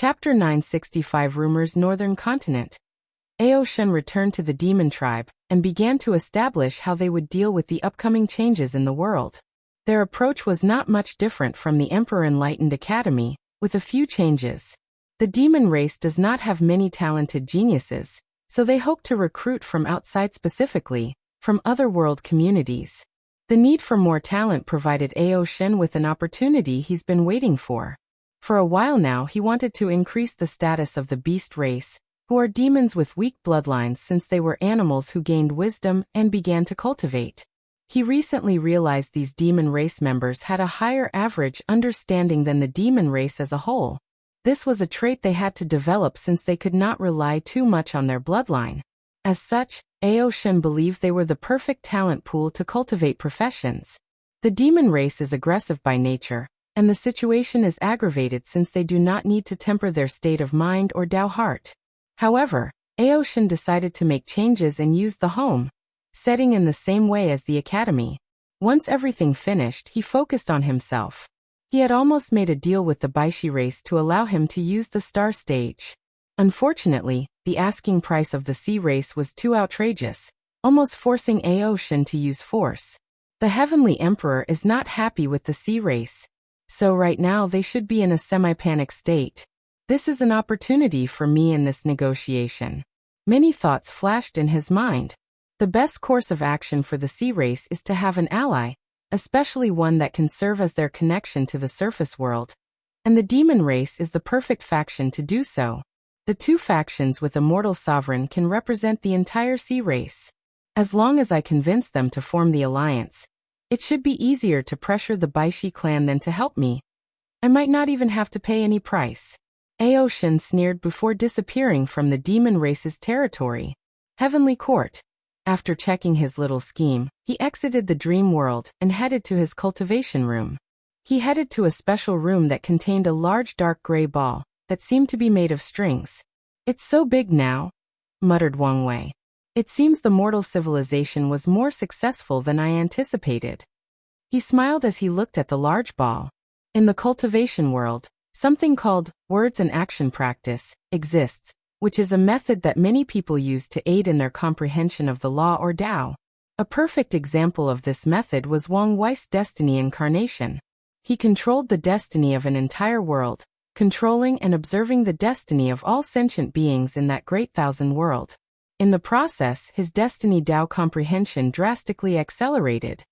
Chapter 965 Rumors Northern Continent. Aoshin returned to the demon tribe and began to establish how they would deal with the upcoming changes in the world. Their approach was not much different from the Emperor Enlightened Academy, with a few changes. The demon race does not have many talented geniuses, so they hope to recruit from outside, specifically from other world communities. The need for more talent provided Aoshin with an opportunity he's been waiting for. For a while now he wanted to increase the status of the beast race, who are demons with weak bloodlines since they were animals who gained wisdom and began to cultivate. He recently realized these demon race members had a higher average understanding than the demon race as a whole. This was a trait they had to develop since they could not rely too much on their bloodline. As such, Aoshin believed they were the perfect talent pool to cultivate professions. The demon race is aggressive by nature, and the situation is aggravated since they do not need to temper their state of mind or Tao heart. However, Aoshin decided to make changes and use the home setting in the same way as the academy. Once everything finished, he focused on himself. He had almost made a deal with the Baishi race to allow him to use the star stage. Unfortunately, the asking price of the sea race was too outrageous, almost forcing Aoshin to use force. The Heavenly Emperor is not happy with the sea race, so right now they should be in a semi-panic state. This is an opportunity for me in this negotiation. Many thoughts flashed in his mind. The best course of action for the sea race is to have an ally, especially one that can serve as their connection to the surface world. And the demon race is the perfect faction to do so. The two factions with a mortal sovereign can represent the entire sea race. As long as I convince them to form the alliance, it should be easier to pressure the Baishi clan than to help me. I might not even have to pay any price. Aoshin sneered before disappearing from the demon race's territory. Heavenly Court. After checking his little scheme, he exited the dream world and headed to his cultivation room. He headed to a special room that contained a large dark gray ball that seemed to be made of strings. "It's so big now," muttered Wang Wei. "It seems the mortal civilization was more successful than I anticipated." He smiled as he looked at the large ball. In the cultivation world, something called words and action practice exists, which is a method that many people use to aid in their comprehension of the law or Tao. A perfect example of this method was Wang Wei's destiny incarnation. He controlled the destiny of an entire world, controlling and observing the destiny of all sentient beings in that great thousand world. In the process, his destiny Tao comprehension drastically accelerated.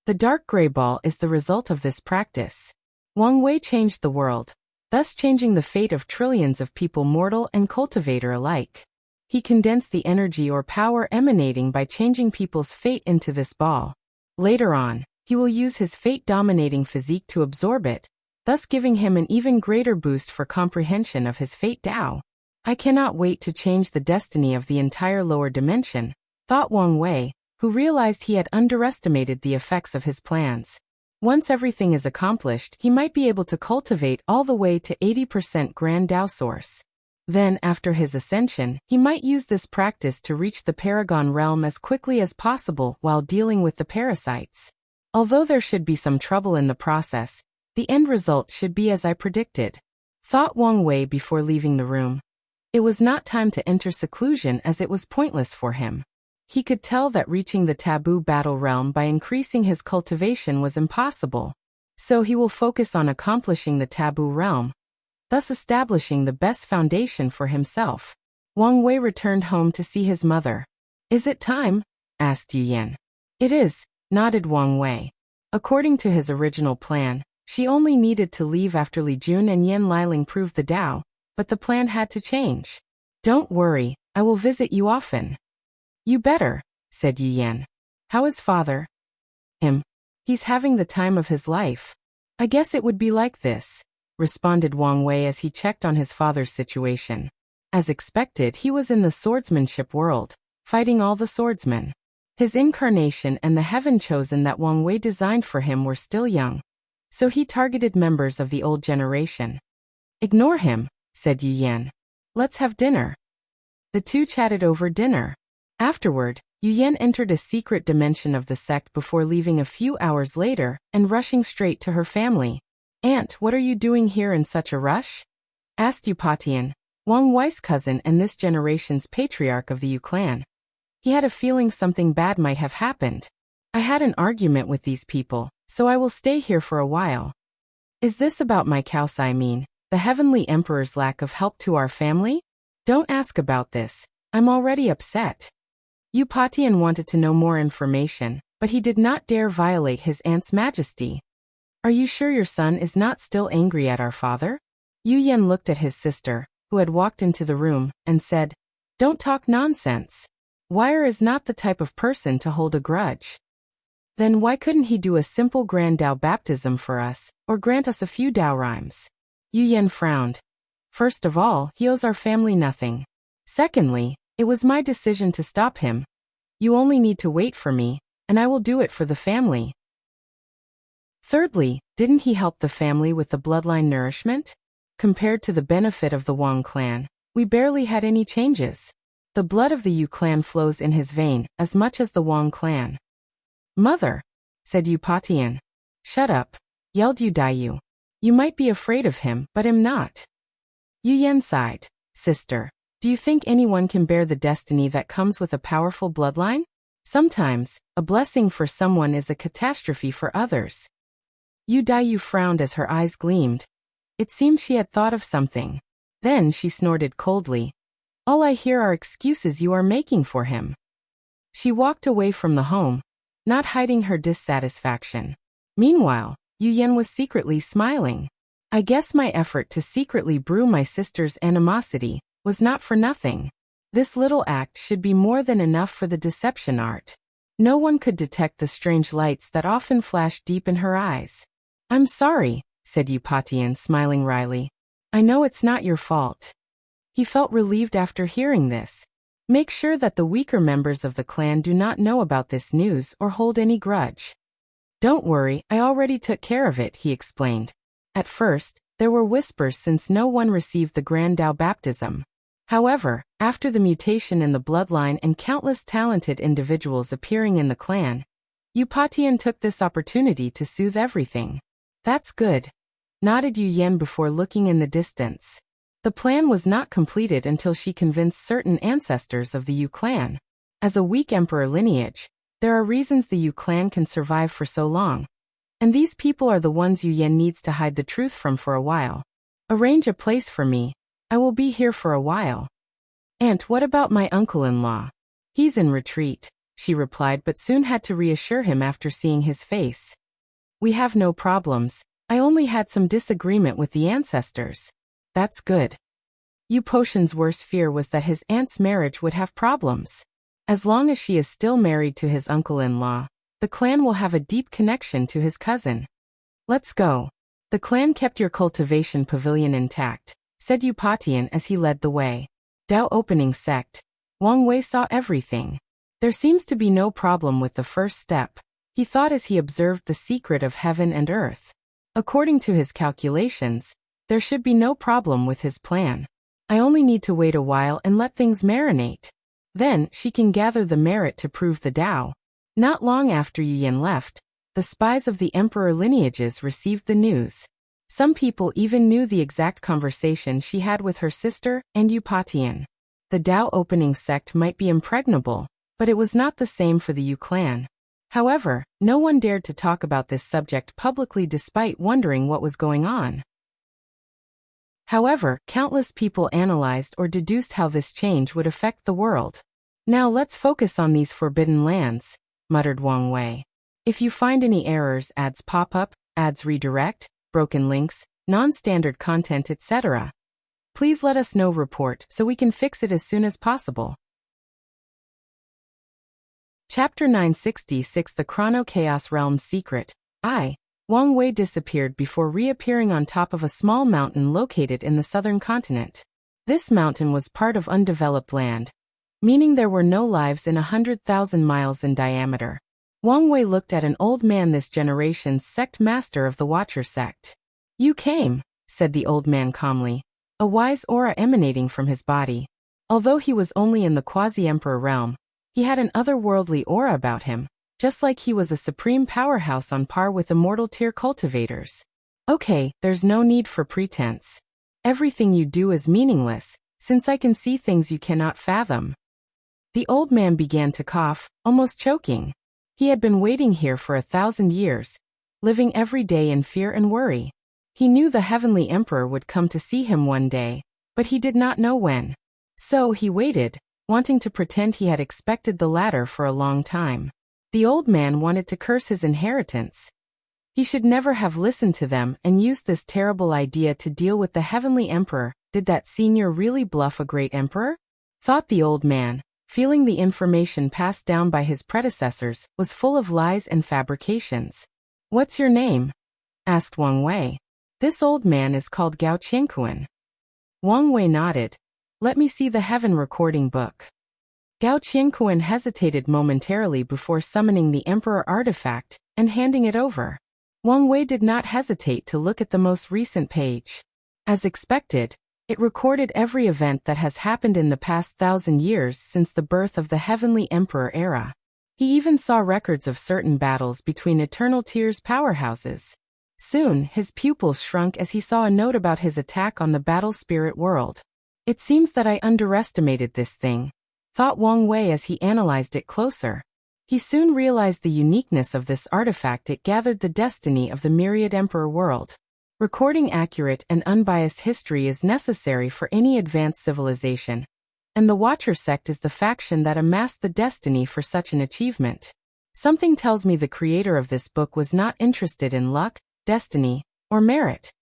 The dark gray ball is the result of this practice. Wang Wei changed the world, thus changing the fate of trillions of people, mortal and cultivator alike. He condensed the energy or power emanating by changing people's fate into this ball. Later on, he will use his fate-dominating physique to absorb it, thus giving him an even greater boost for comprehension of his fate Tao. I cannot wait to change the destiny of the entire lower dimension, thought Wang Wei, who realized he had underestimated the effects of his plans. Once everything is accomplished, he might be able to cultivate all the way to 80% Grand Tao Source. Then, after his ascension, he might use this practice to reach the Paragon realm as quickly as possible while dealing with the parasites. Although there should be some trouble in the process, the end result should be as I predicted, thought Wang Wei before leaving the room. It was not time to enter seclusion as it was pointless for him. He could tell that reaching the taboo battle realm by increasing his cultivation was impossible. So he will focus on accomplishing the taboo realm, thus establishing the best foundation for himself. Wang Wei returned home to see his mother. "Is it time?" asked Yu Yan. "It is," nodded Wang Wei. According to his original plan, she only needed to leave after Li Jun and Yan Liling proved the Tao, but the plan had to change. "Don't worry, I will visit you often." "You better," said Yu Yan. "How is father?" He's having the time of his life. I guess it would be like this," responded Wang Wei as he checked on his father's situation. As expected, he was in the swordsmanship world, fighting all the swordsmen. His incarnation and the heaven chosen that Wang Wei designed for him were still young, so he targeted members of the old generation. "Ignore him," said Yu Yan. "Let's have dinner." The two chatted over dinner. Afterward, Yu Yan entered a secret dimension of the sect before leaving a few hours later and rushing straight to her family. "Aunt, what are you doing here in such a rush?" asked Eupatian, Wang Wei's cousin and this generation's patriarch of the Yu clan. He had a feeling something bad might have happened. I had an argument with these people, so I will stay here for a while. Is this about my Kaos, I mean, the Heavenly Emperor's lack of help to our family? Don't ask about this. I'm already upset. Eupatian wanted to know more information, but he did not dare violate his aunt's majesty. Are you sure your son is not still angry at our father? Yu Yan looked at his sister, who had walked into the room, and said, Don't talk nonsense. Wire is not the type of person to hold a grudge. Then why couldn't he do a simple grand Dao baptism for us, or grant us a few Dao rhymes? Yu Yan frowned. First of all, he owes our family nothing. Secondly, it was my decision to stop him. You only need to wait for me, and I will do it for the family. Thirdly, didn't he help the family with the bloodline nourishment? Compared to the benefit of the Wang clan, we barely had any changes. The blood of the Yu clan flows in his vein as much as the Wang clan. Mother, said Eupatian. Shut up, yelled Yu Daiyu. You might be afraid of him, but am not. Yu Yan sighed. Sister, do you think anyone can bear the destiny that comes with a powerful bloodline? Sometimes, a blessing for someone is a catastrophe for others. Yu Daiyu frowned as her eyes gleamed. It seemed she had thought of something. Then she snorted coldly. All I hear are excuses you are making for him. She walked away from the home, not hiding her dissatisfaction. Meanwhile, Yu Yan was secretly smiling. I guess my effort to secretly brew my sister's animosity was not for nothing. This little act should be more than enough for the deception art. No one could detect the strange lights that often flashed deep in her eyes. I'm sorry, said Eupatian, smiling wryly. I know it's not your fault. He felt relieved after hearing this. Make sure that the weaker members of the clan do not know about this news or hold any grudge. Don't worry, I already took care of it, he explained. At first, there were whispers since no one received the Grand Dao baptism. However, after the mutation in the bloodline and countless talented individuals appearing in the clan, Eupatian took this opportunity to soothe everything. That's good, nodded Yu Yan before looking in the distance. The plan was not completed until she convinced certain ancestors of the Yu clan. As a weak emperor lineage, there are reasons the Yu clan can survive for so long. And these people are the ones Yu Yan needs to hide the truth from for a while. Arrange a place for me. I will be here for a while. Aunt, what about my uncle-in-law? He's in retreat, she replied, but soon had to reassure him after seeing his face. We have no problems. I only had some disagreement with the ancestors. That's good. Eupatian's worst fear was that his aunt's marriage would have problems. As long as she is still married to his uncle-in-law, the clan will have a deep connection to his cousin. Let's go. The clan kept your cultivation pavilion intact, said Eupatian as he led the way. Dao opening sect. Wang Wei saw everything. There seems to be no problem with the first step, he thought as he observed the secret of heaven and earth. According to his calculations, there should be no problem with his plan. I only need to wait a while and let things marinate. Then, she can gather the merit to prove the Dao. Not long after Yu Yan left, the spies of the emperor lineages received the news. Some people even knew the exact conversation she had with her sister and Eupatian. The Dao opening sect might be impregnable, but it was not the same for the Yu clan. However, no one dared to talk about this subject publicly despite wondering what was going on. However, countless people analyzed or deduced how this change would affect the world. Now let's focus on these forbidden lands, muttered Wang Wei. If you find any errors, ads pop up, ads redirect, broken links, non-standard content, etc., please let us know. Report so we can fix it as soon as possible. Chapter 966, The Chrono Chaos Realm Secret. Wang Wei disappeared before reappearing on top of a small mountain located in the southern continent. This mountain was part of undeveloped land, meaning there were no lives in 100,000 miles in diameter. Wang Wei looked at an old man, this generation's sect master of the Watcher sect. You came, said the old man calmly, a wise aura emanating from his body. Although he was only in the quasi-emperor realm, he had an otherworldly aura about him, just like he was a supreme powerhouse on par with immortal tier cultivators. Okay, there's no need for pretense. Everything you do is meaningless, since I can see things you cannot fathom. The old man began to cough, almost choking. He had been waiting here for 1,000 years, living every day in fear and worry. He knew the Heavenly Emperor would come to see him one day, but he did not know when. So he waited, wanting to pretend he had expected the latter for a long time. The old man wanted to curse his inheritance. He should never have listened to them and used this terrible idea to deal with the Heavenly Emperor. Did that senior really bluff a great emperor? Thought the old man, feeling the information passed down by his predecessors was full of lies and fabrications. "What's your name?" asked Wang Wei. "This old man is called Gao Qianquan." Wang Wei nodded. "Let me see the heaven recording book." Gao Qianquan hesitated momentarily before summoning the Emperor artifact and handing it over. Wang Wei did not hesitate to look at the most recent page. As expected, it recorded every event that has happened in the past 1,000 years since the birth of the Heavenly Emperor era. He even saw records of certain battles between Eternal Tier's powerhouses. Soon, his pupils shrunk as he saw a note about his attack on the Battle Spirit world. "It seems that I underestimated this thing," thought Wang Wei as he analyzed it closer. He soon realized the uniqueness of this artifact. It gathered the destiny of the myriad Emperor world. Recording accurate and unbiased history is necessary for any advanced civilization, and the Watcher sect is the faction that amassed the destiny for such an achievement. Something tells me the creator of this book was not interested in luck, destiny, or merit.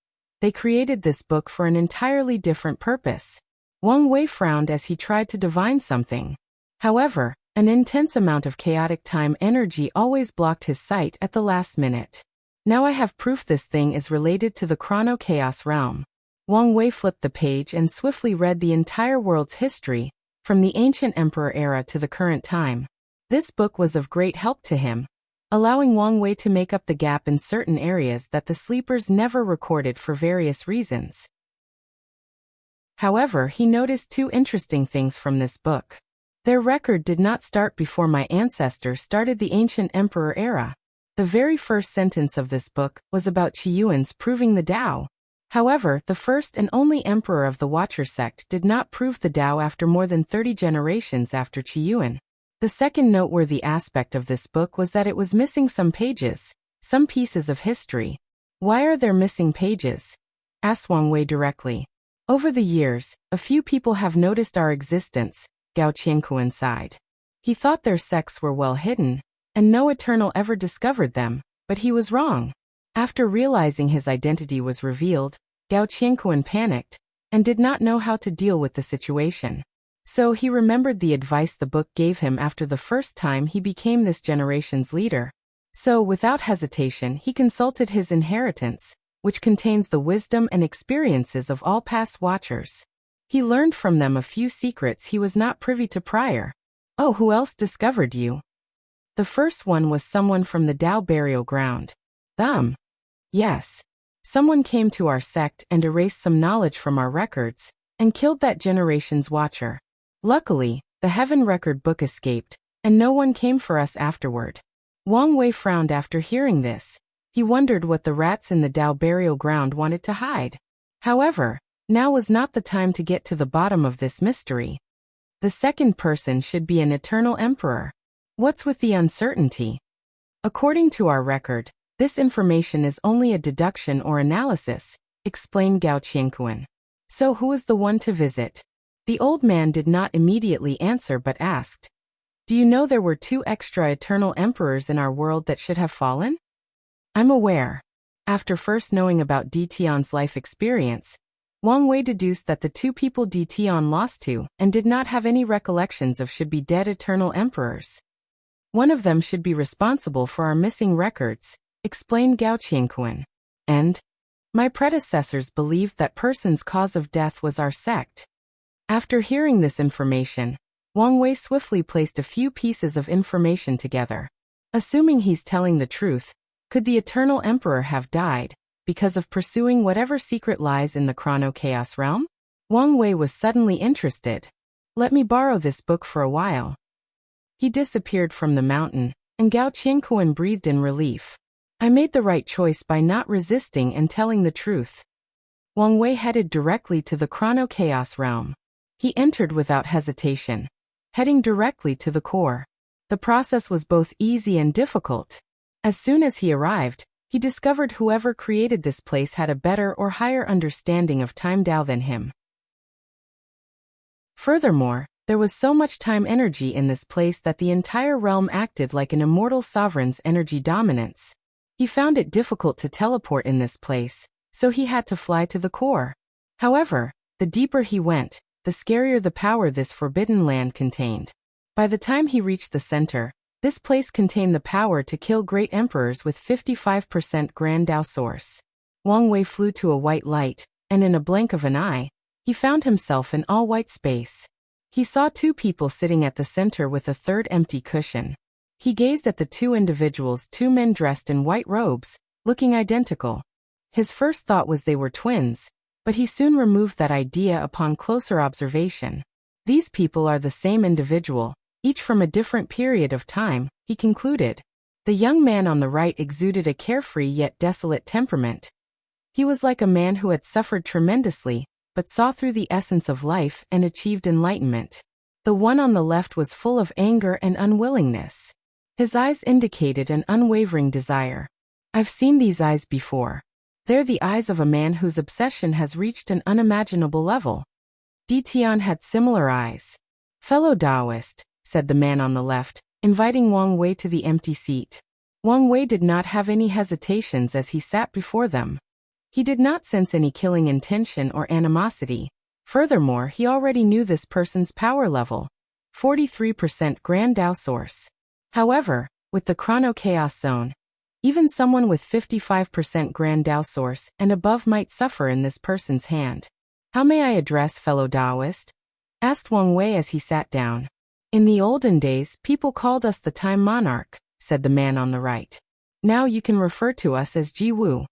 They created this book for an entirely different purpose. Wang Wei frowned as he tried to divine something. However, an intense amount of chaotic time energy always blocked his sight at the last minute. "Now I have proof this thing is related to the Chrono Chaos realm." Wang Wei flipped the page and swiftly read the entire world's history, from the ancient emperor era to the current time. This book was of great help to him, allowing Wang Wei to make up the gap in certain areas that the sleepers never recorded for various reasons. However, he noticed two interesting things from this book. Their record did not start before my ancestor started the ancient emperor era. The very first sentence of this book was about Qiyuan's proving the Tao. However, the first and only emperor of the Watcher sect did not prove the Tao after more than 30 generations after Qiyuan. The second noteworthy aspect of this book was that it was missing some pages, some pieces of history. "Why are there missing pages?" asked Wang Wei directly. "Over the years, a few people have noticed our existence," Gao Qianquan sighed. He thought their sects were well hidden, and no Eternal ever discovered them, but he was wrong. After realizing his identity was revealed, Gao Qianquan panicked, and did not know how to deal with the situation. So he remembered the advice the book gave him after the first time he became this generation's leader. So without hesitation he consulted his inheritance, which contains the wisdom and experiences of all past Watchers. He learned from them a few secrets he was not privy to prior. "Oh, who else discovered you?" The first one was someone from the Tao burial ground. Yes. Someone came to our sect and erased some knowledge from our records, and killed that generation's Watcher. Luckily, the Heaven Record book escaped, and no one came for us afterward. Wang Wei frowned after hearing this. He wondered what the rats in the Tao burial ground wanted to hide. However, now was not the time to get to the bottom of this mystery. The second person should be an Eternal Emperor. What's with the uncertainty? According to our record, this information is only a deduction or analysis, explained Gao Qianquan. So who is the one to visit? The old man did not immediately answer but asked, "Do you know there were 2 extra Eternal Emperors in our world that should have fallen?" "I'm aware." After first knowing about Dition's life experience, Wang Wei deduced that the 2 people Dition lost to and did not have any recollections of should be dead Eternal Emperors. "One of them should be responsible for our missing records," explained Gao Qianquan. "And my predecessors believed that person's cause of death was our sect." After hearing this information, Wang Wei swiftly placed a few pieces of information together. Assuming he's telling the truth, could the Eternal Emperor have died because of pursuing whatever secret lies in the Chrono Chaos realm? Wang Wei was suddenly interested. "Let me borrow this book for a while." He disappeared from the mountain, and Gao Qianquan breathed in relief. "I made the right choice by not resisting and telling the truth." Wang Wei headed directly to the Chrono Chaos realm. He entered without hesitation, heading directly to the core. The process was both easy and difficult. As soon as he arrived, he discovered whoever created this place had a better or higher understanding of time Tao than him. Furthermore, there was so much time energy in this place that the entire realm acted like an immortal sovereign's energy dominance. He found it difficult to teleport in this place, so he had to fly to the core. However, the deeper he went, the scarier the power this forbidden land contained. By the time he reached the center, this place contained the power to kill great emperors with 55% Grand Tao source. Wang Wei flew to a white light, and in a blink of an eye, he found himself in all-white space. He saw two people sitting at the center with a third empty cushion. He gazed at the two individuals, two men dressed in white robes, looking identical. His first thought was they were twins, but he soon removed that idea upon closer observation. These people are the same individual, each from a different period of time, he concluded. The young man on the right exuded a carefree yet desolate temperament. He was like a man who had suffered tremendously, but saw through the essence of life and achieved enlightenment. The one on the left was full of anger and unwillingness. His eyes indicated an unwavering desire. I've seen these eyes before. They're the eyes of a man whose obsession has reached an unimaginable level. Tian had similar eyes. Fellow Taoist, said the man on the left, inviting Wang Wei to the empty seat. Wang Wei did not have any hesitations as he sat before them. He did not sense any killing intention or animosity. Furthermore, he already knew this person's power level. 43% Grand Tao source. However, with the Chrono Chaos Zone, even someone with 55% Grand Tao source and above might suffer in this person's hand. How may I address fellow Taoist? Asked Wang Wei as he sat down. In the olden days, people called us the Time Monarch, said the man on the right. Now you can refer to us as Ji Wu.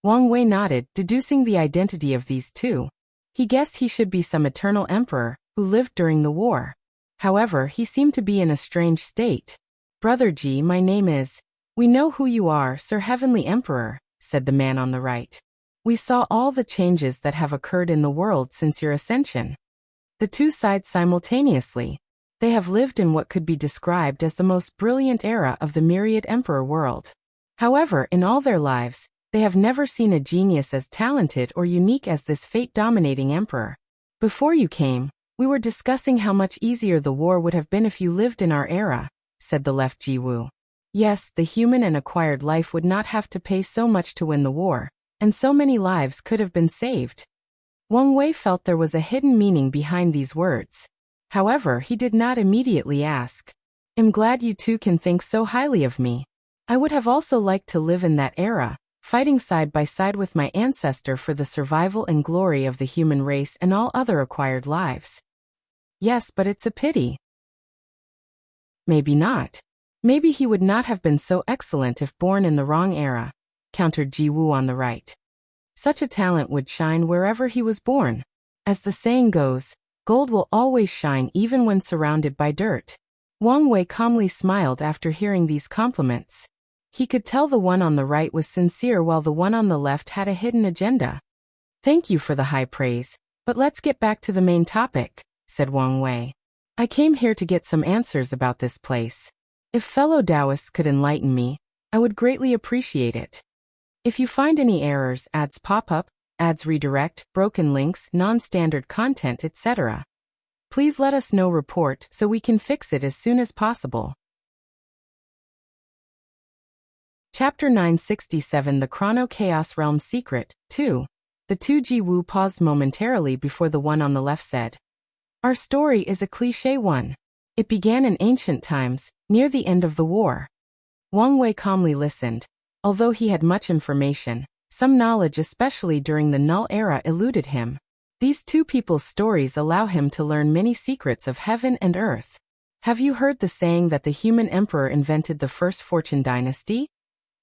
Wang Wei nodded, deducing the identity of these two. He guessed he should be some eternal emperor, who lived during the war. However, he seemed to be in a strange state. Brother Ji, my name is... We know who you are, Sir Heavenly Emperor, said the man on the right. We saw all the changes that have occurred in the world since your ascension. The two sighed simultaneously. They have lived in what could be described as the most brilliant era of the myriad emperor world. However, in all their lives, they have never seen a genius as talented or unique as this fate-dominating emperor. Before you came, we were discussing how much easier the war would have been if you lived in our era, said the left Ji Wu. Yes, the human and acquired life would not have to pay so much to win the war, and so many lives could have been saved. Wang Wei felt there was a hidden meaning behind these words. However, he did not immediately ask. I'm glad you two can think so highly of me. I would have also liked to live in that era, fighting side by side with my ancestor for the survival and glory of the human race and all other acquired lives. Yes, but it's a pity. Maybe not. Maybe he would not have been so excellent if born in the wrong era, countered Ji Wu on the right. Such a talent would shine wherever he was born. As the saying goes, gold will always shine even when surrounded by dirt. Wang Wei calmly smiled after hearing these compliments. He could tell the one on the right was sincere while the one on the left had a hidden agenda. Thank you for the high praise, but let's get back to the main topic, said Wang Wei. I came here to get some answers about this place. If fellow Taoists could enlighten me, I would greatly appreciate it. If you find any errors, ads pop up, ads redirect, broken links, non-standard content, etc., please let us know report so we can fix it as soon as possible. Chapter 967 The Chrono Chaos Realm Secret, 2. The two Ji Wu paused momentarily before the one on the left said. Our story is a cliché one. It began in ancient times, near the end of the war. Wang Wei calmly listened. Although he had much information, some knowledge especially during the Null era eluded him. These two people's stories allow him to learn many secrets of heaven and earth. Have you heard the saying that the human emperor invented the first fortune dynasty?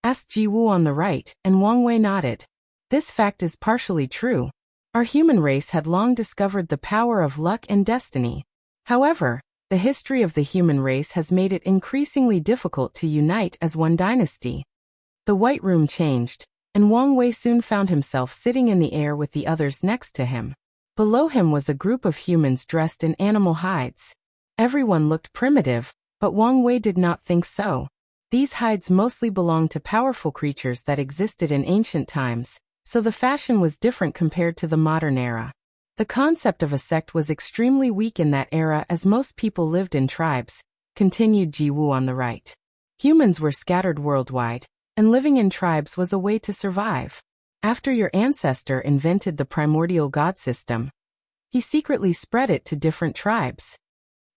Asked Ji Wu on the right, and Wang Wei nodded. This fact is partially true. Our human race had long discovered the power of luck and destiny. However, the history of the human race has made it increasingly difficult to unite as one dynasty. The White Room changed, and Wang Wei soon found himself sitting in the air with the others next to him. Below him was a group of humans dressed in animal hides. Everyone looked primitive, but Wang Wei did not think so. These hides mostly belonged to powerful creatures that existed in ancient times, so the fashion was different compared to the modern era. The concept of a sect was extremely weak in that era as most people lived in tribes, continued Ji Wu on the right. Humans were scattered worldwide, and living in tribes was a way to survive. After your ancestor invented the primordial god system, he secretly spread it to different tribes.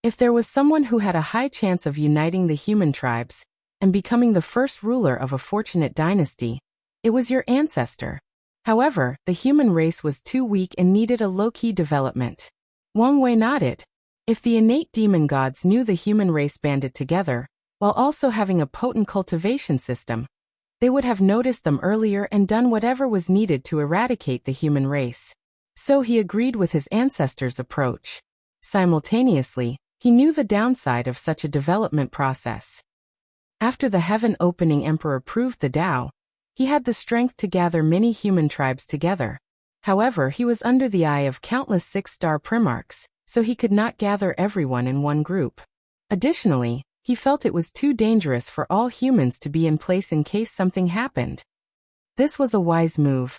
If there was someone who had a high chance of uniting the human tribes and becoming the first ruler of a fortunate dynasty, it was your ancestor. However, the human race was too weak and needed a low-key development. Wang Wei nodded. If the innate demon gods knew the human race banded together, while also having a potent cultivation system, they would have noticed them earlier and done whatever was needed to eradicate the human race. So he agreed with his ancestors' approach. Simultaneously, he knew the downside of such a development process. After the heaven-opening emperor proved the Tao, he had the strength to gather many human tribes together. However, he was under the eye of countless six-star primarchs, so he could not gather everyone in one group. Additionally, he felt it was too dangerous for all humans to be in place in case something happened. This was a wise move,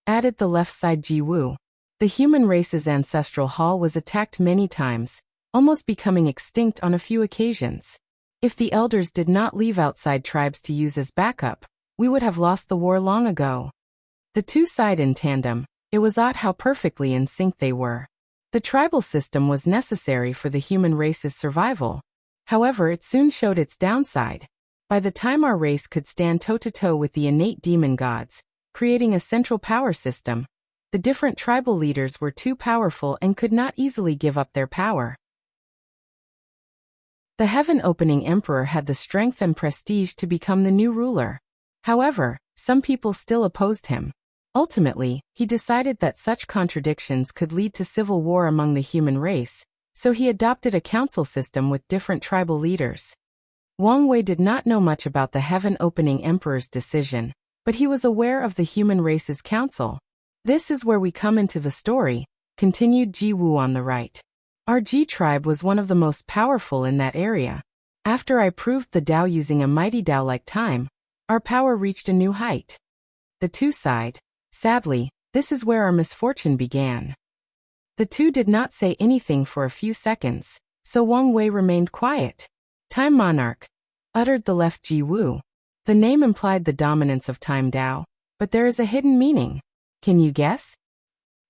added the left side Ji Wu. The human race's ancestral hall was attacked many times, almost becoming extinct on a few occasions. If the elders did not leave outside tribes to use as backup, we would have lost the war long ago. The two sighed in tandem. It was odd how perfectly in sync they were. The tribal system was necessary for the human race's survival. However, it soon showed its downside. By the time our race could stand toe-to-toe with the innate demon gods, creating a central power system, the different tribal leaders were too powerful and could not easily give up their power. The heaven-opening emperor had the strength and prestige to become the new ruler. However, some people still opposed him. Ultimately, he decided that such contradictions could lead to civil war among the human race, so he adopted a council system with different tribal leaders. Wang Wei did not know much about the heaven-opening emperor's decision, but he was aware of the human race's council. This is where we come into the story, continued Ji Wu on the right. Our Ji tribe was one of the most powerful in that area. After I proved the Tao using a mighty Tao-like time, our power reached a new height. The two sighed. Sadly, this is where our misfortune began. The two did not say anything for a few seconds, so Wang Wei remained quiet. Time Monarch, uttered the left Ji Wu. The name implied the dominance of Time Tao, but there is a hidden meaning. Can you guess?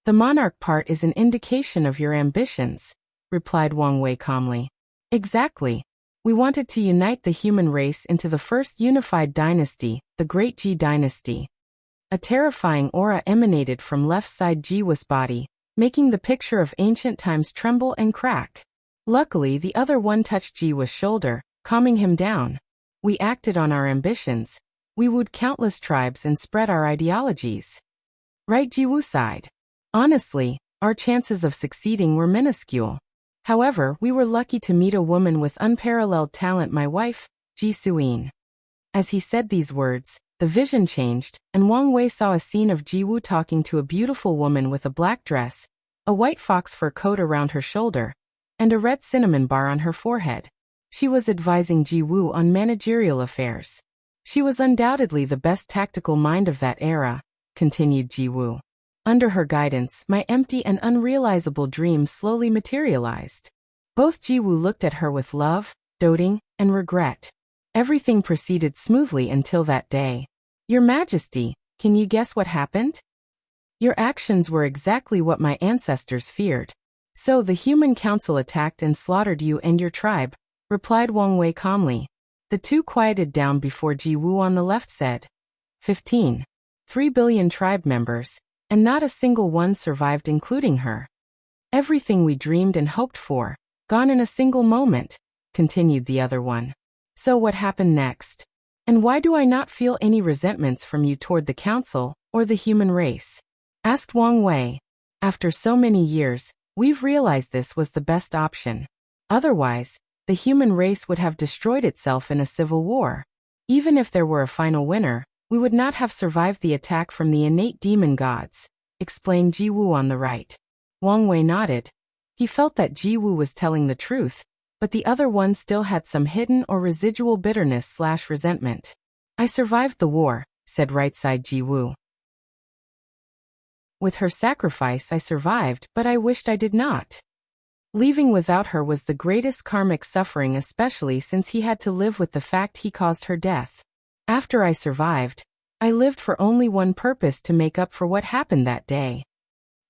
The monarch part is an indication of your ambitions, replied Wang Wei calmly. Exactly. We wanted to unite the human race into the first unified dynasty, the Great Ji dynasty. A terrifying aura emanated from left side Ji Wu's body, making the picture of ancient times tremble and crack. Luckily, the other one touched Ji Wu's shoulder, calming him down. We acted on our ambitions. We wooed countless tribes and spread our ideologies. Right, Ji Wu sighed. Honestly, our chances of succeeding were minuscule. However, we were lucky to meet a woman with unparalleled talent, my wife, Ji Suyin. As he said these words, the vision changed, and Wang Wei saw a scene of Ji Wu talking to a beautiful woman with a black dress, a white fox fur coat around her shoulder, and a red cinnamon bar on her forehead. She was advising Ji Wu on managerial affairs. She was undoubtedly the best tactical mind of that era, continued Ji Wu. Under her guidance, my empty and unrealizable dream slowly materialized. Both Ji Wu looked at her with love, doting, and regret. Everything proceeded smoothly until that day. Your Majesty, can you guess what happened? Your actions were exactly what my ancestors feared. So the human council attacked and slaughtered you and your tribe, replied Wang Wei calmly. The two quieted down before Ji Wu on the left said, 15. 3 billion tribe members, and not a single one survived, including her. Everything we dreamed and hoped for, gone in a single moment, continued the other one. So what happened next? And why do I not feel any resentments from you toward the council, or the human race? Asked Wang Wei. After so many years, we've realized this was the best option. Otherwise, the human race would have destroyed itself in a civil war. Even if there were a final winner, we would not have survived the attack from the innate demon gods, explained Ji Wu on the right. Wang Wei nodded. He felt that Ji Wu was telling the truth, but the other one still had some hidden or residual bitterness/resentment. I survived the war, said right side Ji Wu. With her sacrifice I survived, but I wished I did not. Leaving without her was the greatest karmic suffering, especially since he had to live with the fact he caused her death. After I survived, I lived for only one purpose: to make up for what happened that day.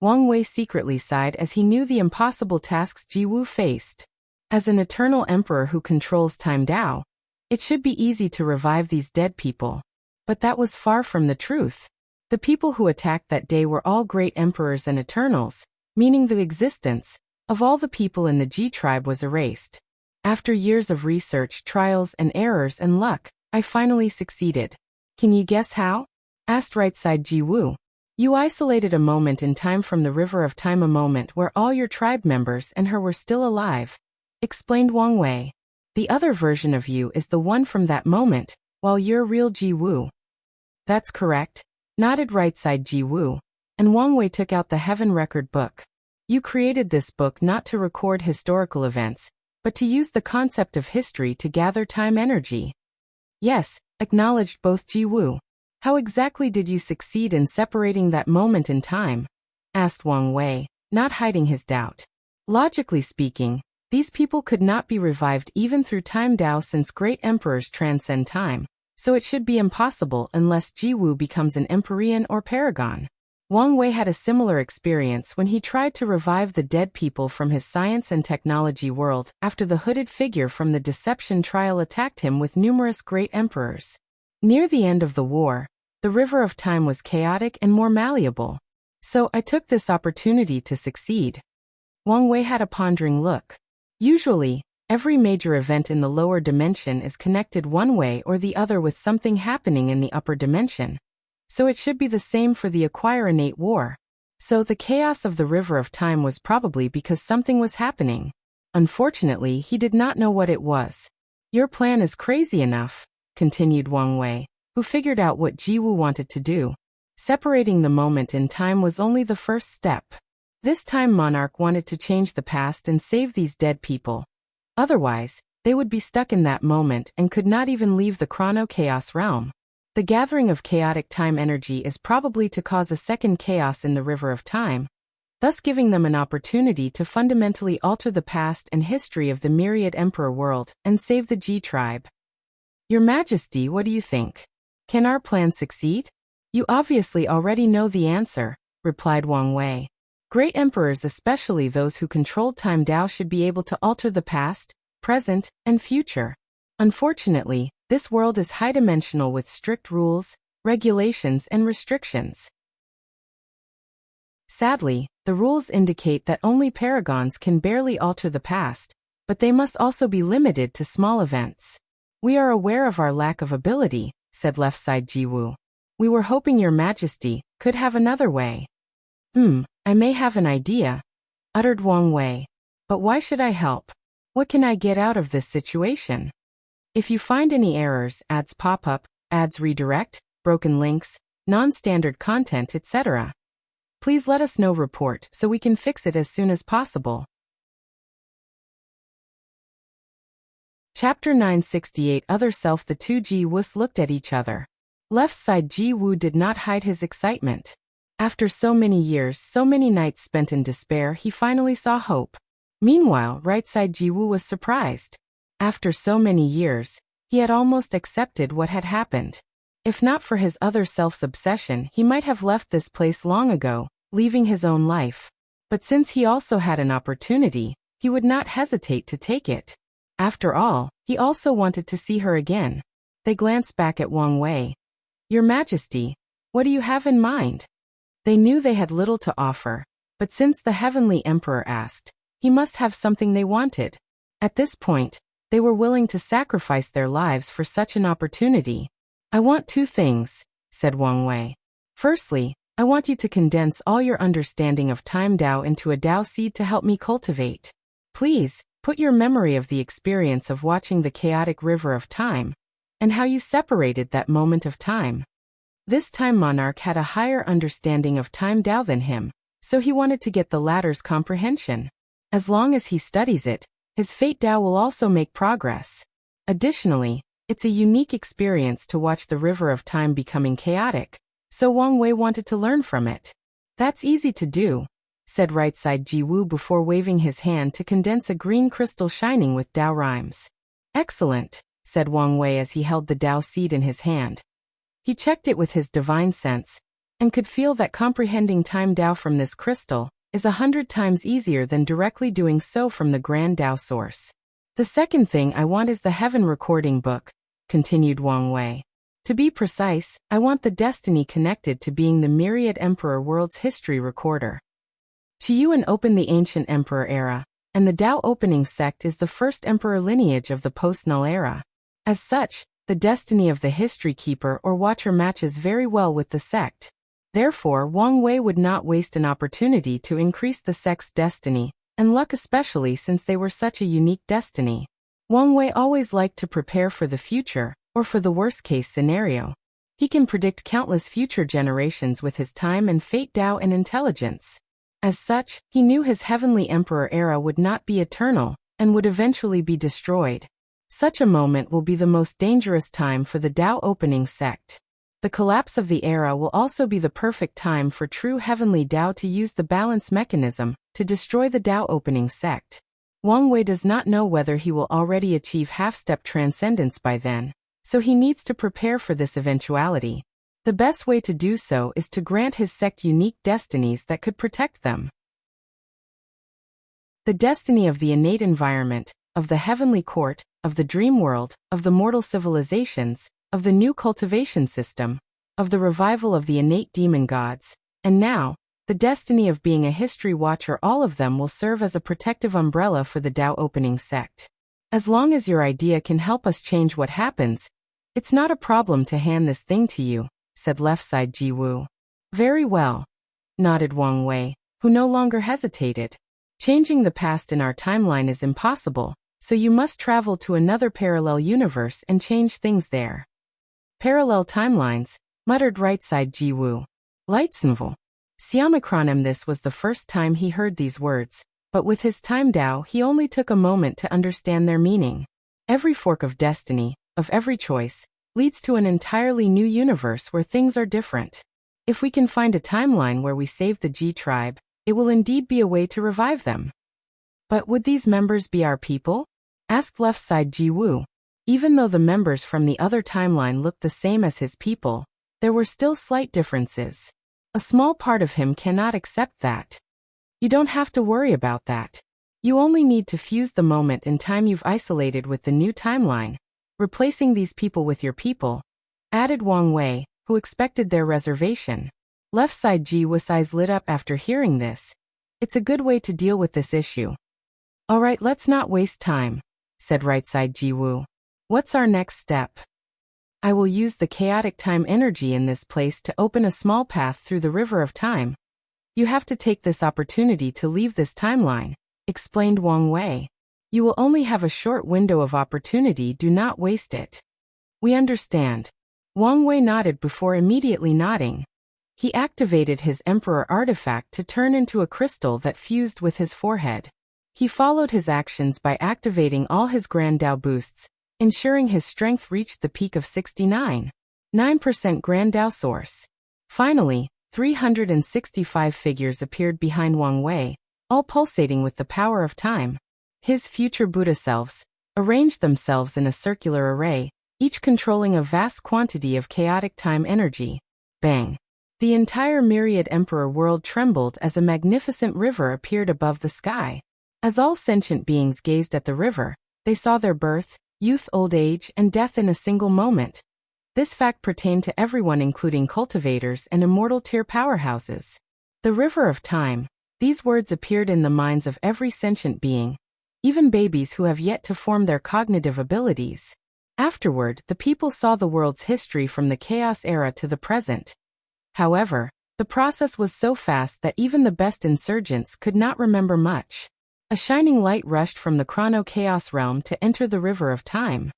Wang Wei secretly sighed as he knew the impossible tasks Ji Wu faced. As an eternal emperor who controls time Dao, it should be easy to revive these dead people. But that was far from the truth. The people who attacked that day were all great emperors and eternals, meaning the existence of all the people in the Ji tribe was erased. After years of research, trials and errors and luck, I finally succeeded. Can you guess how? Asked right side Ji Wu. You isolated a moment in time from the river of time, a moment where all your tribe members and her were still alive, explained Wang Wei. The other version of you is the one from that moment, while you're real Ji Wu. That's correct, nodded right side Ji Wu, and Wang Wei took out the Heaven Record book. You created this book not to record historical events, but to use the concept of history to gather time energy. Yes, acknowledged both Ji Wu. How exactly did you succeed in separating that moment in time? Asked Wang Wei, not hiding his doubt. Logically speaking, these people could not be revived even through time Dao, since great emperors transcend time, so it should be impossible unless Ji Wu becomes an Empyrean or Paragon. Wang Wei had a similar experience when he tried to revive the dead people from his science and technology world after the hooded figure from the deception trial attacked him with numerous great emperors. Near the end of the war, the river of time was chaotic and more malleable. So I took this opportunity to succeed. Wang Wei had a pondering look. Usually, every major event in the lower dimension is connected one way or the other with something happening in the upper dimension. So it should be the same for the Acquire Innate War. So the chaos of the river of time was probably because something was happening. Unfortunately, he did not know what it was. Your plan is crazy enough, continued Wang Wei, who figured out what Ji Wu wanted to do. Separating the moment in time was only the first step. This time monarch wanted to change the past and save these dead people. Otherwise, they would be stuck in that moment and could not even leave the Chrono Chaos realm. The gathering of chaotic time energy is probably to cause a second chaos in the river of time, thus giving them an opportunity to fundamentally alter the past and history of the myriad emperor world and save the Ji tribe. Your Majesty, what do you think? Can our plan succeed? You obviously already know the answer, replied Wang Wei. Great emperors, especially those who controlled time Dao, should be able to alter the past, present, and future. Unfortunately, this world is high-dimensional with strict rules, regulations, and restrictions. Sadly, the rules indicate that only paragons can barely alter the past, but they must also be limited to small events. We are aware of our lack of ability, said left side Ji Wu. We were hoping your Majesty could have another way. I may have an idea, uttered Wang Wei. But why should I help? What can I get out of this situation? If you find any errors, ads pop up, ads redirect, broken links, non-standard content, etc., please let us know. Report so we can fix it as soon as possible. Chapter 968 Other Self. The two Ji Wus looked at each other. Left side Ji Wu did not hide his excitement. After so many years, so many nights spent in despair, he finally saw hope. Meanwhile, right side Ji Wu was surprised. After so many years, he had almost accepted what had happened. If not for his other self's obsession, he might have left this place long ago, leaving his own life. But since he also had an opportunity, he would not hesitate to take it. After all, he also wanted to see her again. They glanced back at Wang Wei. Your Majesty, what do you have in mind? They knew they had little to offer, but since the Heavenly Emperor asked, he must have something they wanted. At this point, they were willing to sacrifice their lives for such an opportunity. I want two things, said Wang Wei. Firstly, I want you to condense all your understanding of time Dao into a Dao seed to help me cultivate. Please, put your memory of the experience of watching the chaotic river of time, and how you separated that moment of time. This time monarch had a higher understanding of time Tao than him, so he wanted to get the latter's comprehension. As long as he studies it, his fate Tao will also make progress. Additionally, it's a unique experience to watch the river of time becoming chaotic, so Wang Wei wanted to learn from it. That's easy to do, said right side Ji Wu before waving his hand to condense a green crystal shining with Tao rhymes. Excellent, said Wang Wei as he held the Tao seed in his hand. He checked it with his divine sense, and could feel that comprehending time Tao from this crystal is 100 times easier than directly doing so from the grand Tao source. The second thing I want is the heaven recording book, continued Wang Wei. To be precise, I want the destiny connected to being the myriad emperor world's history recorder. Qiyuan opened the ancient emperor era, and the Tao opening sect is the first emperor lineage of the post-null era. As such, the destiny of the history keeper or watcher matches very well with the sect. Therefore, Wang Wei would not waste an opportunity to increase the sect's destiny, and luck especially since they were such a unique destiny. Wang Wei always liked to prepare for the future, or for the worst-case scenario. He can predict countless future generations with his time and fate Tao and intelligence. As such, he knew his heavenly emperor era would not be eternal, and would eventually be destroyed. Such a moment will be the most dangerous time for the Tao opening sect. The collapse of the era will also be the perfect time for true heavenly Tao to use the balance mechanism to destroy the Tao opening sect. Wang Wei does not know whether he will already achieve half-step transcendence by then, so he needs to prepare for this eventuality. The best way to do so is to grant his sect unique destinies that could protect them. The destiny of the innate environment, of the heavenly court, of the dream world, of the mortal civilizations, of the new cultivation system, of the revival of the innate demon gods, and now, the destiny of being a history watcher, all of them will serve as a protective umbrella for the Tao opening sect. As long as your idea can help us change what happens, it's not a problem to hand this thing to you, said left side Ji Wu. Very well, nodded Wang Wei, who no longer hesitated. Changing the past in our timeline is impossible, so you must travel to another parallel universe and change things there. Parallel timelines, muttered right side Ji Wu. Lightsenville. Siamacronym. This was the first time he heard these words, but with his time Tao he only took a moment to understand their meaning. Every fork of destiny, of every choice, leads to an entirely new universe where things are different. If we can find a timeline where we save the Ji tribe, it will indeed be a way to revive them. But would these members be our people? Asked left side Ji Wu. Even though the members from the other timeline looked the same as his people, there were still slight differences. A small part of him cannot accept that. You don't have to worry about that. You only need to fuse the moment in time you've isolated with the new timeline, replacing these people with your people, added Wang Wei, who expected their reservation. Left side Ji Wu's eyes lit up after hearing this. It's a good way to deal with this issue. Alright, let's not waste time, said right side Ji Wu. What's our next step? I will use the chaotic time energy in this place to open a small path through the river of time. You have to take this opportunity to leave this timeline, explained Wang Wei. You will only have a short window of opportunity, do not waste it. We understand. Wang Wei nodded before immediately nodding. He activated his Emperor artifact to turn into a crystal that fused with his forehead. He followed his actions by activating all his Grand Tao boosts, ensuring his strength reached the peak of 69.9% Grand Tao source. Finally, 365 figures appeared behind Wang Wei, all pulsating with the power of time. His future Buddha selves arranged themselves in a circular array, each controlling a vast quantity of chaotic time energy. Bang! The entire myriad emperor world trembled as a magnificent river appeared above the sky. As all sentient beings gazed at the river, they saw their birth, youth, old age, and death in a single moment. This fact pertained to everyone, including cultivators and immortal tier powerhouses. The river of time. These words appeared in the minds of every sentient being, even babies who have yet to form their cognitive abilities. Afterward, the people saw the world's history from the chaos era to the present. However, the process was so fast that even the best insurgents could not remember much. A shining light rushed from the Chrono chaos realm to enter the river of time.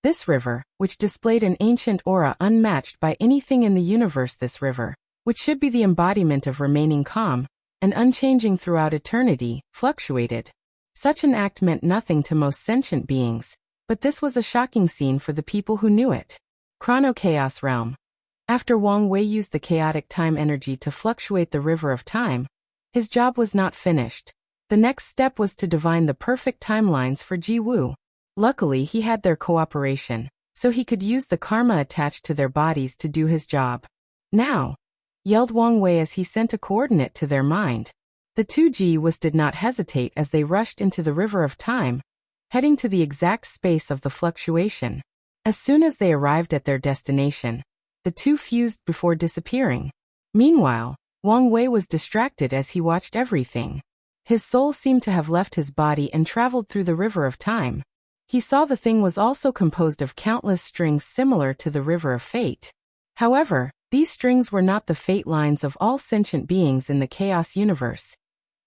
This river, which displayed an ancient aura unmatched by anything in the universe, this river, which should be the embodiment of remaining calm and unchanging throughout eternity, fluctuated. Such an act meant nothing to most sentient beings, but this was a shocking scene for the people who knew it. Chrono Chaos Realm. After Wang Wei used the chaotic time energy to fluctuate the river of time, his job was not finished. The next step was to divine the perfect timelines for Ji Wu. Luckily, he had their cooperation, so he could use the karma attached to their bodies to do his job. Now, yelled Wang Wei as he sent a coordinate to their mind. The two Ji Wus did not hesitate as they rushed into the river of time, heading to the exact space of the fluctuation. As soon as they arrived at their destination, the two fused before disappearing. Meanwhile, Wang Wei was distracted as he watched everything. His soul seemed to have left his body and traveled through the river of time. He saw the thing was also composed of countless strings similar to the river of fate. However, these strings were not the fate lines of all sentient beings in the chaos universe.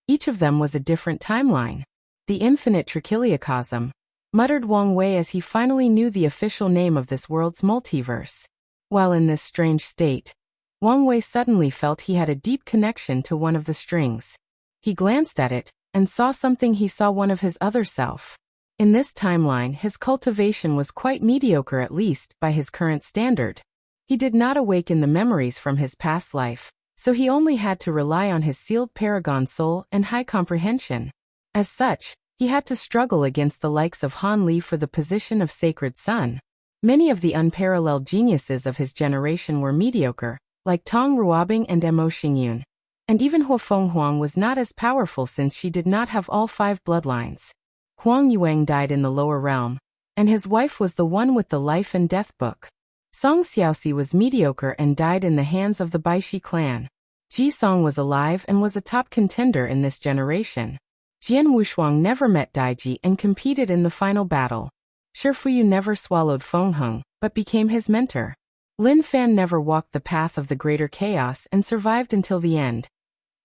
Each of them was a different timeline. The infinite trichiliocosm, muttered Wang Wei as he finally knew the official name of this world's multiverse. While in this strange state, Wang Wei suddenly felt he had a deep connection to one of the strings. He glanced at it and saw something. He saw one of his other self. In this timeline, his cultivation was quite mediocre, at least by his current standard. He did not awaken the memories from his past life, so he only had to rely on his sealed paragon soul and high comprehension. As such, he had to struggle against the likes of Han Li for the position of Sacred Son. Many of the unparalleled geniuses of his generation were mediocre, like Tong Ruobing and Mo Xingyun. And even Hua Fenghuang was not as powerful since she did not have all 5 bloodlines. Huang Yuang died in the lower realm, and his wife was the one with the life and death book. Song Xiaoxi was mediocre and died in the hands of the Baishi clan. Ji Song was alive and was a top contender in this generation. Jian Wushuang never met Daiji and competed in the final battle. Shifuyu never swallowed Fengheng, but became his mentor. Lin Fan never walked the path of the greater chaos and survived until the end.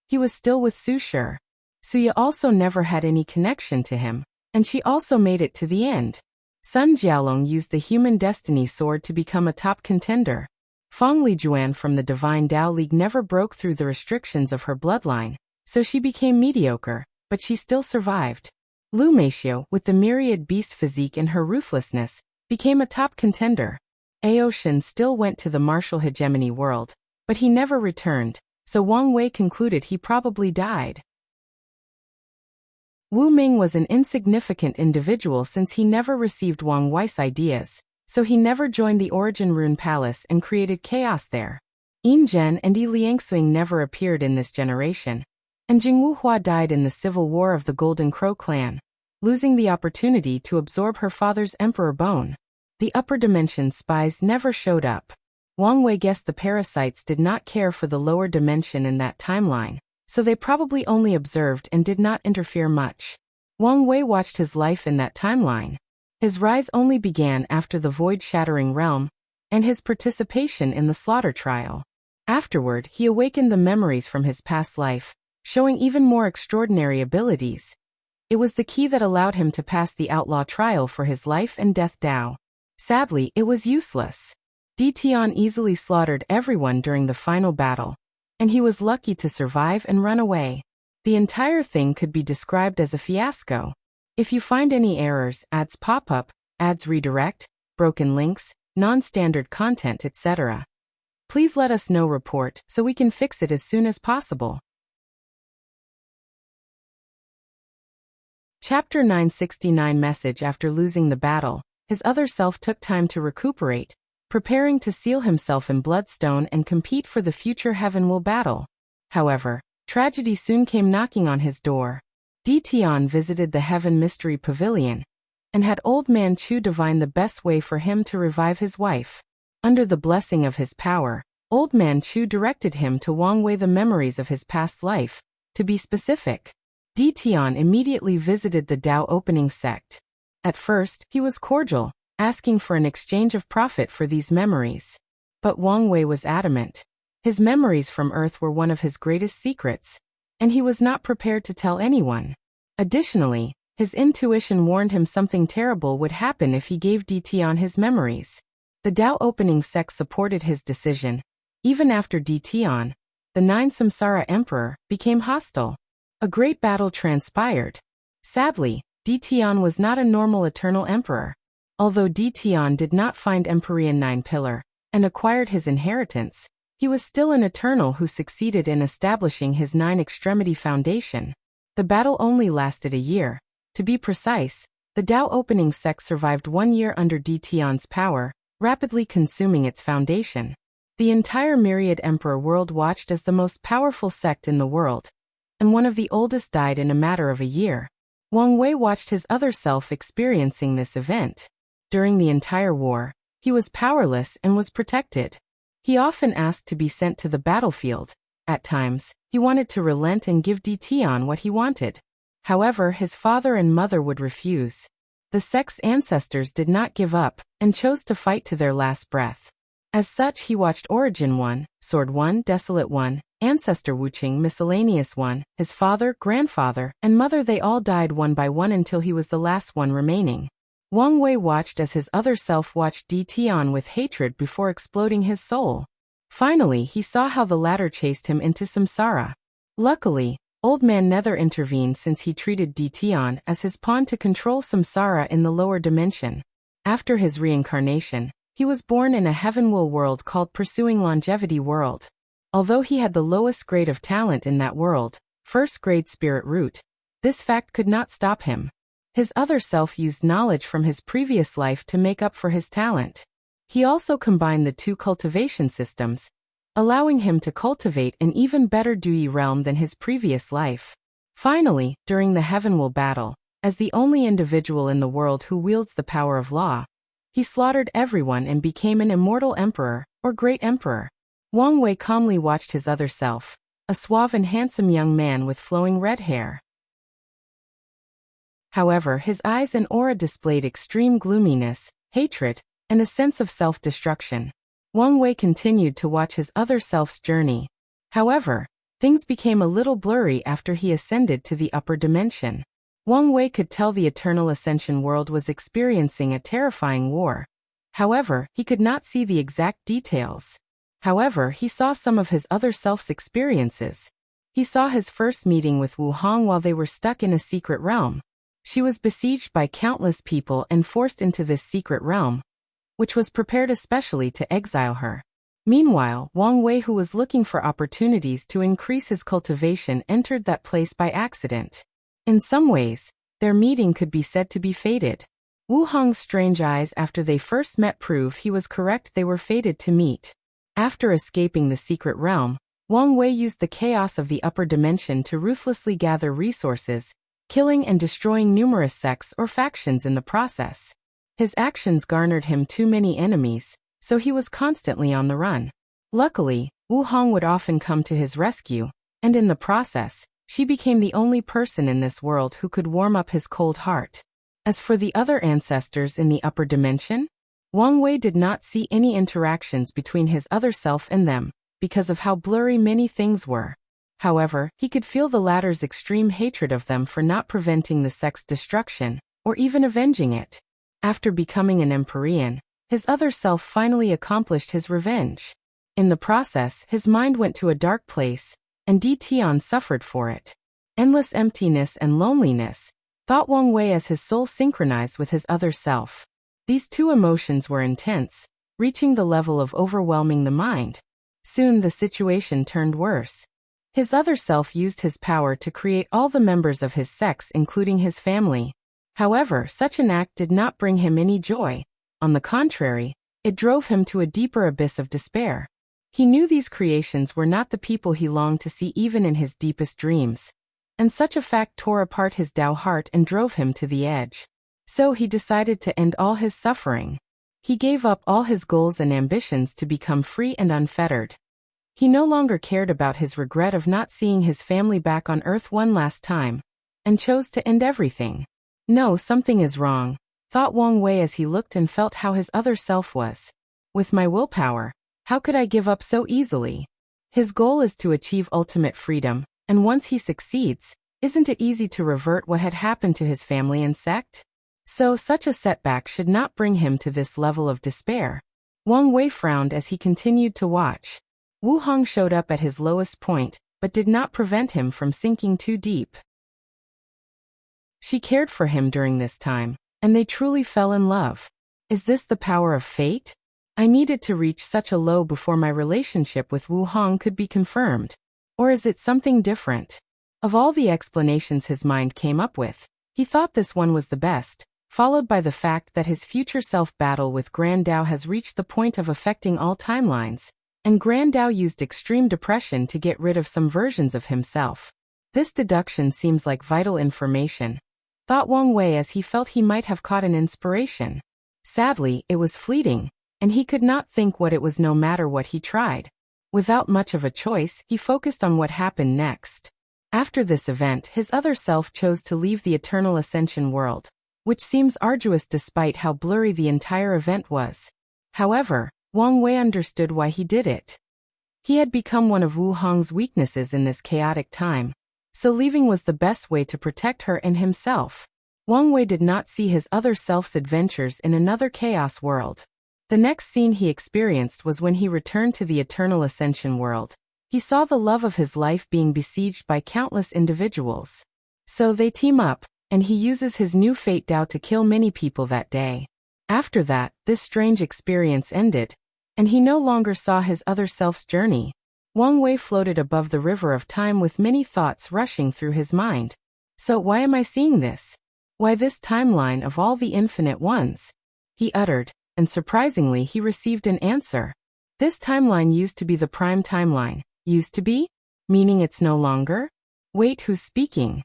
He was still with Su Shi. Suya also never had any connection to him, and she also made it to the end. Sun Jialong used the human destiny sword to become a top contender. Feng Lijuan from the Divine Dao League never broke through the restrictions of her bloodline, so she became mediocre, but she still survived. Lu Meishio, with the myriad beast physique and her ruthlessness, became a top contender. Aoshin still went to the martial hegemony world, but he never returned, so Wang Wei concluded he probably died. Wu Ming was an insignificant individual since he never received Wang Wei's ideas, so he never joined the Origin Rune Palace and created chaos there. Yin Zhen and Yi Liangxing never appeared in this generation, and Jingwu Hua died in the civil war of the Golden Crow clan, losing the opportunity to absorb her father's emperor bone. The upper dimension spies never showed up. Wang Wei guessed the parasites did not care for the lower dimension in that timeline, so they probably only observed and did not interfere much. Wang Wei watched his life in that timeline. His rise only began after the void-shattering realm, and his participation in the slaughter trial. Afterward, he awakened the memories from his past life, showing even more extraordinary abilities. It was the key that allowed him to pass the outlaw trial for his life and death Dao. Sadly, it was useless. Tian easily slaughtered everyone during the final battle, and he was lucky to survive and run away. The entire thing could be described as a fiasco. If you find any errors, ads pop up, ads redirect, broken links, non-standard content, etc., please let us know. Report so we can fix it as soon as possible. Chapter 969 Message. After losing the battle, his other self took time to recuperate, preparing to seal himself in Bloodstone and compete for the future Heavenwell battle. However, tragedy soon came knocking on his door. Tian visited the Heaven Mystery Pavilion, and had Old Man Chu divine the best way for him to revive his wife. Under the blessing of his power, Old Man Chu directed him to Wang Wei the memories of his past life. To be specific, Tian immediately visited the Dao opening sect. At first, he was cordial, asking for an exchange of profit for these memories. But Wang Wei was adamant. His memories from Earth were one of his greatest secrets, and he was not prepared to tell anyone. Additionally, His intuition warned him something terrible would happen if he gave DT his memories. The Tao opening sect supported his decision. Even after DT, the 9 Samsara Emperor became hostile. A great battle transpired. Sadly, DT was not a normal eternal emperor. Although DT did not find Empyrean 9 Pillar and acquired his inheritance, he was still an eternal who succeeded in establishing his 9 Extremity Foundation. The battle only lasted a year. To be precise, the Tao opening sect survived 1 year under DT power, rapidly consuming its foundation. The entire Myriad Emperor world watched as the most powerful sect in the world, and one of the oldest died in a matter of a year. Wang Wei watched his other self experiencing this event. During the entire war, he was powerless and was protected. He often asked to be sent to the battlefield. At times, he wanted to relent and give DT what he wanted. However, his father and mother would refuse. The sect's ancestors did not give up and chose to fight to their last breath. As such, he watched Origin 1, Sword 1, Desolate 1, Ancestor Wuching, Miscellaneous 1, his father, grandfather, and mother. They all died one by one until he was the last one remaining. Wang Wei watched as his other self watched DT with hatred before exploding his soul. Finally, he saw how the latter chased him into samsara. Luckily, Old Man Nether intervened since he treated DT as his pawn to control samsara in the lower dimension. After his reincarnation, he was born in a heavenwell world called Pursuing Longevity World. Although he had the lowest grade of talent in that world, first grade spirit root, this fact could not stop him. His other self used knowledge from his previous life to make up for his talent. He also combined the 2 cultivation systems, allowing him to cultivate an even better Dui realm than his previous life. Finally, during the Heavenwell battle, as the only individual in the world who wields the power of law, he slaughtered everyone and became an immortal emperor, or great emperor. Wang Wei calmly watched his other self, a suave and handsome young man with flowing red hair. However, his eyes and aura displayed extreme gloominess, hatred, and a sense of self-destruction. Wang Wei continued to watch his other self's journey. However, things became a little blurry after he ascended to the upper dimension. Wang Wei could tell the Eternal Ascension world was experiencing a terrifying war. However, he could not see the exact details. However, he saw some of his other self's experiences. He saw his first meeting with Wu Hong while they were stuck in a secret realm. She was besieged by countless people and forced into this secret realm, which was prepared especially to exile her. Meanwhile, Wang Wei, who was looking for opportunities to increase his cultivation, entered that place by accident. In some ways, their meeting could be said to be fated. Wu Hong's strange eyes after they first met prove he was correct, they were fated to meet. After escaping the secret realm, Wang Wei used the chaos of the upper dimension to ruthlessly gather resources, killing and destroying numerous sects or factions in the process. His actions garnered him too many enemies, so he was constantly on the run. Luckily, Wu Hong would often come to his rescue, and in the process, she became the only person in this world who could warm up his cold heart. As for the other ancestors in the upper dimension, Wang Wei did not see any interactions between his other self and them, because of how blurry many things were. However, he could feel the latter's extreme hatred of them for not preventing the sect's destruction, or even avenging it. After becoming an Empyrean, his other self finally accomplished his revenge. In the process, his mind went to a dark place, and DT suffered for it. Endless emptiness and loneliness, thought Wang Wei as his soul synchronized with his other self. These two emotions were intense, reaching the level of overwhelming the mind. Soon the situation turned worse. His other self used his power to create all the members of his sex, including his family. However, such an act did not bring him any joy. On the contrary, it drove him to a deeper abyss of despair. He knew these creations were not the people he longed to see even in his deepest dreams. And such a fact tore apart his Tao heart and drove him to the edge. So he decided to end all his suffering. He gave up all his goals and ambitions to become free and unfettered. He no longer cared about his regret of not seeing his family back on Earth one last time, and chose to end everything. No, something is wrong, thought Wang Wei as he looked and felt how his other self was. With my willpower, how could I give up so easily? His goal is to achieve ultimate freedom, and once he succeeds, Isn't it easy to revert what had happened to his family and sect? So such a setback should not bring him to this level of despair. Wang Wei frowned as he continued to watch. Wu Hong showed up at his lowest point, but did not prevent him from sinking too deep. She cared for him during this time, and they truly fell in love. Is this the power of fate? I needed to reach such a low before my relationship with Wu Hong could be confirmed. Or is it something different? Of all the explanations his mind came up with, he thought this one was the best, followed by the fact that his future self-battle with Grand Dao has reached the point of affecting all timelines, and Grand Dao used extreme depression to get rid of some versions of himself. This deduction seems like vital information, thought Wang Wei as he felt he might have caught an inspiration. Sadly, it was fleeting, and he could not think what it was no matter what he tried. Without much of a choice, he focused on what happened next. After this event, his other self chose to leave the Eternal Ascension world, which seems arduous despite how blurry the entire event was. However, Wang Wei understood why he did it. He had become one of Wu Hong's weaknesses in this chaotic time, so leaving was the best way to protect her and himself. Wang Wei did not see his other self's adventures in another chaos world. The next scene he experienced was when he returned to the Eternal Ascension world. He saw the love of his life being besieged by countless individuals. So they team up, and he uses his new fate Dao to kill many people that day. After that, this strange experience ended, and he no longer saw his other self's journey. Wang Wei floated above the river of time with many thoughts rushing through his mind. So why am I seeing this? Why this timeline of all the infinite ones? He uttered, and surprisingly he received an answer. This timeline used to be the prime timeline. Used to be? Meaning it's no longer? Wait, who's speaking?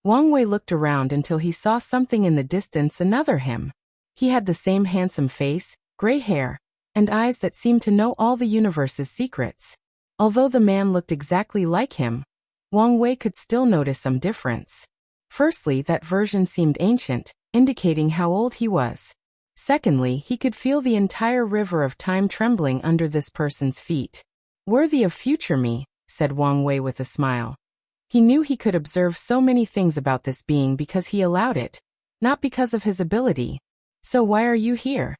Wang Wei looked around until he saw something in the distance, another him. He had the same handsome face, gray hair, and eyes that seemed to know all the universe's secrets. Although the man looked exactly like him, Wang Wei could still notice some difference. Firstly, that version seemed ancient, indicating how old he was. Secondly, he could feel the entire river of time trembling under this person's feet. Worthy of future me, said Wang Wei with a smile. He knew he could observe so many things about this being because he allowed it, not because of his ability. So why are you here?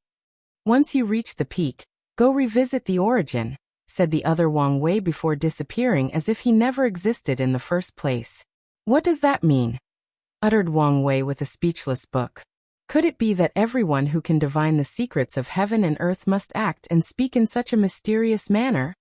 Once you reach the peak, go revisit the origin, said the other Wang Wei before disappearing as if he never existed in the first place. What does that mean? Uttered Wang Wei with a speechless look. Could it be that everyone who can divine the secrets of heaven and earth must act and speak in such a mysterious manner?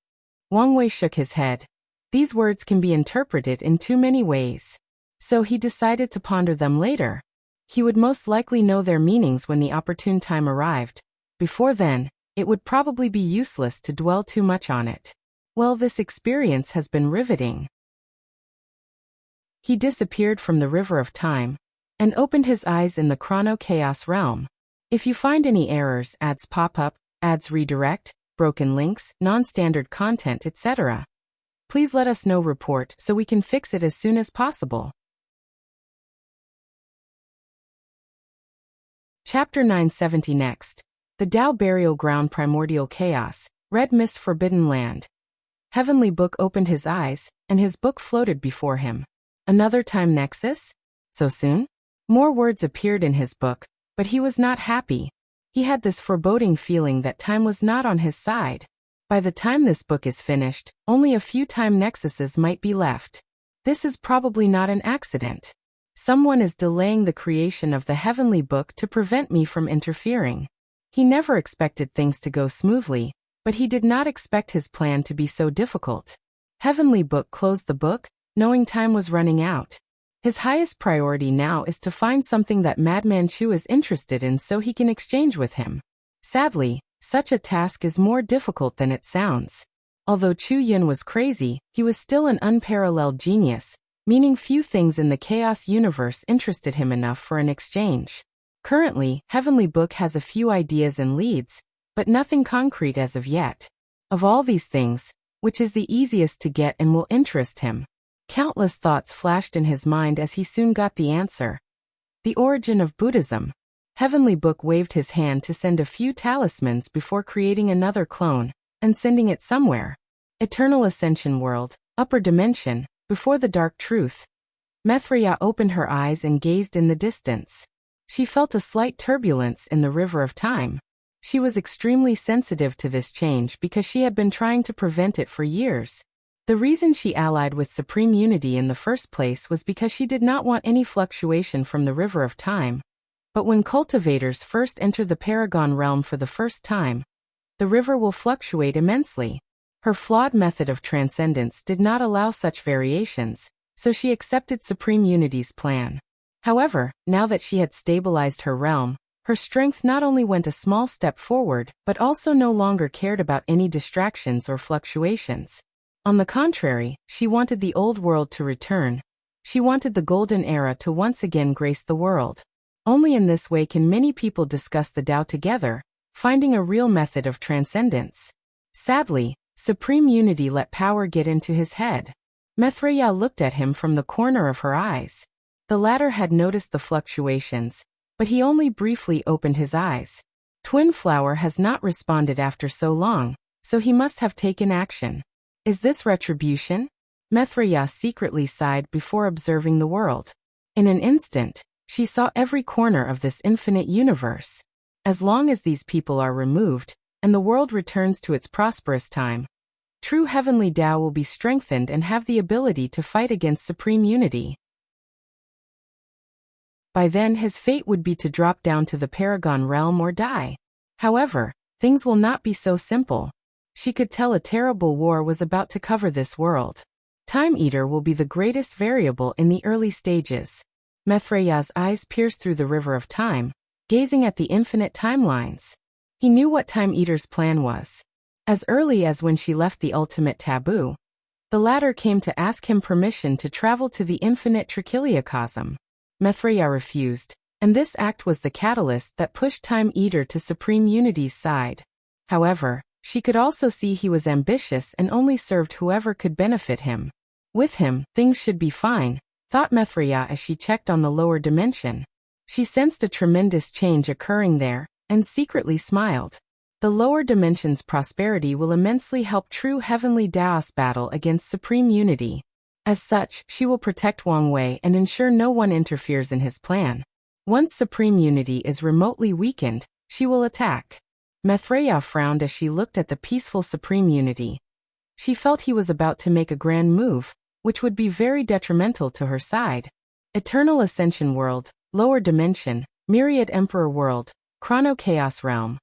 Wang Wei shook his head. These words can be interpreted in too many ways. So he decided to ponder them later. He would most likely know their meanings when the opportune time arrived. Before then, it would probably be useless to dwell too much on it. Well, this experience has been riveting. He disappeared from the river of time and opened his eyes in the Chrono Chaos realm. If you find any errors, ads pop up, ads redirect, broken links, non-standard content, etc., please let us know. Report so we can fix it as soon as possible. Chapter 970 next. The Tao Burial Ground, Primordial Chaos, Red Mist, Forbidden Land. Heavenly Book opened his eyes, and his book floated before him. Another time nexus? So soon? More words appeared in his book, but he was not happy. He had this foreboding feeling that time was not on his side. By the time this book is finished, only a few time nexuses might be left. This is probably not an accident. Someone is delaying the creation of the Heavenly Book to prevent me from interfering. He never expected things to go smoothly, but he did not expect his plan to be so difficult. Heavenly Book closed the book, knowing time was running out. His highest priority now is to find something that Madman Chu is interested in so he can exchange with him. Sadly, such a task is more difficult than it sounds. Although Chu Yun was crazy, he was still an unparalleled genius, meaning few things in the chaos universe interested him enough for an exchange. Currently, Heavenly Book has a few ideas and leads, but nothing concrete as of yet. Of all these things, which is the easiest to get and will interest him? Countless thoughts flashed in his mind as he soon got the answer. The origin of Buddhism. Heavenly Book waved his hand to send a few talismans before creating another clone, and sending it somewhere. Eternal Ascension World, Upper Dimension, before the Dark Truth. Mithria opened her eyes and gazed in the distance. She felt a slight turbulence in the river of time. She was extremely sensitive to this change because she had been trying to prevent it for years. The reason she allied with Supreme Unity in the first place was because she did not want any fluctuation from the river of time. But when cultivators first enter the Paragon realm for the first time, the river will fluctuate immensely. Her flawed method of transcendence did not allow such variations, so she accepted Supreme Unity's plan. However, now that she had stabilized her realm, her strength not only went a small step forward but also no longer cared about any distractions or fluctuations. On the contrary, she wanted the old world to return. She wanted the golden era to once again grace the world. Only in this way can many people discuss the Tao together, finding a real method of transcendence. Sadly, Supreme Unity let power get into his head. Mithria looked at him from the corner of her eyes. The latter had noticed the fluctuations, but he only briefly opened his eyes. Twin Flower has not responded after so long, so he must have taken action. Is this retribution? Mithria secretly sighed before observing the world. In an instant, she saw every corner of this infinite universe. As long as these people are removed, and the world returns to its prosperous time, true heavenly Tao will be strengthened and have the ability to fight against Supreme Unity. By then his fate would be to drop down to the Paragon realm or die. However, things will not be so simple. She could tell a terrible war was about to cover this world. Time Eater will be the greatest variable in the early stages. Mithria's eyes pierced through the river of time, gazing at the infinite timelines. He knew what Time Eater's plan was. As early as when she left the ultimate taboo, the latter came to ask him permission to travel to the infinite trichiliocosm. Mithria refused, and this act was the catalyst that pushed Time Eater to Supreme Unity's side. However, she could also see he was ambitious and only served whoever could benefit him. With him, things should be fine, thought Mithria as she checked on the lower dimension. She sensed a tremendous change occurring there, and secretly smiled. The lower dimension's prosperity will immensely help true heavenly Taoist battle against Supreme Unity. As such, she will protect Wang Wei and ensure no one interferes in his plan. Once Supreme Unity is remotely weakened, she will attack. Mithria frowned as she looked at the peaceful Supreme Unity. She felt he was about to make a grand move, which would be very detrimental to her side. Eternal Ascension World, Lower Dimension, Myriad Emperor World, Chrono Chaos Realm.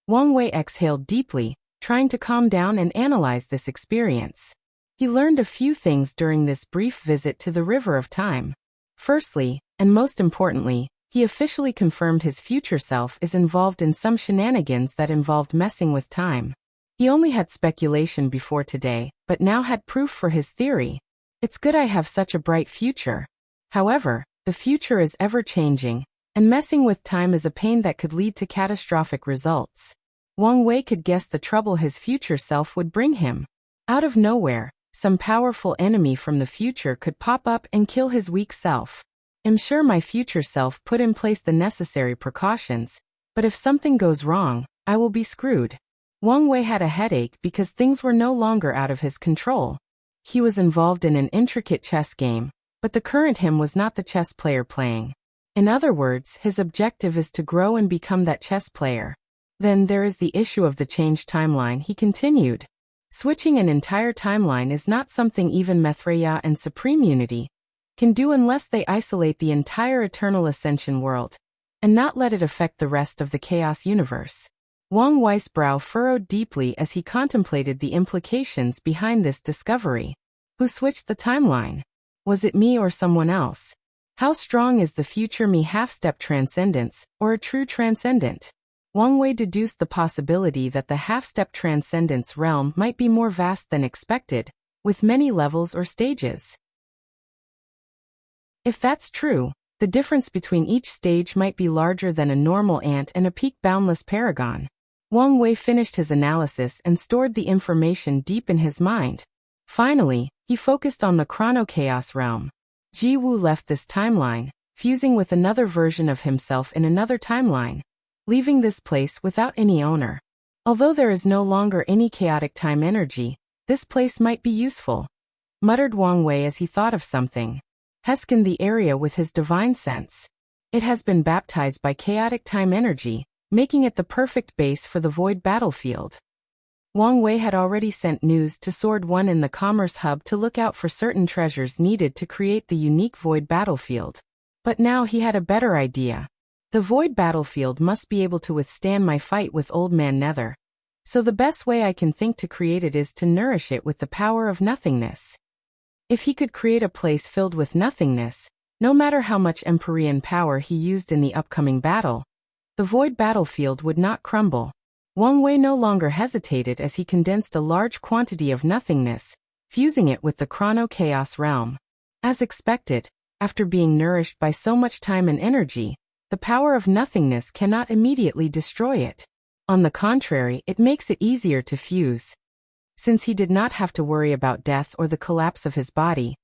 Wang Wei exhaled deeply, trying to calm down and analyze this experience. He learned a few things during this brief visit to the River of Time. Firstly, and most importantly, he officially confirmed his future self is involved in some shenanigans that involved messing with time. He only had speculation before today, but now had proof for his theory. It's good I have such a bright future. However, the future is ever-changing, and messing with time is a pain that could lead to catastrophic results. Wang Wei could guess the trouble his future self would bring him. Out of nowhere, some powerful enemy from the future could pop up and kill his weak self. I'm sure my future self put in place the necessary precautions, but if something goes wrong, I will be screwed. Wang Wei had a headache because things were no longer out of his control. He was involved in an intricate chess game, but the current him was not the chess player playing. In other words, his objective is to grow and become that chess player. Then there is the issue of the changed timeline, he continued. Switching an entire timeline is not something even Mithria and Supreme Unity can do unless they isolate the entire Eternal Ascension world, and not let it affect the rest of the Chaos universe. Wang Wei's brow furrowed deeply as he contemplated the implications behind this discovery. Who switched the timeline? Was it me or someone else? How strong is the future me half-step transcendence, or a true transcendent? Wang Wei deduced the possibility that the half-step transcendence realm might be more vast than expected, with many levels or stages. If that's true, the difference between each stage might be larger than a normal ant and a peak boundless paragon. Wang Wei finished his analysis and stored the information deep in his mind. Finally, he focused on the Chrono Chaos realm. Ji Wu left this timeline, fusing with another version of himself in another timeline, leaving this place without any owner. Although there is no longer any chaotic time energy, this place might be useful, muttered Wang Wei as he thought of something. has scanned the area with his divine sense. It has been baptized by chaotic time energy, making it the perfect base for the void battlefield. Wang Wei had already sent news to Sword One in the Commerce Hub to look out for certain treasures needed to create the unique void battlefield. But now he had a better idea. The void battlefield must be able to withstand my fight with Old Man Nether. So the best way I can think to create it is to nourish it with the power of nothingness. If he could create a place filled with nothingness, no matter how much Empyrean power he used in the upcoming battle, the void battlefield would not crumble. Wang Wei no longer hesitated as he condensed a large quantity of nothingness, fusing it with the Chrono Chaos realm. As expected, after being nourished by so much time and energy, the power of nothingness cannot immediately destroy it. On the contrary, it makes it easier to fuse. Since he did not have to worry about death or the collapse of his body,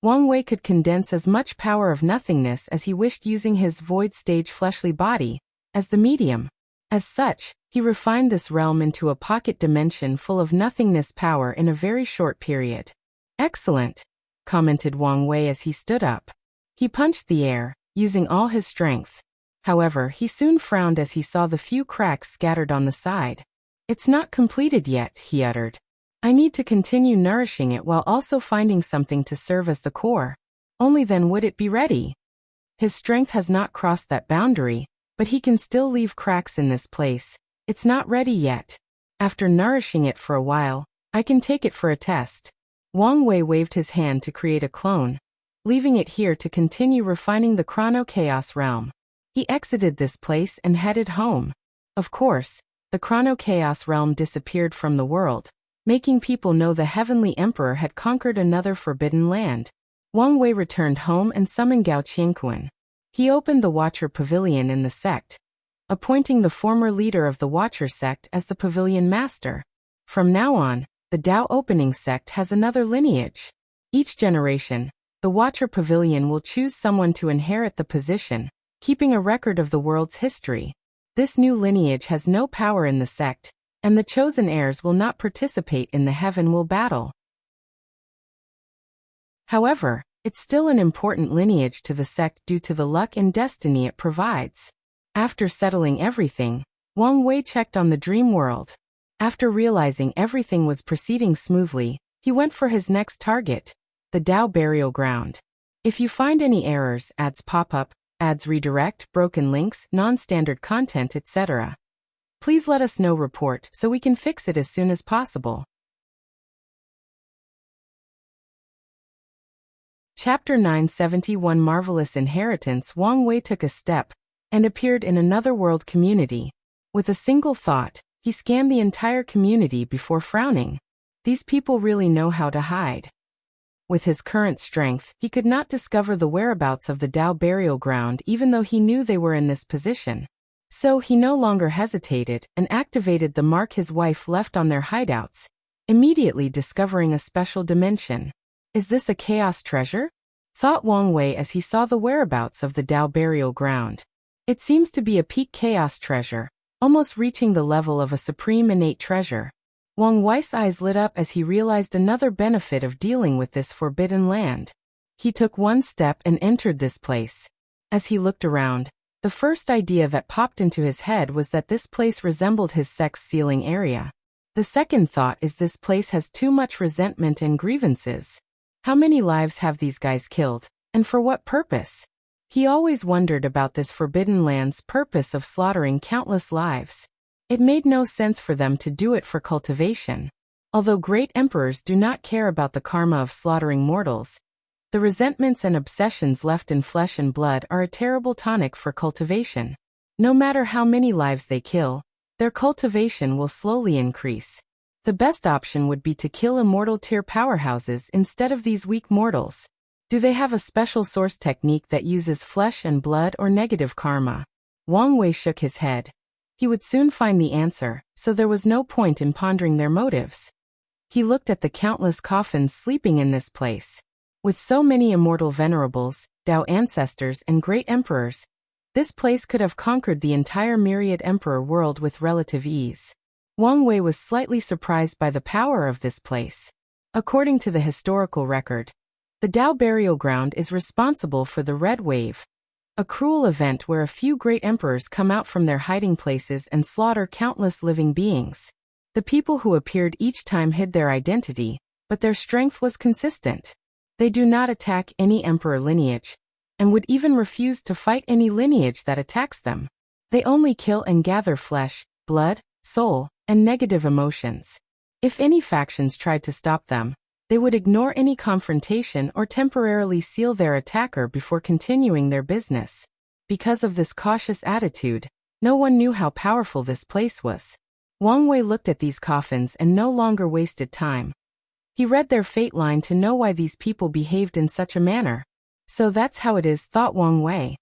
Wang Wei could condense as much power of nothingness as he wished using his void stage fleshly body as the medium. As such, he refined this realm into a pocket dimension full of nothingness power in a very short period. "Excellent," commented Wang Wei as he stood up. He punched the air, using all his strength. However, he soon frowned as he saw the few cracks scattered on the side. "It's not completed yet," he uttered. "I need to continue nourishing it while also finding something to serve as the core. Only then would it be ready." His strength has not crossed that boundary, but he can still leave cracks in this place. It's not ready yet. After nourishing it for a while, I can take it for a test. Wang Wei waved his hand to create a clone, leaving it here to continue refining the Chrono Chaos realm. He exited this place and headed home. Of course, the Chrono Chaos realm disappeared from the world, making people know the Heavenly Emperor had conquered another forbidden land. Wang Wei returned home and summoned Gao Qianquan. He opened the Watcher Pavilion in the sect, appointing the former leader of the Watcher sect as the Pavilion Master. From now on, the Dao Opening sect has another lineage. Each generation, the Watcher Pavilion will choose someone to inherit the position, keeping a record of the world's history. This new lineage has no power in the sect, and the chosen heirs will not participate in the Heaven Will battle. However, it's still an important lineage to the sect due to the luck and destiny it provides. After settling everything, Wang Wei checked on the dream world. After realizing everything was proceeding smoothly, he went for his next target, the Dao Burial Ground. If you find any errors, ads pop up, ads redirect, broken links, non-standard content, etc., please let us know. Report so we can fix it as soon as possible. Chapter 971 Marvelous Inheritance. Wang Wei took a step and appeared in another world community. With a single thought, he scanned the entire community before frowning. These people really know how to hide. With his current strength, he could not discover the whereabouts of the Dao Burial Ground even though he knew they were in this position. So he no longer hesitated and activated the mark his wife left on their hideouts, immediately discovering a special dimension. "Is this a chaos treasure?" thought Wang Wei as he saw the whereabouts of the Dao Burial Ground. It seems to be a peak chaos treasure, almost reaching the level of a supreme innate treasure. Wang Wei's eyes lit up as he realized another benefit of dealing with this forbidden land. He took one step and entered this place. As he looked around, the first idea that popped into his head was that this place resembled his sect's sealing area. The second thought is this place has too much resentment and grievances. How many lives have these guys killed, and for what purpose? He always wondered about this forbidden land's purpose of slaughtering countless lives. It made no sense for them to do it for cultivation. Although great emperors do not care about the karma of slaughtering mortals, the resentments and obsessions left in flesh and blood are a terrible tonic for cultivation. No matter how many lives they kill, their cultivation will slowly increase. The best option would be to kill immortal tier powerhouses instead of these weak mortals. Do they have a special source technique that uses flesh and blood or negative karma? Wang Wei shook his head. He would soon find the answer, so there was no point in pondering their motives. He looked at the countless coffins sleeping in this place. With so many immortal venerables, Dao ancestors and great emperors, this place could have conquered the entire myriad emperor world with relative ease. Wang Wei was slightly surprised by the power of this place. According to the historical record, The Tao burial ground is responsible for the Red Wave, a cruel event where a few great emperors come out from their hiding places and slaughter countless living beings. The people who appeared each time hid their identity, but their strength was consistent. They do not attack any emperor lineage, and would even refuse to fight any lineage that attacks them. They only kill and gather flesh, blood, soul, and negative emotions. If any factions tried to stop them, they would ignore any confrontation or temporarily seal their attacker before continuing their business. Because of this cautious attitude, no one knew how powerful this place was. Wang Wei looked at these coffins and no longer wasted time. He read their fate line to know why these people behaved in such a manner. So that's how it is, thought Wang Wei.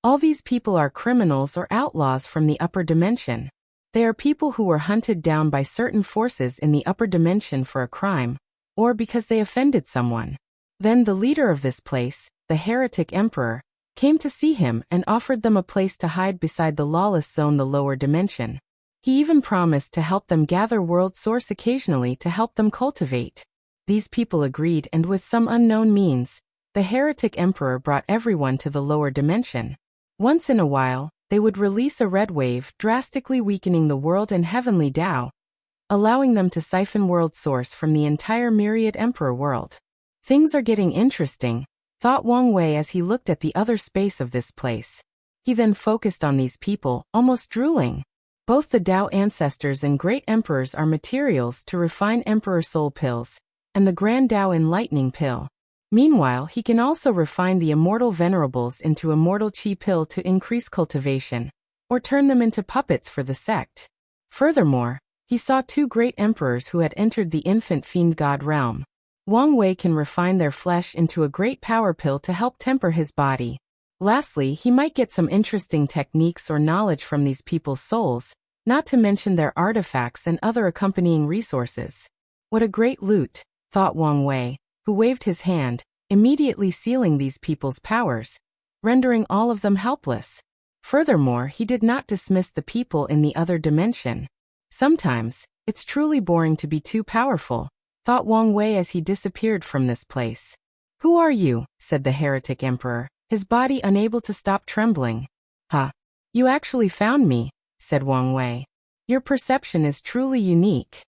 All these people are criminals or outlaws from the upper dimension. They are people who were hunted down by certain forces in the upper dimension for a crime, or because they offended someone. Then the leader of this place, the Heretic Emperor, came to see him and offered them a place to hide beside the lawless zone, the lower dimension. He even promised to help them gather world source occasionally to help them cultivate. These people agreed, and with some unknown means, the Heretic Emperor brought everyone to the lower dimension. Once in a while, they would release a red wave, drastically weakening the world and heavenly Tao, allowing them to siphon world source from the entire myriad emperor world. Things are getting interesting, thought Wang Wei as he looked at the other space of this place. He then focused on these people, almost drooling. Both the Tao ancestors and great emperors are materials to refine emperor soul pills, and the grand Tao enlightening pill. Meanwhile, he can also refine the immortal venerables into immortal chi pill to increase cultivation, or turn them into puppets for the sect. Furthermore, he saw two great emperors who had entered the infant fiend god realm. Wang Wei can refine their flesh into a great power pill to help temper his body. Lastly, he might get some interesting techniques or knowledge from these people's souls, not to mention their artifacts and other accompanying resources. What a great loot, thought Wang Wei, who waved his hand, immediately sealing these people's powers, rendering all of them helpless. Furthermore, he did not dismiss the people in the other dimension. Sometimes, it's truly boring to be too powerful, thought Wang Wei as he disappeared from this place. Who are you? Said the Heretic Emperor, his body unable to stop trembling. Huh. You actually found me, said Wang Wei. Your perception is truly unique.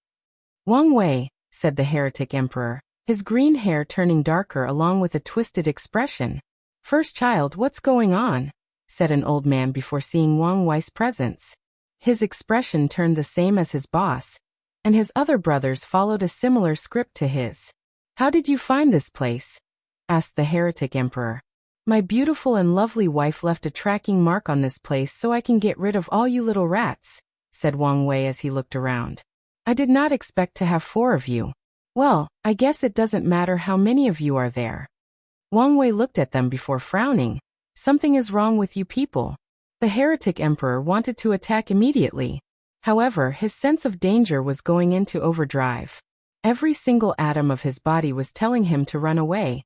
Wang Wei, said the Heretic Emperor, his green hair turning darker along with a twisted expression. First child, what's going on? Said an old man before seeing Wang Wei's presence. His expression turned the same as his boss, and his other brothers followed a similar script to his. How did you find this place? Asked the Heretic Emperor. My beautiful and lovely wife left a tracking mark on this place so I can get rid of all you little rats, said Wang Wei as he looked around. I did not expect to have 4 of you. Well, I guess it doesn't matter how many of you are there. Wang Wei looked at them before frowning. Something is wrong with you people. The Heretic Emperor wanted to attack immediately. However, his sense of danger was going into overdrive. Every single atom of his body was telling him to run away.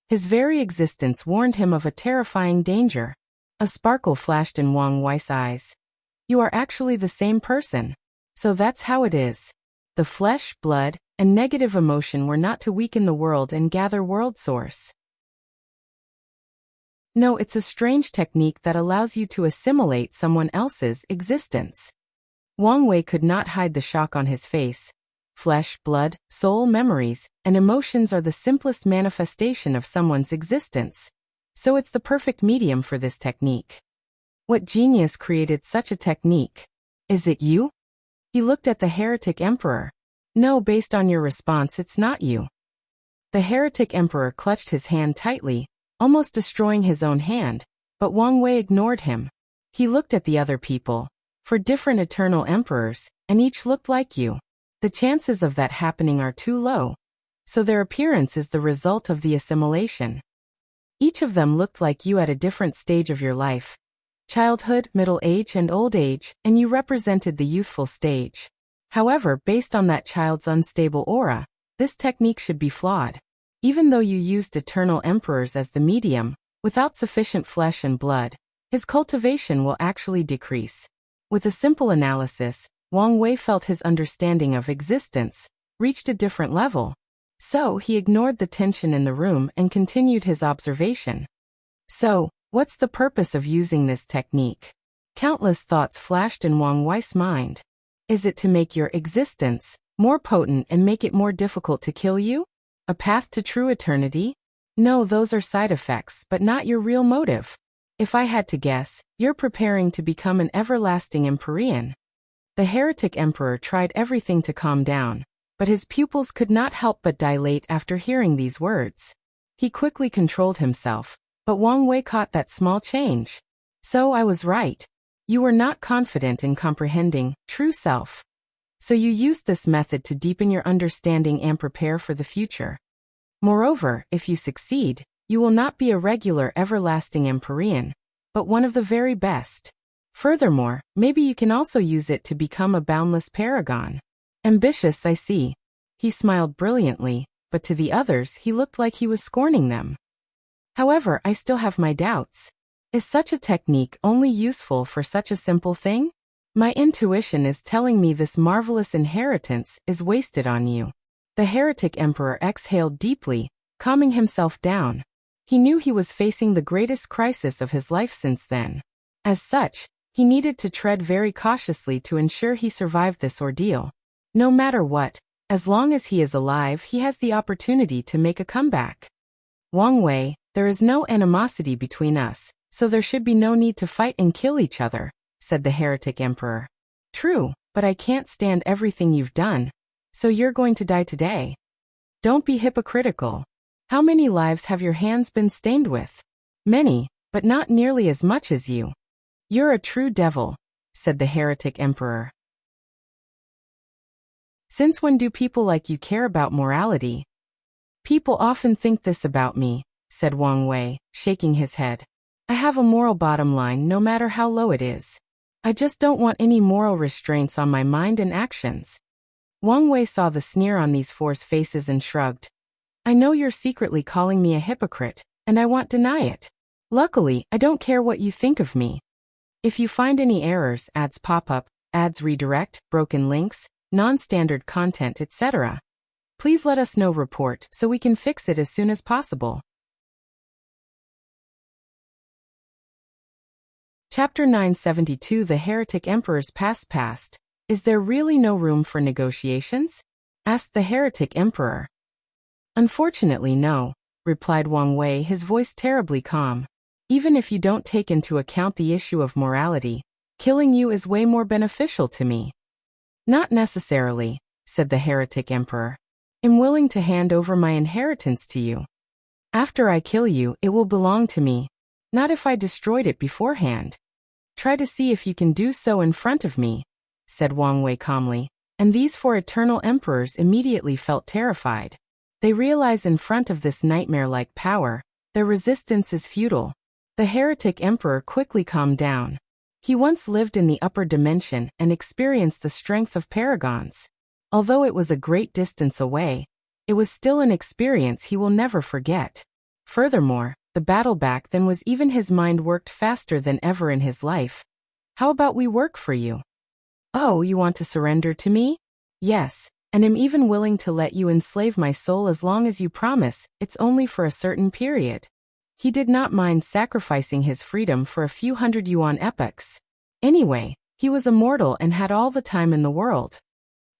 His very existence warned him of a terrifying danger. A sparkle flashed in Wang Wei's eyes. You are actually the same person. So that's how it is. The flesh, blood, and negative emotion were not to weaken the world and gather world source. No, it's a strange technique that allows you to assimilate someone else's existence. Wang Wei could not hide the shock on his face. Flesh, blood, soul, memories, and emotions are the simplest manifestation of someone's existence. So it's the perfect medium for this technique. What genius created such a technique? Is it you? He looked at the Heretic Emperor. No, based on your response, it's not you. The Heretic Emperor clutched his hand tightly, almost destroying his own hand, but Wang Wei ignored him. He looked at the other people, for different eternal emperors, and each looked like you. The chances of that happening are too low, so their appearance is the result of the assimilation. Each of them looked like you at a different stage of your life. Childhood, middle age, and old age, and you represented the youthful stage. However, based on that child's unstable aura, this technique should be flawed. Even though you used eternal emperors as the medium, without sufficient flesh and blood, his cultivation will actually decrease. With a simple analysis, Wang Wei felt his understanding of existence reached a different level. So he ignored the tension in the room and continued his observation. So, what's the purpose of using this technique? Countless thoughts flashed in Wang Wei's mind. Is it to make your existence more potent and make it more difficult to kill you? A path to true eternity? No, those are side effects, but not your real motive. If I had to guess, you're preparing to become an everlasting Empyrean. The heretic emperor tried everything to calm down, but his pupils could not help but dilate after hearing these words. He quickly controlled himself, but Wang Wei caught that small change. So I was right. You were not confident in comprehending true self. So you used this method to deepen your understanding and prepare for the future. Moreover, if you succeed, you will not be a regular everlasting Empyrean, but one of the very best. Furthermore, maybe you can also use it to become a boundless paragon. Ambitious, I see. He smiled brilliantly, but to the others he looked like he was scorning them. However, I still have my doubts. Is such a technique only useful for such a simple thing? My intuition is telling me this marvelous inheritance is wasted on you. The heretic emperor exhaled deeply, calming himself down. He knew he was facing the greatest crisis of his life since then. As such, he needed to tread very cautiously to ensure he survived this ordeal. No matter what, as long as he is alive, he has the opportunity to make a comeback. Wang Wei, there is no animosity between us, so there should be no need to fight and kill each other, said the heretic emperor. True, but I can't stand everything you've done. So you're going to die today. Don't be hypocritical. How many lives have your hands been stained with? Many, but not nearly as much as you. You're a true devil, said the heretic emperor. Since when do people like you care about morality? People often think this about me, said Wang Wei, shaking his head. I have a moral bottom line no matter how low it is. I just don't want any moral restraints on my mind and actions. Wang Wei saw the sneer on these four's faces and shrugged. I know you're secretly calling me a hypocrite, and I won't deny it. Luckily, I don't care what you think of me. If you find any errors, ads pop up, ads redirect, broken links, non-standard content, etc., please let us know. Report so we can fix it as soon as possible. Chapter 972 The Heretic Emperor's Past. Is there really no room for negotiations? Asked the heretic emperor. Unfortunately, no, replied Wang Wei, his voice terribly calm. Even if you don't take into account the issue of morality, killing you is way more beneficial to me. Not necessarily, said the heretic emperor. I'm willing to hand over my inheritance to you. After I kill you, it will belong to me. Not if I destroyed it beforehand. Try to see if you can do so in front of me, said Wang Wei calmly, and these four eternal emperors immediately felt terrified. They realize in front of this nightmare-like power, their resistance is futile. The heretic emperor quickly calmed down. He once lived in the upper dimension and experienced the strength of paragons. Although it was a great distance away, it was still an experience he will never forget. Furthermore, the battle back then was even his mind worked faster than ever in his life. How about we work for you? Oh, you want to surrender to me? Yes, and am even willing to let you enslave my soul as long as you promise it's only for a certain period. He did not mind sacrificing his freedom for a few hundred yuan epochs. Anyway, he was immortal and had all the time in the world.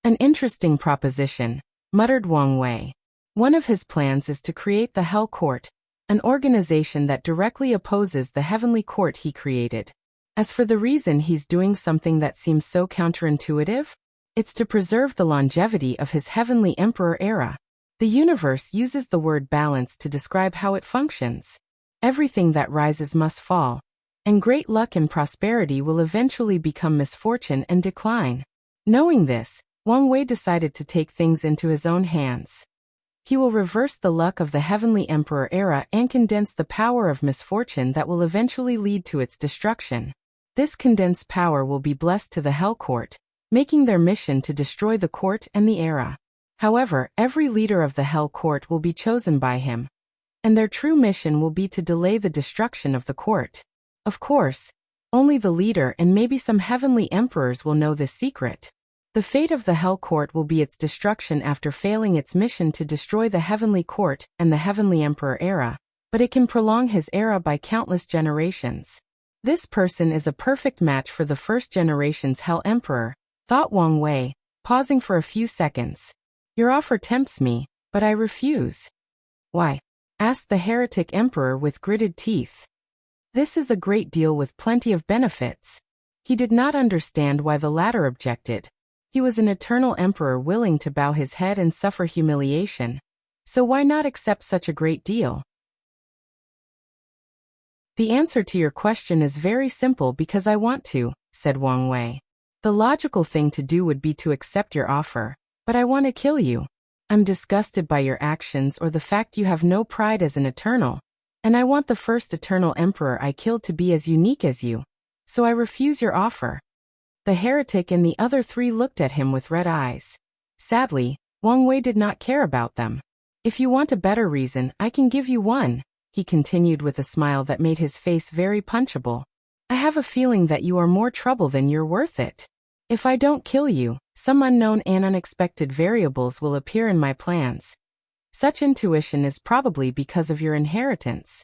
An interesting proposition, muttered Wang Wei. One of his plans is to create the Hell Court, an organization that directly opposes the heavenly court he created. As for the reason he's doing something that seems so counterintuitive, it's to preserve the longevity of his heavenly emperor era. The universe uses the word balance to describe how it functions. Everything that rises must fall, and great luck and prosperity will eventually become misfortune and decline. Knowing this, Wang Wei decided to take things into his own hands. He will reverse the luck of the heavenly emperor era and condense the power of misfortune that will eventually lead to its destruction. This condensed power will be blessed to the Hell Court, making their mission to destroy the court and the era. However, every leader of the Hell Court will be chosen by him, and their true mission will be to delay the destruction of the court. Of course, only the leader and maybe some heavenly emperors will know this secret. The fate of the Hell Court will be its destruction after failing its mission to destroy the Heavenly Court and the Heavenly Emperor era, but it can prolong his era by countless generations. This person is a perfect match for the first generation's Hell Emperor, thought Wang Wei, pausing for a few seconds. Your offer tempts me, but I refuse. Why? Asked the Heretic Emperor with gritted teeth. This is a great deal with plenty of benefits. He did not understand why the latter objected. He was an eternal emperor willing to bow his head and suffer humiliation. So why not accept such a great deal? The answer to your question is very simple because I want to, said Wang Wei. The logical thing to do would be to accept your offer, but I want to kill you. I'm disgusted by your actions or the fact you have no pride as an eternal, and I want the first eternal emperor I killed to be as unique as you. So I refuse your offer. The heretic and the other three looked at him with red eyes. Sadly, Wang Wei did not care about them. If you want a better reason, I can give you one, he continued with a smile that made his face very punchable. I have a feeling that you are more trouble than you're worth it. If I don't kill you, some unknown and unexpected variables will appear in my plans. Such intuition is probably because of your inheritance.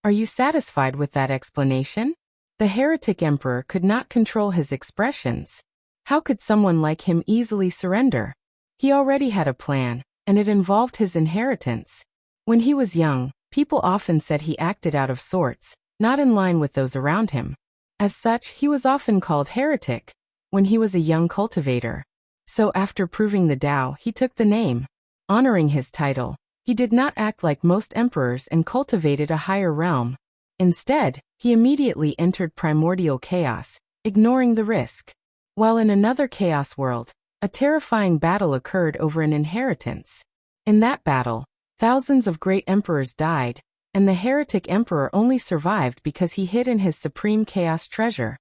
Are you satisfied with that explanation? The Heretic Emperor could not control his expressions. How could someone like him easily surrender? He already had a plan, and it involved his inheritance. When he was young, people often said he acted out of sorts, not in line with those around him. As such, he was often called heretic when he was a young cultivator. So after proving the Tao, he took the name. Honoring his title, he did not act like most emperors and cultivated a higher realm. Instead, he immediately entered primordial chaos, ignoring the risk. While in another chaos world, a terrifying battle occurred over an inheritance. In that battle, thousands of great emperors died, and the Heretic Emperor only survived because he hid in his supreme chaos treasure.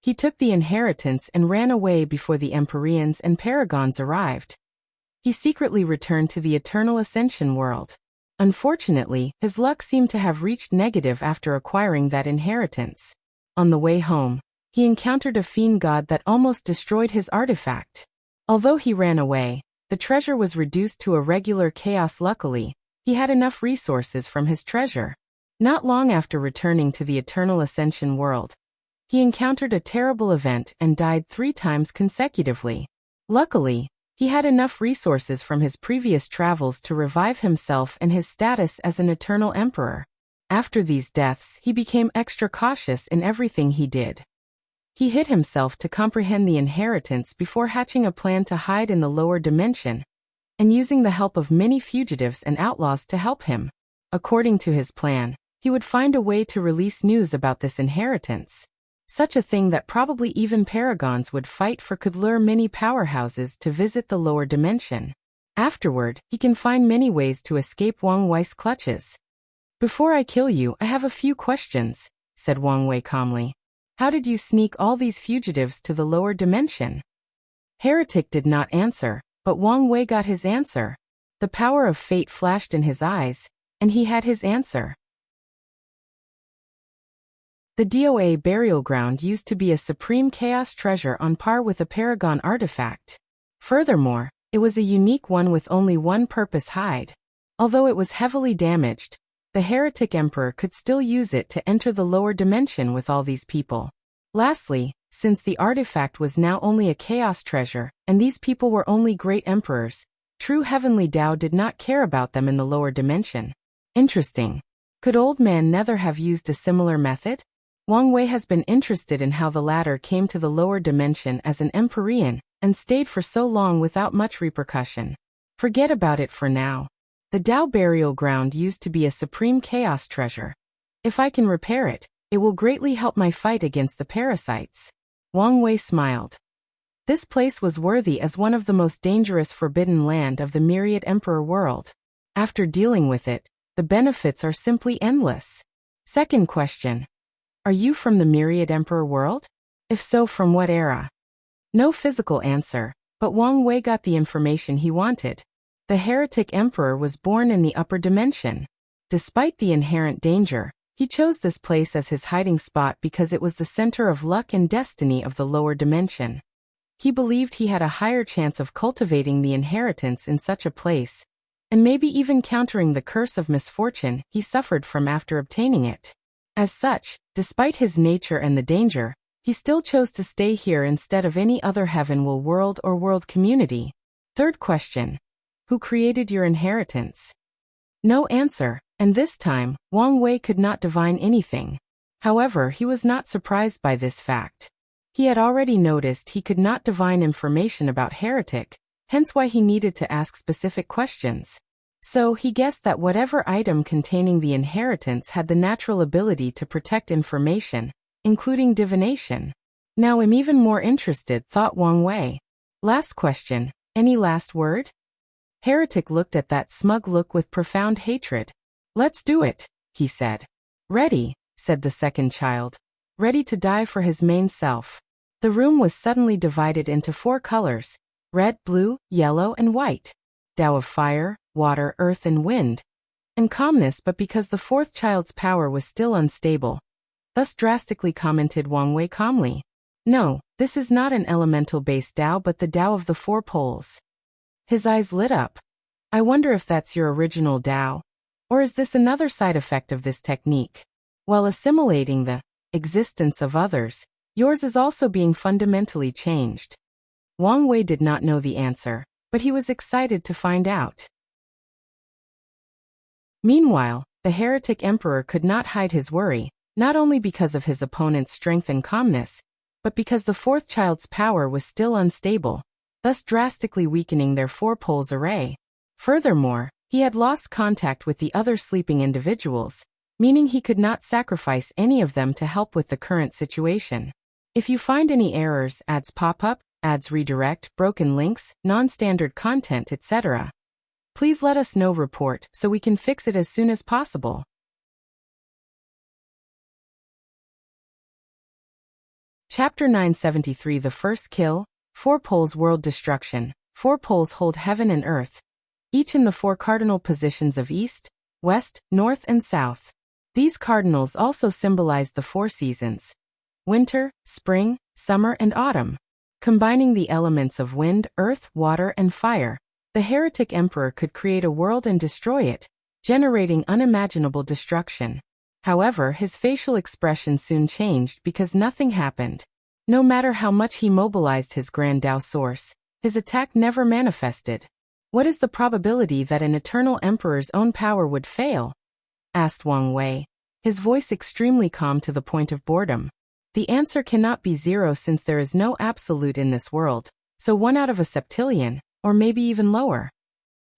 He took the inheritance and ran away before the Empyreans and Paragons arrived. He secretly returned to the Eternal Ascension world. Unfortunately, his luck seemed to have reached negative after acquiring that inheritance. On the way home, he encountered a fiend god that almost destroyed his artifact. Although he ran away, the treasure was reduced to a regular chaos. Luckily, he had enough resources from his treasure. Not long after returning to the Eternal Ascension world, he encountered a terrible event and died 3 times consecutively. Luckily, he had enough resources from his previous travels to revive himself and his status as an eternal emperor. After these deaths, he became extra cautious in everything he did. He hid himself to comprehend the inheritance before hatching a plan to hide in the lower dimension, and using the help of many fugitives and outlaws to help him. According to his plan, he would find a way to release news about this inheritance. Such a thing that probably even Paragons would fight for could lure many powerhouses to visit the lower dimension. Afterward, he can find many ways to escape Wang Wei's clutches. Before I kill you, I have a few questions, said Wang Wei calmly. How did you sneak all these fugitives to the lower dimension? Heretic did not answer, but Wang Wei got his answer. The power of fate flashed in his eyes, and he had his answer. The DOA burial ground used to be a supreme chaos treasure on par with a Paragon artifact. Furthermore, it was a unique one with only one purpose: hide. Although it was heavily damaged, the Heretic Emperor could still use it to enter the lower dimension with all these people. Lastly, since the artifact was now only a chaos treasure, and these people were only great emperors, true heavenly Tao did not care about them in the lower dimension. Interesting. Could Old Man Nether have used a similar method? Wang Wei has been interested in how the latter came to the lower dimension as an Empyrean, and stayed for so long without much repercussion. Forget about it for now. The Tao burial ground used to be a supreme chaos treasure. If I can repair it, it will greatly help my fight against the parasites. Wang Wei smiled. This place was worthy as one of the most dangerous forbidden land of the Myriad Emperor world. After dealing with it, the benefits are simply endless. Second question. Are you from the Myriad Emperor world? If so, from what era? No physical answer, but Wang Wei got the information he wanted. The Heretic Emperor was born in the upper dimension. Despite the inherent danger, he chose this place as his hiding spot because it was the center of luck and destiny of the lower dimension. He believed he had a higher chance of cultivating the inheritance in such a place, and maybe even countering the curse of misfortune he suffered from after obtaining it. As such, despite his nature and the danger, he still chose to stay here instead of any other heavenwell world or world community. Third question. Who created your inheritance? No answer, and this time, Wang Wei could not divine anything. However, he was not surprised by this fact. He had already noticed he could not divine information about Heretic, hence why he needed to ask specific questions. So he guessed that whatever item containing the inheritance had the natural ability to protect information, including divination. Now I'm even more interested, thought Wang Wei. Last question, any last word? Heretic looked at that smug look with profound hatred. Let's do it, he said. Ready, said the second child. Ready to die for his main self. The room was suddenly divided into 4 colors: red, blue, yellow, and white. Tao of fire, water, earth, and wind. And calmness, but because the 4th child's power was still unstable. Thus drastically commented Wang Wei calmly. No, this is not an elemental-based Tao but the Tao of the 4 poles. His eyes lit up. I wonder if that's your original Tao. Or is this another side effect of this technique? While assimilating the existence of others, yours is also being fundamentally changed. Wang Wei did not know the answer, but he was excited to find out. Meanwhile, the Heretic Emperor could not hide his worry, not only because of his opponent's strength and calmness, but because the 4th child's power was still unstable, thus drastically weakening their 4 poles array. Furthermore, he had lost contact with the other sleeping individuals, meaning he could not sacrifice any of them to help with the current situation. If you find any errors, ads pop up, ads redirect, broken links, non-standard content, etc., please let us know. Report so we can fix it as soon as possible. Chapter 973. The First Kill. 4 poles. World destruction. 4 poles hold heaven and earth, each in the 4 cardinal positions of east, west, north, and south. These cardinals also symbolize the 4 seasons: winter, spring, summer, and autumn. Combining the elements of wind, earth, water, and fire, the Heretic Emperor could create a world and destroy it, generating unimaginable destruction. However, his facial expression soon changed because nothing happened. No matter how much he mobilized his Grand Tao source, his attack never manifested. What is the probability that an eternal emperor's own power would fail? Asked Wang Wei, his voice extremely calm to the point of boredom. The answer cannot be 0 since there is no absolute in this world, so 1 out of a septillion, or maybe even lower.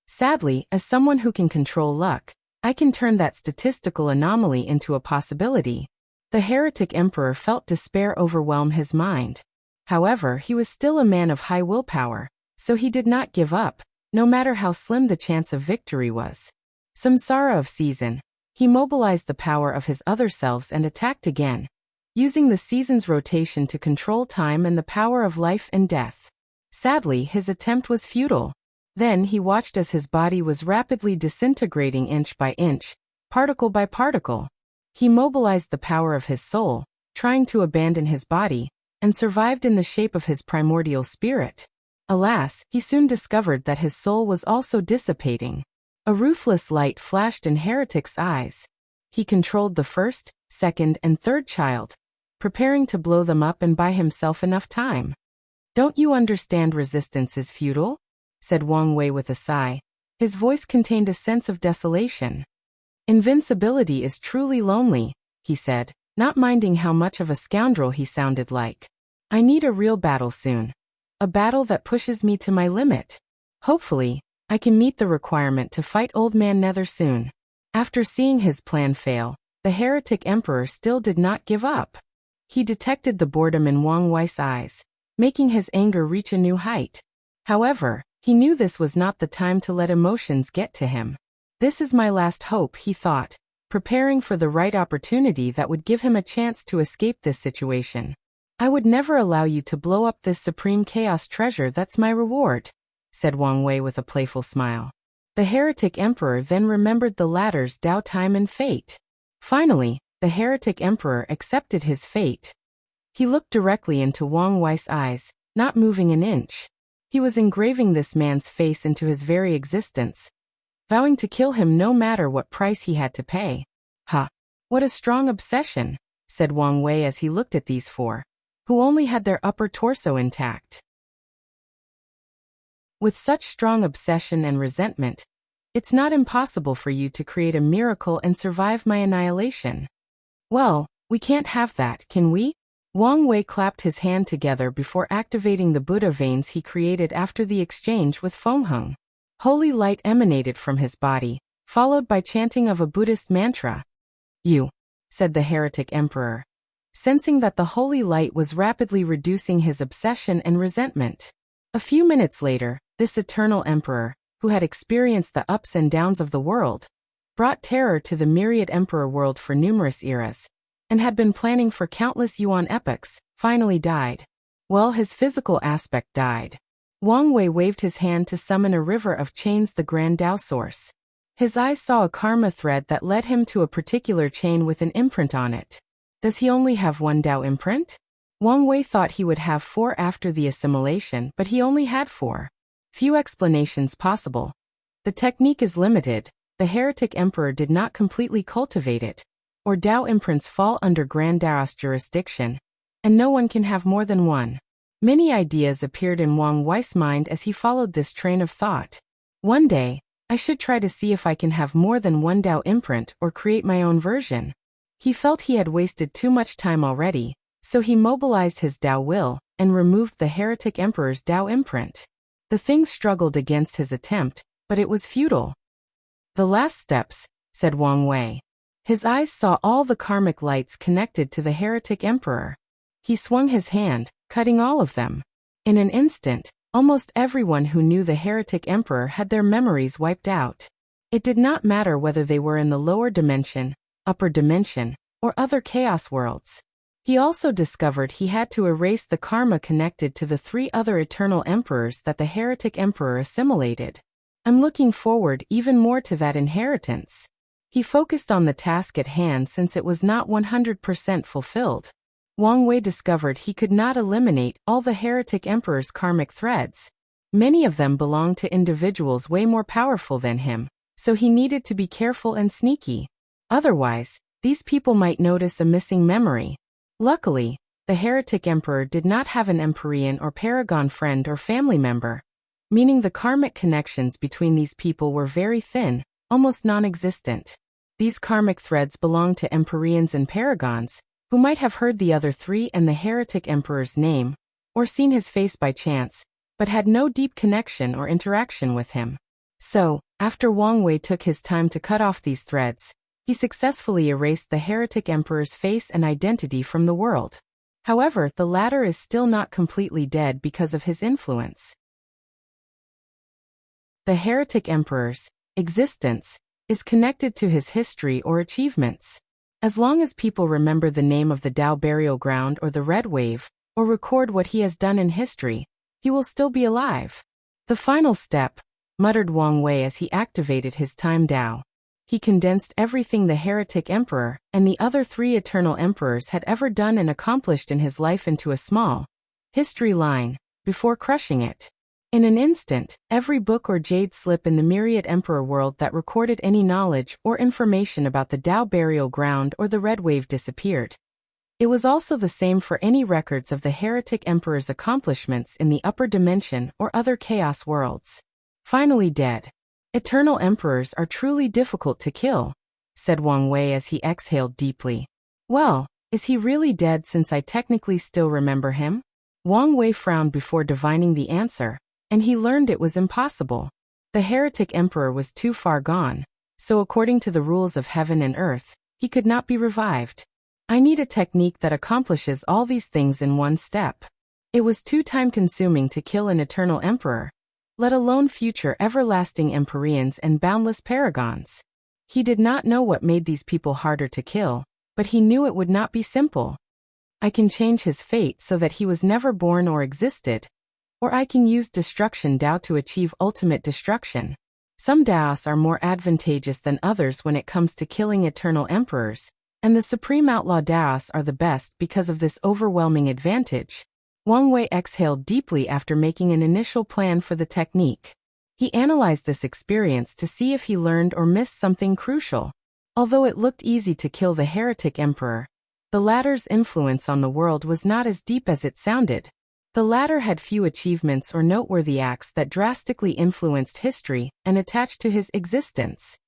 Sadly, as someone who can control luck, I can turn that statistical anomaly into a possibility. The Heretic Emperor felt despair overwhelm his mind. However, he was still a man of high willpower, so he did not give up, no matter how slim the chance of victory was. Samsara of season. He mobilized the power of his other selves and attacked again, using the season's rotation to control time and the power of life and death. Sadly, his attempt was futile. Then he watched as his body was rapidly disintegrating inch by inch, particle by particle. He mobilized the power of his soul, trying to abandon his body, and survived in the shape of his primordial spirit. Alas, he soon discovered that his soul was also dissipating. A ruthless light flashed in Heretic's eyes. He controlled the 1st, 2nd, and 3rd child, preparing to blow them up and buy himself enough time. Don't you understand resistance is futile? Said Wang Wei with a sigh. His voice contained a sense of desolation. Invincibility is truly lonely, he said, not minding how much of a scoundrel he sounded like. I need a real battle soon. A battle that pushes me to my limit. Hopefully, I can meet the requirement to fight Old Man Nether soon. After seeing his plan fail, the Heretic Emperor still did not give up. He detected the boredom in Wang Wei's eyes, making his anger reach a new height. However, he knew this was not the time to let emotions get to him. This is my last hope, he thought, preparing for the right opportunity that would give him a chance to escape this situation. I would never allow you to blow up this supreme chaos treasure. That's my reward, said Wang Wei with a playful smile. The Heretic Emperor then remembered the latter's Tao time and fate. Finally, the Heretic Emperor accepted his fate. He looked directly into Wang Wei's eyes, not moving an inch. He was engraving this man's face into his very existence, vowing to kill him no matter what price he had to pay. "Ha! What a strong obsession," said Wang Wei as he looked at these four, who only had their upper torso intact. "With such strong obsession and resentment, it's not impossible for you to create a miracle and survive my annihilation." "Well, we can't have that, can we?" Wang Wei clapped his hand together before activating the Buddha veins he created after the exchange with Fengheng. Holy light emanated from his body, followed by chanting of a Buddhist mantra. "You," said the Heretic Emperor, sensing that the holy light was rapidly reducing his obsession and resentment. A few minutes later, this eternal emperor, who had experienced the ups and downs of the world, brought terror to the myriad emperor world for numerous eras, and had been planning for countless Yuan epochs, finally died. Well, his physical aspect died. Wang Wei waved his hand to summon a river of chains, the Grand Tao source. His eyes saw a karma thread that led him to a particular chain with an imprint on it. Does he only have one Tao imprint? Wang Wei thought he would have 4 after the assimilation, but he only had 4. Few explanations possible. The technique is limited. The Heretic Emperor did not completely cultivate it, or Tao imprints fall under Grand Taoist jurisdiction, and no one can have more than one. Many ideas appeared in Wang Wei's mind as he followed this train of thought. One day, I should try to see if I can have more than one Tao imprint or create my own version. He felt he had wasted too much time already, so he mobilized his Tao will and removed the Heretic Emperor's Tao imprint. The thing struggled against his attempt, but it was futile. "The last steps," said Wang Wei. His eyes saw all the karmic lights connected to the Heretic Emperor. He swung his hand, cutting all of them. In an instant, almost everyone who knew the Heretic Emperor had their memories wiped out. It did not matter whether they were in the lower dimension, upper dimension, or other chaos worlds. He also discovered he had to erase the karma connected to the 3 other eternal emperors that the Heretic Emperor assimilated. "I'm looking forward even more to that inheritance." He focused on the task at hand since it was not 100% fulfilled. Wang Wei discovered he could not eliminate all the Heretic Emperor's karmic threads. Many of them belonged to individuals way more powerful than him, so he needed to be careful and sneaky. Otherwise, these people might notice a missing memory. Luckily, the Heretic Emperor did not have an Empyrean or Paragon friend or family member, meaning the karmic connections between these people were very thin, almost non-existent. These karmic threads belonged to Empyreans and Paragons, who might have heard the other 3 and the Heretic Emperor's name, or seen his face by chance, but had no deep connection or interaction with him. So, after Wang Wei took his time to cut off these threads, he successfully erased the Heretic Emperor's face and identity from the world. However, the latter is still not completely dead because of his influence. The Heretic Emperor's existence is connected to his history or achievements. As long as people remember the name of the Tao burial ground or the Red Wave, or record what he has done in history, he will still be alive. "The final step," muttered Wang Wei as he activated his time Tao. He condensed everything the Heretic Emperor and the other 3 eternal emperors had ever done and accomplished in his life into a small history line, before crushing it. In an instant, every book or jade slip in the myriad emperor world that recorded any knowledge or information about the Tao burial ground or the Red Wave disappeared. It was also the same for any records of the Heretic Emperor's accomplishments in the upper dimension or other chaos worlds. Finally dead. "Eternal emperors are truly difficult to kill," said Wang Wei as he exhaled deeply. "Well, is he really dead since I technically still remember him?" Wang Wei frowned before divining the answer, and he learned it was impossible. The Heretic Emperor was too far gone, so according to the rules of heaven and earth, he could not be revived. I need a technique that accomplishes all these things in one step. It was too time-consuming to kill an eternal emperor, let alone future everlasting Empyreans and boundless Paragons. He did not know what made these people harder to kill, but he knew it would not be simple. I can change his fate so that he was never born or existed, or I can use destruction Tao to achieve ultimate destruction. Some Taos are more advantageous than others when it comes to killing eternal emperors, and the Supreme Outlaw Taos are the best because of this overwhelming advantage. Wang Wei exhaled deeply after making an initial plan for the technique. He analyzed this experience to see if he learned or missed something crucial. Although it looked easy to kill the Heretic Emperor, the latter's influence on the world was not as deep as it sounded. The latter had few achievements or noteworthy acts that drastically influenced history and attached to his existence.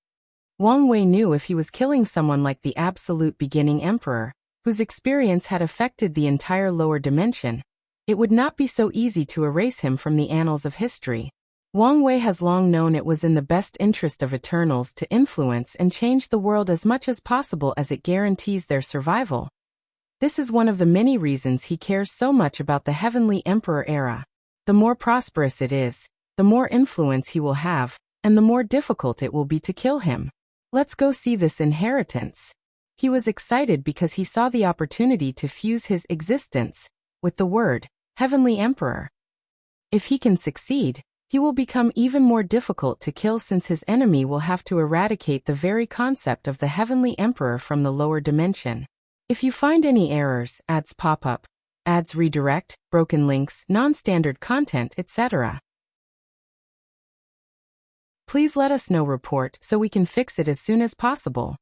Wang Wei knew if he was killing someone like the absolute beginning emperor, whose experience had affected the entire lower dimension, it would not be so easy to erase him from the annals of history. Wang Wei has long known it was in the best interest of Eternals to influence and change the world as much as possible as it guarantees their survival. This is one of the many reasons he cares so much about the Heavenly Emperor era. The more prosperous it is, the more influence he will have, and the more difficult it will be to kill him. Let's go see this inheritance. He was excited because he saw the opportunity to fuse his existence with the word Heavenly Emperor. If he can succeed, he will become even more difficult to kill since his enemy will have to eradicate the very concept of the Heavenly Emperor from the lower dimension. If you find any errors, ads pop up, ads redirect, broken links, non-standard content, etc., please let us know. Report so we can fix it as soon as possible.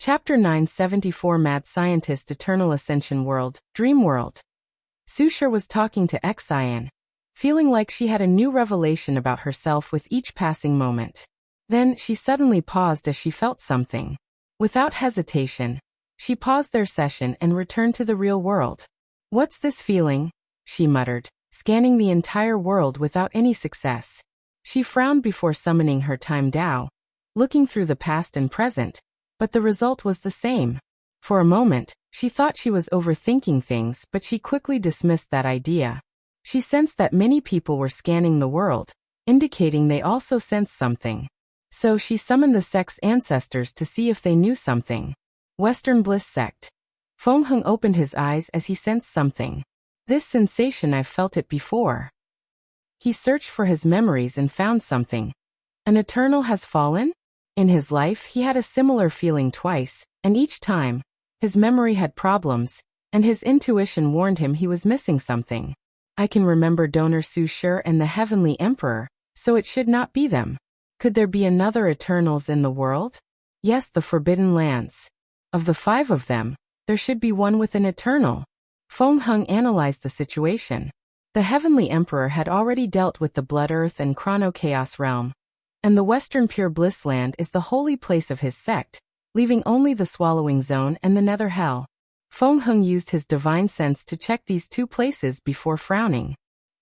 Chapter 974 Mad Scientist Eternal Ascension World, Dream World. Sushar was talking to Xian, feeling like she had a new revelation about herself with each passing moment. Then she suddenly paused as she felt something. Without hesitation, she paused their session and returned to the real world. "What's this feeling?" she muttered, scanning the entire world without any success. She frowned before summoning her time Dao, looking through the past and present, but the result was the same. For a moment, she thought she was overthinking things, but she quickly dismissed that idea. She sensed that many people were scanning the world, indicating they also sensed something. So she summoned the sect's ancestors to see if they knew something. Western Bliss Sect. Feng Heng opened his eyes as he sensed something. "This sensation, I've felt it before." He searched for his memories and found something. An Eternal has fallen? In his life he had a similar feeling twice, and each time, his memory had problems, and his intuition warned him he was missing something. "I can remember Donor Sushar and the Heavenly Emperor, so it should not be them. Could there be another Eternals in the world? Yes, the Forbidden Lands. Of the 5 of them, there should be one with an Eternal." Feng Heng analyzed the situation. The Heavenly Emperor had already dealt with the Blood Earth and Chrono Chaos Realm, and the Western Pure Bliss Land is the holy place of his sect, leaving only the Swallowing Zone and the Nether Hell. Feng Heng used his divine sense to check these 2 places before frowning.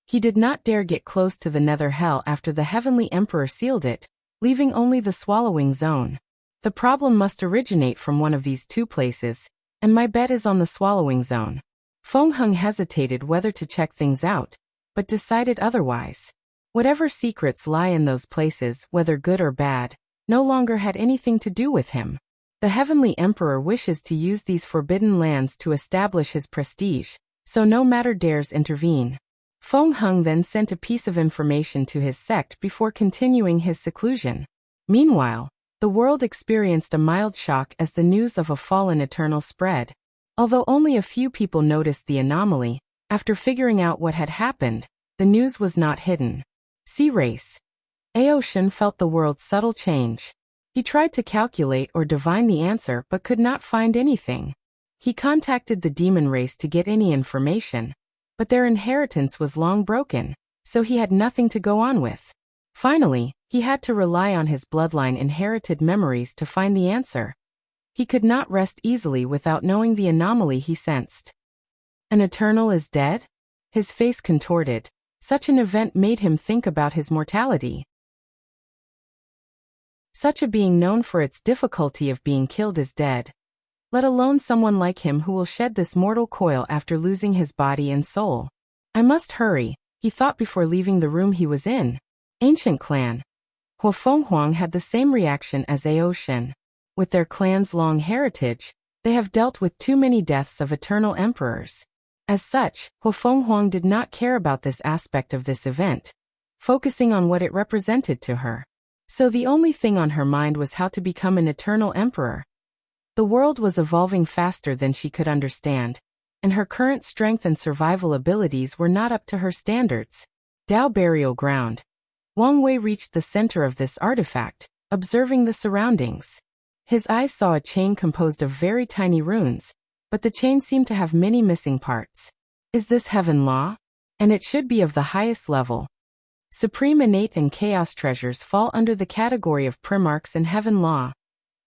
He did not dare get close to the Nether Hell after the Heavenly Emperor sealed it, leaving only the Swallowing Zone. The problem must originate from one of these 2 places, and my bet is on the Swallowing Zone. Feng Heng hesitated whether to check things out, but decided otherwise. Whatever secrets lie in those places, whether good or bad, no longer had anything to do with him. The Heavenly Emperor wishes to use these forbidden lands to establish his prestige, so no matter dares intervene. Feng Heng then sent a piece of information to his sect before continuing his seclusion. Meanwhile, the world experienced a mild shock as the news of a fallen Eternal spread. Although only a few people noticed the anomaly, after figuring out what had happened, the news was not hidden. Sea Race. Aoshin felt the world's subtle change. He tried to calculate or divine the answer but could not find anything. He contacted the demon race to get any information, but their inheritance was long broken, so he had nothing to go on with. Finally, he had to rely on his bloodline inherited memories to find the answer. He could not rest easily without knowing the anomaly he sensed. An Eternal is dead? His face contorted. Such an event made him think about his mortality. Such a being known for its difficulty of being killed is dead. Let alone someone like him who will shed this mortal coil after losing his body and soul. I must hurry, he thought before leaving the room he was in. Ancient clan. Hua Fenghuang had the same reaction as Aoshin. With their clan's long heritage, they have dealt with too many deaths of eternal emperors. As such, Hua Fenghuang did not care about this aspect of this event, focusing on what it represented to her. So the only thing on her mind was how to become an eternal emperor. The world was evolving faster than she could understand, and her current strength and survival abilities were not up to her standards. Dao Burial Ground. Wang Wei reached the center of this artifact, observing the surroundings. His eyes saw a chain composed of very tiny runes, but the chain seemed to have many missing parts. Is this heaven law? And it should be of the highest level. Supreme Innate and Chaos treasures fall under the category of Primarchs and Heaven Law,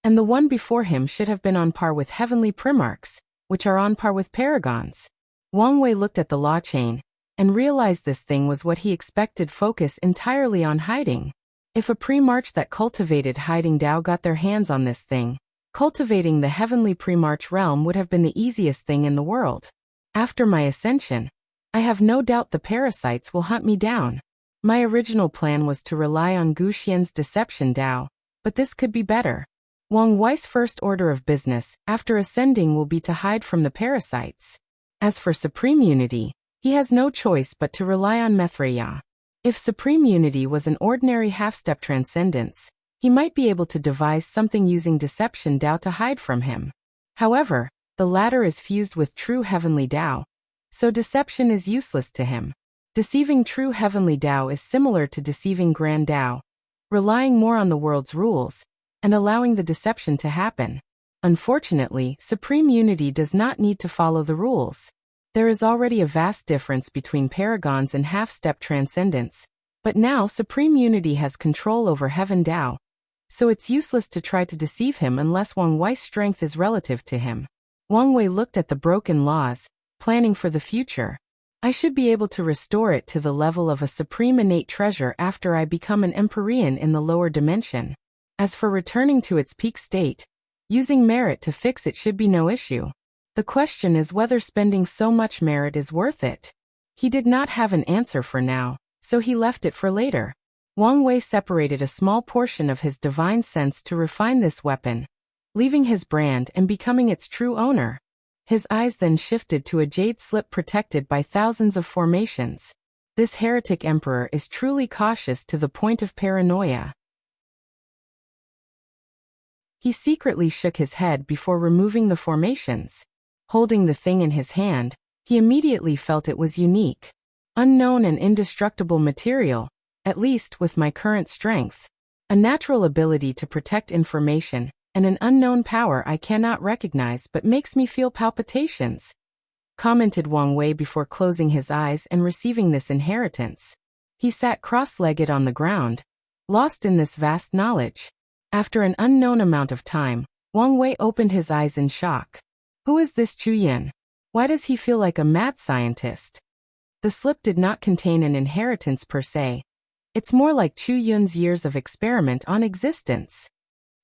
and the one before him should have been on par with Heavenly Primarchs, which are on par with Paragons. Wang Wei looked at the law chain, and realized this thing was what he expected, focus entirely on hiding. If a Primarch that cultivated hiding Dao got their hands on this thing, cultivating the Heavenly Primarch realm would have been the easiest thing in the world. After my ascension, I have no doubt the parasites will hunt me down. My original plan was to rely on Gu Xian's deception Dao, but this could be better. Wang Wei's first order of business, after ascending, will be to hide from the parasites. As for Supreme Unity, he has no choice but to rely on Mithraea. If Supreme Unity was an ordinary half-step transcendence, he might be able to devise something using deception Dao to hide from him. However, the latter is fused with true heavenly Dao, so deception is useless to him. Deceiving true heavenly Dao is similar to deceiving grand Dao, relying more on the world's rules, and allowing the deception to happen. Unfortunately, Supreme Unity does not need to follow the rules. There is already a vast difference between Paragons and half-step transcendence, but now Supreme Unity has control over Heaven Dao, so it's useless to try to deceive him unless Wang Wei's strength is relative to him. Wang Wei looked at the broken laws, planning for the future. I should be able to restore it to the level of a supreme innate treasure after I become an Empyrean in the lower dimension. As for returning to its peak state, using merit to fix it should be no issue. The question is whether spending so much merit is worth it. He did not have an answer for now, so he left it for later. Wang Wei separated a small portion of his divine sense to refine this weapon, leaving his brand and becoming its true owner. His eyes then shifted to a jade slip protected by thousands of formations. This heretic emperor is truly cautious to the point of paranoia. He secretly shook his head before removing the formations. Holding the thing in his hand, he immediately felt it was unique. Unknown and indestructible material, at least with my current strength. A natural ability to protect information, and an unknown power I cannot recognize but makes me feel palpitations, commented Wang Wei before closing his eyes and receiving this inheritance. He sat cross-legged on the ground, lost in this vast knowledge. After an unknown amount of time, Wang Wei opened his eyes in shock. Who is this Chu Yin? Why does he feel like a mad scientist? The slip did not contain an inheritance per se. It's more like Chu Yun's years of experiment on existence.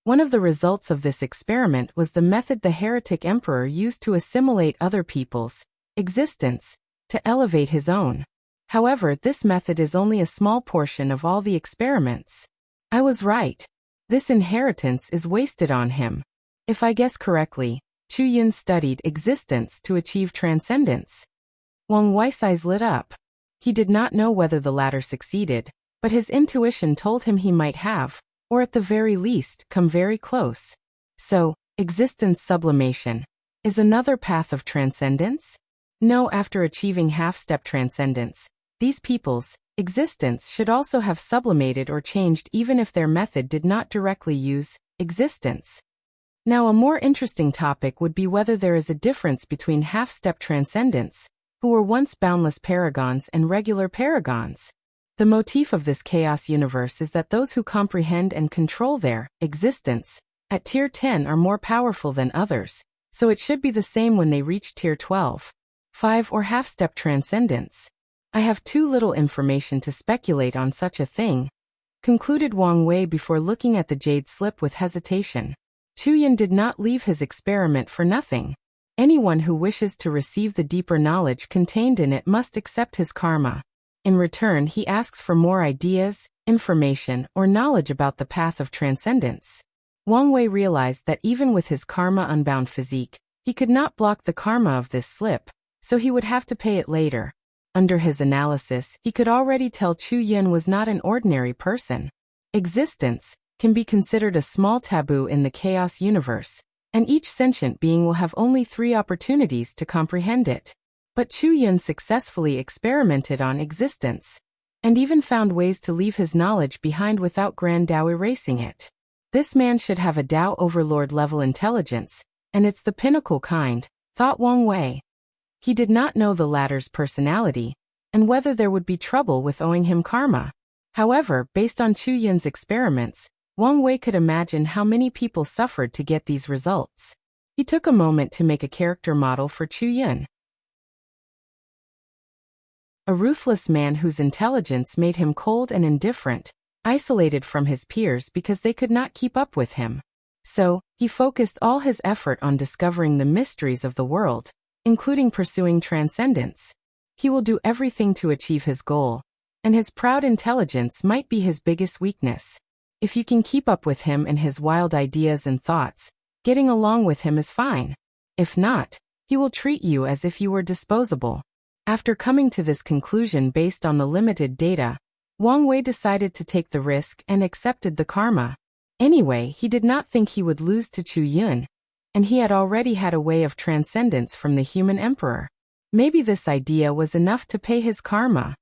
One of the results of this experiment was the method the heretic emperor used to assimilate other people's existence, to elevate his own. However, this method is only a small portion of all the experiments. I was right. This inheritance is wasted on him. If I guess correctly, Chu Yun studied existence to achieve transcendence. Wang Wei's eyes lit up. He did not know whether the latter succeeded, but his intuition told him he might have, or at the very least, come very close. So, existence sublimation is another path of transcendence? No, after achieving half-step transcendence, these people's existence should also have sublimated or changed even if their method did not directly use existence. Now, a more interesting topic would be whether there is a difference between half-step transcendents, who were once boundless paragons, and regular paragons. The motif of this chaos universe is that those who comprehend and control their existence at tier 10 are more powerful than others, so it should be the same when they reach tier 12, 5 or half-step transcendence. I have too little information to speculate on such a thing, concluded Wang Wei before looking at the jade slip with hesitation. Chu Yun did not leave his experiment for nothing. Anyone who wishes to receive the deeper knowledge contained in it must accept his karma. In return, he asks for more ideas, information, or knowledge about the path of transcendence. Wang Wei realized that even with his karma-unbound physique, he could not block the karma of this slip, so he would have to pay it later. Under his analysis, he could already tell Chu Yun was not an ordinary person. Existence can be considered a small taboo in the chaos universe, and each sentient being will have only 3 opportunities to comprehend it. But Chu Yun successfully experimented on existence, and even found ways to leave his knowledge behind without Grand Dao erasing it. This man should have a Dao Overlord level intelligence, and it's the pinnacle kind, thought Wang Wei. He did not know the latter's personality, and whether there would be trouble with owing him karma. However, based on Chu Yun's experiments, Wang Wei could imagine how many people suffered to get these results. He took a moment to make a character model for Chu Yun. A ruthless man whose intelligence made him cold and indifferent, isolated from his peers because they could not keep up with him. So, he focused all his effort on discovering the mysteries of the world, including pursuing transcendence. He will do everything to achieve his goal, and his proud intelligence might be his biggest weakness. If you can keep up with him and his wild ideas and thoughts, getting along with him is fine. If not, he will treat you as if you were disposable. After coming to this conclusion based on the limited data, Wang Wei decided to take the risk and accepted the karma. Anyway, he did not think he would lose to Chu Yun, and he had already had a way of transcendence from the human emperor. Maybe this idea was enough to pay his karma.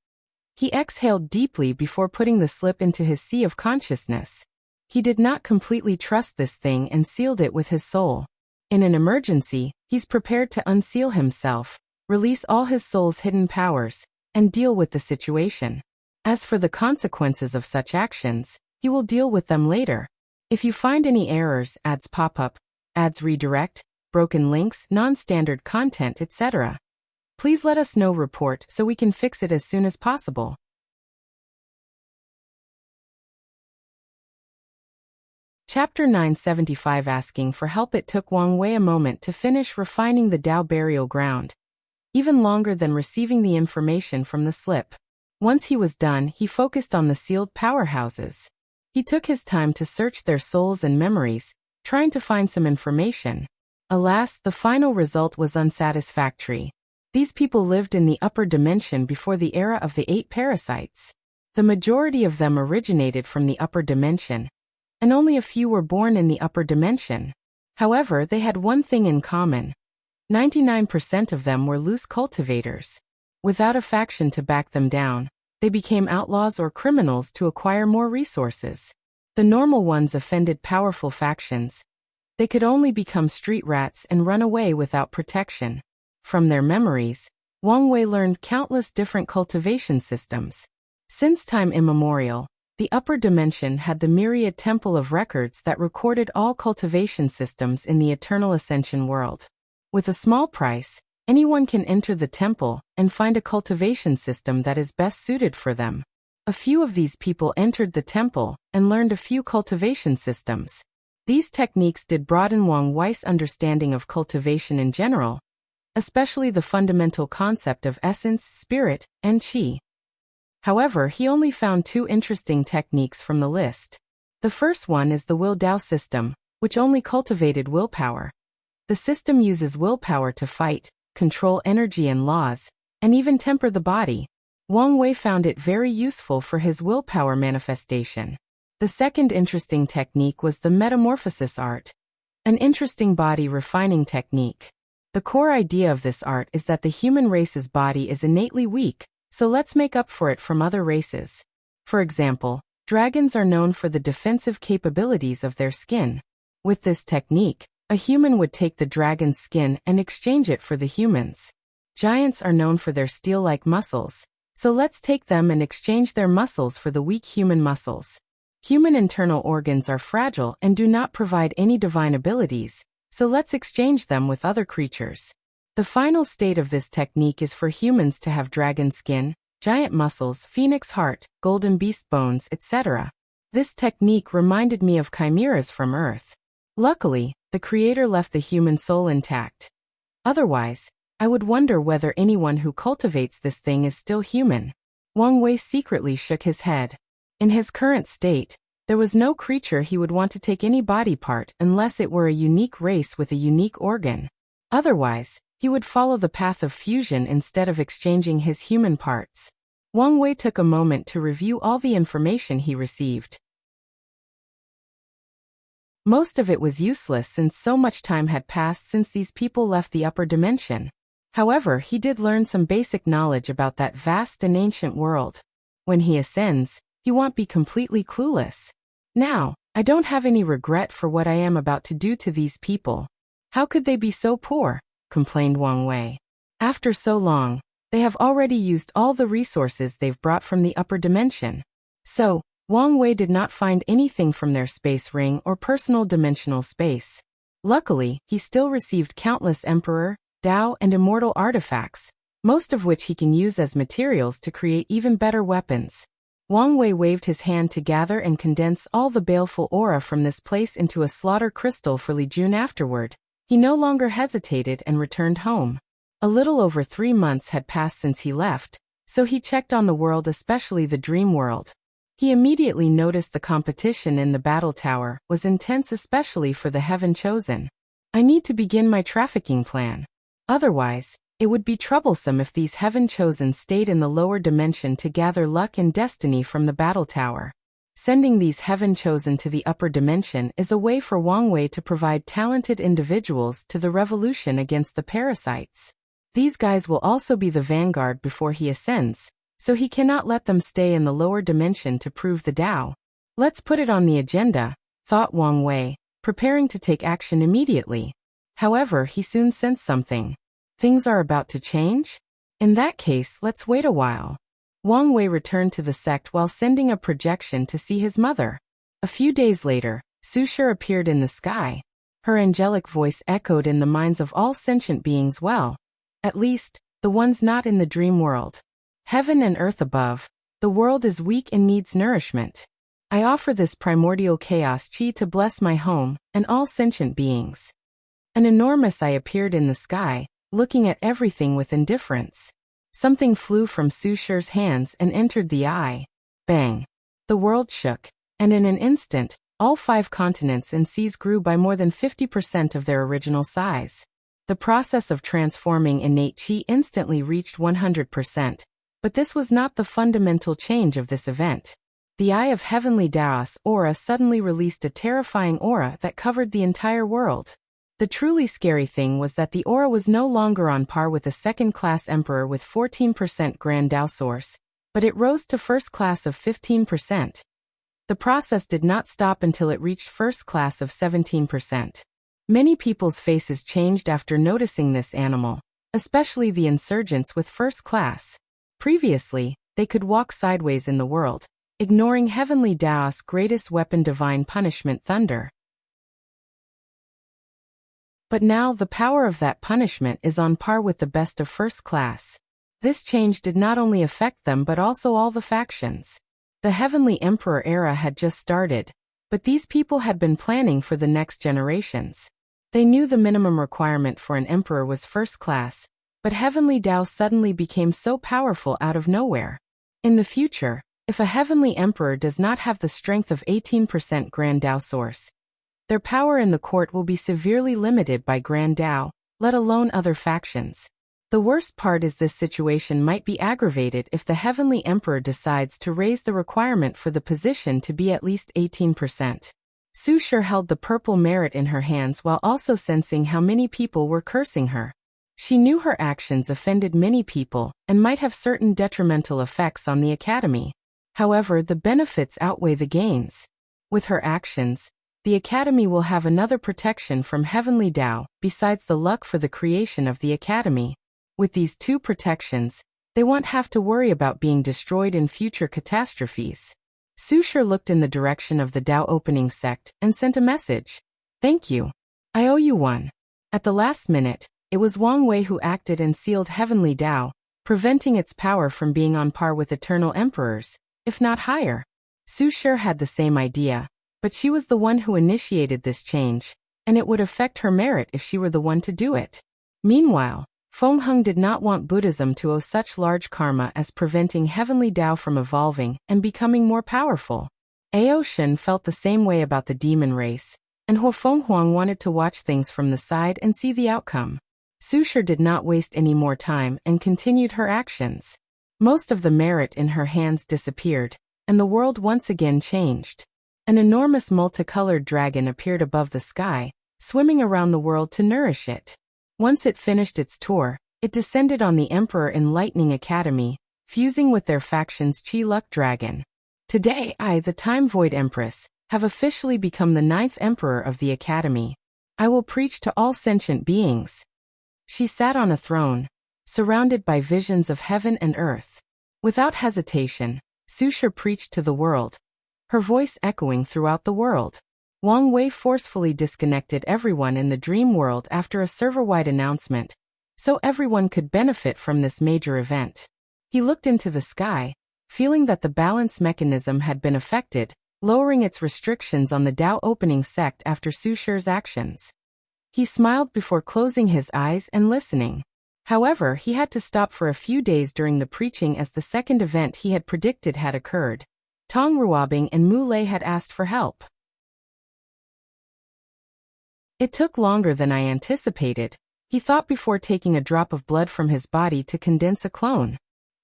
He exhaled deeply before putting the slip into his sea of consciousness. He did not completely trust this thing and sealed it with his soul. In an emergency, he's prepared to unseal himself, release all his soul's hidden powers, and deal with the situation. As for the consequences of such actions, he will deal with them later. If you find any errors, ads pop up, ads redirect, broken links, non-standard content, etc., please let us know report so we can fix it as soon as possible. Chapter 975 Asking for help. It took Wang Wei a moment to finish refining the Dao burial ground, even longer than receiving the information from the slip. Once he was done, he focused on the sealed powerhouses. He took his time to search their souls and memories, trying to find some information. Alas, the final result was unsatisfactory. These people lived in the upper dimension before the era of the 8 parasites. The majority of them originated from the upper dimension, and only a few were born in the upper dimension. However, they had one thing in common. 99% of them were loose cultivators. Without a faction to back them down, they became outlaws or criminals to acquire more resources. The normal ones offended powerful factions. They could only become street rats and run away without protection. From their memories, Wang Wei learned countless different cultivation systems. Since time immemorial, the upper dimension had the myriad temple of records that recorded all cultivation systems in the eternal ascension world. With a small price, anyone can enter the temple and find a cultivation system that is best suited for them. A few of these people entered the temple and learned a few cultivation systems. These techniques did broaden Wang Wei's understanding of cultivation in general, especially the fundamental concept of essence, spirit, and qi. However, he only found 2 interesting techniques from the list. The first one is the Will Dao system, which only cultivated willpower. The system uses willpower to fight, control energy and laws, and even temper the body. Wang Wei found it very useful for his willpower manifestation. The second interesting technique was the metamorphosis art, an interesting body refining technique. The core idea of this art is that the human race's body is innately weak, so let's make up for it from other races. For example, dragons are known for the defensive capabilities of their skin. With this technique, a human would take the dragon's skin and exchange it for the human's. Giants are known for their steel-like muscles, so let's take them and exchange their muscles for the weak human muscles. Human internal organs are fragile and do not provide any divine abilities, so let's exchange them with other creatures. The final state of this technique is for humans to have dragon skin, giant muscles, phoenix heart, golden beast bones, etc. This technique reminded me of chimeras from Earth. Luckily, the creator left the human soul intact. Otherwise, I would wonder whether anyone who cultivates this thing is still human. Wang Wei secretly shook his head. In his current state, there was no creature he would want to take any body part unless it were a unique race with a unique organ. Otherwise, he would follow the path of fusion instead of exchanging his human parts. Wang Wei took a moment to review all the information he received. Most of it was useless since so much time had passed since these people left the upper dimension. However, he did learn some basic knowledge about that vast and ancient world. When he ascends, he won't be completely clueless. Now, I don't have any regret for what I am about to do to these people. How could they be so poor? Complained Wang Wei. After so long, they have already used all the resources they've brought from the upper dimension. So, Wang Wei did not find anything from their space ring or personal dimensional space. Luckily, he still received countless Emperor, Dao, and immortal artifacts, most of which he can use as materials to create even better weapons. Wang Wei waved his hand to gather and condense all the baleful aura from this place into a slaughter crystal for Li Jun afterward. He no longer hesitated and returned home. A little over 3 months had passed since he left, so he checked on the world, especially the dream world. He immediately noticed the competition in the battle tower was intense, especially for the Heaven Chosen. I need to begin my trafficking plan. Otherwise, it would be troublesome if these Heaven Chosen stayed in the lower dimension to gather luck and destiny from the battle tower. Sending these Heaven Chosen to the upper dimension is a way for Wang Wei to provide talented individuals to the revolution against the parasites. These guys will also be the vanguard before he ascends, so he cannot let them stay in the lower dimension to prove the Tao. Let's put it on the agenda, thought Wang Wei, preparing to take action immediately. However, he soon sensed something. Things are about to change? In that case, let's wait a while. Wang Wei returned to the sect while sending a projection to see his mother. A few days later, Su Shi appeared in the sky. Her angelic voice echoed in the minds of all sentient beings well. At least, the ones not in the dream world. Heaven and earth above, the world is weak and needs nourishment. I offer this primordial chaos chi to bless my home and all sentient beings. An enormous eye appeared in the sky, looking at everything with indifference. Something flew from Su Shi's hands and entered the eye. Bang! The world shook, and in an instant, all 5 continents and seas grew by more than 50% of their original size. The process of transforming innate chi instantly reached 100%, but this was not the fundamental change of this event. The Eye of Heavenly Daos aura suddenly released a terrifying aura that covered the entire world. The truly scary thing was that the aura was no longer on par with a second-class emperor with 14% Grand Dao source, but it rose to first class of 15%. The process did not stop until it reached first class of 17%. Many people's faces changed after noticing this animal, especially the insurgents with first class. Previously, they could walk sideways in the world, ignoring Heavenly Daos' greatest weapon, divine punishment, thunder. But now the power of that punishment is on par with the best of first class. This change did not only affect them but also all the factions. The Heavenly Emperor era had just started, but these people had been planning for the next generations. They knew the minimum requirement for an emperor was first class, but Heavenly Dao suddenly became so powerful out of nowhere. In the future, if a Heavenly Emperor does not have the strength of 18% Grand Dao source, their power in the court will be severely limited by Grand Dao, let alone other factions. The worst part is this situation might be aggravated if the Heavenly Emperor decides to raise the requirement for the position to be at least 18%. Su Shi held the purple merit in her hands while also sensing how many people were cursing her. She knew her actions offended many people and might have certain detrimental effects on the academy. However, the benefits outweigh the gains. With her actions, the Academy will have another protection from Heavenly Dao, besides the luck for the creation of the Academy. With these 2 protections, they won't have to worry about being destroyed in future catastrophes. Su Shi looked in the direction of the Dao opening sect and sent a message. Thank you. I owe you one. At the last minute, it was Wang Wei who acted and sealed Heavenly Dao, preventing its power from being on par with eternal emperors, if not higher. Su Shi had the same idea, but she was the one who initiated this change, and it would affect her merit if she were the one to do it. Meanwhile, Feng Heng did not want Buddhism to owe such large karma as preventing Heavenly Dao from evolving and becoming more powerful. Ao Shen felt the same way about the demon race, and Huo Fenghuang wanted to watch things from the side and see the outcome. Su Shi did not waste any more time and continued her actions. Most of the merit in her hands disappeared, and the world once again changed. An enormous multicolored dragon appeared above the sky, swimming around the world to nourish it. Once it finished its tour, it descended on the Emperor in Lightning Academy, fusing with their faction's Chi-Luck dragon. Today I, the Time Void Empress, have officially become the 9th Emperor of the Academy. I will preach to all sentient beings. She sat on a throne, surrounded by visions of heaven and earth. Without hesitation, Susher preached to the world, her voice echoing throughout the world. Wang Wei forcefully disconnected everyone in the dream world after a server-wide announcement, so everyone could benefit from this major event. He looked into the sky, feeling that the balance mechanism had been affected, lowering its restrictions on the Dao opening sect after Susher's actions. He smiled before closing his eyes and listening. However, he had to stop for a few days during the preaching as the second event he had predicted had occurred. Tong Ruobing and Mu Lei had asked for help. It took longer than I anticipated, he thought before taking a drop of blood from his body to condense a clone.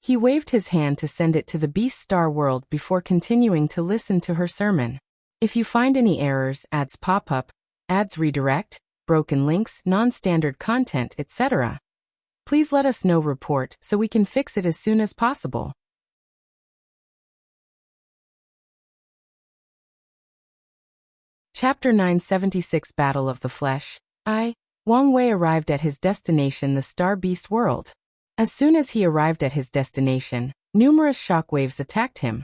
He waved his hand to send it to the Beast Star world before continuing to listen to her sermon. If you find any errors, ads pop up, ads redirect, broken links, non-standard content, etc., please let us know report so we can fix it as soon as possible. Chapter 976 Battle of the Flesh. Wang Wei arrived at his destination, the Star Beast world. As soon as he arrived at his destination, numerous shockwaves attacked him.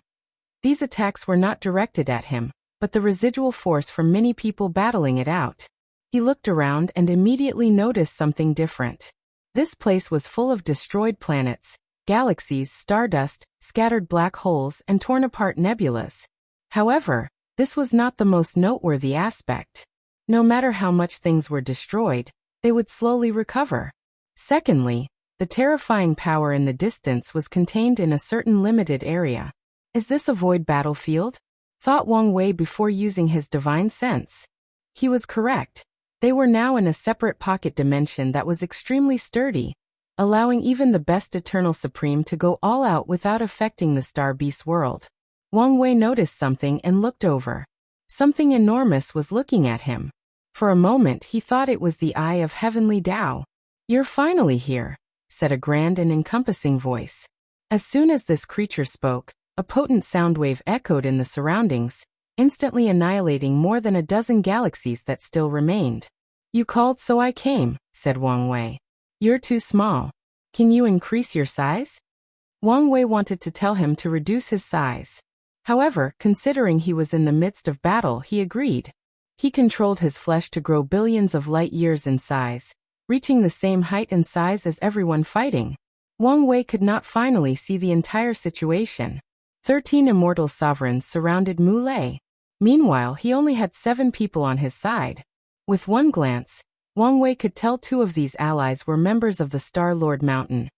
These attacks were not directed at him, but the residual force from many people battling it out. He looked around and immediately noticed something different. This place was full of destroyed planets, galaxies, stardust, scattered black holes, and torn-apart nebulas. However, this was not the most noteworthy aspect. No matter how much things were destroyed, they would slowly recover. Secondly, the terrifying power in the distance was contained in a certain limited area. Is this a void battlefield? Thought Wang Wei before using his divine sense. He was correct. They were now in a separate pocket dimension that was extremely sturdy, allowing even the best Eternal Supreme to go all out without affecting the Star Beast world. Wang Wei noticed something and looked over. Something enormous was looking at him. For a moment he thought it was the Eye of Heavenly Dao. "You're finally here," said a grand and encompassing voice. As soon as this creature spoke, a potent sound wave echoed in the surroundings, instantly annihilating more than a dozen galaxies that still remained. "You called, so I came," said Wang Wei. "You're too small. Can you increase your size?" Wang Wei wanted to tell him to reduce his size. However, considering he was in the midst of battle, he agreed. He controlled his flesh to grow billions of light years in size, reaching the same height and size as everyone fighting. Wang Wei could not finally see the entire situation. 13 immortal sovereigns surrounded Mu Lei. Meanwhile, he only had 7 people on his side. With one glance, Wang Wei could tell 2 of these allies were members of the Star-Lord Mountain,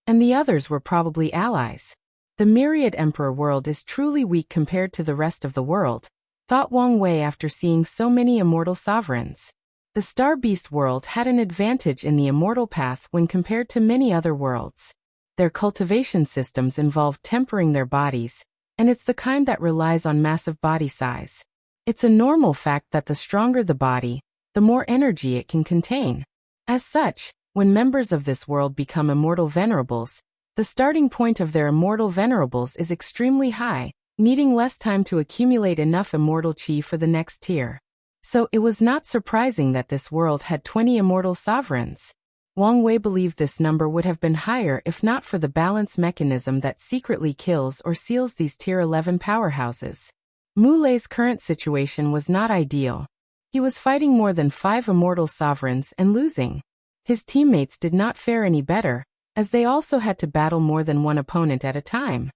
and the others were probably allies. The Myriad Emperor world is truly weak compared to the rest of the world, thought Wang Wei after seeing so many immortal sovereigns. The Star Beast world had an advantage in the immortal path when compared to many other worlds. Their cultivation systems involve tempering their bodies, and it's the kind that relies on massive body size. It's a normal fact that the stronger the body, the more energy it can contain. As such, when members of this world become immortal venerables, the starting point of their immortal venerables is extremely high, needing less time to accumulate enough immortal chi for the next tier. So it was not surprising that this world had 20 immortal sovereigns. Wang Wei believed this number would have been higher if not for the balance mechanism that secretly kills or seals these tier 11 powerhouses. Mu Lei's current situation was not ideal. He was fighting more than 5 immortal sovereigns and losing. His teammates did not fare any better, as they also had to battle more than one opponent at a time.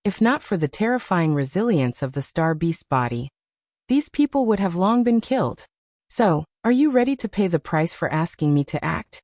If not for the terrifying resilience of the Star Beast body, these people would have long been killed. "So, are you ready to pay the price for asking me to act?"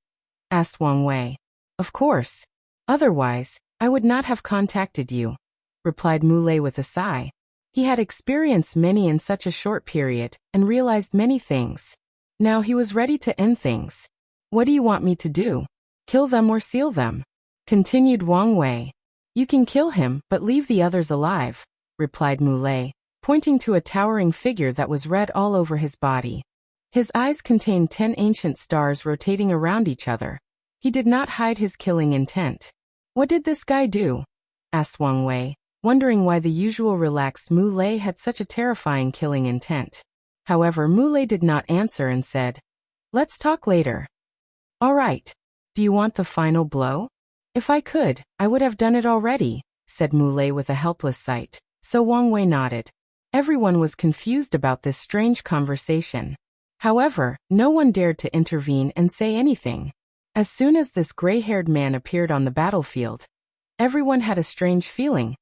asked Wang Wei. "Of course. Otherwise, I would not have contacted you," replied Mu Lei with a sigh. He had experienced many in such a short period, and realized many things. Now he was ready to end things. "What do you want me to do? Kill them or seal them?" continued Wang Wei. "You can kill him, but leave the others alive," replied Muley, pointing to a towering figure that was red all over his body. His eyes contained 10 ancient stars rotating around each other. He did not hide his killing intent. What did this guy do? Asked Wang Wei, wondering why the usual relaxed Muley had such a terrifying killing intent. However, Muley did not answer and said, "Let's talk later." "All right. Do you want the final blow?" "If I could, I would have done it already," said Muley with a helpless sight. So Wang Wei nodded. Everyone was confused about this strange conversation. However, no one dared to intervene and say anything. As soon as this gray-haired man appeared on the battlefield, everyone had a strange feeling.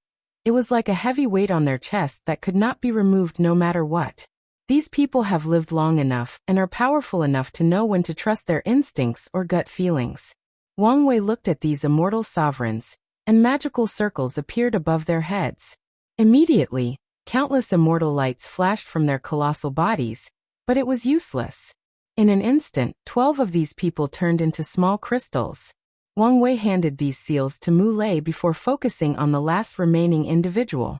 It was like a heavy weight on their chest that could not be removed no matter what. These people have lived long enough and are powerful enough to know when to trust their instincts or gut feelings. Wang Wei looked at these immortal sovereigns, and magical circles appeared above their heads. Immediately, countless immortal lights flashed from their colossal bodies, but it was useless. In an instant, 12 of these people turned into small crystals. Wang Wei handed these seals to Muley before focusing on the last remaining individual.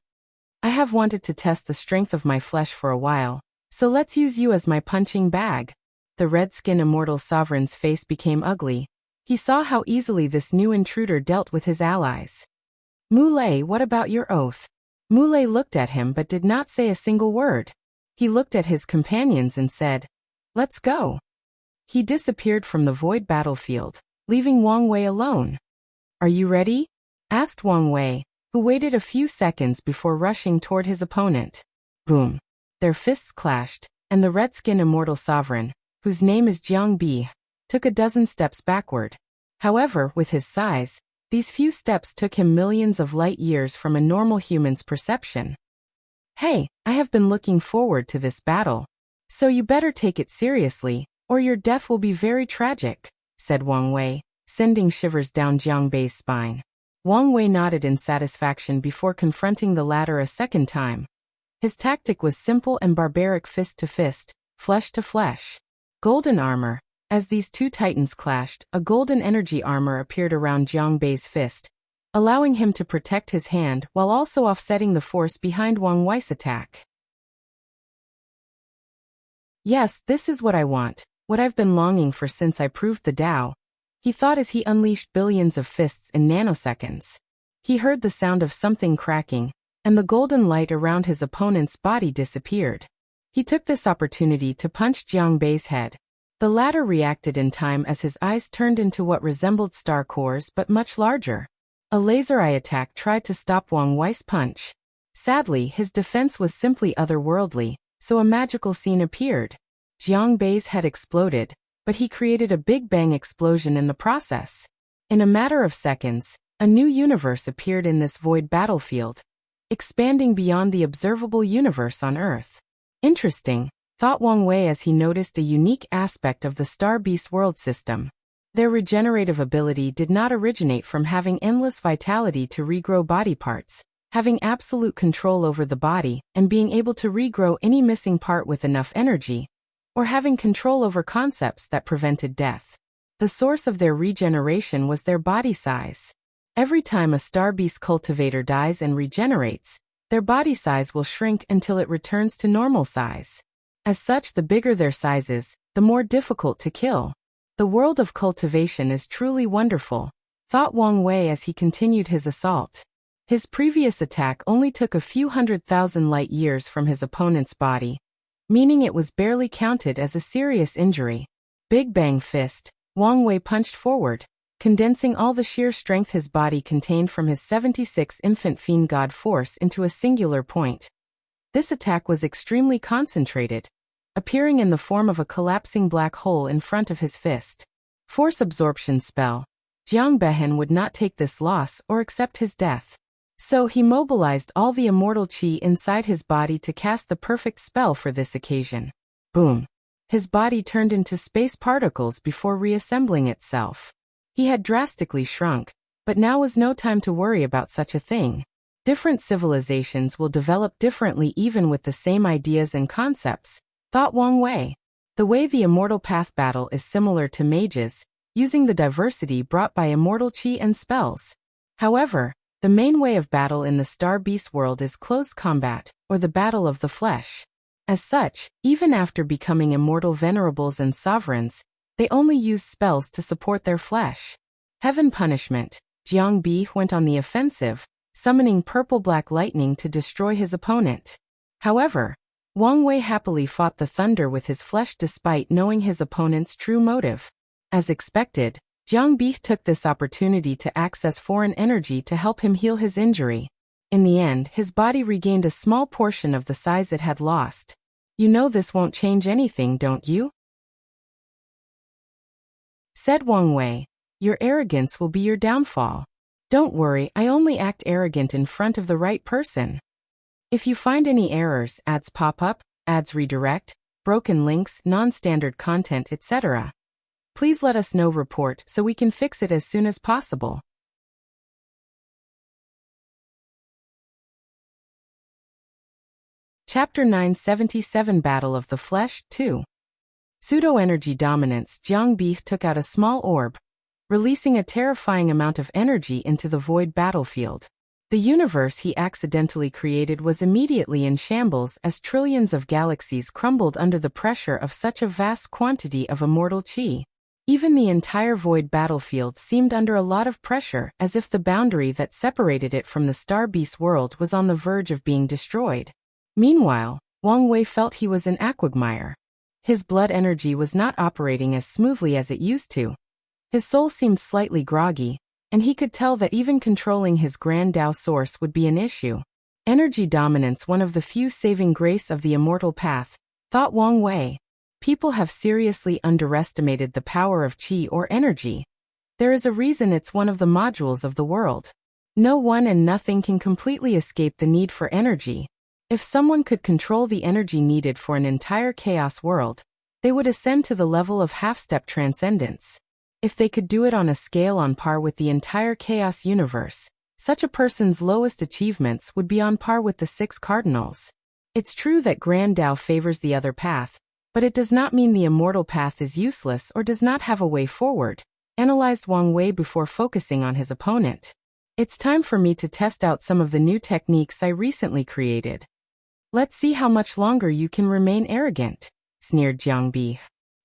"I have wanted to test the strength of my flesh for a while, so let's use you as my punching bag." The red-skin immortal sovereign's face became ugly. He saw how easily this new intruder dealt with his allies. "Muley, what about your oath?" Muley looked at him but did not say a single word. He looked at his companions and said, "Let's go." He disappeared from the void battlefield, leaving Wang Wei alone. "Are you ready?" asked Wang Wei, who waited a few seconds before rushing toward his opponent. Boom! Their fists clashed, and the red-skin immortal sovereign, whose name is Jiang Bi, took a dozen steps backward. However, with his size, these few steps took him millions of light years from a normal human's perception. "Hey, I have been looking forward to this battle. So you better take it seriously, or your death will be very tragic," said Wang Wei, sending shivers down Jiang Bei's spine. Wang Wei nodded in satisfaction before confronting the latter a second time. His tactic was simple and barbaric: fist to fist, flesh to flesh. Golden armor. As these two titans clashed, a golden energy armor appeared around Jiang Bei's fist, allowing him to protect his hand while also offsetting the force behind Wang Wei's attack. "Yes, this is what I want, what I've been longing for since I proved the Tao," he thought as he unleashed billions of fists in nanoseconds. He heard the sound of something cracking, and the golden light around his opponent's body disappeared. He took this opportunity to punch Jiang Bei's head. The latter reacted in time as his eyes turned into what resembled star cores but much larger. A laser eye attack tried to stop Wang Wei's punch. Sadly, his defense was simply otherworldly, so a magical scene appeared. Jiang Bei's head exploded, but he created a Big Bang explosion in the process. In a matter of seconds, a new universe appeared in this void battlefield, expanding beyond the observable universe on Earth. Interesting, thought Wang Wei as he noticed a unique aspect of the Star Beast world system. Their regenerative ability did not originate from having endless vitality to regrow body parts, having absolute control over the body and being able to regrow any missing part with enough energy, or having control over concepts that prevented death. The source of their regeneration was their body size. Every time a Star Beast cultivator dies and regenerates, their body size will shrink until it returns to normal size. As such, the bigger their size is, the more difficult to kill. The world of cultivation is truly wonderful, thought Wang Wei as he continued his assault. His previous attack only took a few 100,000 light years from his opponent's body, meaning it was barely counted as a serious injury. Big Bang fist, Wang Wei punched forward, condensing all the sheer strength his body contained from his 76 infant fiend god force into a singular point. This attack was extremely concentrated, appearing in the form of a collapsing black hole in front of his fist. Force absorption spell. Jiang Behen would not take this loss or accept his death. So he mobilized all the immortal chi inside his body to cast the perfect spell for this occasion. Boom. His body turned into space particles before reassembling itself. He had drastically shrunk, but now was no time to worry about such a thing. Different civilizations will develop differently even with the same ideas and concepts, thought Wang Wei. The way the Immortal Path battle is similar to mages, using the diversity brought by immortal chi and spells. However, The main way of battle in the Star Beast world is close combat, or the battle of the flesh. As such, even after becoming immortal venerables and sovereigns, they only use spells to support their flesh. Heaven Punishment. Jiang Bi went on the offensive, summoning purple-black lightning to destroy his opponent. However, Wang Wei happily fought the thunder with his flesh despite knowing his opponent's true motive. As expected, Jiang Bi took this opportunity to access foreign energy to help him heal his injury. In the end, his body regained a small portion of the size it had lost. You know this won't change anything, don't you? Said Wang Wei. Your arrogance will be your downfall. Don't worry, I only act arrogant in front of the right person. If you find any errors, ads pop up, ads redirect, broken links, non-standard content, etc., please let us know. Report so we can fix it as soon as possible. Chapter 977 Battle of the Flesh 2. Pseudo-energy dominance. Jiang Bi took out a small orb, releasing a terrifying amount of energy into the void battlefield. The universe he accidentally created was immediately in shambles as trillions of galaxies crumbled under the pressure of such a vast quantity of immortal chi. Even the entire void battlefield seemed under a lot of pressure, as if the boundary that separated it from the Star Beast world was on the verge of being destroyed. Meanwhile, Wang Wei felt he was in a quagmire. His blood energy was not operating as smoothly as it used to. His soul seemed slightly groggy, and he could tell that even controlling his Grand Tao source would be an issue. Energy dominance, one of the few saving grace of the immortal path, thought Wang Wei. People have seriously underestimated the power of qi or energy. There is a reason it's one of the modules of the world. No one and nothing can completely escape the need for energy. If someone could control the energy needed for an entire chaos world, they would ascend to the level of half-step transcendence. If they could do it on a scale on par with the entire chaos universe, such a person's lowest achievements would be on par with the 6 cardinals. It's true that Grand Tao favors the other path, but it does not mean the immortal path is useless or does not have a way forward, analyzed Wang Wei before focusing on his opponent. It's time for me to test out some of the new techniques I recently created. Let's see how much longer you can remain arrogant, sneered Jiang Bi.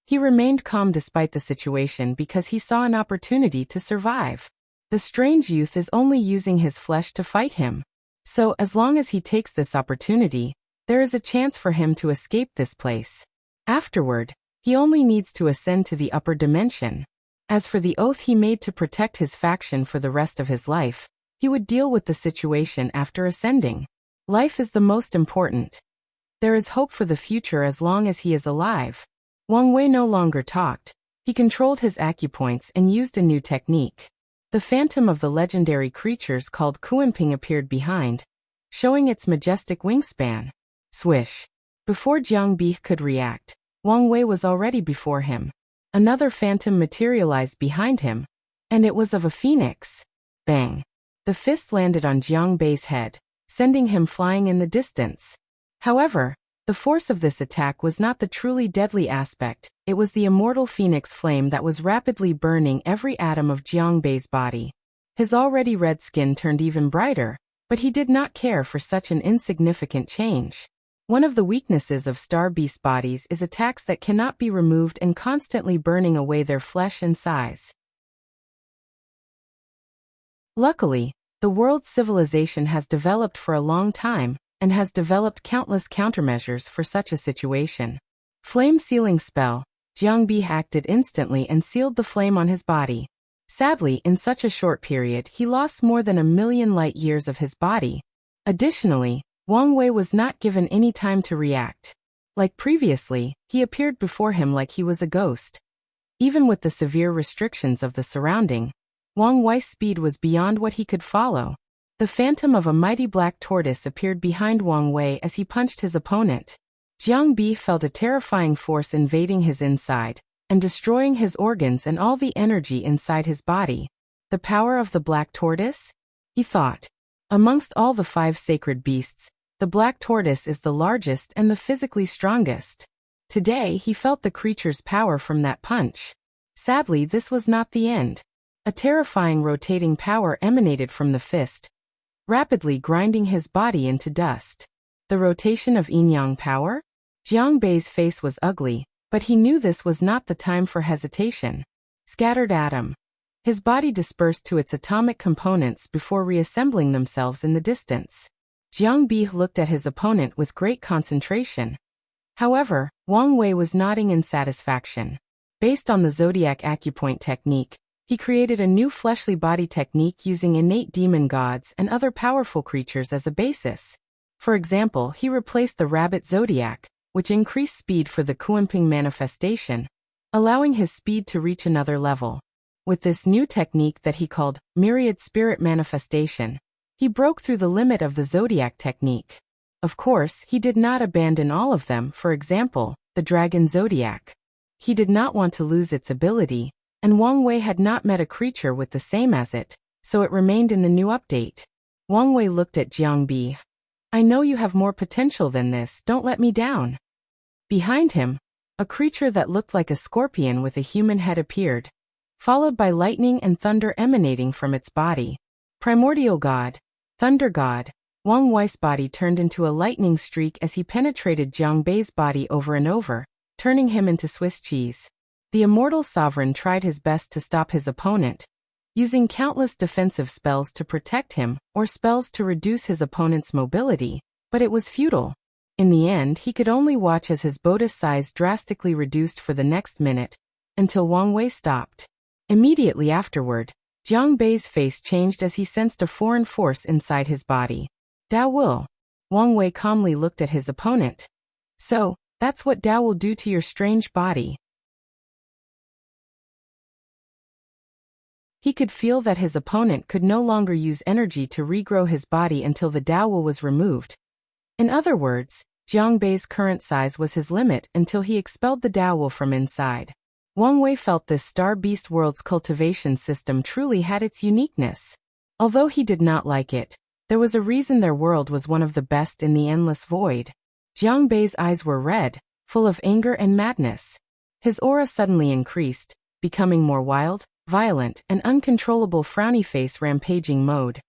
He remained calm despite the situation because he saw an opportunity to survive. The strange youth is only using his flesh to fight him. So, as long as he takes this opportunity, there is a chance for him to escape this place. Afterward, he only needs to ascend to the upper dimension. As for the oath he made to protect his faction for the rest of his life, he would deal with the situation after ascending. Life is the most important. There is hope for the future as long as he is alive. Wang Wei no longer talked. He controlled his acupoints and used a new technique. The phantom of the legendary creatures called Kuanping appeared behind, showing its majestic wingspan. Swish. Before Jiang Bi could react, Wang Wei was already before him. Another phantom materialized behind him, and it was of a phoenix. Bang. The fist landed on Jiang Bei's head, sending him flying in the distance. However, the force of this attack was not the truly deadly aspect, it was the immortal phoenix flame that was rapidly burning every atom of Jiang Bei's body. His already red skin turned even brighter, but he did not care for such an insignificant change. One of the weaknesses of Star Beast bodies is attacks that cannot be removed and constantly burning away their flesh and size. Luckily, the world's civilization has developed for a long time, and has developed countless countermeasures for such a situation. Flame sealing spell. Jiang Bi acted instantly and sealed the flame on his body. Sadly, in such a short period, he lost more than 1,000,000 light years of his body. Additionally, Wang Wei was not given any time to react. Like previously, he appeared before him like he was a ghost. Even with the severe restrictions of the surrounding, Wang Wei's speed was beyond what he could follow. The phantom of a mighty black tortoise appeared behind Wang Wei as he punched his opponent. Jiang Bi felt a terrifying force invading his inside, and destroying his organs and all the energy inside his body. The power of the black tortoise? He thought. Amongst all the 5 sacred beasts, the black tortoise is the largest and the physically strongest. Today he felt the creature's power from that punch. Sadly, this was not the end. A terrifying rotating power emanated from the fist, rapidly grinding his body into dust. The rotation of yin-yang power? Jiang Bei's face was ugly, but he knew this was not the time for hesitation. Scattered atom. His body dispersed to its atomic components before reassembling themselves in the distance. Jiang Bei looked at his opponent with great concentration. However, Wang Wei was nodding in satisfaction. Based on the zodiac acupoint technique, he created a new fleshly body technique using innate demon gods and other powerful creatures as a basis. For example, he replaced the rabbit zodiac, which increased speed for the Kuanping manifestation, allowing his speed to reach another level. With this new technique that he called myriad spirit manifestation, he broke through the limit of the zodiac technique. Of course, he did not abandon all of them, for example, the dragon zodiac. He did not want to lose its ability, and Wang Wei had not met a creature with the same as it, so it remained in the new update. Wang Wei looked at Jiang Bei. I know you have more potential than this, don't let me down. Behind him, a creature that looked like a scorpion with a human head appeared, followed by lightning and thunder emanating from its body. Primordial God, Thunder God, Wang Wei's body turned into a lightning streak as he penetrated Jiang Bei's body over and over, turning him into Swiss cheese. The immortal sovereign tried his best to stop his opponent, using countless defensive spells to protect him or spells to reduce his opponent's mobility, but it was futile. In the end, he could only watch as his bodice size drastically reduced for the next minute, until Wang Wei stopped. Immediately afterward, Jiang Bei's face changed as he sensed a foreign force inside his body. Dao will. Wang Wei calmly looked at his opponent. So, that's what Dao will do to your strange body. He could feel that his opponent could no longer use energy to regrow his body until the Dao will was removed. In other words, Jiang Bei's current size was his limit until he expelled the Dao will from inside. Wang Wei felt this Star Beast world's cultivation system truly had its uniqueness. Although he did not like it, there was a reason their world was one of the best in the endless void. Jiang Bei's eyes were red, full of anger and madness. His aura suddenly increased, becoming more wild, violent, and uncontrollable frowny face rampaging mode.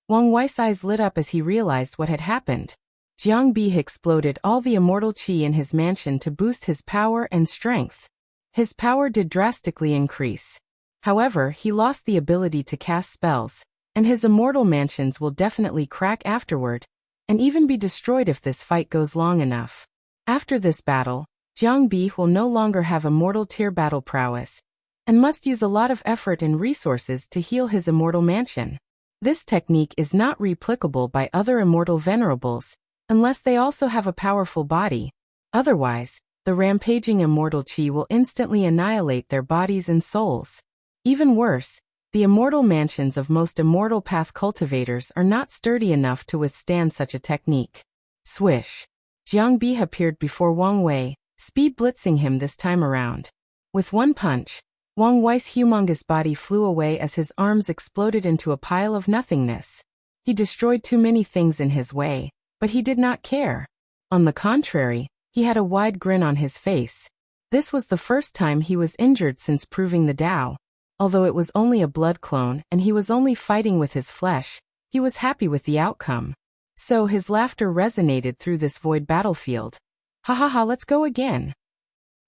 Wang Wei's eyes lit up as he realized what had happened. Jiang Bei exploded all the immortal qi in his mansion to boost his power and strength. His power did drastically increase. However, he lost the ability to cast spells, and his immortal mansions will definitely crack afterward, and even be destroyed if this fight goes long enough. After this battle, Jiang Bei will no longer have immortal tier battle prowess, and must use a lot of effort and resources to heal his immortal mansion. This technique is not replicable by other immortal venerables, unless they also have a powerful body. Otherwise, the rampaging immortal qi will instantly annihilate their bodies and souls. Even worse, the immortal mansions of most immortal path cultivators are not sturdy enough to withstand such a technique. Swish. Jiang Bei appeared before Wang Wei, speed blitzing him this time around. With one punch, Wang Wei's humongous body flew away as his arms exploded into a pile of nothingness. He destroyed too many things in his way, but he did not care. On the contrary, he had a wide grin on his face. This was the first time he was injured since proving the Tao. Although it was only a blood clone and he was only fighting with his flesh, he was happy with the outcome. So his laughter resonated through this void battlefield. Ha ha ha, let's go again.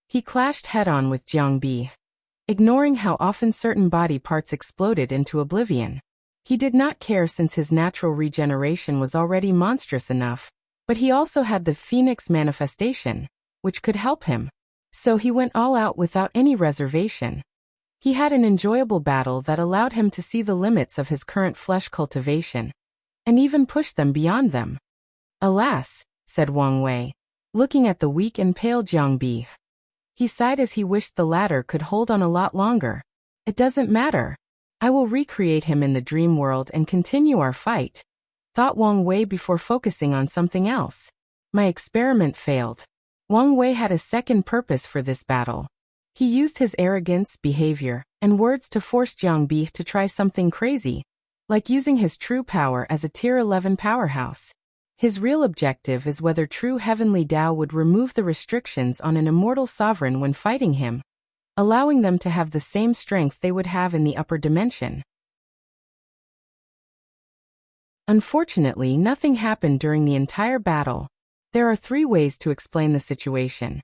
He clashed head-on with Jiang Bei, ignoring how often certain body parts exploded into oblivion. He did not care since his natural regeneration was already monstrous enough, but he also had the Phoenix manifestation, which could help him. So he went all out without any reservation. He had an enjoyable battle that allowed him to see the limits of his current flesh cultivation, and even push them beyond them. Alas, said Wang Wei, looking at the weak and pale Jiang Bei. He sighed as he wished the latter could hold on a lot longer. It doesn't matter. I will recreate him in the dream world and continue our fight, thought Wang Wei before focusing on something else. My experiment failed. Wang Wei had a second purpose for this battle. He used his arrogance, behavior, and words to force Jiang Bei to try something crazy, like using his true power as a Tier 11 powerhouse. His real objective is whether true heavenly Tao would remove the restrictions on an immortal sovereign when fighting him, allowing them to have the same strength they would have in the upper dimension. Unfortunately, nothing happened during the entire battle. There are 3 ways to explain the situation.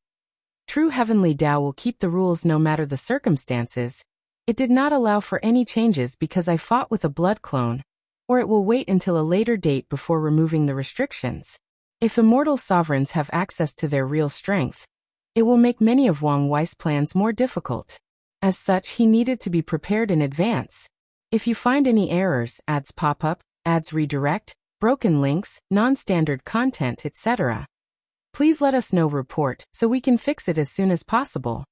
True heavenly Tao will keep the rules no matter the circumstances. It did not allow for any changes because I fought with a blood clone. Or it will wait until a later date before removing the restrictions. If immortal sovereigns have access to their real strength, it will make many of Wang Wei's plans more difficult. As such, he needed to be prepared in advance. If you find any errors, ads pop up, ads redirect, broken links, non-standard content, etc., please let us know report so we can fix it as soon as possible.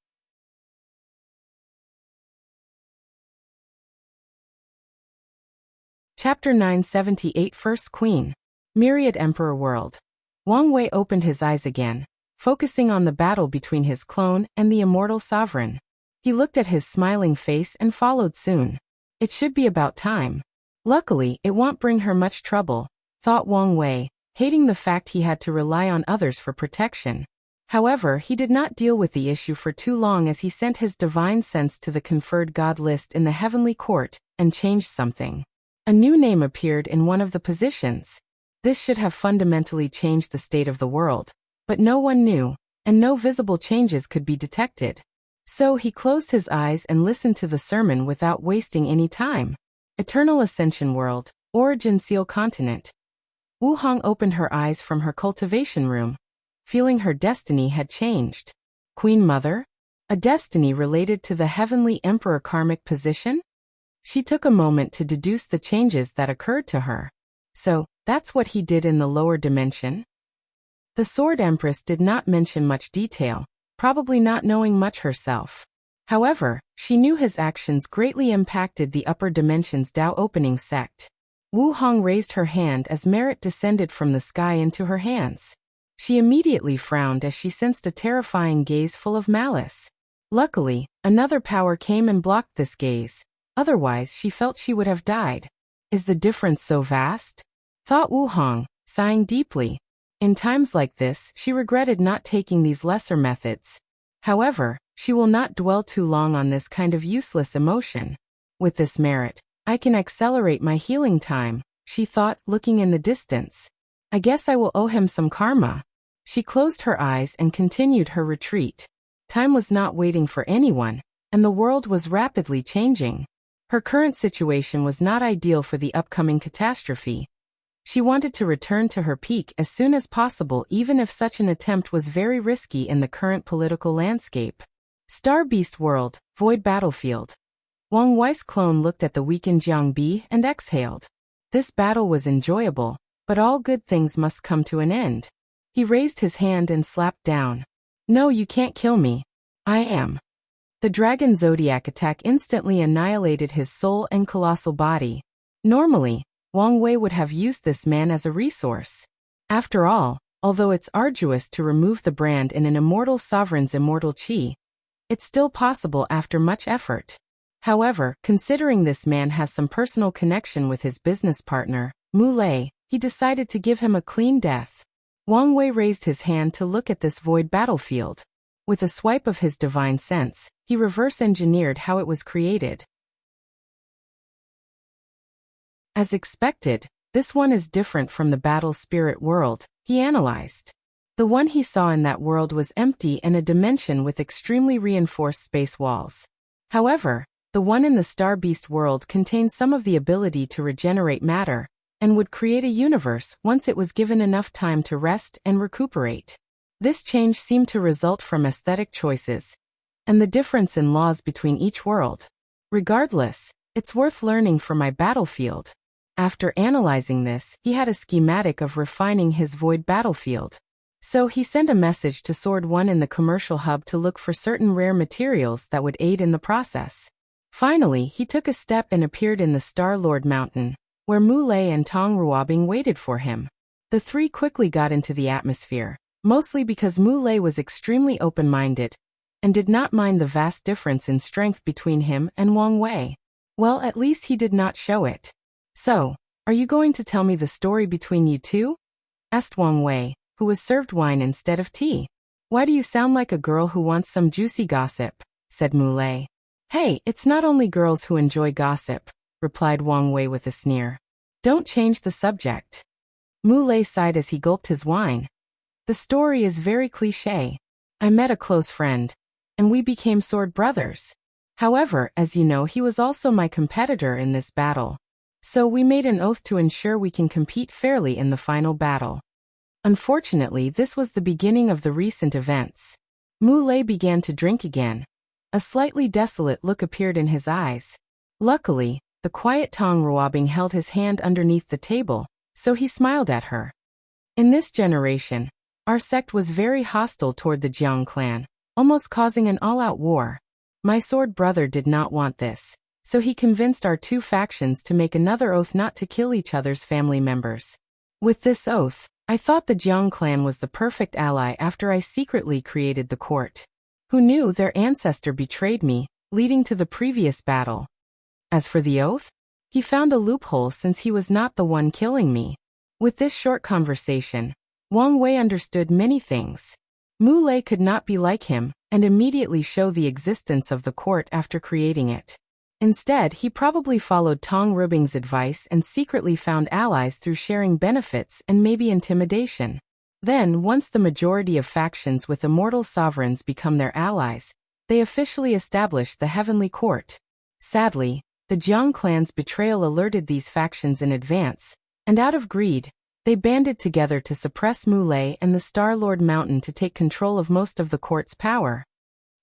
Chapter 978 First Queen. Myriad Emperor World. Wang Wei opened his eyes again, focusing on the battle between his clone and the immortal sovereign. He looked at his smiling face and followed soon. It should be about time. Luckily, it won't bring her much trouble, thought Wang Wei, hating the fact he had to rely on others for protection. However, he did not deal with the issue for too long as he sent his divine sense to the conferred god list in the heavenly court and changed something. A new name appeared in one of the positions. This should have fundamentally changed the state of the world, but no one knew, and no visible changes could be detected. So he closed his eyes and listened to the sermon without wasting any time. Eternal Ascension World, Origin Seal Continent. Wu Hong opened her eyes from her cultivation room, feeling her destiny had changed. Queen Mother? A destiny related to the Heavenly Emperor karmic position? She took a moment to deduce the changes that occurred to her. So, that's what he did in the lower dimension? The Sword Empress did not mention much detail, probably not knowing much herself. However, she knew his actions greatly impacted the upper dimension's Tao opening sect. Wu Hong raised her hand as merit descended from the sky into her hands. She immediately frowned as she sensed a terrifying gaze full of malice. Luckily, another power came and blocked this gaze. Otherwise, she felt she would have died. Is the difference so vast? Thought Wu Hong, sighing deeply. In times like this, she regretted not taking these lesser methods. However, she will not dwell too long on this kind of useless emotion. With this merit, I can accelerate my healing time, she thought, looking in the distance. I guess I will owe him some karma. She closed her eyes and continued her retreat. Time was not waiting for anyone, and the world was rapidly changing. Her current situation was not ideal for the upcoming catastrophe. She wanted to return to her peak as soon as possible, even if such an attempt was very risky in the current political landscape. Star Beast World, Void Battlefield. Wang Wei's clone looked at the weakened Jiang Bi and exhaled. This battle was enjoyable, but all good things must come to an end. He raised his hand and slapped down. No, you can't kill me. I am. The Dragon Zodiac attack instantly annihilated his soul and colossal body. Normally, Wang Wei would have used this man as a resource. After all, although it's arduous to remove the brand in an immortal sovereign's immortal chi, it's still possible after much effort. However, considering this man has some personal connection with his business partner, Mu Lei, he decided to give him a clean death. Wang Wei raised his hand to look at this void battlefield. With a swipe of his divine sense, he reverse-engineered how it was created. As expected, this one is different from the battle spirit world, he analyzed. The one he saw in that world was empty and a dimension with extremely reinforced space walls. However, the one in the Star Beast world contained some of the ability to regenerate matter, and would create a universe once it was given enough time to rest and recuperate. This change seemed to result from aesthetic choices, and the difference in laws between each world. Regardless, it's worth learning for my battlefield. After analyzing this, he had a schematic of refining his void battlefield. So he sent a message to Sword One in the commercial hub to look for certain rare materials that would aid in the process. Finally, he took a step and appeared in the Star-Lord Mountain, where Mu Lei and Tong Ruobing waited for him. The three quickly got into the atmosphere, mostly because Mu Lei was extremely open-minded, and did not mind the vast difference in strength between him and Wang Wei. Well, at least he did not show it. So, are you going to tell me the story between you two? Asked Wang Wei, who was served wine instead of tea. Why do you sound like a girl who wants some juicy gossip? Said Mu Lei. Hey, it's not only girls who enjoy gossip, replied Wang Wei with a sneer. Don't change the subject. Mu Lei sighed as he gulped his wine. The story is very cliché. I met a close friend, and we became sword brothers. However, as you know, he was also my competitor in this battle. So we made an oath to ensure we can compete fairly in the final battle. Unfortunately, this was the beginning of the recent events. Mu Lei began to drink again. A slightly desolate look appeared in his eyes. Luckily, the quiet Tong Ruobing held his hand underneath the table, so he smiled at her. In this generation, our sect was very hostile toward the Jiang clan, almost causing an all-out war. My sword brother did not want this, so he convinced our two factions to make another oath not to kill each other's family members. With this oath, I thought the Jiang clan was the perfect ally after I secretly created the court. Who knew their ancestor betrayed me, leading to the previous battle? As for the oath, he found a loophole since he was not the one killing me. With this short conversation, Wang Wei understood many things. Mu Lei could not be like him and immediately show the existence of the court after creating it. Instead, he probably followed Tong Ruobing's advice and secretly found allies through sharing benefits and maybe intimidation. Then, once the majority of factions with immortal sovereigns become their allies, they officially establish the Heavenly Court. Sadly, the Jiang clan's betrayal alerted these factions in advance, and out of greed, they banded together to suppress Mu Lei and the Star-Lord Mountain to take control of most of the court's power.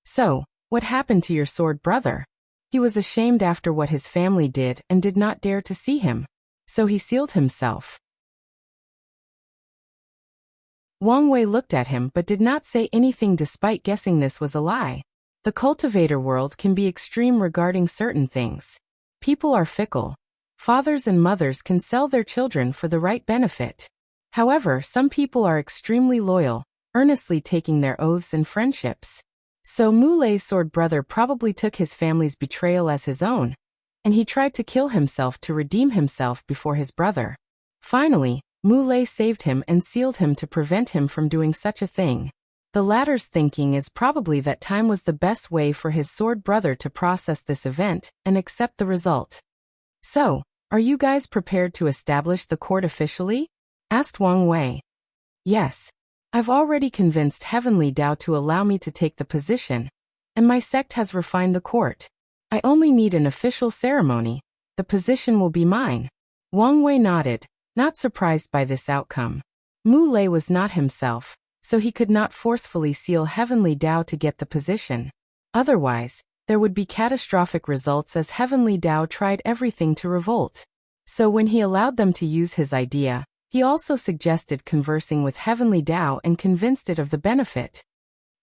So, what happened to your sword brother? He was ashamed after what his family did and did not dare to see him, so he sealed himself. Wang Wei looked at him but did not say anything despite guessing this was a lie. The cultivator world can be extreme regarding certain things. People are fickle. Fathers and mothers can sell their children for the right benefit. However, some people are extremely loyal, earnestly taking their oaths and friendships. So Mu Lei's sword brother probably took his family's betrayal as his own, and he tried to kill himself to redeem himself before his brother. Finally, Mu Lei saved him and sealed him to prevent him from doing such a thing. The latter's thinking is probably that time was the best way for his sword brother to process this event and accept the result. So, are you guys prepared to establish the court officially? Asked Wang Wei. Yes. I've already convinced Heavenly Dao to allow me to take the position, and my sect has refined the court. I only need an official ceremony. The position will be mine. Wang Wei nodded, not surprised by this outcome. Mu Lei was not himself, so he could not forcefully seal Heavenly Dao to get the position. Otherwise, there would be catastrophic results as Heavenly Dao tried everything to revolt. So when he allowed them to use his idea, he also suggested conversing with Heavenly Dao and convinced it of the benefit.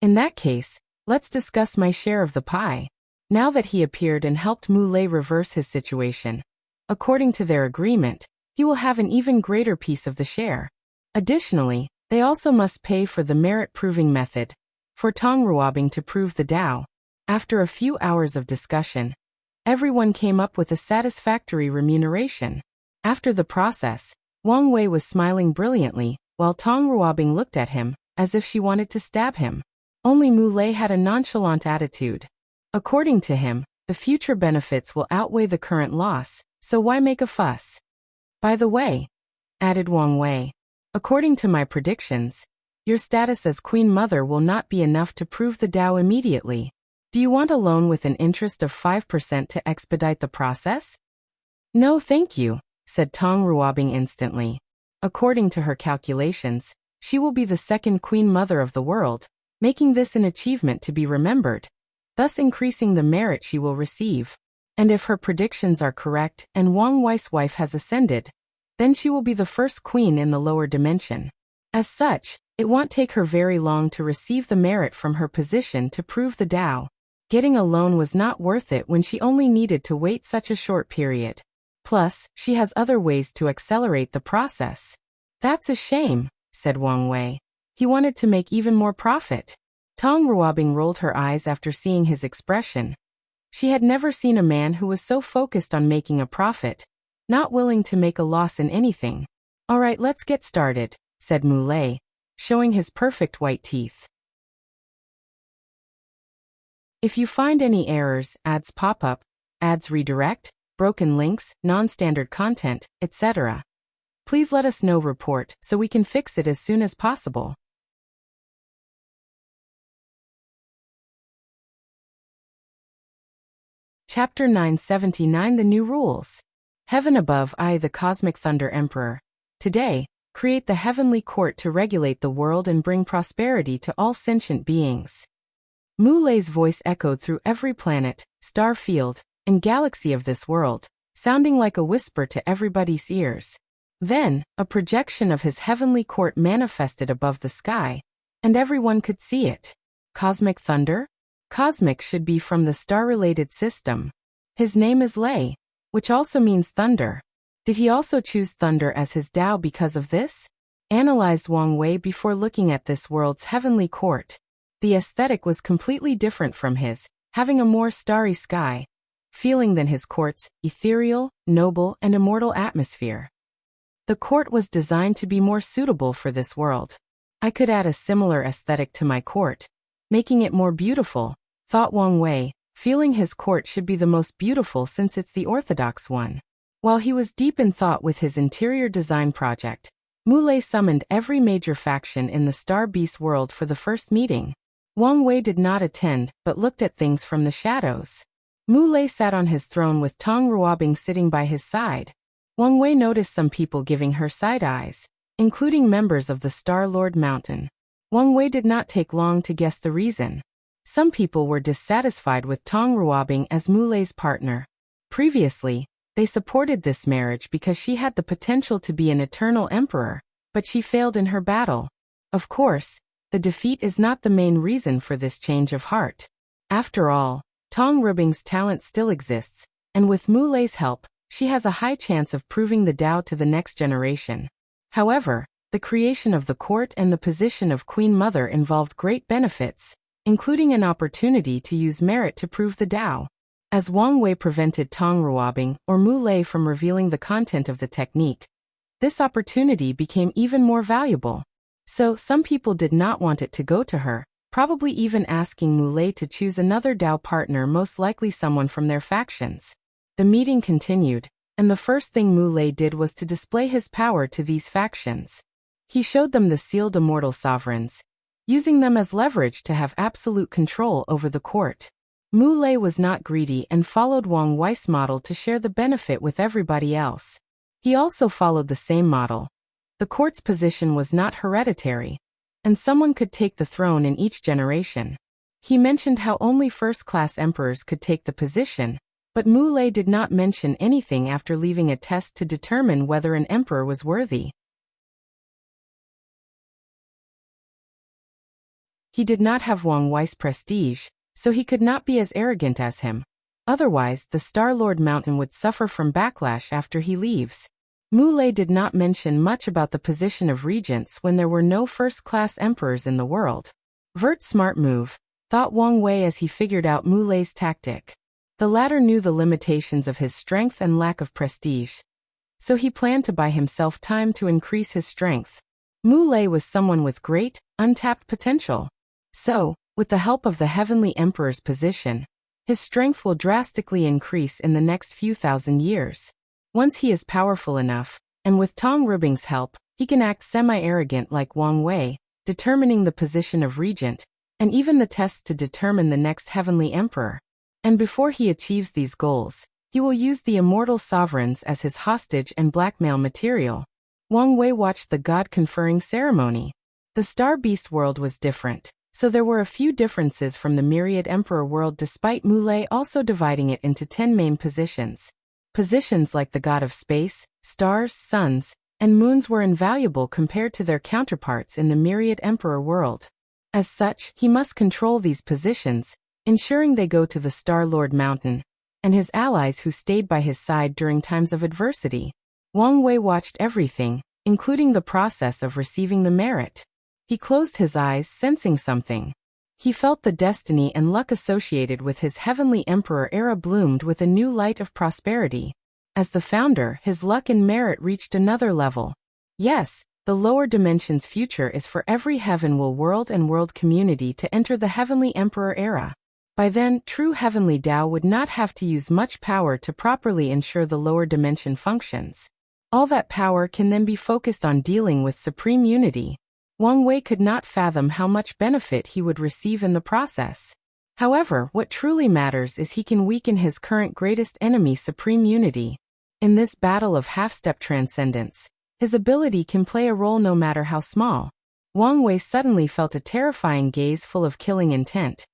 In that case, let's discuss my share of the pie. Now that he appeared and helped Mu Lei reverse his situation, according to their agreement, he will have an even greater piece of the share. Additionally, they also must pay for the merit-proving method, for Tong Ruobing to prove the Dao. After a few hours of discussion, everyone came up with a satisfactory remuneration. After the process, Wang Wei was smiling brilliantly, while Tong Ruobing looked at him, as if she wanted to stab him. Only Mu Lei had a nonchalant attitude. According to him, the future benefits will outweigh the current loss, so why make a fuss? By the way, added Wang Wei, according to my predictions, your status as Queen Mother will not be enough to prove the Dao immediately. Do you want a loan with an interest of 5% to expedite the process? No thank you, said Tong Ruobing instantly. According to her calculations, she will be the second Queen Mother of the world, making this an achievement to be remembered, thus increasing the merit she will receive. And if her predictions are correct and Wang Wei's wife has ascended, then she will be the first queen in the lower dimension. As such, it won't take her very long to receive the merit from her position to prove the Dao. Getting a loan was not worth it when she only needed to wait such a short period. Plus, she has other ways to accelerate the process. That's a shame, said Wang Wei. He wanted to make even more profit. Tong Ruobing rolled her eyes after seeing his expression. She had never seen a man who was so focused on making a profit, not willing to make a loss in anything. All right, let's get started, said Mu Lei, showing his perfect white teeth. If you find any errors, ads pop up, ads redirect, broken links, non-standard content, etc. Please let us know report so we can fix it as soon as possible. Chapter 979 The New Rules. Heaven above, I, the Cosmic Thunder Emperor. Today, create the heavenly court to regulate the world and bring prosperity to all sentient beings. Mulei's voice echoed through every planet, star field, and galaxy of this world, sounding like a whisper to everybody's ears. Then, a projection of his heavenly court manifested above the sky, and everyone could see it. Cosmic thunder? Cosmic should be from the star-related system. His name is Lei, which also means thunder. Did he also choose thunder as his Tao because of this? Analyzed Wang Wei before looking at this world's heavenly court. The aesthetic was completely different from his, having a more starry sky, feeling than his court's ethereal, noble, and immortal atmosphere. The court was designed to be more suitable for this world. I could add a similar aesthetic to my court, making it more beautiful, thought Wang Wei, feeling his court should be the most beautiful since it's the orthodox one. While he was deep in thought with his interior design project, Mulei summoned every major faction in the Star Beast world for the first meeting. Wang Wei did not attend, but looked at things from the shadows. Mulei sat on his throne with Tong Ruobing sitting by his side. Wang Wei noticed some people giving her side eyes, including members of the Star-Lord Mountain. Wang Wei did not take long to guess the reason. Some people were dissatisfied with Tong Ruobing as Mulei's partner. Previously, they supported this marriage because she had the potential to be an eternal emperor, but she failed in her battle. Of course, the defeat is not the main reason for this change of heart. After all, Tong Ruobing's talent still exists, and with Mulei's help, she has a high chance of proving the Tao to the next generation. However, the creation of the court and the position of Queen Mother involved great benefits, including an opportunity to use merit to prove the Tao. As Wang Wei prevented Tong Ruobing or Mulei from revealing the content of the technique, this opportunity became even more valuable. So, some people did not want it to go to her, probably even asking Mulei to choose another Tao partner, most likely someone from their factions. The meeting continued, and the first thing Mulei did was to display his power to these factions. He showed them the sealed immortal sovereigns, using them as leverage to have absolute control over the court. Mulei was not greedy and followed Wang Wei's model to share the benefit with everybody else. He also followed the same model. The court's position was not hereditary, and someone could take the throne in each generation. He mentioned how only first-class emperors could take the position, but Mulei did not mention anything after leaving a test to determine whether an emperor was worthy. He did not have Wang Wei's prestige, so he could not be as arrogant as him. Otherwise, the Star-Lord Mountain would suffer from backlash after he leaves. Mulei did not mention much about the position of regents when there were no first-class emperors in the world. Smart move, thought Wang Wei as he figured out Mulei's tactic. The latter knew the limitations of his strength and lack of prestige, so he planned to buy himself time to increase his strength. Mulei was someone with great, untapped potential. So, with the help of the Heavenly Emperor's position, his strength will drastically increase in the next few thousand years. Once he is powerful enough, and with Tong Ruobing's help, he can act semi-arrogant like Wang Wei, determining the position of regent, and even the tests to determine the next Heavenly Emperor. And before he achieves these goals, he will use the immortal sovereigns as his hostage and blackmail material. Wang Wei watched the god-conferring ceremony. The Star Beast world was different, so there were a few differences from the Myriad Emperor world despite Mulei also dividing it into 10 main positions. Positions like the god of space, stars, suns, and moons were invaluable compared to their counterparts in the Myriad Emperor world. As such, he must control these positions, ensuring they go to the Star-Lord Mountain, and his allies who stayed by his side during times of adversity. Wang Wei watched everything, including the process of receiving the merit. He closed his eyes, sensing something. He felt the destiny and luck associated with his Heavenly Emperor era bloomed with a new light of prosperity. As the founder, his luck and merit reached another level. Yes, the lower dimension's future is for every Heavenwell world and world community to enter the Heavenly Emperor era. By then, true heavenly Tao would not have to use much power to properly ensure the lower dimension functions. All that power can then be focused on dealing with supreme unity. Wang Wei could not fathom how much benefit he would receive in the process. However, what truly matters is he can weaken his current greatest enemy, supreme unity. In this battle of half-step transcendence, his ability can play a role no matter how small. Wang Wei suddenly felt a terrifying gaze full of killing intent.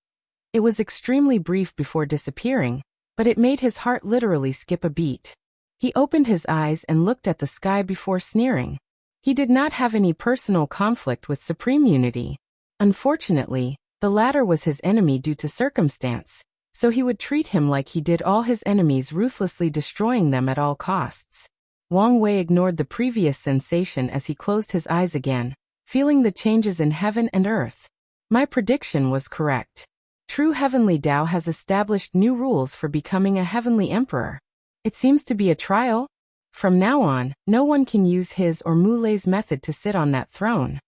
It was extremely brief before disappearing, but it made his heart literally skip a beat. He opened his eyes and looked at the sky before sneering. He did not have any personal conflict with supreme unity. Unfortunately, the latter was his enemy due to circumstance, so he would treat him like he did all his enemies, ruthlessly destroying them at all costs. Wang Wei ignored the previous sensation as he closed his eyes again, feeling the changes in heaven and earth. My prediction was correct. True heavenly Tao has established new rules for becoming a heavenly emperor. It seems to be a trial. From now on, no one can use his or Mulei's method to sit on that throne.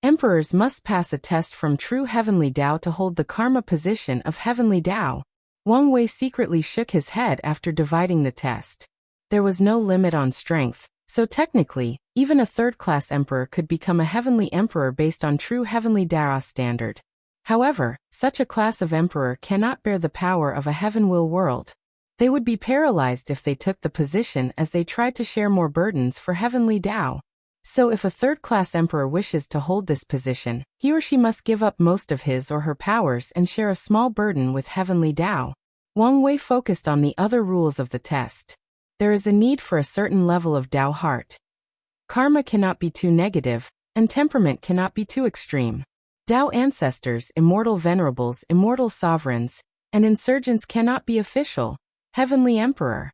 Emperors must pass a test from true heavenly Tao to hold the karma position of heavenly Tao. Wang Wei secretly shook his head after dividing the test. There was no limit on strength, so technically, even a third-class emperor could become a heavenly emperor based on true heavenly Tao standard. However, such a class of emperor cannot bear the power of a heaven-will world. They would be paralyzed if they took the position as they tried to share more burdens for heavenly Tao. So if a third-class emperor wishes to hold this position, he or she must give up most of his or her powers and share a small burden with heavenly Tao. Wang Wei focused on the other rules of the test. There is a need for a certain level of Tao heart. Karma cannot be too negative, and temperament cannot be too extreme. Tao ancestors, immortal venerables, immortal sovereigns, and insurgents cannot be official, heavenly emperor.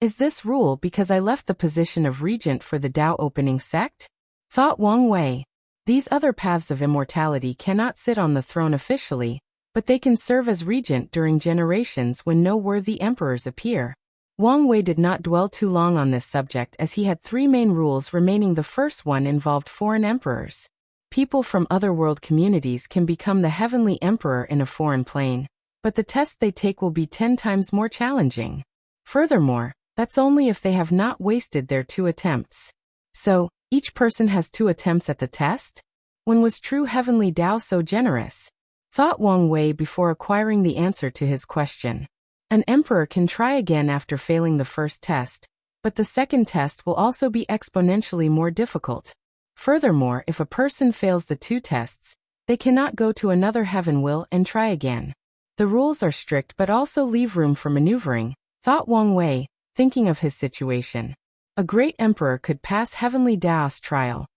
Is this rule because I left the position of regent for the Tao opening sect? Thought Wang Wei. These other paths of immortality cannot sit on the throne officially, but they can serve as regent during generations when no worthy emperors appear. Wang Wei did not dwell too long on this subject as he had three main rules remaining. The first one involved foreign emperors. People from other world communities can become the heavenly emperor in a foreign plane, but the test they take will be 10 times more challenging. Furthermore, that's only if they have not wasted their 2 attempts. So, each person has 2 attempts at the test? When was true heavenly Tao so generous? Thought Wang Wei before acquiring the answer to his question. An emperor can try again after failing the first test, but the second test will also be exponentially more difficult. Furthermore, if a person fails the 2 tests, they cannot go to another heaven will and try again. The rules are strict but also leave room for maneuvering, thought Wang Wei, thinking of his situation. A great emperor could pass heavenly Tao's trial,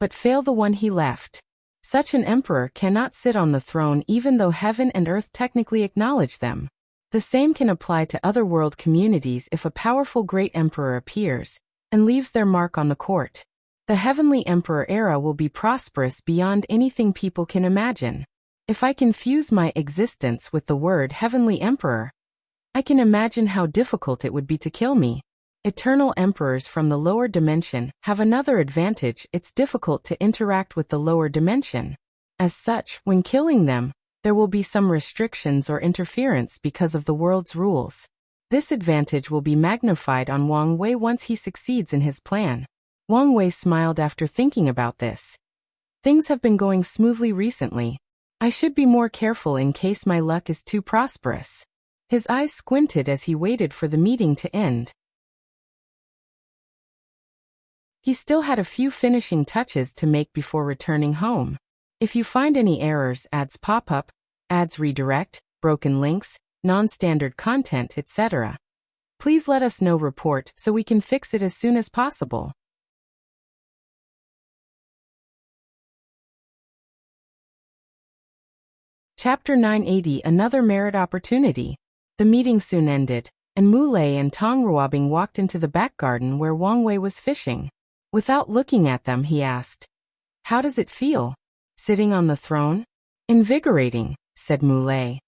but fail the one he left. Such an emperor cannot sit on the throne even though heaven and earth technically acknowledge them. The same can apply to other world communities if a powerful great emperor appears and leaves their mark on the court. The heavenly emperor era will be prosperous beyond anything people can imagine. If I can fuse my existence with the word heavenly emperor, I can imagine how difficult it would be to kill me. Eternal emperors from the lower dimension have another advantage: it's difficult to interact with the lower dimension. As such, when killing them, there will be some restrictions or interference because of the world's rules. This advantage will be magnified on Wang Wei once he succeeds in his plan. Wang Wei smiled after thinking about this. Things have been going smoothly recently. I should be more careful in case my luck is too prosperous. His eyes squinted as he waited for the meeting to end. He still had a few finishing touches to make before returning home. If you find any errors, ads pop up, ads redirect, broken links, non-standard content, etc., please let us know. Report so we can fix it as soon as possible. Chapter 980. Another merit opportunity. The meeting soon ended, and Mulei and Tong Ruobing walked into the back garden where Wang Wei was fishing. Without looking at them, he asked, "How does it feel? Sitting on the throne?" "Invigorating," said Mulei.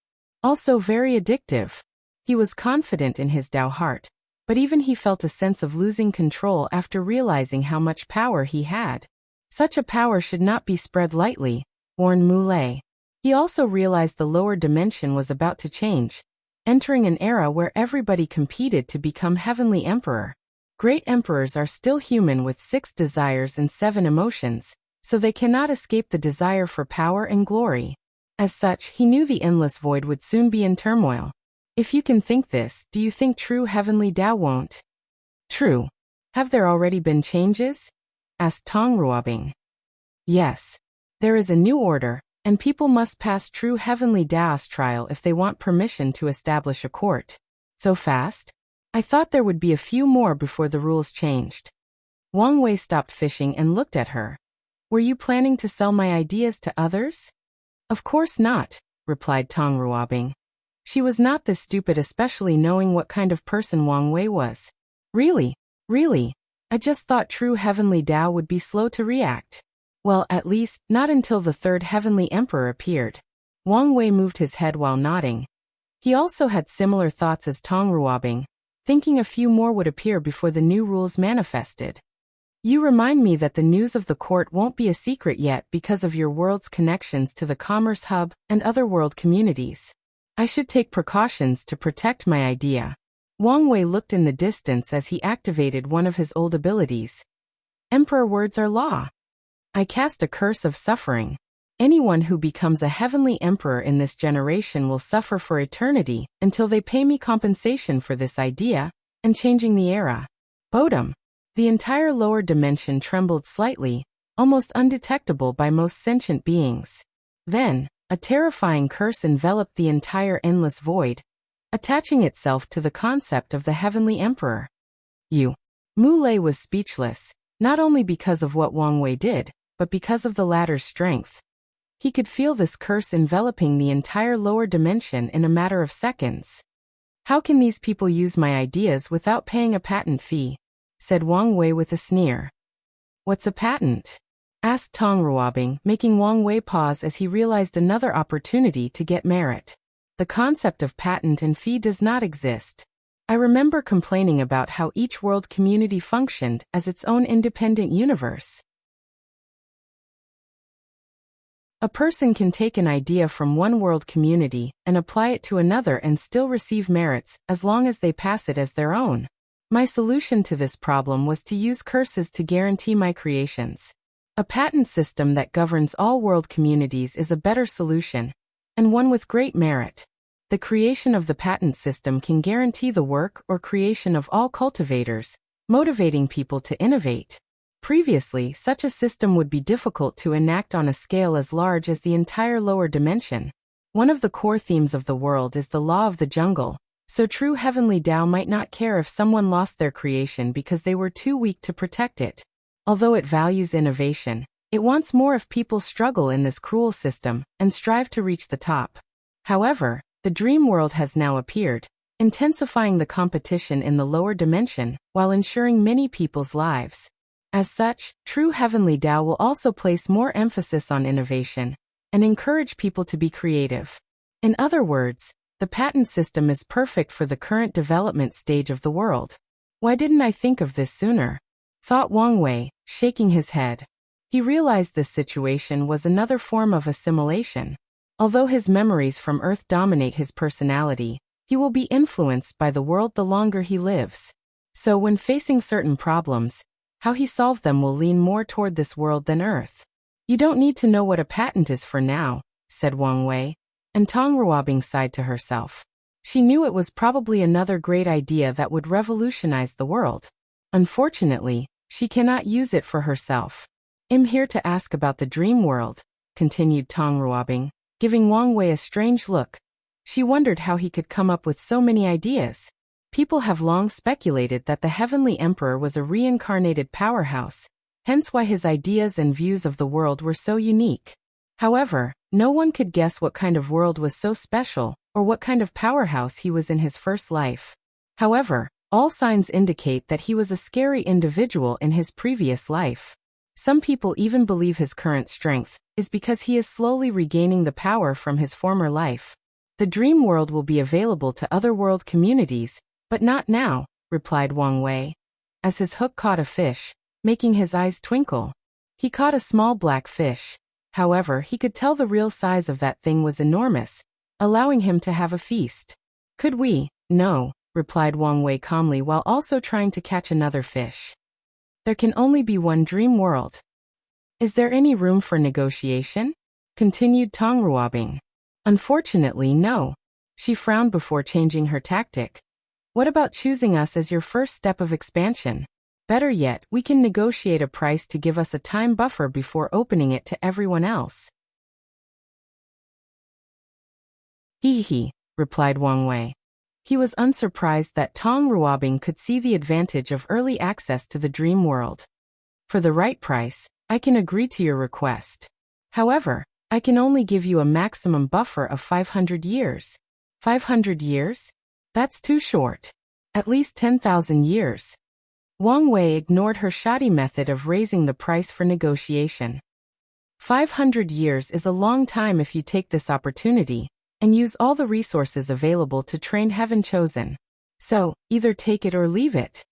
"Also very addictive." He was confident in his Tao heart, but even he felt a sense of losing control after realizing how much power he had. Such a power should not be spread lightly, warned Mulei. He also realized the lower dimension was about to change, entering an era where everybody competed to become Heavenly Emperor. Great emperors are still human with 6 desires and 7 emotions, so they cannot escape the desire for power and glory. As such, he knew the endless void would soon be in turmoil. If you can think this, do you think true Heavenly Tao won't? True. Have there already been changes? Asked Tong Ruobing. Yes. There is a new order, and people must pass true Heavenly Tao's trial if they want permission to establish a court. So fast? I thought there would be a few more before the rules changed. Wang Wei stopped fishing and looked at her. Were you planning to sell my ideas to others? Of course not, replied Tong Ruobing. She was not this stupid, especially knowing what kind of person Wang Wei was. Really? I just thought true Heavenly Tao would be slow to react. Well, at least, not until the 3rd Heavenly Emperor appeared. Wang Wei moved his head while nodding. He also had similar thoughts as Tong Ruobing, thinking a few more would appear before the new rules manifested. You remind me that the news of the court won't be a secret yet because of your world's connections to the Commerce Hub and other world communities. I should take precautions to protect my idea. Wang Wei looked in the distance as he activated one of his old abilities. Emperor words are law. I cast a curse of suffering. Anyone who becomes a Heavenly Emperor in this generation will suffer for eternity until they pay me compensation for this idea and changing the era. Bodum. The entire lower dimension trembled slightly, almost undetectable by most sentient beings. Then, a terrifying curse enveloped the entire endless void, attaching itself to the concept of the Heavenly Emperor. Mu Lei was speechless, not only because of what Wang Wei did, but because of the latter's strength. He could feel this curse enveloping the entire lower dimension in a matter of seconds. How can these people use my ideas without paying a patent fee? Said Wang Wei with a sneer. What's a patent? Asked Tong Ruobing, making Wang Wei pause as he realized another opportunity to get merit. The concept of patent and fee does not exist. I remember complaining about how each world community functioned as its own independent universe. A person can take an idea from one world community and apply it to another and still receive merits as long as they pass it as their own. My solution to this problem was to use curses to guarantee my creations. A patent system that governs all world communities is a better solution, and one with great merit. The creation of the patent system can guarantee the work or creation of all cultivators, motivating people to innovate. Previously, such a system would be difficult to enact on a scale as large as the entire lower dimension. One of the core themes of the world is the law of the jungle, so true Heavenly Tao might not care if someone lost their creation because they were too weak to protect it. Although it values innovation, it wants more if people struggle in this cruel system and strive to reach the top. However, the dream world has now appeared, intensifying the competition in the lower dimension while ensuring many people's lives. As such, true Heavenly Tao will also place more emphasis on innovation and encourage people to be creative. In other words, the patent system is perfect for the current development stage of the world. Why didn't I think of this sooner? Thought Wang Wei, shaking his head. He realized this situation was another form of assimilation. Although his memories from Earth dominate his personality, he will be influenced by the world the longer he lives. So when facing certain problems, how he solved them will lean more toward this world than Earth. You don't need to know what a patent is for now, said Wang Wei, and Tong Ruobing sighed to herself. She knew it was probably another great idea that would revolutionize the world. Unfortunately, she cannot use it for herself. I'm here to ask about the dream world, continued Tong Ruobing, giving Wang Wei a strange look. She wondered how he could come up with so many ideas. People have long speculated that the Heavenly Emperor was a reincarnated powerhouse, hence why his ideas and views of the world were so unique. However, no one could guess what kind of world was so special, or what kind of powerhouse he was in his first life. However, all signs indicate that he was a scary individual in his previous life. Some people even believe his current strength is because he is slowly regaining the power from his former life. The dream world will be available to other world communities, but not now, replied Wang Wei, as his hook caught a fish, making his eyes twinkle. He caught a small black fish, However, he could tell the real size of that thing was enormous, allowing him to have a feast. Could we? No, replied Wang Wei calmly while also trying to catch another fish. There can only be one dream world. Is there any room for negotiation? Continued Tong Ruobing. Unfortunately, no. She frowned before changing her tactic. What about choosing us as your first step of expansion? Better yet, we can negotiate a price to give us a time buffer before opening it to everyone else. Hee, replied Wang Wei. He was unsurprised that Tong Ruobing could see the advantage of early access to the dream world. For the right price, I can agree to your request. However, I can only give you a maximum buffer of 500 years. 500 years? That's too short. At least 10,000 years. Wang Wei ignored her shoddy method of raising the price for negotiation. 500 years is a long time if you take this opportunity and use all the resources available to train Heaven Chosen. So, either take it or leave it.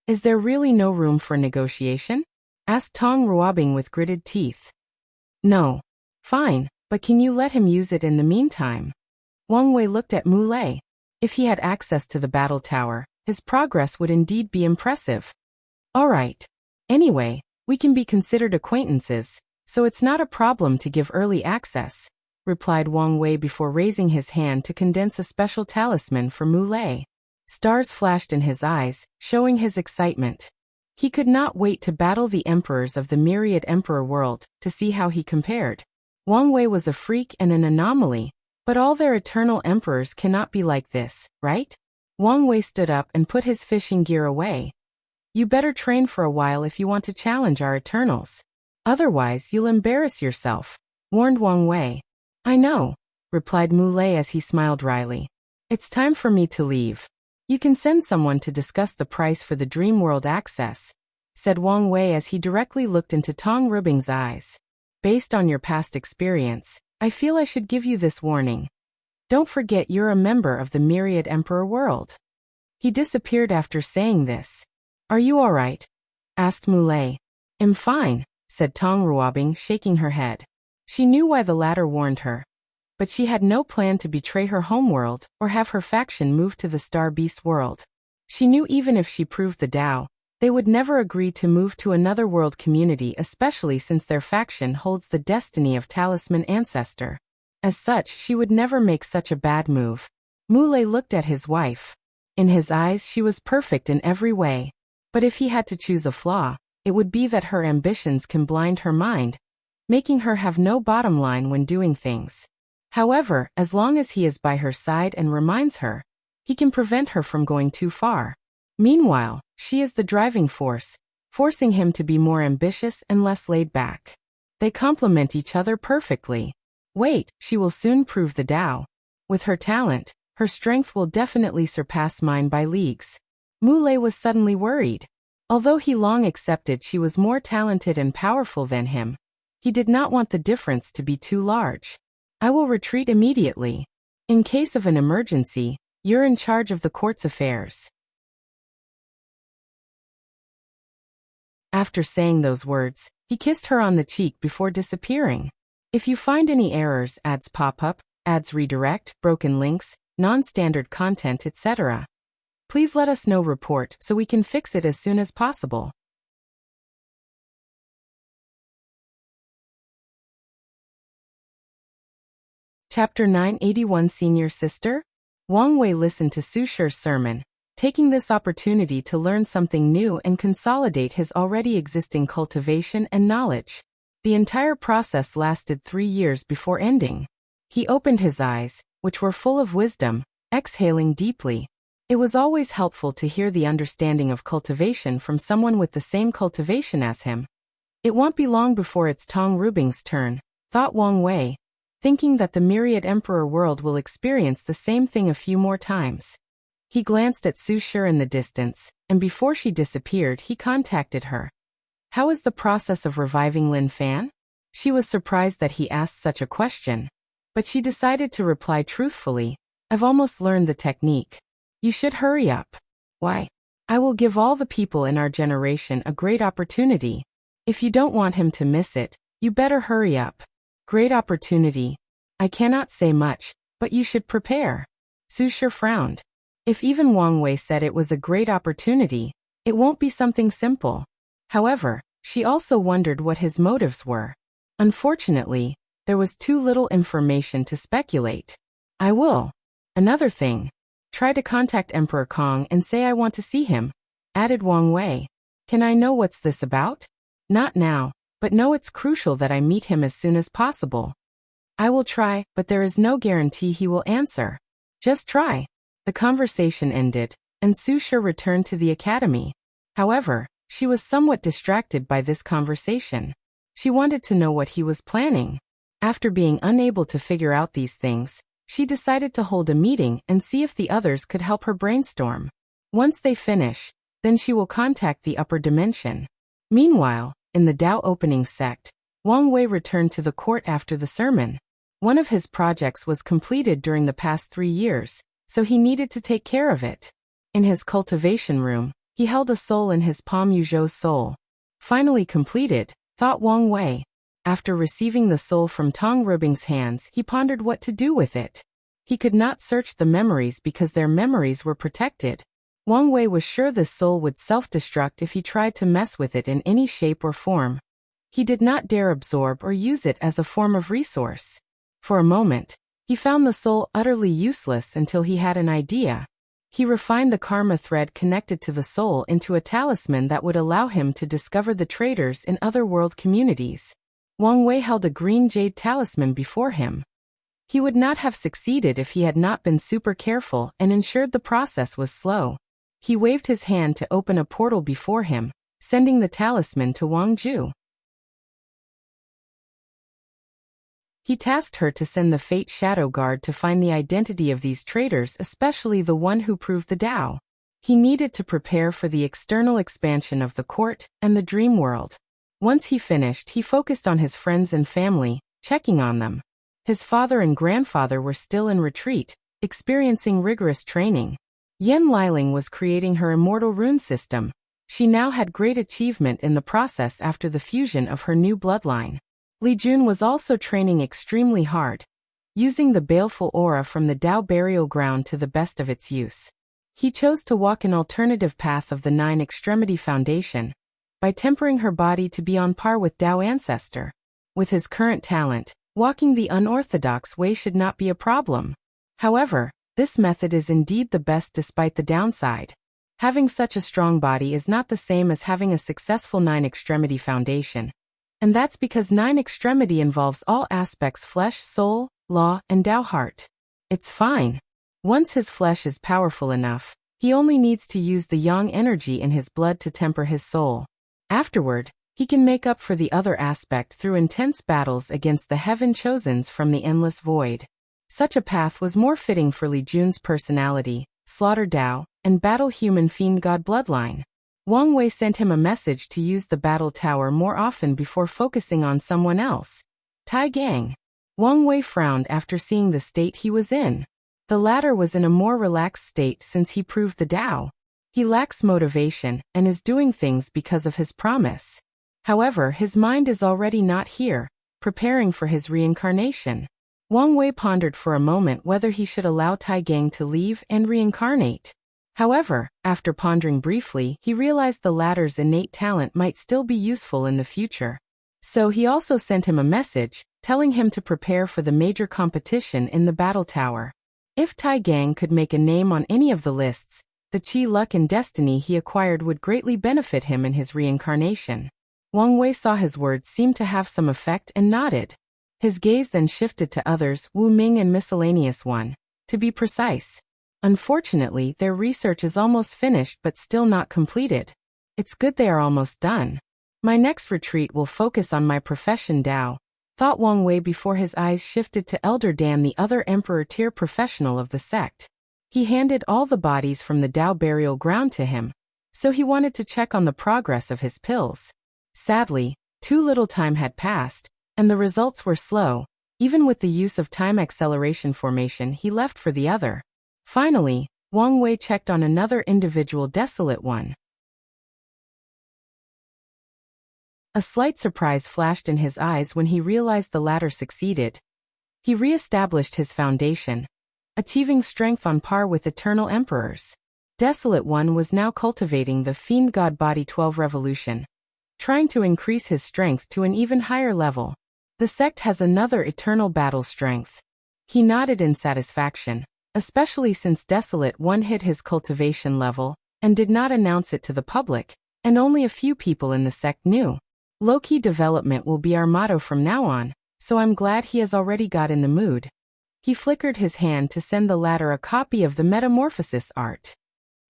Is there really no room for negotiation? Asked Tong Ruobing with gritted teeth. No. Fine, but can you let him use it in the meantime? Wang Wei looked at Mu Lei. If he had access to the battle tower, his progress would indeed be impressive. All right. Anyway, we can be considered acquaintances, so it's not a problem to give early access, replied Wang Wei before raising his hand to condense a special talisman for Mu Lei. Stars flashed in his eyes, showing his excitement. He could not wait to battle the emperors of the myriad emperor world to see how he compared. Wang Wei was a freak and an anomaly, but all their eternal emperors cannot be like this, right? Wang Wei stood up and put his fishing gear away. You better train for a while if you want to challenge our Eternals. Otherwise, you'll embarrass yourself, warned Wang Wei. I know, replied Mu Lei as he smiled wryly. It's time for me to leave. You can send someone to discuss the price for the Dream World access, said Wang Wei as he directly looked into Tong Ruobing's eyes. Based on your past experience, I feel I should give you this warning. Don't forget you're a member of the Myriad Emperor world. He disappeared after saying this. Are you all right? Asked Mu Lei. I'm fine, said Tong Ruobing, shaking her head. She knew why the latter warned her, but she had no plan to betray her homeworld or have her faction move to the Star Beast world. She knew even if she proved the Tao, they would never agree to move to another world community, especially since their faction holds the destiny of Talisman Ancestor. As such, she would never make such a bad move. Mu Lei looked at his wife. In his eyes, she was perfect in every way. But if he had to choose a flaw, it would be that her ambitions can blind her mind, making her have no bottom line when doing things. However, as long as he is by her side and reminds her, he can prevent her from going too far. Meanwhile, she is the driving force, forcing him to be more ambitious and less laid back. They complement each other perfectly. Wait, she will soon prove the Tao. With her talent, her strength will definitely surpass mine by leagues. Mu Lei was suddenly worried. Although he long accepted she was more talented and powerful than him, he did not want the difference to be too large. I will retreat immediately. In case of an emergency, you're in charge of the court's affairs. After saying those words, he kissed her on the cheek before disappearing. If you find any errors, ads pop up, ads redirect, broken links, non-standard content, etc., please let us know. Report so we can fix it as soon as possible. Chapter 981 Senior Sister? Wang Wei listened to Su Shi's sermon, taking this opportunity to learn something new and consolidate his already existing cultivation and knowledge. The entire process lasted 3 years before ending. He opened his eyes, which were full of wisdom, exhaling deeply. It was always helpful to hear the understanding of cultivation from someone with the same cultivation as him. It won't be long before it's Tong Ruobing's turn, thought Wang Wei, thinking that the Myriad Emperor world will experience the same thing a few more times. He glanced at Su Shi in the distance, and before she disappeared he contacted her. How is the process of reviving Lin Fan? She was surprised that he asked such a question, but she decided to reply truthfully. I've almost learned the technique. You should hurry up. Why? I will give all the people in our generation a great opportunity. If you don't want him to miss it, you better hurry up. Great opportunity. I cannot say much, but you should prepare. Su Shi frowned. If even Wang Wei said it was a great opportunity, it won't be something simple. However, she also wondered what his motives were. Unfortunately, there was too little information to speculate. I will. Another thing. Try to contact Emperor Kong and say I want to see him, added Wang Wei. Can I know what's this about? Not now, but know it's crucial that I meet him as soon as possible. I will try, but there is no guarantee he will answer. Just try. The conversation ended, and Su Shi returned to the academy. However, she was somewhat distracted by this conversation. She wanted to know what he was planning. After being unable to figure out these things, she decided to hold a meeting and see if the others could help her brainstorm. Once they finish, then she will contact the upper dimension. Meanwhile, in the Tao opening sect, Wang Wei returned to the court after the sermon. One of his projects was completed during the past 3 years, so he needed to take care of it. In his cultivation room, he held a soul in his palm. Yuzhou's soul. Finally completed, thought Wang Wei. After receiving the soul from Tong Rubing's hands, he pondered what to do with it. He could not search the memories because their memories were protected. Wang Wei was sure this soul would self-destruct if he tried to mess with it in any shape or form. He did not dare absorb or use it as a form of resource. For a moment, he found the soul utterly useless until he had an idea. He refined the karma thread connected to the soul into a talisman that would allow him to discover the traitors in other world communities. Wang Wei held a green jade talisman before him. He would not have succeeded if he had not been super careful and ensured the process was slow. He waved his hand to open a portal before him, sending the talisman to Wang Ju. He tasked her to send the Fate Shadow Guard to find the identity of these traitors, especially the one who proved the Tao. He needed to prepare for the external expansion of the court and the dream world. Once he finished, he focused on his friends and family, checking on them. His father and grandfather were still in retreat, experiencing rigorous training. Yen Liling was creating her immortal rune system. She now had great achievement in the process after the fusion of her new bloodline. Li Jun was also training extremely hard, using the baleful aura from the Tao burial ground to the best of its use. He chose to walk an alternative path of the Nine Extremity Foundation, by tempering her body to be on par with Tao ancestor. With his current talent, walking the unorthodox way should not be a problem. However, this method is indeed the best despite the downside. Having such a strong body is not the same as having a successful Nine Extremity Foundation. And that's because Nine Extremity involves all aspects: flesh, soul, law, and Tao heart. It's fine. Once his flesh is powerful enough, he only needs to use the yang energy in his blood to temper his soul. Afterward, he can make up for the other aspect through intense battles against the Heaven Chosens from the endless void. Such a path was more fitting for Li Jun's personality, slaughter Tao, and battle human fiend god bloodline. Wang Wei sent him a message to use the battle tower more often before focusing on someone else. Tai Gang. Wang Wei frowned after seeing the state he was in. The latter was in a more relaxed state since he proved the Tao. He lacks motivation and is doing things because of his promise. However, his mind is already not here, preparing for his reincarnation. Wang Wei pondered for a moment whether he should allow Tai Gang to leave and reincarnate. However, after pondering briefly, he realized the latter's innate talent might still be useful in the future. So he also sent him a message, telling him to prepare for the major competition in the battle tower. If Tai Gang could make a name on any of the lists, the chi luck and destiny he acquired would greatly benefit him in his reincarnation. Wang Wei saw his words seemed to have some effect and nodded. His gaze then shifted to others, Wu Ming and Miscellaneous One. To be precise. Unfortunately, their research is almost finished but still not completed. It's good they are almost done. My next retreat will focus on my profession Tao, thought Wang Wei before his eyes shifted to Elder Dan, the other Emperor tier professional of the sect. He handed all the bodies from the Tao burial ground to him, so he wanted to check on the progress of his pills. Sadly, too little time had passed, and the results were slow. Even with the use of time acceleration formation, he left for the other. Finally, Wang Wei checked on another individual, Desolate One. A slight surprise flashed in his eyes when he realized the latter succeeded. He re-established his foundation, achieving strength on par with eternal emperors. Desolate One was now cultivating the Fiend God Body 12 revolution, trying to increase his strength to an even higher level. The sect has another eternal battle strength. He nodded in satisfaction, especially since Desolate One hit his cultivation level and did not announce it to the public, and only a few people in the sect knew. Low-key development will be our motto from now on, so I'm glad he has already got in the mood. He flickered his hand to send the latter a copy of the metamorphosis art.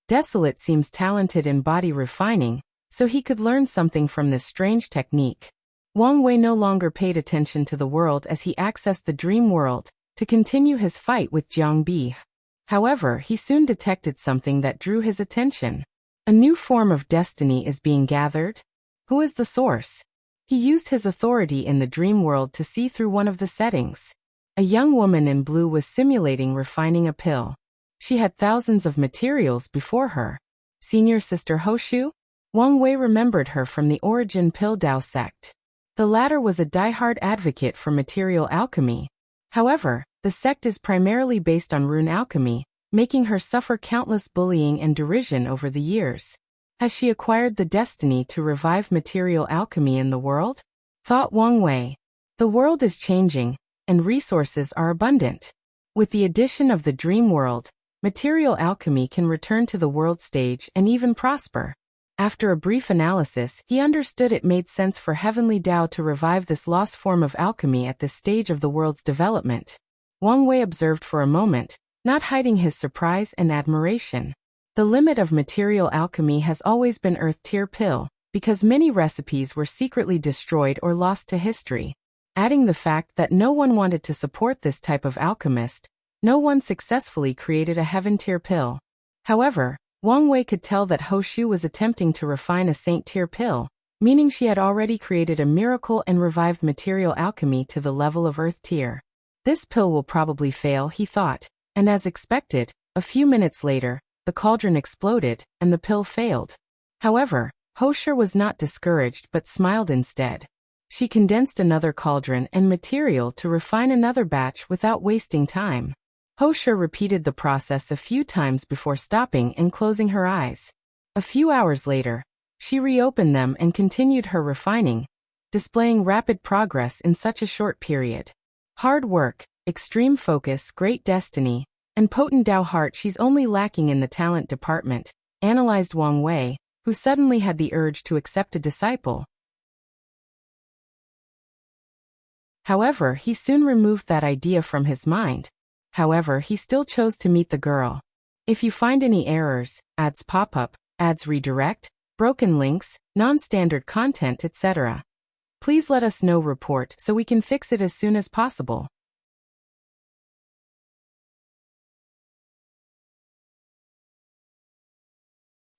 Desolate seems talented in body refining, so he could learn something from this strange technique. Wang Wei no longer paid attention to the world as he accessed the dream world to continue his fight with Jiang Bi. However, he soon detected something that drew his attention. A new form of destiny is being gathered. Who is the source? He used his authority in the dream world to see through one of the settings. A young woman in blue was simulating refining a pill. She had thousands of materials before her. Senior Sister Hoshu? Wang Wei remembered her from the Origin Pill Dao sect. The latter was a die-hard advocate for material alchemy. However, the sect is primarily based on rune alchemy, making her suffer countless bullying and derision over the years. Has she acquired the destiny to revive material alchemy in the world? Thought Wang Wei. The world is changing, and resources are abundant. With the addition of the dream world, material alchemy can return to the world stage and even prosper. After a brief analysis, he understood it made sense for Heavenly Dao to revive this lost form of alchemy at this stage of the world's development. Wang Wei observed for a moment, not hiding his surprise and admiration. The limit of material alchemy has always been Earth-tier pill, because many recipes were secretly destroyed or lost to history. Adding the fact that no one wanted to support this type of alchemist, no one successfully created a heaven-tier pill. However, Wang Wei could tell that Hoshu was attempting to refine a saint-tier pill, meaning she had already created a miracle and revived material alchemy to the level of Earth-tier. This pill will probably fail, he thought, and as expected, a few minutes later, the cauldron exploded, and the pill failed. However, Hoshu was not discouraged but smiled instead. She condensed another cauldron and material to refine another batch without wasting time. Hoshu repeated the process a few times before stopping and closing her eyes. A few hours later, she reopened them and continued her refining, displaying rapid progress in such a short period. Hard work, extreme focus, great destiny, and potent Dao heart. She's only lacking in the talent department, analyzed Wang Wei, who suddenly had the urge to accept a disciple. However, he soon removed that idea from his mind. However, he still chose to meet the girl. If you find any errors, ads pop up, ads redirect, broken links, non-standard content, etc., please let us know. Report so we can fix it as soon as possible.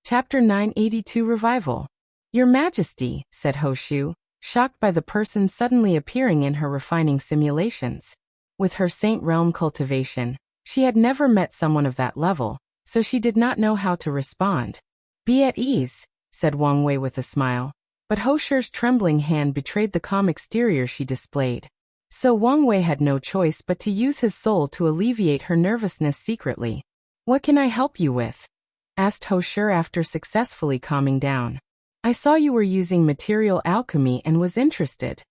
Chapter 982 Revival. Your Majesty, said Hoshu, shocked by the person suddenly appearing in her refining simulations. With her Saint Realm cultivation, she had never met someone of that level, so she did not know how to respond. Be at ease, said Wang Wei with a smile, but Hoshu's trembling hand betrayed the calm exterior she displayed. So Wang Wei had no choice but to use his soul to alleviate her nervousness secretly. What can I help you with? Asked Hoshu after successfully calming down. I saw you were using material alchemy and was interested.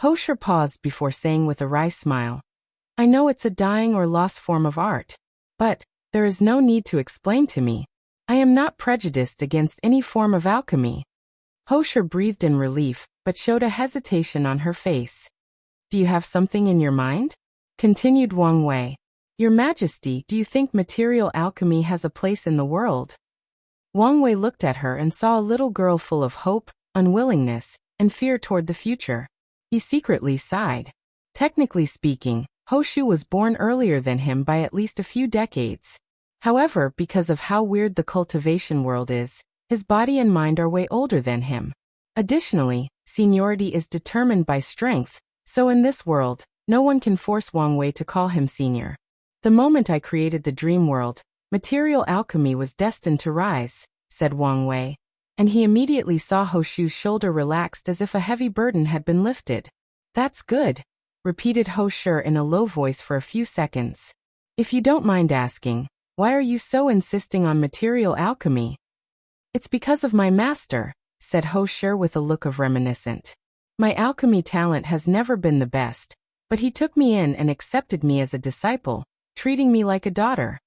Hoshu paused before saying with a wry smile, I know it's a dying or lost form of art, but there is no need to explain to me. I am not prejudiced against any form of alchemy. Hoshu breathed in relief, but showed a hesitation on her face. Do you have something in your mind? Continued Wang Wei. Your Majesty, do you think material alchemy has a place in the world? Wang Wei looked at her and saw a little girl full of hope, unwillingness, and fear toward the future. He secretly sighed. Technically speaking, Hoshu was born earlier than him by at least a few decades. However, because of how weird the cultivation world is, his body and mind are way older than him. Additionally, seniority is determined by strength, so in this world, no one can force Wang Wei to call him senior. The moment I created the dream world, material alchemy was destined to rise, said Wang Wei. and he immediately saw Hoshu's shoulder relaxed as if a heavy burden had been lifted. That's good, repeated Hoshu in a low voice for a few seconds. If you don't mind asking, why are you so insisting on material alchemy? It's because of my master, said Hoshu with a look of reminiscent. My alchemy talent has never been the best, but he took me in and accepted me as a disciple, treating me like a daughter.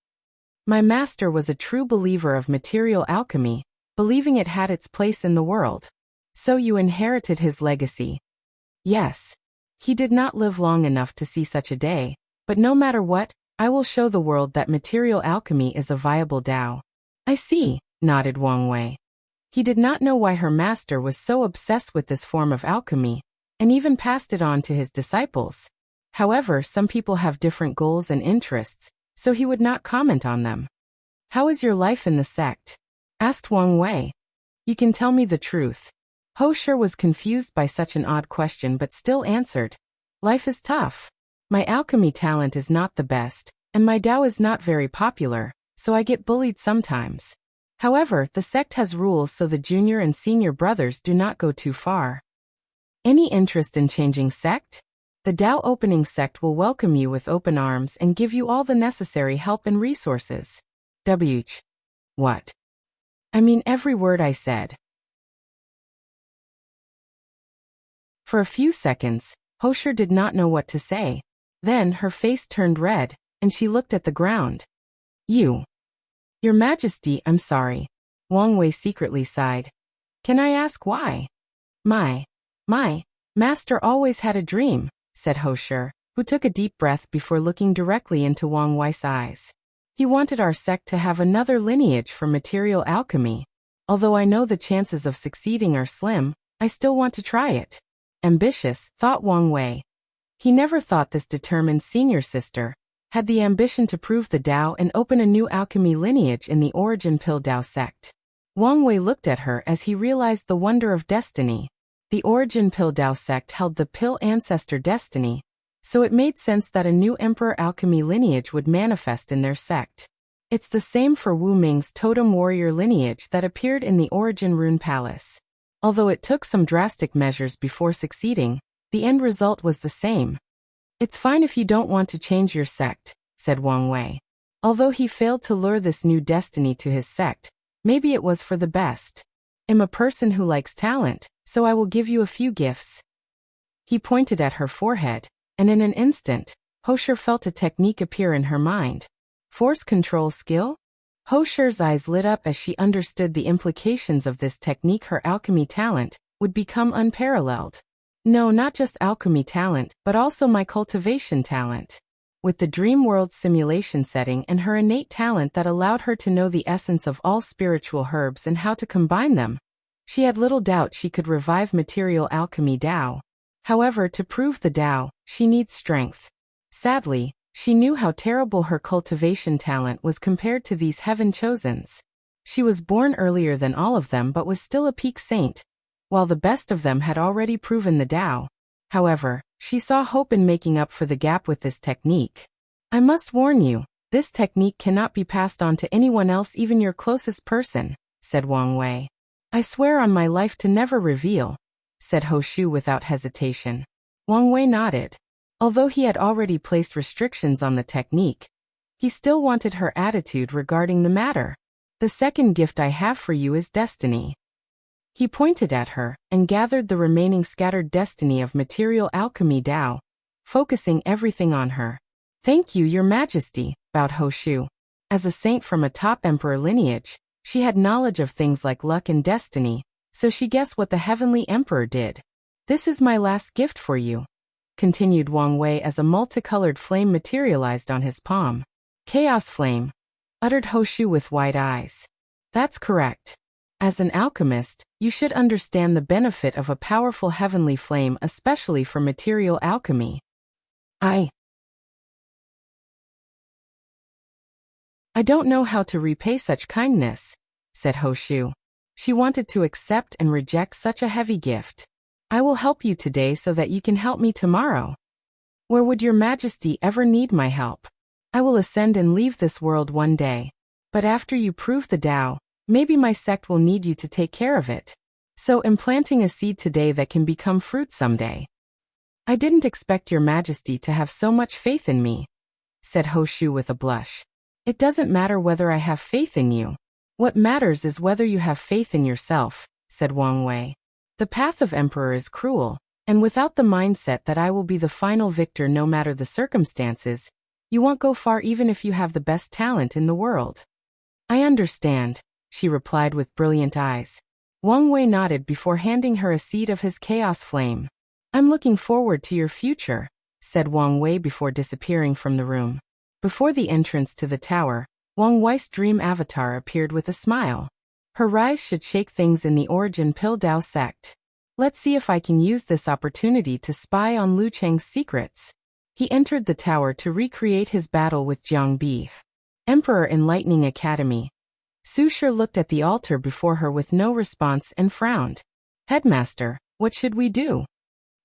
My master was a true believer of material alchemy, believing it had its place in the world. So you inherited his legacy. Yes. He did not live long enough to see such a day, but no matter what, I will show the world that material alchemy is a viable Tao. I see, nodded Wang Wei. He did not know why her master was so obsessed with this form of alchemy, and even passed it on to his disciples. However, some people have different goals and interests, so he would not comment on them. How is your life in the sect? Asked Wang Wei. You can tell me the truth. Hoshu was confused by such an odd question but still answered. Life is tough. My alchemy talent is not the best, and my Tao is not very popular, so I get bullied sometimes. However, the sect has rules so the junior and senior brothers do not go too far. Any interest in changing sect? The Tao opening sect will welcome you with open arms and give you all the necessary help and resources. What? I mean every word I said. For a few seconds, Hoshu did not know what to say. Then her face turned red, and she looked at the ground. Your Majesty, I'm sorry. Wang Wei secretly sighed. Can I ask why? My master always had a dream, said Hoshu, who took a deep breath before looking directly into Wang Wei's eyes. He wanted our sect to have another lineage for material alchemy. Although I know the chances of succeeding are slim, I still want to try it. Ambitious, thought Wang Wei. He never thought this determined senior sister had the ambition to prove the Tao and open a new alchemy lineage in the Origin Pill Tao sect. Wang Wei looked at her as he realized the wonder of destiny. The Origin Pill Tao sect held the Pill Ancestor destiny, so it made sense that a new Emperor alchemy lineage would manifest in their sect. It's the same for Wu Ming's Totem Warrior lineage that appeared in the Origin Rune Palace. Although it took some drastic measures before succeeding, the end result was the same. It's fine if you don't want to change your sect, said Wang Wei. Although he failed to lure this new destiny to his sect, maybe it was for the best. I'm a person who likes talent, so I will give you a few gifts. He pointed at her forehead, and in an instant, Hoshu felt a technique appear in her mind. Force control skill? Hoshu's eyes lit up as she understood the implications of this technique. Her alchemy talent would become unparalleled. No, not just alchemy talent, but also my cultivation talent. With the dream world simulation setting and her innate talent that allowed her to know the essence of all spiritual herbs and how to combine them, she had little doubt she could revive material alchemy Tao. However, to prove the Tao, she needs strength. Sadly, she knew how terrible her cultivation talent was compared to these heaven-chosens. She was born earlier than all of them but was still a peak saint, while the best of them had already proven the Tao. However, she saw hope in making up for the gap with this technique. I must warn you, this technique cannot be passed on to anyone else, even your closest person, said Wang Wei. I swear on my life to never reveal, said Hoshu without hesitation. Wang Wei nodded. Although he had already placed restrictions on the technique, he still wanted her attitude regarding the matter. The second gift I have for you is destiny. He pointed at her and gathered the remaining scattered destiny of material alchemy Tao, focusing everything on her. Thank you, Your Majesty, bowed Hoshu. As a saint from a top emperor lineage, she had knowledge of things like luck and destiny, so she guessed what the heavenly emperor did. This is my last gift for you, continued Wang Wei as a multicolored flame materialized on his palm. Chaos flame, uttered Hoshu with wide eyes. That's correct. As an alchemist, you should understand the benefit of a powerful heavenly flame, especially for material alchemy. I don't know how to repay such kindness, said Hoshu. She wanted to accept and reject such a heavy gift. I will help you today so that you can help me tomorrow. Where would Your Majesty ever need my help? I will ascend and leave this world one day. But after you prove the Tao, Maybe my sect will need you to take care of it. So I'm planting a seed today that can become fruit someday. I didn't expect your majesty to have so much faith in me, said Hoshu with a blush. It doesn't matter whether I have faith in you. What matters is whether you have faith in yourself, said Wang Wei. The path of emperor is cruel, and without the mindset that I will be the final victor no matter the circumstances, you won't go far even if you have the best talent in the world. I understand, she replied with brilliant eyes. Wang Wei nodded before handing her a seed of his chaos flame. I'm looking forward to your future, said Wang Wei before disappearing from the room. Before the entrance to the tower, Wang Wei's dream avatar appeared with a smile. Her rise should shake things in the Origin Pill Dao sect. Let's see if I can use this opportunity to spy on Lu Cheng's secrets. He entered the tower to recreate his battle with Jiang Bi. Emperor Enlightening Academy. Su Shi looked at the altar before her with no response and frowned. Headmaster, what should we do?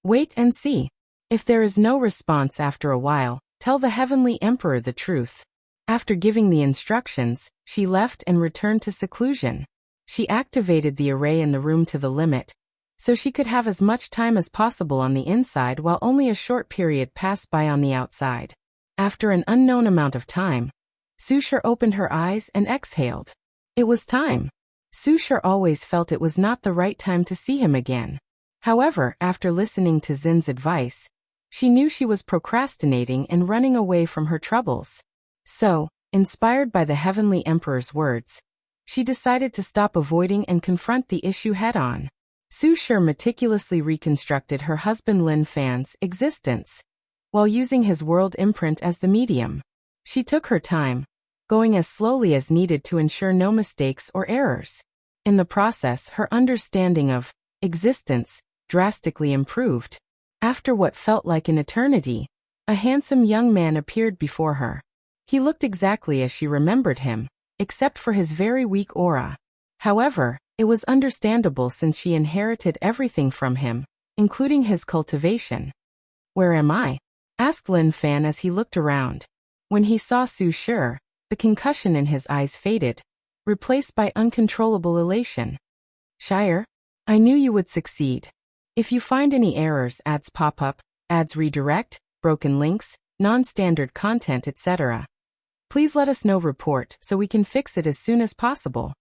Wait and see. If there is no response after a while, tell the Heavenly Emperor the truth. After giving the instructions, she left and returned to seclusion. She activated the array in the room to the limit, so she could have as much time as possible on the inside while only a short period passed by on the outside. After an unknown amount of time, Su Shi opened her eyes and exhaled. It was time. Su Shi always felt it was not the right time to see him again. However, after listening to Xin's advice, she knew she was procrastinating and running away from her troubles. So, inspired by the Heavenly Emperor's words, she decided to stop avoiding and confront the issue head-on. Su Shi meticulously reconstructed her husband Lin Fan's existence, while using his world imprint as the medium. She took her time, going as slowly as needed to ensure no mistakes or errors. In the process, her understanding of existence drastically improved. After what felt like an eternity, a handsome young man appeared before her. He looked exactly as she remembered him, except for his very weak aura. However, it was understandable since she inherited everything from him, including his cultivation. Where am I? Asked Lin Fan as he looked around. When he saw Su Shi, the concussion in his eyes faded, replaced by uncontrollable elation. Shire, I knew you would succeed. If you find any errors, ads pop up, ads redirect, broken links, non-standard content, etc., please let us know. Report so we can fix it as soon as possible.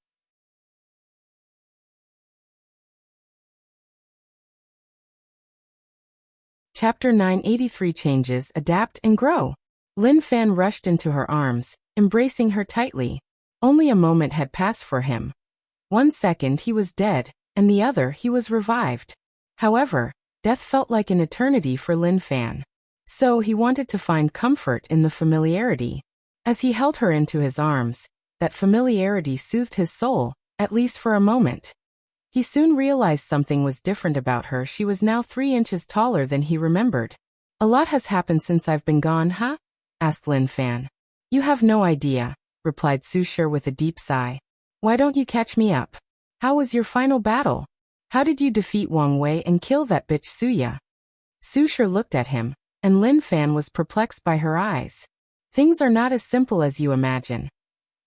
Chapter 983 Changes, Adapt and Grow. Lin Fan rushed into her arms, embracing her tightly. Only a moment had passed for him. 1 second he was dead, and the other he was revived. However, death felt like an eternity for Lin Fan. So he wanted to find comfort in the familiarity. As he held her into his arms, that familiarity soothed his soul, at least for a moment. He soon realized something was different about her. She was now 3 inches taller than he remembered. A lot has happened since I've been gone, huh? Asked Lin Fan. You have no idea, replied Su Shi with a deep sigh. Why don't you catch me up? How was your final battle? How did you defeat Wang Wei and kill that bitch Suya? Su Shi looked at him, and Lin Fan was perplexed by her eyes. Things are not as simple as you imagine,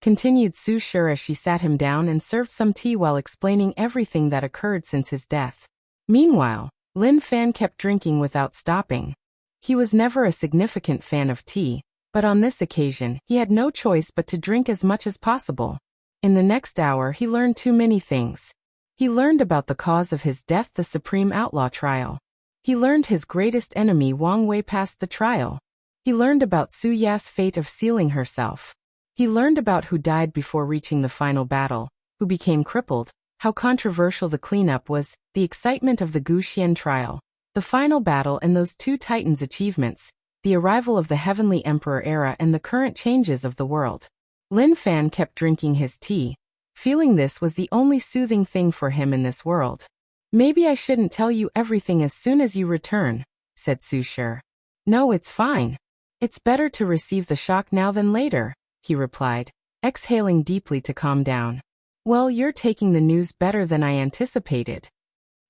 continued Su Shi as she sat him down and served some tea while explaining everything that occurred since his death. Meanwhile, Lin Fan kept drinking without stopping. He was never a significant fan of tea, but on this occasion he had no choice but to drink as much as possible. In the next hour he learned too many things. He learned about the cause of his death, the Supreme Outlaw trial. He learned his greatest enemy Wang Wei passed the trial. He learned about Su Ya's fate of sealing herself. He learned about who died before reaching the final battle, who became crippled, how controversial the cleanup was, the excitement of the Gu Xian trial, the final battle and those 2 titans' achievements, the arrival of the Heavenly Emperor era and the current changes of the world. Lin Fan kept drinking his tea, feeling this was the only soothing thing for him in this world. Maybe I shouldn't tell you everything as soon as you return, said Su Shi. No, it's fine. It's better to receive the shock now than later, he replied, exhaling deeply to calm down. Well, you're taking the news better than I anticipated.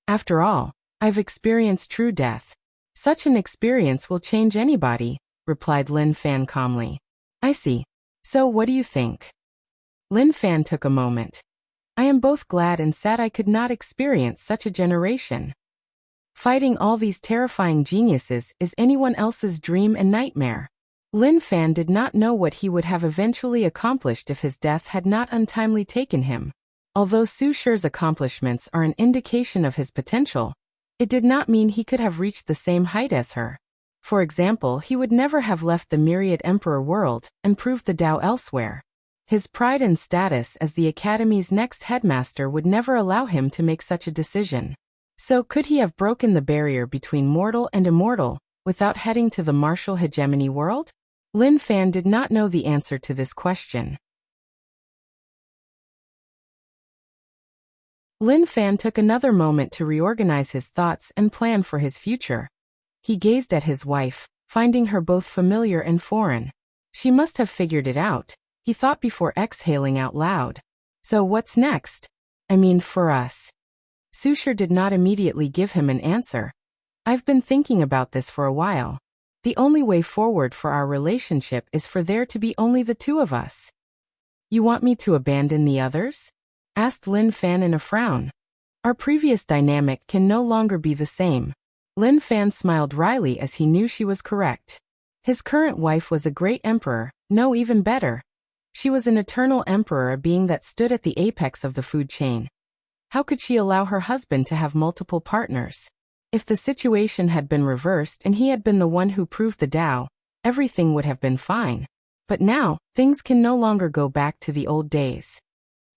After all, I've experienced true death. Such an experience will change anybody, replied Lin Fan calmly. I see. So what do you think? Lin Fan took a moment. I am both glad and sad I could not experience such a generation. Fighting all these terrifying geniuses is anyone else's dream and nightmare. Lin Fan did not know what he would have eventually accomplished if his death had not untimely taken him. Although Su Shi's accomplishments are an indication of his potential, it did not mean he could have reached the same height as her. For example, he would never have left the myriad emperor world and proved the Tao elsewhere. His pride and status as the Academy's next headmaster would never allow him to make such a decision. So could he have broken the barrier between mortal and immortal without heading to the martial hegemony world? Lin Fan did not know the answer to this question. Lin Fan took another moment to reorganize his thoughts and plan for his future. He gazed at his wife, finding her both familiar and foreign. She must have figured it out, he thought before exhaling out loud. So what's next? I mean, for us. Su Shi did not immediately give him an answer. I've been thinking about this for a while. The only way forward for our relationship is for there to be only the two of us. You want me to abandon the others? Asked Lin Fan in a frown. Our previous dynamic can no longer be the same. Lin Fan smiled wryly as he knew she was correct. His current wife was a great emperor, no, even better. She was an eternal emperor, a being that stood at the apex of the food chain. How could she allow her husband to have multiple partners? If the situation had been reversed and he had been the one who proved the Tao, everything would have been fine. But now, things can no longer go back to the old days.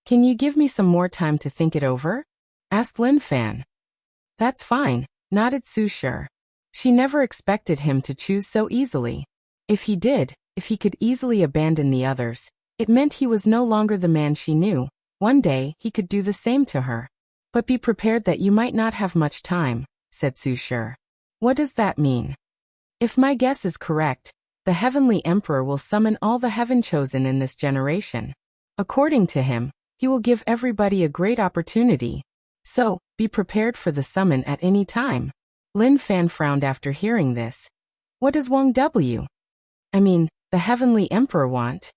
Can you give me some more time to think it over? Asked Lin Fan. That's fine, nodded Su Shi. She never expected him to choose so easily. If he did, if he could easily abandon the others, it meant he was no longer the man she knew. One day, he could do the same to her. But be prepared that you might not have much time, said Su Shi. What does that mean? If my guess is correct, the Heavenly Emperor will summon all the Heaven Chosen in this generation. According to him, he will give everybody a great opportunity. So, be prepared for the summon at any time. Lin Fan frowned after hearing this. What does the Heavenly Emperor want?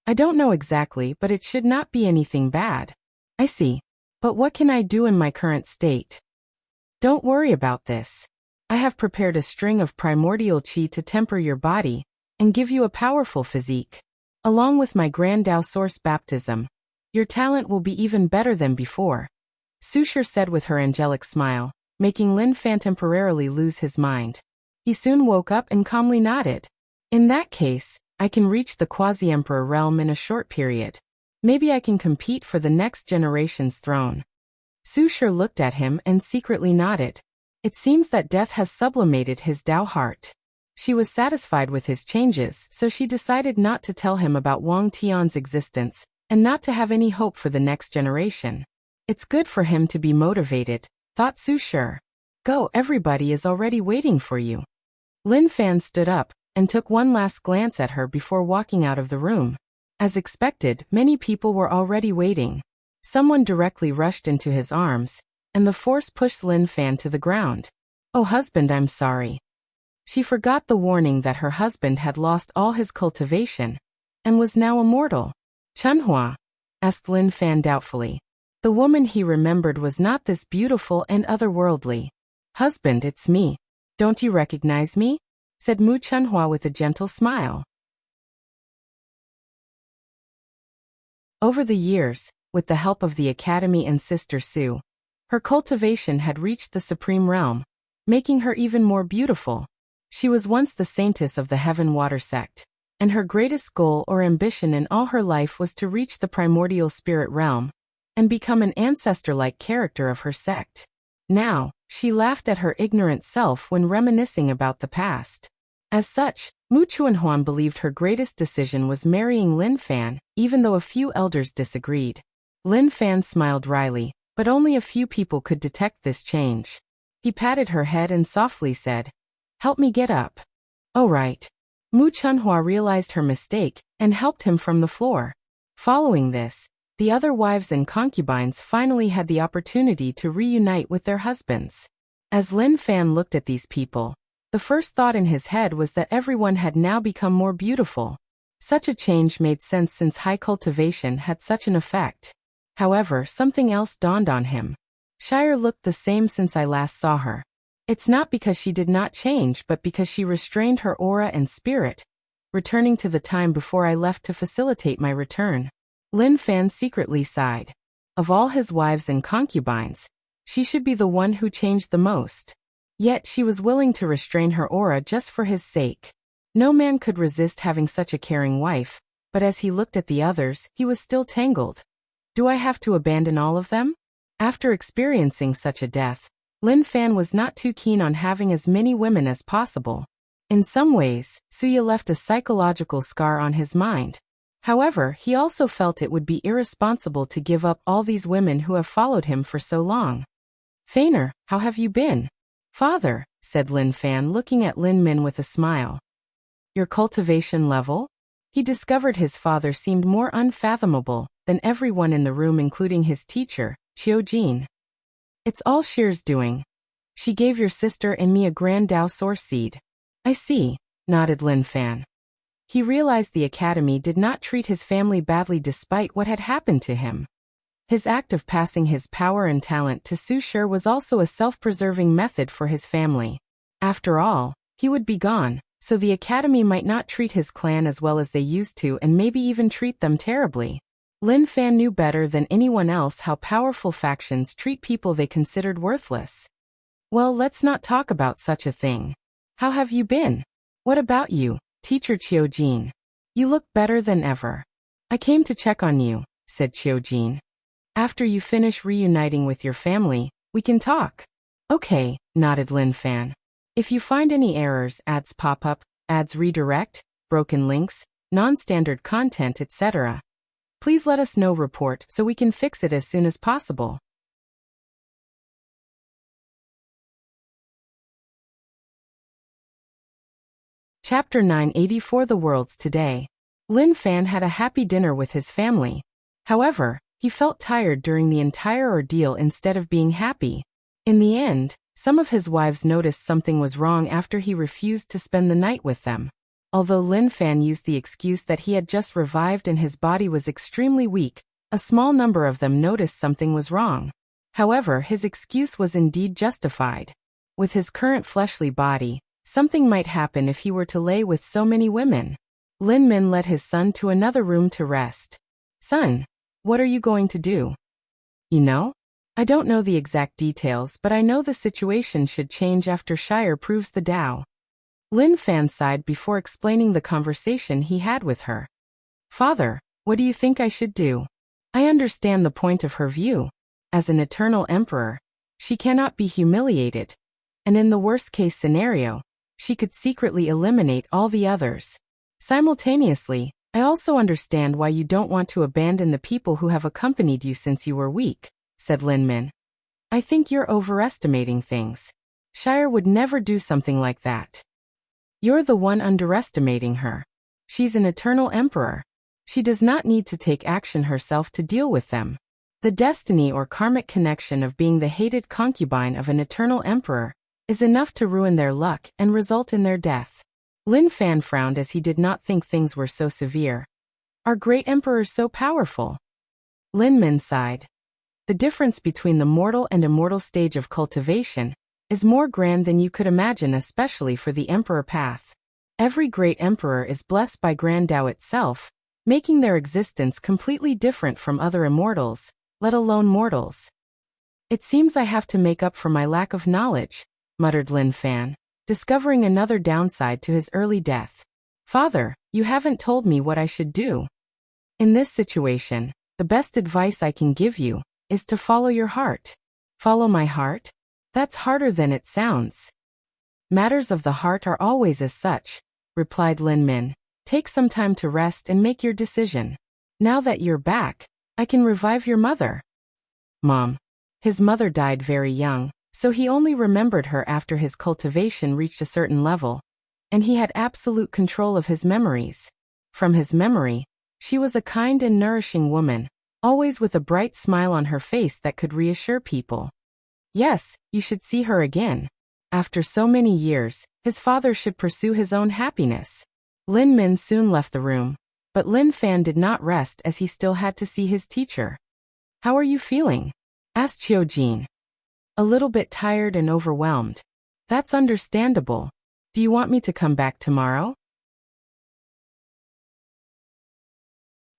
I don't know exactly, but it should not be anything bad. I see. But what can I do in my current state? Don't worry about this. I have prepared a string of primordial qi to temper your body and give you a powerful physique. Along with my Grand Tao Source baptism, your talent will be even better than before. Su Shi said with her angelic smile, making Lin Fan temporarily lose his mind. He soon woke up and calmly nodded. In that case, I can reach the quasi-emperor realm in a short period. Maybe I can compete for the next generation's throne. Su Shi looked at him and secretly nodded. It seems that death has sublimated his Tao heart. She was satisfied with his changes, so she decided not to tell him about Wang Tian's existence, and not to have any hope for the next generation. It's good for him to be motivated, thought Su Shi. Go, everybody is already waiting for you. Lin Fan stood up and took one last glance at her before walking out of the room. As expected, many people were already waiting. Someone directly rushed into his arms, and the force pushed Lin Fan to the ground. Oh husband, I'm sorry. She forgot the warning that her husband had lost all his cultivation and was now immortal. Chunhua? Asked Lin Fan doubtfully. The woman he remembered was not this beautiful and otherworldly. Husband, it's me. Don't you recognize me? Said Mu Chunhua with a gentle smile. Over the years, with the help of the Academy and Sister Su, her cultivation had reached the supreme realm, making her even more beautiful. She was once the saintess of the Heaven Water sect, and her greatest goal or ambition in all her life was to reach the primordial spirit realm and become an ancestor-like character of her sect. Now, she laughed at her ignorant self when reminiscing about the past. As such, Mu Chunhuan believed her greatest decision was marrying Lin Fan, even though a few elders disagreed. Lin Fan smiled wryly, but only a few people could detect this change. He patted her head and softly said, "Help me get up." "Oh right." Mu Chunhua realized her mistake and helped him from the floor. Following this, the other wives and concubines finally had the opportunity to reunite with their husbands. As Lin Fan looked at these people, the first thought in his head was that everyone had now become more beautiful. Such a change made sense since high cultivation had such an effect. However, something else dawned on him. Shire looked the same since I last saw her. It's not because she did not change but because she restrained her aura and spirit, returning to the time before I left to facilitate my return. Lin Fan secretly sighed. Of all his wives and concubines, she should be the one who changed the most. Yet she was willing to restrain her aura just for his sake. No man could resist having such a caring wife, but as he looked at the others, he was still tangled. Do I have to abandon all of them? After experiencing such a death, Lin Fan was not too keen on having as many women as possible. In some ways, Suya left a psychological scar on his mind. However, he also felt it would be irresponsible to give up all these women who have followed him for so long. Fainer, how have you been? Father, said Lin Fan looking at Lin Min with a smile. Your cultivation level? He discovered his father seemed more unfathomable than everyone in the room including his teacher, Qiu Jin. It's all Shir's doing. She gave your sister and me a grand Dao source seed. I see, nodded Lin Fan. He realized the academy did not treat his family badly despite what had happened to him. His act of passing his power and talent to Su Shi was also a self-preserving method for his family. After all, he would be gone, so the academy might not treat his clan as well as they used to and maybe even treat them terribly. Lin Fan knew better than anyone else how powerful factions treat people they considered worthless. Well, let's not talk about such a thing. How have you been? What about you, Teacher Qiu Jin? You look better than ever. I came to check on you, said Qiu Jin. After you finish reuniting with your family, we can talk. Okay, nodded Lin Fan. If you find any errors, ads pop up, ads redirect, broken links, non-standard content, etc., please let us know. Report so we can fix it as soon as possible. Chapter 984 The Worlds Today. Lin Fan had a happy dinner with his family. However, he felt tired during the entire ordeal instead of being happy. In the end, some of his wives noticed something was wrong after he refused to spend the night with them. Although Lin Fan used the excuse that he had just revived and his body was extremely weak, a small number of them noticed something was wrong. However, his excuse was indeed justified. With his current fleshly body, something might happen if he were to lay with so many women. Lin Min led his son to another room to rest. Son, what are you going to do? You know? I don't know the exact details, but I know the situation should change after Shire proves the Tao. Lin Fan sighed before explaining the conversation he had with her. Father, what do you think I should do? I understand the point of her view. As an eternal emperor, she cannot be humiliated. And in the worst-case scenario, she could secretly eliminate all the others. Simultaneously, I also understand why you don't want to abandon the people who have accompanied you since you were weak, said Lin Min. I think you're overestimating things. Shire would never do something like that. You're the one underestimating her. She's an eternal emperor. She does not need to take action herself to deal with them. The destiny or karmic connection of being the hated concubine of an eternal emperor is enough to ruin their luck and result in their death. Lin Fan frowned as he did not think things were so severe. Are great emperors so powerful? Lin Min sighed. The difference between the mortal and immortal stage of cultivation is more grand than you could imagine, especially for the emperor path. Every great emperor is blessed by Grand Tao itself, making their existence completely different from other immortals, let alone mortals. It seems I have to make up for my lack of knowledge, muttered Lin Fan, discovering another downside to his early death. Father, you haven't told me what I should do. In this situation, the best advice I can give you is to follow your heart. Follow my heart? That's harder than it sounds. Matters of the heart are always as such, replied Lin Min. Take some time to rest and make your decision. Now that you're back, I can revive your mother. Mom. His mother died very young, so he only remembered her after his cultivation reached a certain level, and he had absolute control of his memories. From his memory, she was a kind and nourishing woman, always with a bright smile on her face that could reassure people. Yes, you should see her again. After so many years, his father should pursue his own happiness. Lin Min soon left the room, but Lin Fan did not rest as he still had to see his teacher. How are you feeling? Asked Chiojin. A little bit tired and overwhelmed. That's understandable. Do you want me to come back tomorrow?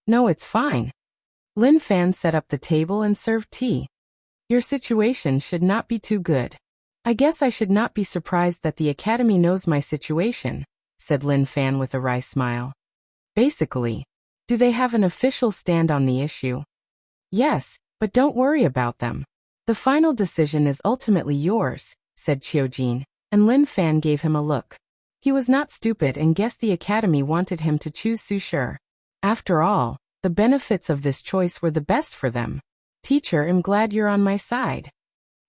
No, it's fine. Lin Fan set up the table and served tea. Your situation should not be too good. I guess I should not be surprised that the academy knows my situation, said Lin Fan with a wry smile. Basically, do they have an official stand on the issue? Yes, but don't worry about them. The final decision is ultimately yours, said Chiojin, and Lin Fan gave him a look. He was not stupid and guessed the academy wanted him to choose Su Shi. After all, the benefits of this choice were the best for them. Teacher, I'm glad you're on my side.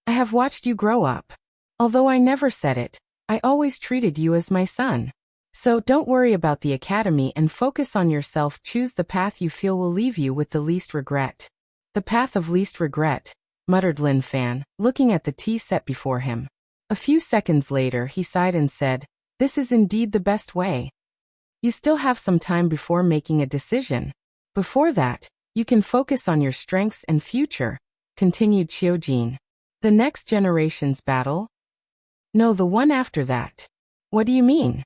I have watched you grow up. Although I never said it, I always treated you as my son. So don't worry about the academy and focus on yourself. Choose the path you feel will leave you with the least regret. The path of least regret, muttered Lin Fan, looking at the tea set before him. A few seconds later he sighed and said, this is indeed the best way. You still have some time before making a decision. Before that, you can focus on your strengths and future, continued Chiojin. The next generation's battle? No, the one after that. What do you mean?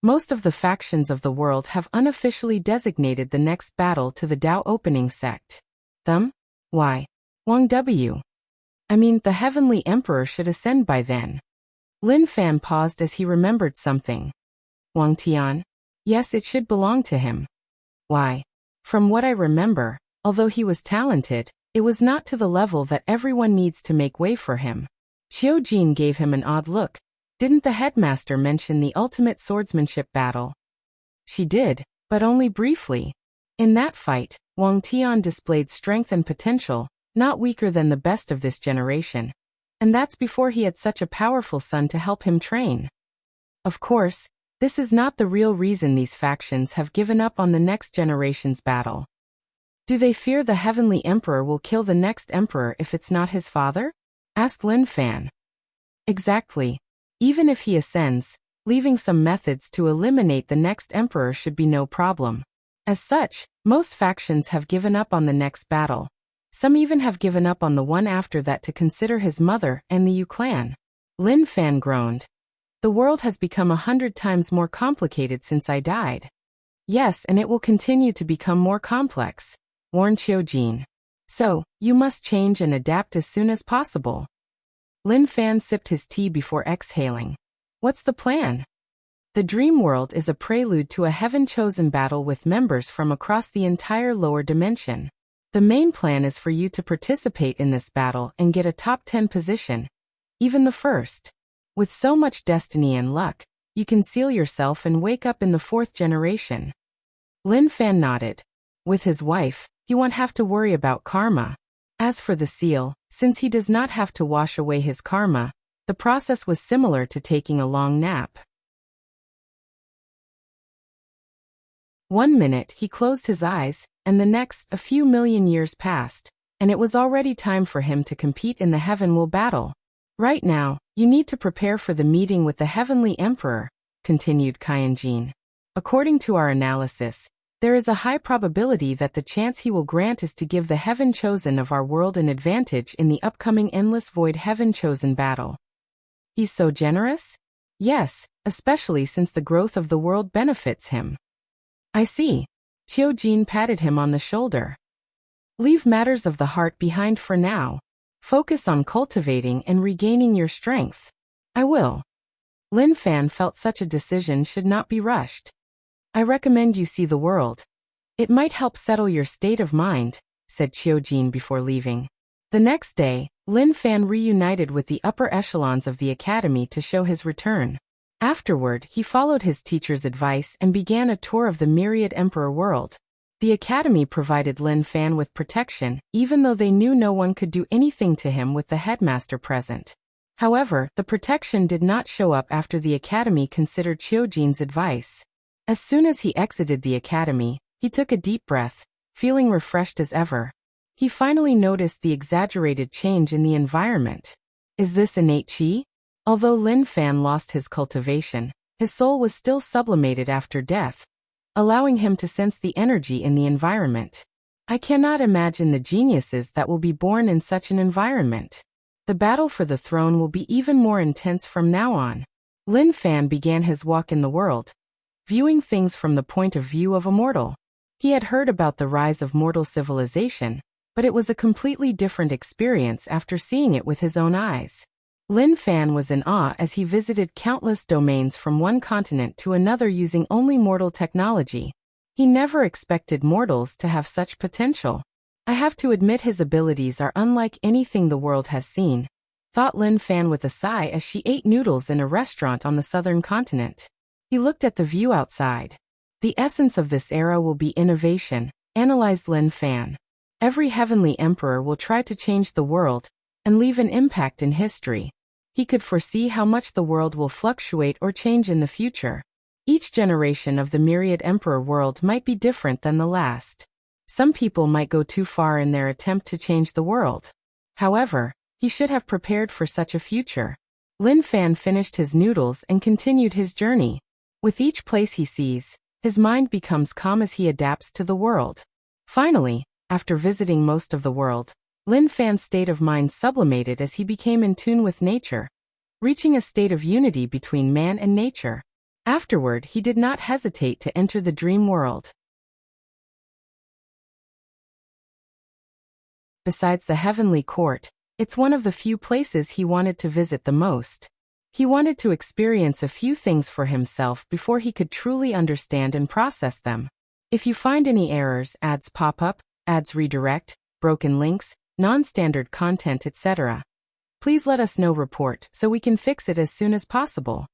Most of the factions of the world have unofficially designated the next battle to the Dao opening sect. Them? Why? Wang W. I mean, the Heavenly Emperor should ascend by then. Lin Fan paused as he remembered something. Wang Tian? Yes, it should belong to him. Why? From what I remember, although he was talented, it was not to the level that everyone needs to make way for him. Chiojin gave him an odd look. Didn't the headmaster mention the ultimate swordsmanship battle? She did, but only briefly. In that fight, Wang Tian displayed strength and potential, not weaker than the best of this generation. And that's before he had such a powerful son to help him train. Of course, this is not the real reason these factions have given up on the next generation's battle. Do they fear the Heavenly Emperor will kill the next emperor if it's not his father? Asked Lin Fan. Exactly. Even if he ascends, leaving some methods to eliminate the next emperor should be no problem. As such, most factions have given up on the next battle. Some even have given up on the one after that to consider his mother and the Yu clan. Lin Fan groaned. The world has become 100 times more complicated since I died. Yes, and it will continue to become more complex, warned Chiojin. So, you must change and adapt as soon as possible. Lin Fan sipped his tea before exhaling. What's the plan? The dream world is a prelude to a heaven-chosen battle with members from across the entire lower dimension. The main plan is for you to participate in this battle and get a top 10 position, even the first. With so much destiny and luck, you can seal yourself and wake up in the 4th generation. Lin Fan nodded. With his wife, he won't have to worry about karma. As for the seal, since he does not have to wash away his karma, the process was similar to taking a long nap. 1 minute he closed his eyes, and the next, a few million years passed, and it was already time for him to compete in the Heavenly battle. Right now, you need to prepare for the meeting with the Heavenly Emperor, continued Kyanjin. According to our analysis, there is a high probability that the chance he will grant is to give the Heaven Chosen of our world an advantage in the upcoming Endless Void Heaven Chosen battle. He's so generous? Yes, especially since the growth of the world benefits him. I see. Chiojin patted him on the shoulder. Leave matters of the heart behind for now. Focus on cultivating and regaining your strength. I will. Lin Fan felt such a decision should not be rushed. I recommend you see the world. It might help settle your state of mind, said Chiojin before leaving. The next day, Lin Fan reunited with the upper echelons of the academy to show his return. Afterward, he followed his teacher's advice and began a tour of the myriad Emperor world. The academy provided Lin Fan with protection, even though they knew no one could do anything to him with the headmaster present. However, the protection did not show up after the academy considered Chiojin's advice. As soon as he exited the academy, he took a deep breath, feeling refreshed as ever. He finally noticed the exaggerated change in the environment. Is this innate chi? Although Lin Fan lost his cultivation, his soul was still sublimated after death, allowing him to sense the energy in the environment. I cannot imagine the geniuses that will be born in such an environment. The battle for the throne will be even more intense from now on. Lin Fan began his walk in the world, viewing things from the point of view of a mortal. He had heard about the rise of mortal civilization, but it was a completely different experience after seeing it with his own eyes. Lin Fan was in awe as he visited countless domains from one continent to another using only mortal technology. He never expected mortals to have such potential. I have to admit his abilities are unlike anything the world has seen, thought Lin Fan with a sigh as she ate noodles in a restaurant on the southern continent. He looked at the view outside. The essence of this era will be innovation, analyzed Lin Fan. Every heavenly emperor will try to change the world and leave an impact in history. He could foresee how much the world will fluctuate or change in the future. Each generation of the myriad emperor world might be different than the last. Some people might go too far in their attempt to change the world. However, he should have prepared for such a future. Lin Fan finished his noodles and continued his journey. With each place he sees, his mind becomes calm as he adapts to the world. Finally, after visiting most of the world, Lin Fan's state of mind sublimated as he became in tune with nature, reaching a state of unity between man and nature. Afterward, he did not hesitate to enter the dream world. Besides the heavenly court, it's one of the few places he wanted to visit the most. He wanted to experience a few things for himself before he could truly understand and process them. If you find any errors, ads pop up, ads redirect, broken links, non-standard content, etc., please let us know. Report so we can fix it as soon as possible.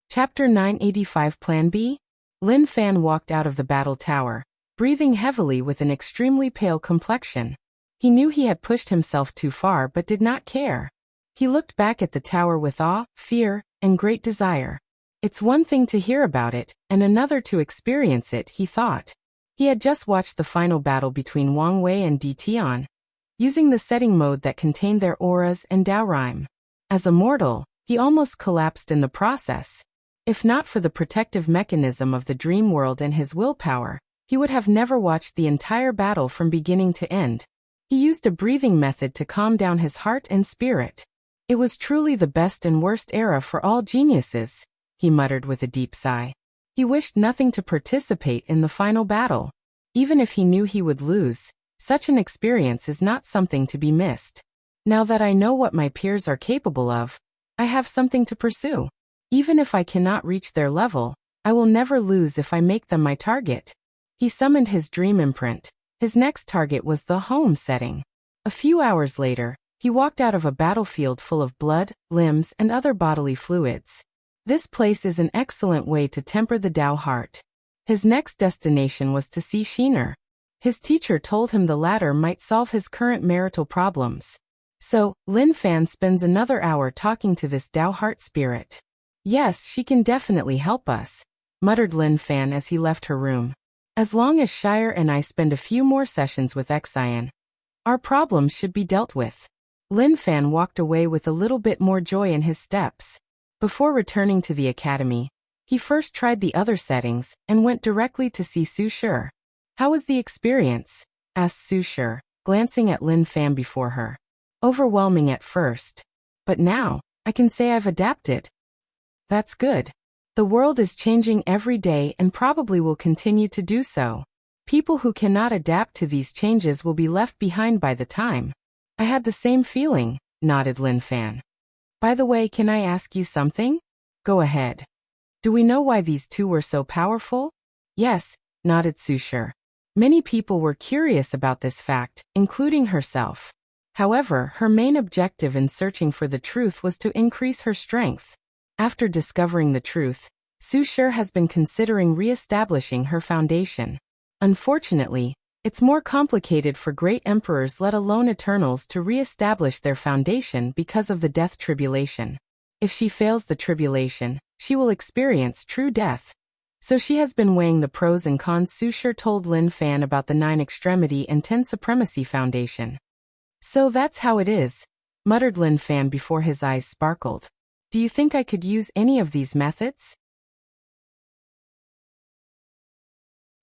Chapter 985 Plan B? Lin Fan walked out of the battle tower, breathing heavily with an extremely pale complexion. He knew he had pushed himself too far but did not care. He looked back at the tower with awe, fear, and great desire. It's one thing to hear about it, and another to experience it, he thought. He had just watched the final battle between Wang Wei and Di Tian, using the setting mode that contained their auras and Dao Rhyme. As a mortal, he almost collapsed in the process. If not for the protective mechanism of the dream world and his willpower, he would have never watched the entire battle from beginning to end. He used a breathing method to calm down his heart and spirit. It was truly the best and worst era for all geniuses, he muttered with a deep sigh. He wished nothing to participate in the final battle. Even if he knew he would lose, such an experience is not something to be missed. Now that I know what my peers are capable of, I have something to pursue. Even if I cannot reach their level, I will never lose if I make them my target. He summoned his dream imprint. His next target was the home setting. A few hours later, he walked out of a battlefield full of blood, limbs, and other bodily fluids. This place is an excellent way to temper the Tao heart. His next destination was to see Shiner. His teacher told him the latter might solve his current marital problems. So, Lin Fan spends another hour talking to this Tao heart spirit. Yes, she can definitely help us, muttered Lin Fan as he left her room. As long as Shire and I spend a few more sessions with Xian, our problems should be dealt with. Lin Fan walked away with a little bit more joy in his steps. Before returning to the academy, he first tried the other settings and went directly to see Su Shi. How was the experience? Asked Su Shi, glancing at Lin Fan before her. Overwhelming at first. But now, I can say I've adapted. That's good. The world is changing every day and probably will continue to do so. People who cannot adapt to these changes will be left behind by the time. I had the same feeling, nodded Lin Fan. By the way, can I ask you something? Go ahead. Do we know why these two were so powerful? Yes, nodded Su Shi. Many people were curious about this fact, including herself. However, her main objective in searching for the truth was to increase her strength. After discovering the truth, Su Shi has been considering re-establishing her foundation. Unfortunately, it's more complicated for great emperors, let alone eternals, to re-establish their foundation because of the death tribulation. If she fails the tribulation, she will experience true death. So she has been weighing the pros and cons. Su Shi told Lin Fan about the 9 Extremity and 10 Supremacy Foundation. So that's how it is, muttered Lin Fan before his eyes sparkled. Do you think I could use any of these methods?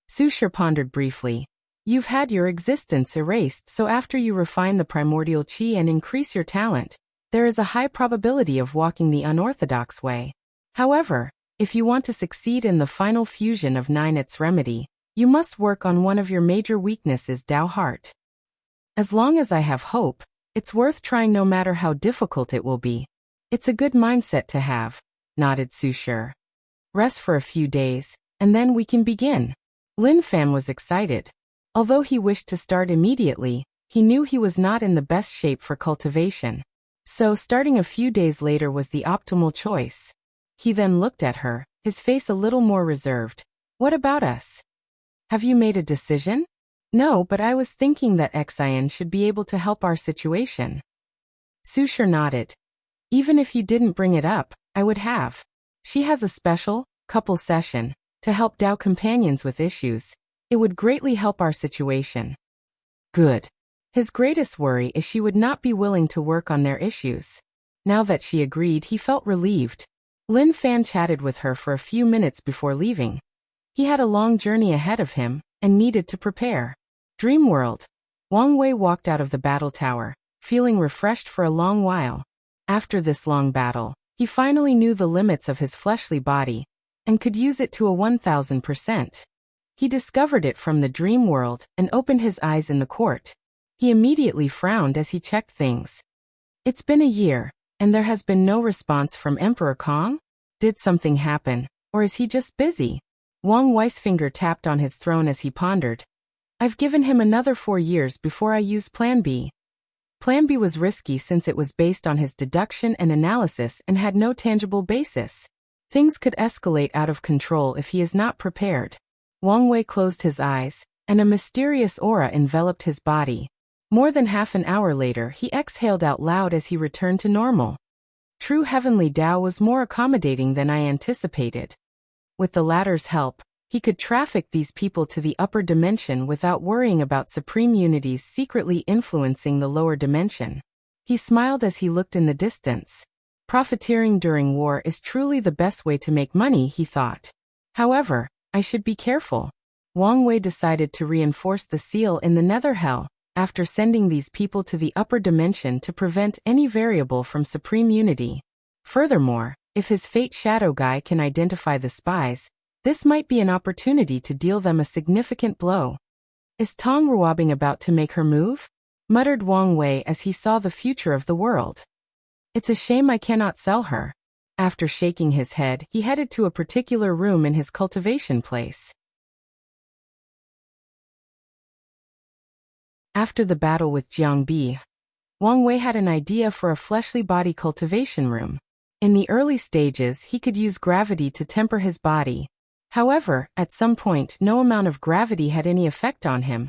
Sushar pondered briefly. You've had your existence erased, so after you refine the primordial chi and increase your talent, there is a high probability of walking the unorthodox way. However, if you want to succeed in the final fusion of Ninet's remedy, you must work on one of your major weaknesses, Tao Heart. As long as I have hope, it's worth trying no matter how difficult it will be. It's a good mindset to have, nodded Sushar. Rest for a few days, and then we can begin. Lin Fan was excited. Although he wished to start immediately, he knew he was not in the best shape for cultivation. So starting a few days later was the optimal choice. He then looked at her, his face a little more reserved. What about us? Have you made a decision? No, but I was thinking that Xian should be able to help our situation. Sushar nodded. Even if you didn't bring it up, I would have. She has a special, couple session, to help Tao companions with issues. It would greatly help our situation. Good. His greatest worry is she would not be willing to work on their issues. Now that she agreed, he felt relieved. Lin Fan chatted with her for a few minutes before leaving. He had a long journey ahead of him, and needed to prepare. Dream World. Wang Wei walked out of the battle tower, feeling refreshed for a long while. After this long battle, he finally knew the limits of his fleshly body, and could use it to a 1000%. He discovered it from the dream world and opened his eyes in the court. He immediately frowned as he checked things. It's been a year, and there has been no response from Emperor Kong? Did something happen, or is he just busy? Wang Wei's finger tapped on his throne as he pondered. I've given him another 4 years before I use Plan B. Plan B was risky since it was based on his deduction and analysis and had no tangible basis. Things could escalate out of control if he is not prepared. Wang Wei closed his eyes, and a mysterious aura enveloped his body. More than half an hour later, he exhaled out loud as he returned to normal. True heavenly Tao was more accommodating than I anticipated. With the latter's help, he could traffic these people to the upper dimension without worrying about supreme unities secretly influencing the lower dimension. He smiled as he looked in the distance. Profiteering during war is truly the best way to make money, he thought. However, I should be careful. Wang Wei decided to reinforce the seal in the nether hell, after sending these people to the upper dimension to prevent any variable from supreme unity. Furthermore, if his fate shadow guy can identify the spies, this might be an opportunity to deal them a significant blow. Is Tong Ruobing about to make her move? Muttered Wang Wei as he saw the future of the world. It's a shame I cannot sell her. After shaking his head, he headed to a particular room in his cultivation place. After the battle with Jiang Bi, Wang Wei had an idea for a fleshly body cultivation room. In the early stages, he could use gravity to temper his body. However, at some point, no amount of gravity had any effect on him,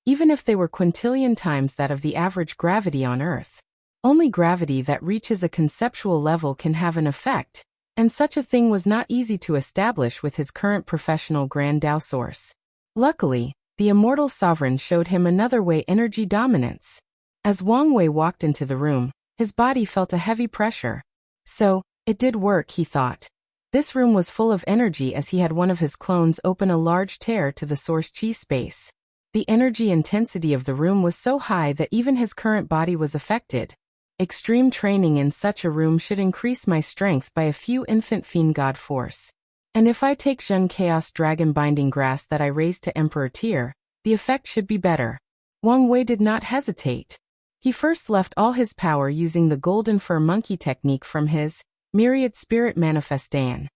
even if they were quintillion times that of the average gravity on Earth. Only gravity that reaches a conceptual level can have an effect, and such a thing was not easy to establish with his current professional Grand Tao source. Luckily, the immortal sovereign showed him another way: energy dominance. As Wang Wei walked into the room, his body felt a heavy pressure. So, it did work, he thought. This room was full of energy as he had one of his clones open a large tear to the source chi space. The energy intensity of the room was so high that even his current body was affected. Extreme training in such a room should increase my strength by a few infant fiend god force. And if I take Zhen Chaos Dragon Binding Grass that I raised to Emperor tier, the effect should be better. Wang Wei did not hesitate. He first left all his power using the Golden Fur Monkey technique from his Myriad Spirit Manifestation.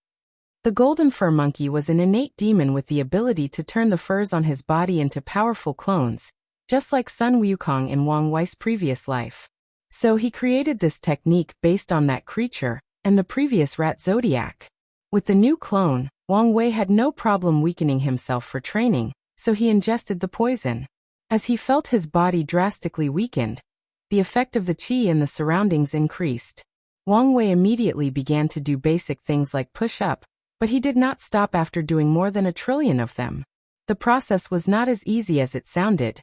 The Golden Fur Monkey was an innate demon with the ability to turn the furs on his body into powerful clones, just like Sun Wukong in Wang Wei's previous life. So he created this technique based on that creature and the previous rat zodiac. With the new clone, Wang Wei had no problem weakening himself for training, so he ingested the poison. As he felt his body drastically weakened, the effect of the qi in the surroundings increased. Wang Wei immediately began to do basic things like push-up, but he did not stop after doing more than 1 trillion of them. The process was not as easy as it sounded.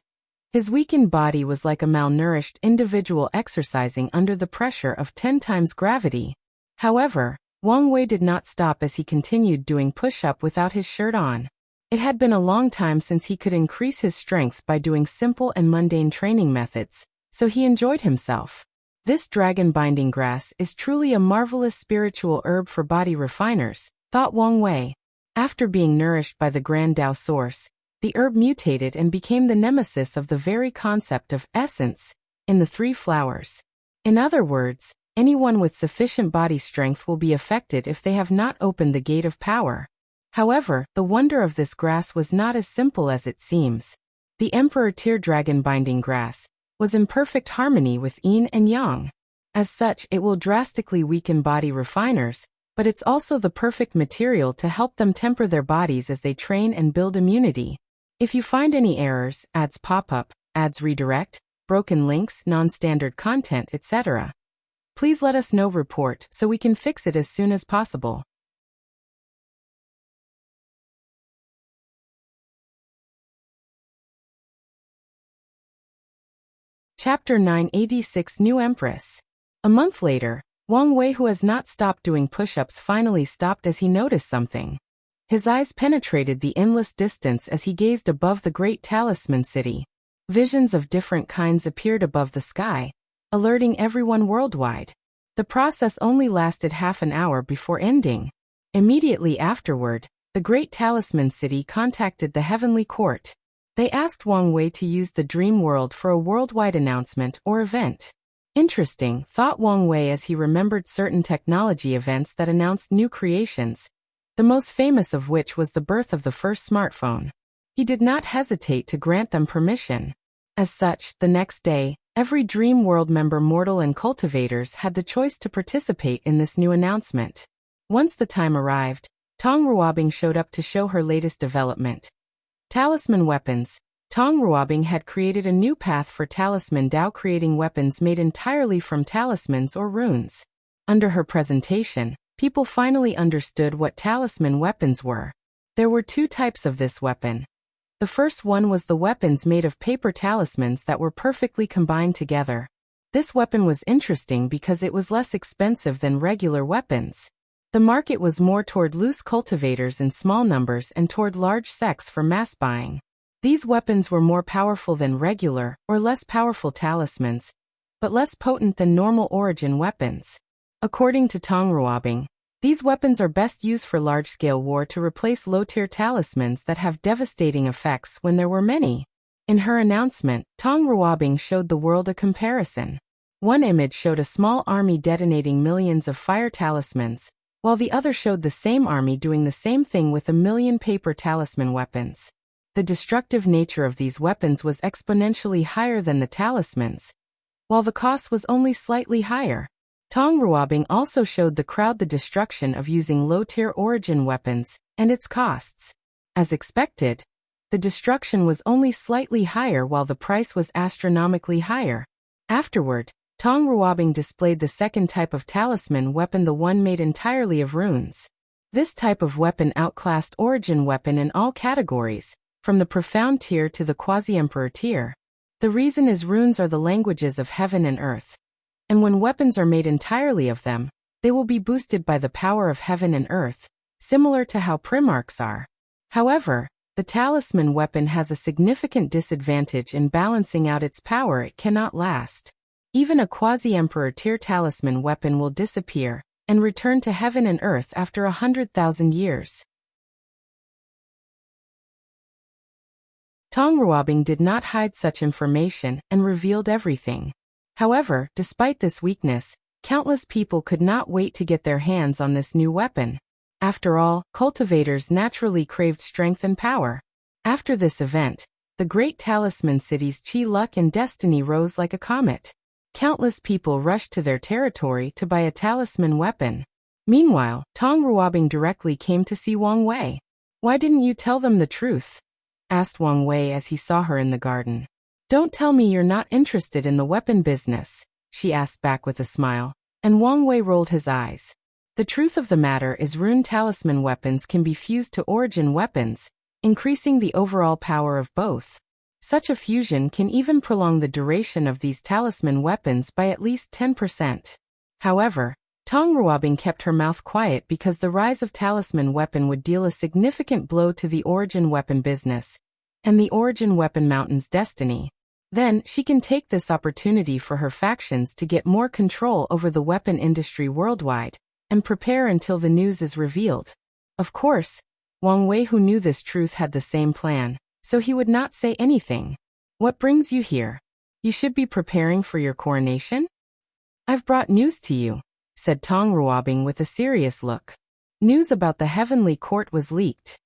His weakened body was like a malnourished individual exercising under the pressure of 10 times gravity. However, Wang Wei did not stop as he continued doing push-up without his shirt on. It had been a long time since he could increase his strength by doing simple and mundane training methods, so he enjoyed himself. This dragon-binding grass is truly a marvelous spiritual herb for body refiners, thought Wang Wei. After being nourished by the Grand Tao source, the herb mutated and became the nemesis of the very concept of essence in the three flowers. In other words, anyone with sufficient body strength will be affected if they have not opened the gate of power. However, the wonder of this grass was not as simple as it seems. The Emperor Tear dragon-binding grass was in perfect harmony with yin and yang. As such, it will drastically weaken body refiners, but it's also the perfect material to help them temper their bodies as they train and build immunity. If you find any errors, ads pop up, ads redirect, broken links, non-standard content, etc., please let us know. Report so we can fix it as soon as possible. Chapter 986 New Empress. A month later, Wang Wei, who has not stopped doing push-ups, finally stopped as he noticed something. His eyes penetrated the endless distance as he gazed above the great talisman city. Visions of different kinds appeared above the sky, alerting everyone worldwide. The process only lasted half an hour before ending. Immediately afterward, the great talisman city contacted the heavenly court. They asked Wang Wei to use the dream world for a worldwide announcement or event. Interesting, thought Wang Wei as he remembered certain technology events that announced new creations, the most famous of which was the birth of the first smartphone. He did not hesitate to grant them permission. As such, the next day, every Dream World member, mortal and cultivators, had the choice to participate in this new announcement. Once the time arrived, Tong Ruobing showed up to show her latest development. Talisman weapons. Tong Ruobing had created a new path for talisman Dao, creating weapons made entirely from talismans or runes. Under her presentation, people finally understood what talisman weapons were. There were two types of this weapon. The first one was the weapons made of paper talismans that were perfectly combined together. This weapon was interesting because it was less expensive than regular weapons. The market was more toward loose cultivators in small numbers and toward large sects for mass buying. These weapons were more powerful than regular or less powerful talismans, but less potent than normal origin weapons. According to Tong Ruobing, these weapons are best used for large-scale war to replace low-tier talismans that have devastating effects when there were many. In her announcement, Tong Ruobing showed the world a comparison. One image showed a small army detonating millions of fire talismans, while the other showed the same army doing the same thing with 1,000,000 paper talisman weapons. The destructive nature of these weapons was exponentially higher than the talismans, while the cost was only slightly higher. Tong Ruobing also showed the crowd the destruction of using low-tier origin weapons and its costs. As expected, the destruction was only slightly higher while the price was astronomically higher. Afterward, Tong Ruobing displayed the second type of talisman weapon, the one made entirely of runes. This type of weapon outclassed origin weapon in all categories, from the profound tier to the quasi-emperor tier. The reason is runes are the languages of heaven and earth. And when weapons are made entirely of them, they will be boosted by the power of heaven and earth, similar to how Primarchs are. However, the talisman weapon has a significant disadvantage in balancing out its power. It cannot last. Even a quasi-emperor tier talisman weapon will disappear and return to heaven and earth after 100,000 years. Tong Ruobing did not hide such information and revealed everything. However, despite this weakness, countless people could not wait to get their hands on this new weapon. After all, cultivators naturally craved strength and power. After this event, the great talisman city's chi, luck, and destiny rose like a comet. Countless people rushed to their territory to buy a talisman weapon. Meanwhile, Tong Ruobing directly came to see Wang Wei. "Why didn't you tell them the truth?" asked Wang Wei as he saw her in the garden. "Don't tell me you're not interested in the weapon business," she asked back with a smile, and Wang Wei rolled his eyes. "The truth of the matter is rune talisman weapons can be fused to origin weapons, increasing the overall power of both. Such a fusion can even prolong the duration of these talisman weapons by at least 10%. However, Tong Ruobing kept her mouth quiet because the rise of Talisman Weapon would deal a significant blow to the Origin Weapon business and the Origin Weapon Mountain's destiny. Then, she can take this opportunity for her factions to get more control over the weapon industry worldwide and prepare until the news is revealed. Of course, Wang Wei, who knew this truth, had the same plan, so he would not say anything. What brings you here? You should be preparing for your coronation? I've brought news to you, said Tong Ruobing with a serious look. News about the Heavenly Court was leaked.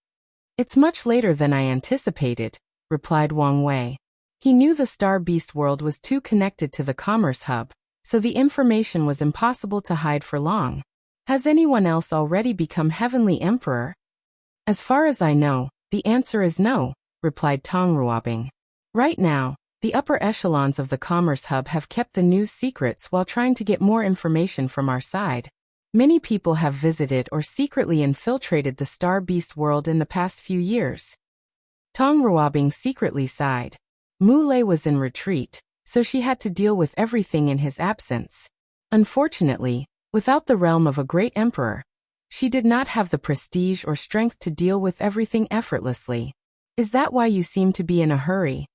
It's much later than I anticipated, replied Wang Wei. He knew the Star Beast world was too connected to the commerce hub, so the information was impossible to hide for long. Has anyone else already become Heavenly Emperor? As far as I know, the answer is no, replied Tong Ruobing. Right now, the upper echelons of the commerce hub have kept the news secrets while trying to get more information from our side. Many people have visited or secretly infiltrated the Star Beast world in the past few years. Tong Ruobing secretly sighed. Mu Lei was in retreat, so she had to deal with everything in his absence. Unfortunately, without the realm of a great emperor, she did not have the prestige or strength to deal with everything effortlessly. Is that why you seem to be in a hurry?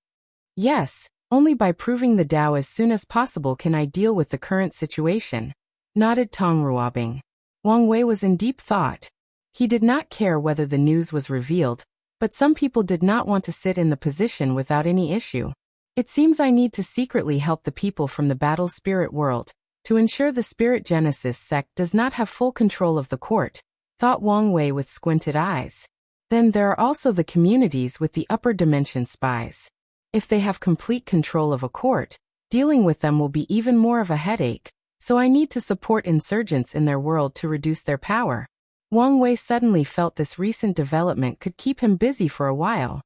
Yes, only by proving the Tao as soon as possible can I deal with the current situation, nodded Tong Ruobing. Wang Wei was in deep thought. He did not care whether the news was revealed, but some people did not want to sit in the position without any issue. It seems I need to secretly help the people from the battle spirit world, to ensure the Spirit Genesis sect does not have full control of the court, thought Wang Wei with squinted eyes. Then there are also the communities with the upper dimension spies. If they have complete control of a court, dealing with them will be even more of a headache, so I need to support insurgents in their world to reduce their power. Wang Wei suddenly felt this recent development could keep him busy for a while.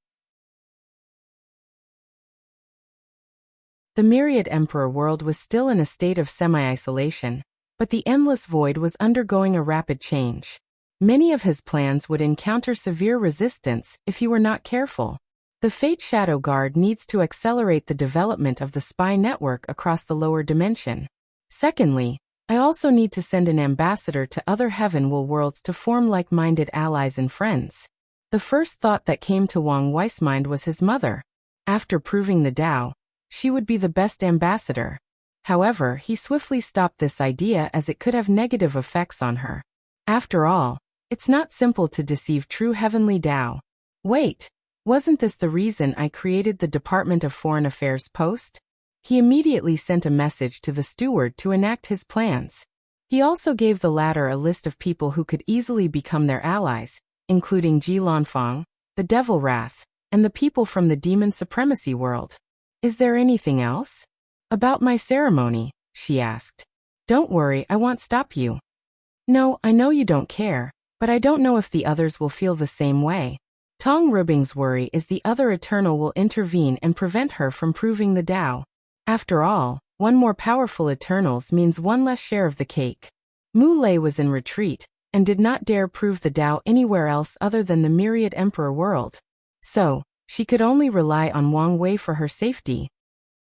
The Myriad Emperor world was still in a state of semi-isolation, but the Endless Void was undergoing a rapid change. Many of his plans would encounter severe resistance if he were not careful. The Fate Shadow Guard needs to accelerate the development of the spy network across the lower dimension. Secondly, I also need to send an ambassador to other Heavenwell worlds to form like-minded allies and friends. The first thought that came to Wang Wei's mind was his mother. After proving the Tao, she would be the best ambassador. However, he swiftly stopped this idea as it could have negative effects on her. After all, it's not simple to deceive true heavenly Tao. Wait, wasn't this the reason I created the Department of Foreign Affairs post? He immediately sent a message to the steward to enact his plans. He also gave the latter a list of people who could easily become their allies, including Ji Lanfang, the Devil Wrath, and the people from the Demon Supremacy world. Is there anything else? About my ceremony, she asked. Don't worry, I won't stop you. No, I know you don't care, but I don't know if the others will feel the same way. Tong Ruobing's worry is the other Eternal will intervene and prevent her from proving the Tao. After all, one more powerful Eternals means one less share of the cake. Mu Lei was in retreat, and did not dare prove the Tao anywhere else other than the Myriad Emperor world. So, she could only rely on Wang Wei for her safety.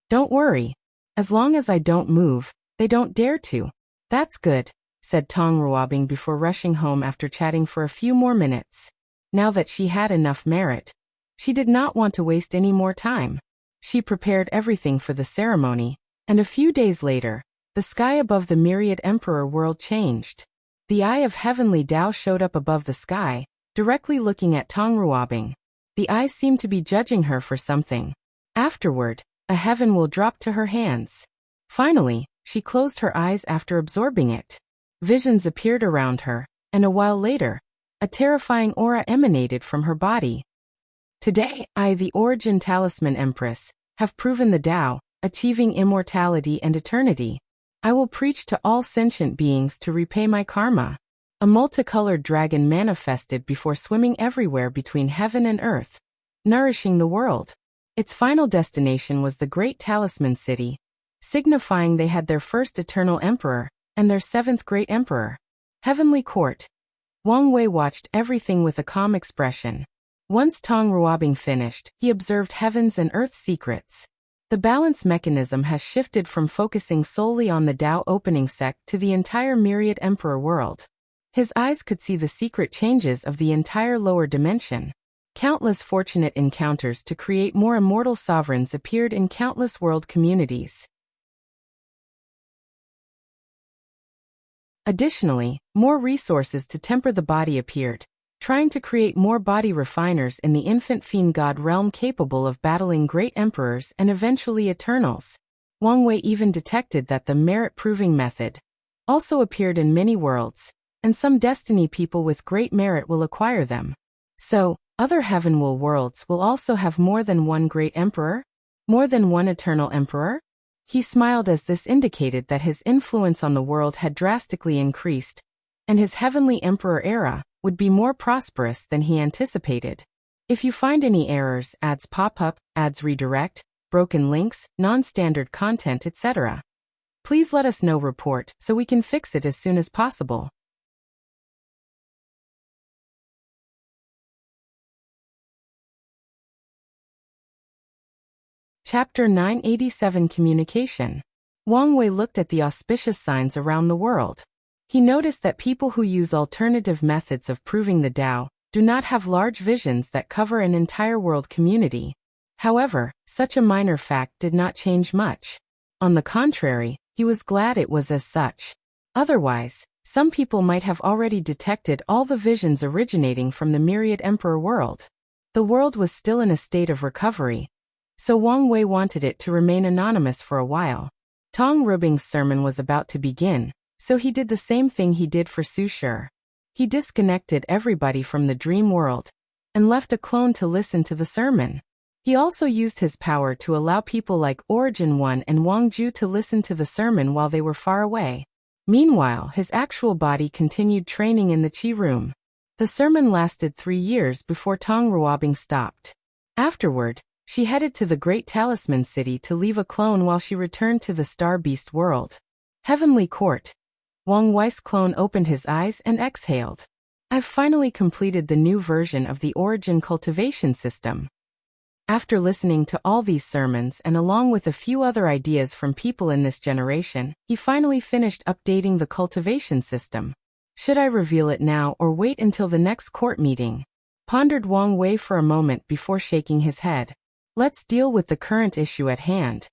Don't worry. As long as I don't move, they don't dare to. That's good, said Tong Ruobing before rushing home after chatting for a few more minutes. Now that she had enough merit, she did not want to waste any more time. She prepared everything for the ceremony, and a few days later, the sky above the Myriad Emperor world changed. The eye of heavenly Tao showed up above the sky, directly looking at Tong Ruobing. The eye seemed to be judging her for something. Afterward, a heaven will drop to her hands. Finally, she closed her eyes after absorbing it. Visions appeared around her, and a while later, a terrifying aura emanated from her body. Today, I, the Origin Talisman Empress, have proven the Tao, achieving immortality and eternity. I will preach to all sentient beings to repay my karma. A multicolored dragon manifested before swimming everywhere between heaven and earth, nourishing the world. Its final destination was the Great Talisman City, signifying they had their first eternal emperor, and their seventh great emperor. Heavenly Court. Wang Wei watched everything with a calm expression. Once Tong Ruobing finished, he observed heaven's and earth's secrets. The The balance mechanism has shifted from focusing solely on the Tao opening sect to the entire myriad emperor world. His eyes could see the secret changes of the entire lower dimension. Countless fortunate encounters to create more immortal sovereigns appeared in countless world communities. Additionally, more resources to temper the body appeared, trying to create more body refiners in the infant fiend god realm capable of battling great emperors and eventually eternals. Wang Wei even detected that the merit-proving method also appeared in many worlds, and some destiny people with great merit will acquire them. So, other heavenworld worlds will also have more than one great emperor? More than one eternal emperor? He smiled as this indicated that his influence on the world had drastically increased, and his heavenly emperor era would be more prosperous than he anticipated. If you find any errors, ads pop up, ads redirect, broken links, non-standard content, etc., please let us know report so we can fix it as soon as possible. Chapter 987 Communication. Wang Wei looked at the auspicious signs around the world. He noticed that people who use alternative methods of proving the Tao do not have large visions that cover an entire world community. However, such a minor fact did not change much. On the contrary, he was glad it was as such. Otherwise, some people might have already detected all the visions originating from the myriad emperor world. The world was still in a state of recovery, so Wang Wei wanted it to remain anonymous for a while. Tong Rubing's sermon was about to begin, so he did the same thing he did for Su Shi. He disconnected everybody from the dream world and left a clone to listen to the sermon. He also used his power to allow people like Origin 1 and Wang Ju to listen to the sermon while they were far away. Meanwhile, his actual body continued training in the Qi room. The sermon lasted 3 years before Tong Ruobing stopped. Afterward, she headed to the Great Talisman City to leave a clone while she returned to the Star Beast world. Heavenly Court. Wang Wei's clone opened his eyes and exhaled. I've finally completed the new version of the Origin cultivation system. After listening to all these sermons and along with a few other ideas from people in this generation, he finally finished updating the cultivation system. Should I reveal it now or wait until the next court meeting? Pondered Wang Wei for a moment before shaking his head. Let's deal with the current issue at hand.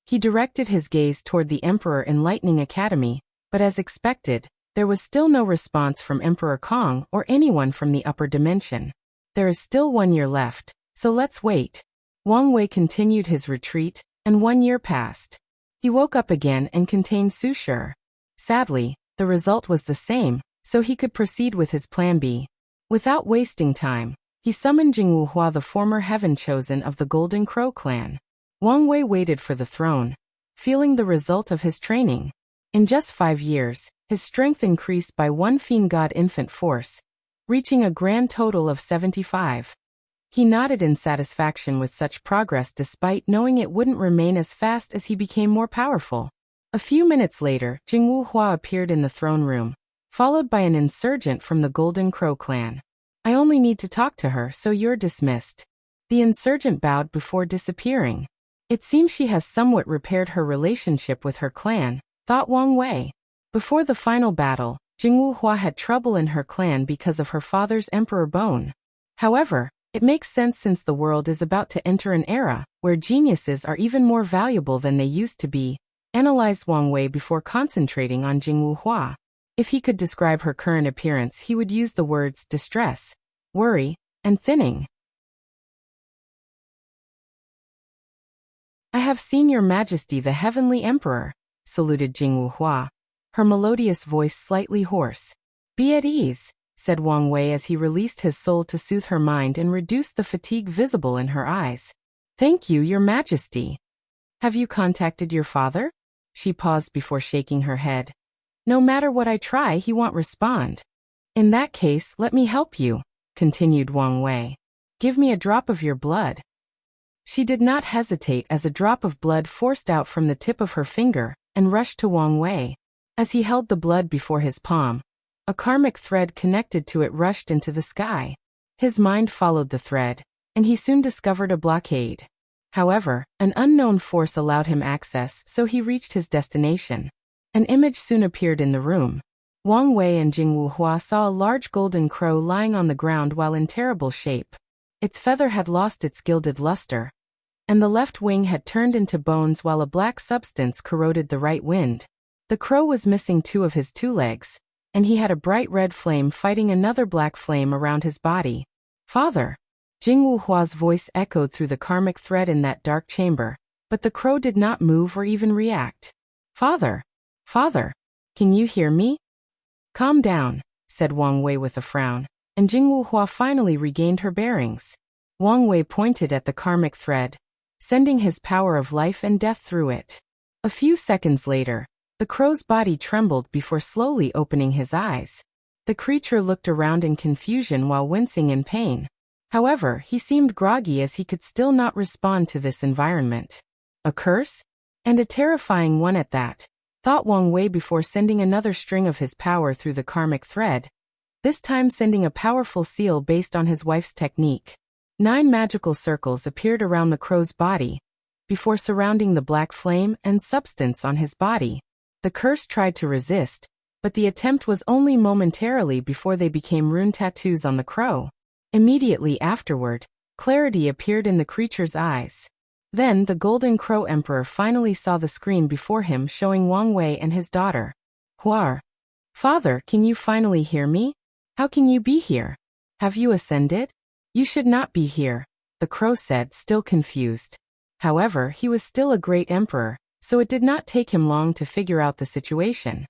He directed his gaze toward the Emperor Enlightening Academy, but as expected, there was still no response from Emperor Kong or anyone from the upper dimension. There is still 1 year left, so let's wait. Wang Wei continued his retreat, and 1 year passed. He woke up again and contained Su Shi. Sadly, the result was the same, so he could proceed with his plan B. Without wasting time, he summoned Jingwu Hua, the former heaven chosen of the Golden Crow clan. Wang Wei waited for the throne, feeling the result of his training. In just 5 years, his strength increased by 1 fiend god infant force, reaching a grand total of 75. He nodded in satisfaction with such progress despite knowing it wouldn't remain as fast as he became more powerful. A few minutes later, Jingwu Hua appeared in the throne room, followed by an insurgent from the Golden Crow clan. I only need to talk to her, so you're dismissed. The insurgent bowed before disappearing. It seems she has somewhat repaired her relationship with her clan, thought Wang Wei. Before the final battle, Jingwu Hua had trouble in her clan because of her father's emperor bone. However, it makes sense since the world is about to enter an era where geniuses are even more valuable than they used to be, analyzed Wang Wei before concentrating on Jingwu Hua. If he could describe her current appearance, he would use the words distress, worry, and thinning. I have seen your majesty the heavenly emperor, saluted Jingwu Hua, her melodious voice slightly hoarse. Be at ease, said Wang Wei as he released his soul to soothe her mind and reduce the fatigue visible in her eyes. Thank you, your majesty. Have you contacted your father? She paused before shaking her head. No matter what I try, he won't respond. In that case, let me help you, continued Wang Wei. Give me a drop of your blood. She did not hesitate as a drop of blood forced out from the tip of her finger and rushed to Wang Wei. As he held the blood before his palm, a karmic thread connected to it rushed into the sky. His mind followed the thread, and he soon discovered a blockade. However, an unknown force allowed him access, so he reached his destination. An image soon appeared in the room. Wang Wei and Jing Wuhua saw a large golden crow lying on the ground while in terrible shape. Its feather had lost its gilded luster, and the left wing had turned into bones while a black substance corroded the right wind. The crow was missing two of his two legs, and he had a bright red flame fighting another black flame around his body. Father! Jing Wuhua's voice echoed through the karmic thread in that dark chamber, but the crow did not move or even react. Father! Father! Can you hear me? Calm down, said Wang Wei with a frown, and Jing Wuhua finally regained her bearings. Wang Wei pointed at the karmic thread, sending his power of life and death through it. A few seconds later, the crow's body trembled before slowly opening his eyes. The creature looked around in confusion while wincing in pain. However, he seemed groggy as he could still not respond to this environment. A curse? And a terrifying one at that, thought Wang Wei before sending another string of his power through the karmic thread, this time sending a powerful seal based on his wife's technique. 9 magical circles appeared around the crow's body, before surrounding the black flame and substance on his body. The curse tried to resist, but the attempt was only momentarily before they became rune tattoos on the crow. Immediately afterward, clarity appeared in the creature's eyes. Then the Golden Crow Emperor finally saw the screen before him showing Wang Wei and his daughter. Huar. Father, can you finally hear me? How can you be here? Have you ascended? You should not be here, the crow said, still confused. However, he was still a great emperor, so it did not take him long to figure out the situation.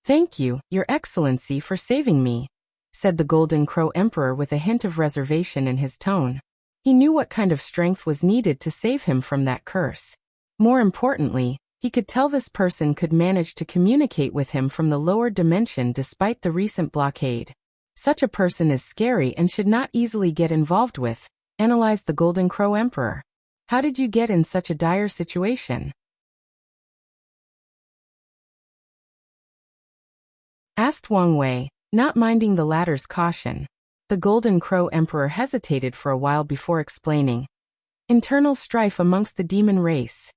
Thank you, Your Excellency, for saving me, said the Golden Crow Emperor with a hint of reservation in his tone. He knew what kind of strength was needed to save him from that curse. More importantly, he could tell this person could manage to communicate with him from the lower dimension despite the recent blockade. Such a person is scary and should not easily get involved with, analyzed the Golden Crow Emperor. How did you get in such a dire situation? Asked Wang Wei, not minding the latter's caution. The Golden Crow Emperor hesitated for a while before explaining. Internal strife amongst the demon race.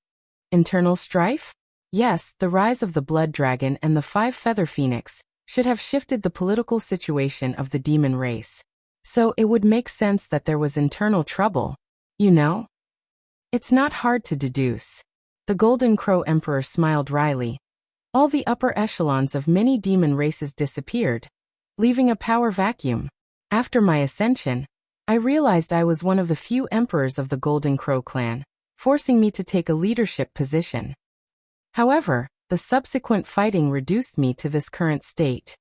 Internal strife? Yes, the rise of the Blood Dragon and the 5 Feather Phoenix should have shifted the political situation of the demon race. So it would make sense that there was internal trouble. You know? It's not hard to deduce. The Golden Crow Emperor smiled wryly. All the upper echelons of many demon races disappeared, leaving a power vacuum. After my ascension, I realized I was one of the few emperors of the Golden Crow clan, forcing me to take a leadership position. However, the subsequent fighting reduced me to this current state.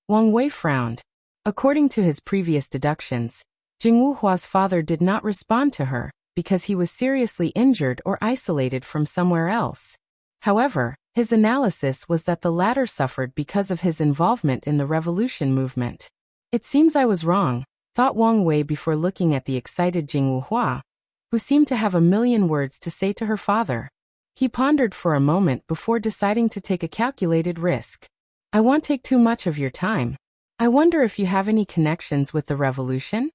Wang Wei frowned. According to his previous deductions, Jing Wuhua's father did not respond to her because he was seriously injured or isolated from somewhere else. However, his analysis was that the latter suffered because of his involvement in the revolution movement. It seems I was wrong, thought Wang Wei before looking at the excited Jing Wuhua, who seemed to have a million words to say to her father. He pondered for a moment before deciding to take a calculated risk. I won't take too much of your time. I wonder if you have any connections with the revolution?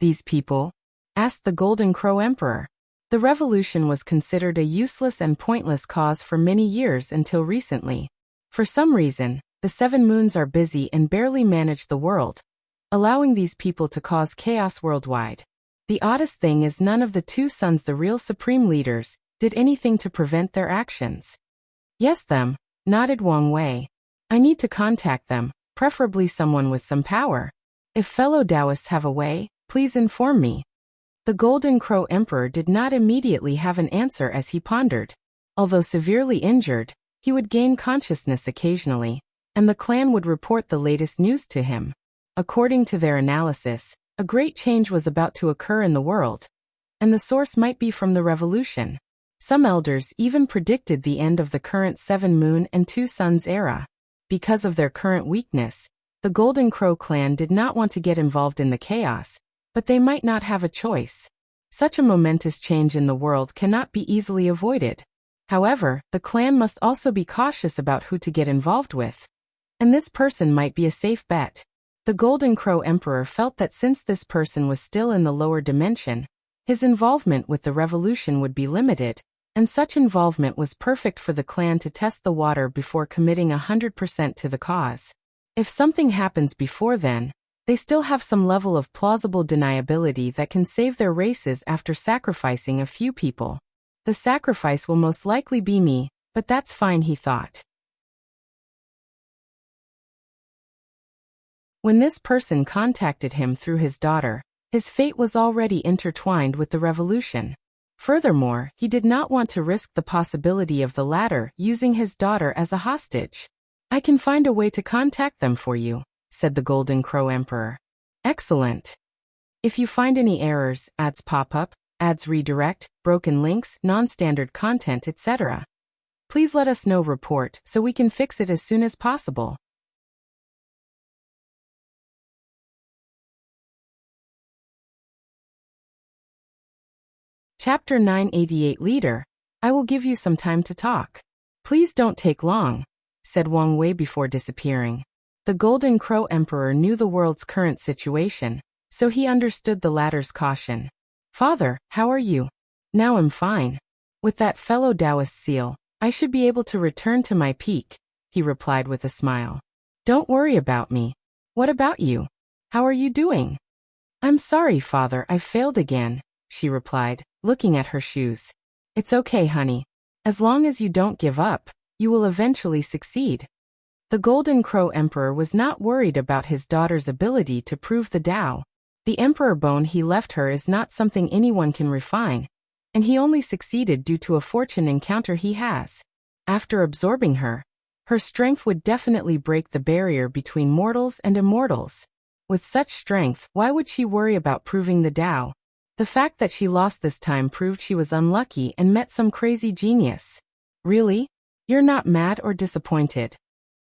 These people? Asked the Golden Crow Emperor. The revolution was considered a useless and pointless cause for many years until recently. For some reason, the 7 moons are busy and barely manage the world, allowing these people to cause chaos worldwide. The oddest thing is none of the 2 sons, the real supreme leaders, did anything to prevent their actions. Yes, them, nodded Wang Wei. I need to contact them, preferably someone with some power. If fellow Taoists have a way, please inform me. The Golden Crow Emperor did not immediately have an answer as he pondered. Although severely injured, he would gain consciousness occasionally, and the clan would report the latest news to him. According to their analysis, a great change was about to occur in the world, and the source might be from the revolution. Some elders even predicted the end of the current 7 moon and 2 suns era. Because of their current weakness, the Golden Crow clan did not want to get involved in the chaos, but they might not have a choice. Such a momentous change in the world cannot be easily avoided. However, the clan must also be cautious about who to get involved with. And this person might be a safe bet. The Golden Crow Emperor felt that since this person was still in the lower dimension, His involvement with the revolution would be limited, and such involvement was perfect for the clan to test the water before committing 100% to the cause. If something happens before then, they still have some level of plausible deniability that can save their races after sacrificing a few people. The sacrifice will most likely be me, but that's fine, he thought. When this person contacted him through his daughter, his fate was already intertwined with the revolution. Furthermore, he did not want to risk the possibility of the latter using his daughter as a hostage. I can find a way to contact them for you, said the Golden Crow Emperor. Excellent. If you find any errors, ads pop up, ads redirect, broken links, non-standard content, etc., please let us know. Report so we can fix it as soon as possible. Chapter 988 Leader, I will give you some time to talk. Please don't take long, said Wang Wei before disappearing. The Golden Crow Emperor knew the world's current situation, so he understood the latter's caution. Father, how are you? Now I'm fine. With that fellow Taoist seal, I should be able to return to my peak, he replied with a smile. Don't worry about me. What about you? How are you doing? I'm sorry, Father, I failed again, she replied, looking at her shoes. It's okay, honey. As long as you don't give up, you will eventually succeed. The Golden Crow Emperor was not worried about his daughter's ability to prove the Tao. The Emperor bone he left her is not something anyone can refine, and he only succeeded due to a fortune encounter he has. After absorbing her, her strength would definitely break the barrier between mortals and immortals. With such strength, why would she worry about proving the Tao? The fact that she lost this time proved she was unlucky and met some crazy genius. Really? You're not mad or disappointed?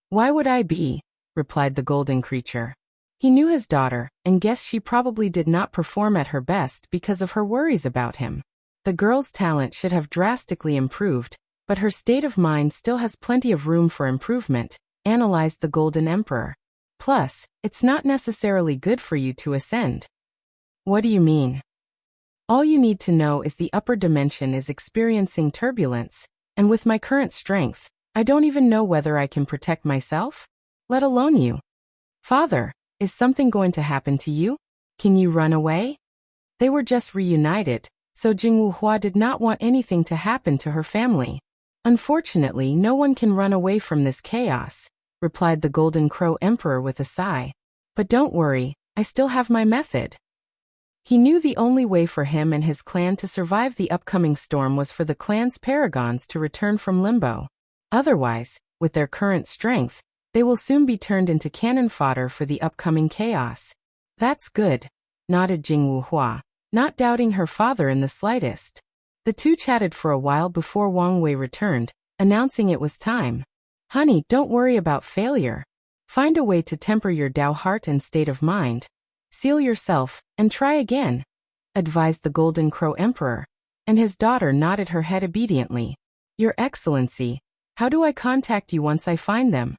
Why would I be? Replied the golden creature. He knew his daughter, and guessed she probably did not perform at her best because of her worries about him. The girl's talent should have drastically improved, but her state of mind still has plenty of room for improvement, analyzed the Golden Emperor. Plus, it's not necessarily good for you to ascend. What do you mean? All you need to know is the upper dimension is experiencing turbulence, and with my current strength, I don't even know whether I can protect myself, let alone you. Father, is something going to happen to you? Can you run away? They were just reunited, so Jingwu Hua did not want anything to happen to her family. Unfortunately, no one can run away from this chaos, replied the Golden Crow Emperor with a sigh. But don't worry, I still have my method. He knew the only way for him and his clan to survive the upcoming storm was for the clan's paragons to return from limbo. Otherwise, with their current strength, they will soon be turned into cannon fodder for the upcoming chaos. That's good, nodded Jingwu Hua, not doubting her father in the slightest. The two chatted for a while before Wang Wei returned, announcing it was time. Honey, don't worry about failure. Find a way to temper your Tao heart and state of mind. Seal yourself, and try again, advised the Golden Crow Emperor, and his daughter nodded her head obediently. Your Excellency, how do I contact you once I find them?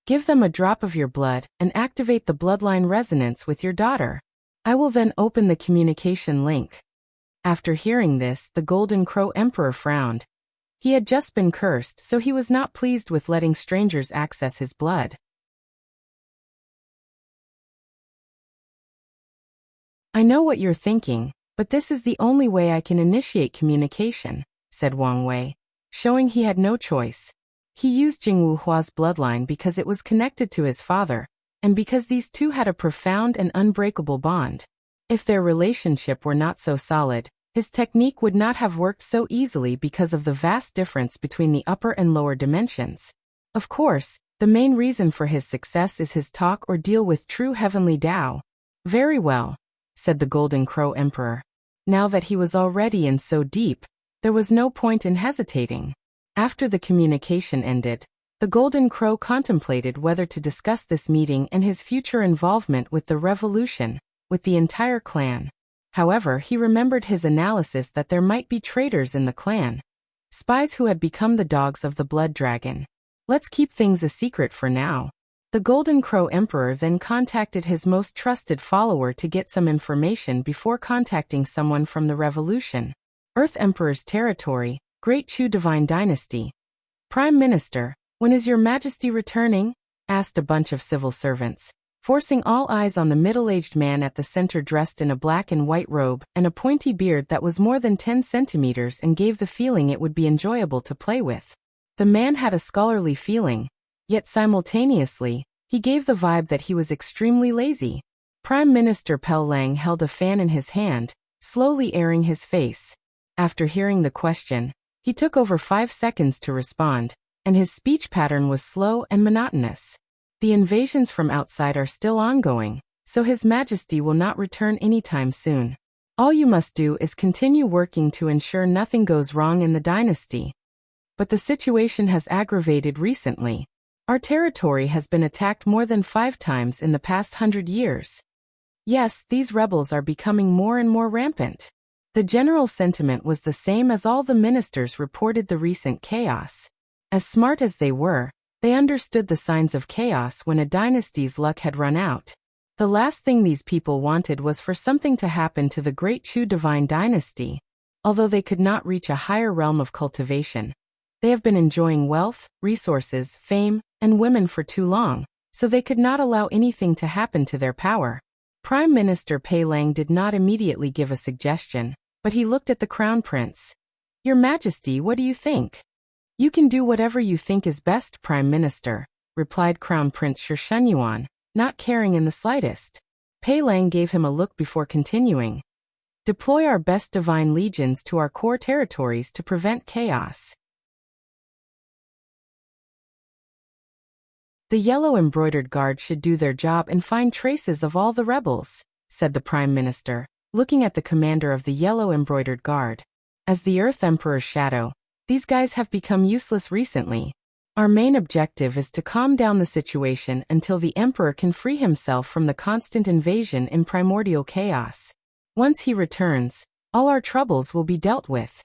Give them a drop of your blood and activate the bloodline resonance with your daughter. I will then open the communication link. After hearing this, the Golden Crow Emperor frowned. He had just been cursed, so he was not pleased with letting strangers access his blood. I know what you're thinking, but this is the only way I can initiate communication, said Wang Wei, showing he had no choice. He used Jingwu Hua's bloodline because it was connected to his father, and because these two had a profound and unbreakable bond. If their relationship were not so solid, his technique would not have worked so easily because of the vast difference between the upper and lower dimensions. Of course, the main reason for his success is his talk or deal with true heavenly Tao. Very well, said the Golden Crow Emperor. Now that he was already in so deep, there was no point in hesitating. After the communication ended, the Golden Crow contemplated whether to discuss this meeting and his future involvement with the revolution, with the entire clan. However, he remembered his analysis that there might be traitors in the clan, spies who had become the dogs of the Blood Dragon. Let's keep things a secret for now. The Golden Crow Emperor then contacted his most trusted follower to get some information before contacting someone from the revolution. Earth Emperor's territory, Great Chu Divine Dynasty. Prime Minister, when is your Majesty returning? Asked a bunch of civil servants, forcing all eyes on the middle-aged man at the center dressed in a black and white robe and a pointy beard that was more than 10 centimeters and gave the feeling it would be enjoyable to play with. The man had a scholarly feeling, yet simultaneously, he gave the vibe that he was extremely lazy. Prime Minister Pel Lang held a fan in his hand, slowly airing his face. After hearing the question, he took over 5 seconds to respond, and his speech pattern was slow and monotonous. The invasions from outside are still ongoing, so His Majesty will not return anytime soon. All you must do is continue working to ensure nothing goes wrong in the dynasty. But the situation has aggravated recently. Our territory has been attacked more than 5 times in the past 100 years. Yes, these rebels are becoming more and more rampant. The general sentiment was the same as all the ministers reported the recent chaos. As smart as they were, they understood the signs of chaos when a dynasty's luck had run out. The last thing these people wanted was for something to happen to the Great Chu Divine Dynasty. Although they could not reach a higher realm of cultivation, they have been enjoying wealth, resources, fame, and women for too long, so they could not allow anything to happen to their power. Prime Minister Pei Lang did not immediately give a suggestion, but he looked at the Crown Prince. Your Majesty, what do you think? You can do whatever you think is best, Prime Minister, replied Crown Prince Shenyuan, not caring in the slightest. Pei Lang gave him a look before continuing. Deploy our best divine legions to our core territories to prevent chaos. The yellow embroidered guard should do their job and find traces of all the rebels, said the Prime Minister, looking at the commander of the yellow embroidered guard. As the Earth Emperor's shadow, these guys have become useless recently. Our main objective is to calm down the situation until the Emperor can free himself from the constant invasion in primordial chaos. Once he returns, all our troubles will be dealt with.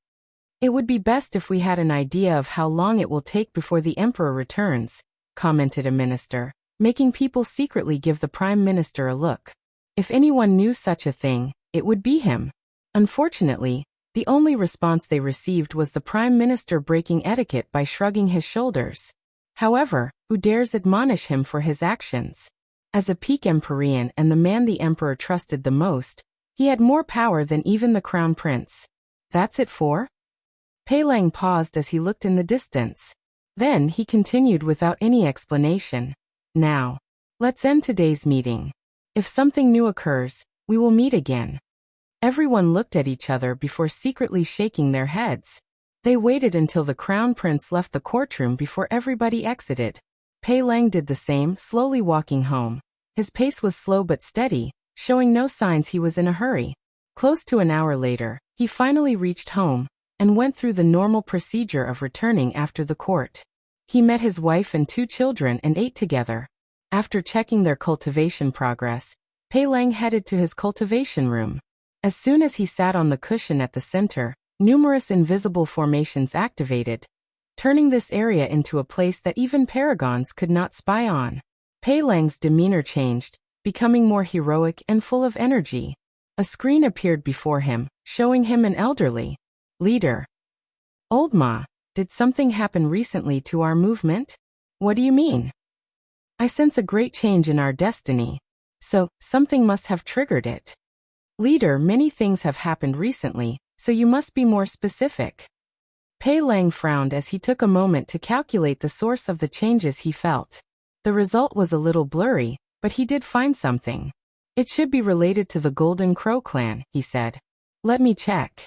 It would be best if we had an idea of how long it will take before the Emperor returns, commented a minister, making people secretly give the Prime Minister a look. If anyone knew such a thing, it would be him. Unfortunately, the only response they received was the Prime Minister breaking etiquette by shrugging his shoulders. However, who dares admonish him for his actions? As a peak Empyrean and the man the Emperor trusted the most, he had more power than even the Crown Prince. That's it for? Pei Lang paused as he looked in the distance. Then he continued without any explanation. Now, let's end today's meeting. If something new occurs, we will meet again. Everyone looked at each other before secretly shaking their heads. They waited until the Crown Prince left the courtroom before everybody exited. Pei Lang did the same, slowly walking home. His pace was slow but steady, showing no signs he was in a hurry. Close to an hour later, he finally reached home and went through the normal procedure of returning after the court. He met his wife and 2 children and ate together. After checking their cultivation progress, Pei Lang headed to his cultivation room. As soon as he sat on the cushion at the center, numerous invisible formations activated, turning this area into a place that even paragons could not spy on. Pei Lang's demeanor changed, becoming more heroic and full of energy. A screen appeared before him, showing him an elderly leader. Old Ma, did something happen recently to our movement? What do you mean? I sense a great change in our destiny. So, something must have triggered it. Leader, many things have happened recently, so you must be more specific. Pei Lang frowned as he took a moment to calculate the source of the changes he felt. The result was a little blurry, but he did find something. It should be related to the Golden Crow clan, he said. Let me check.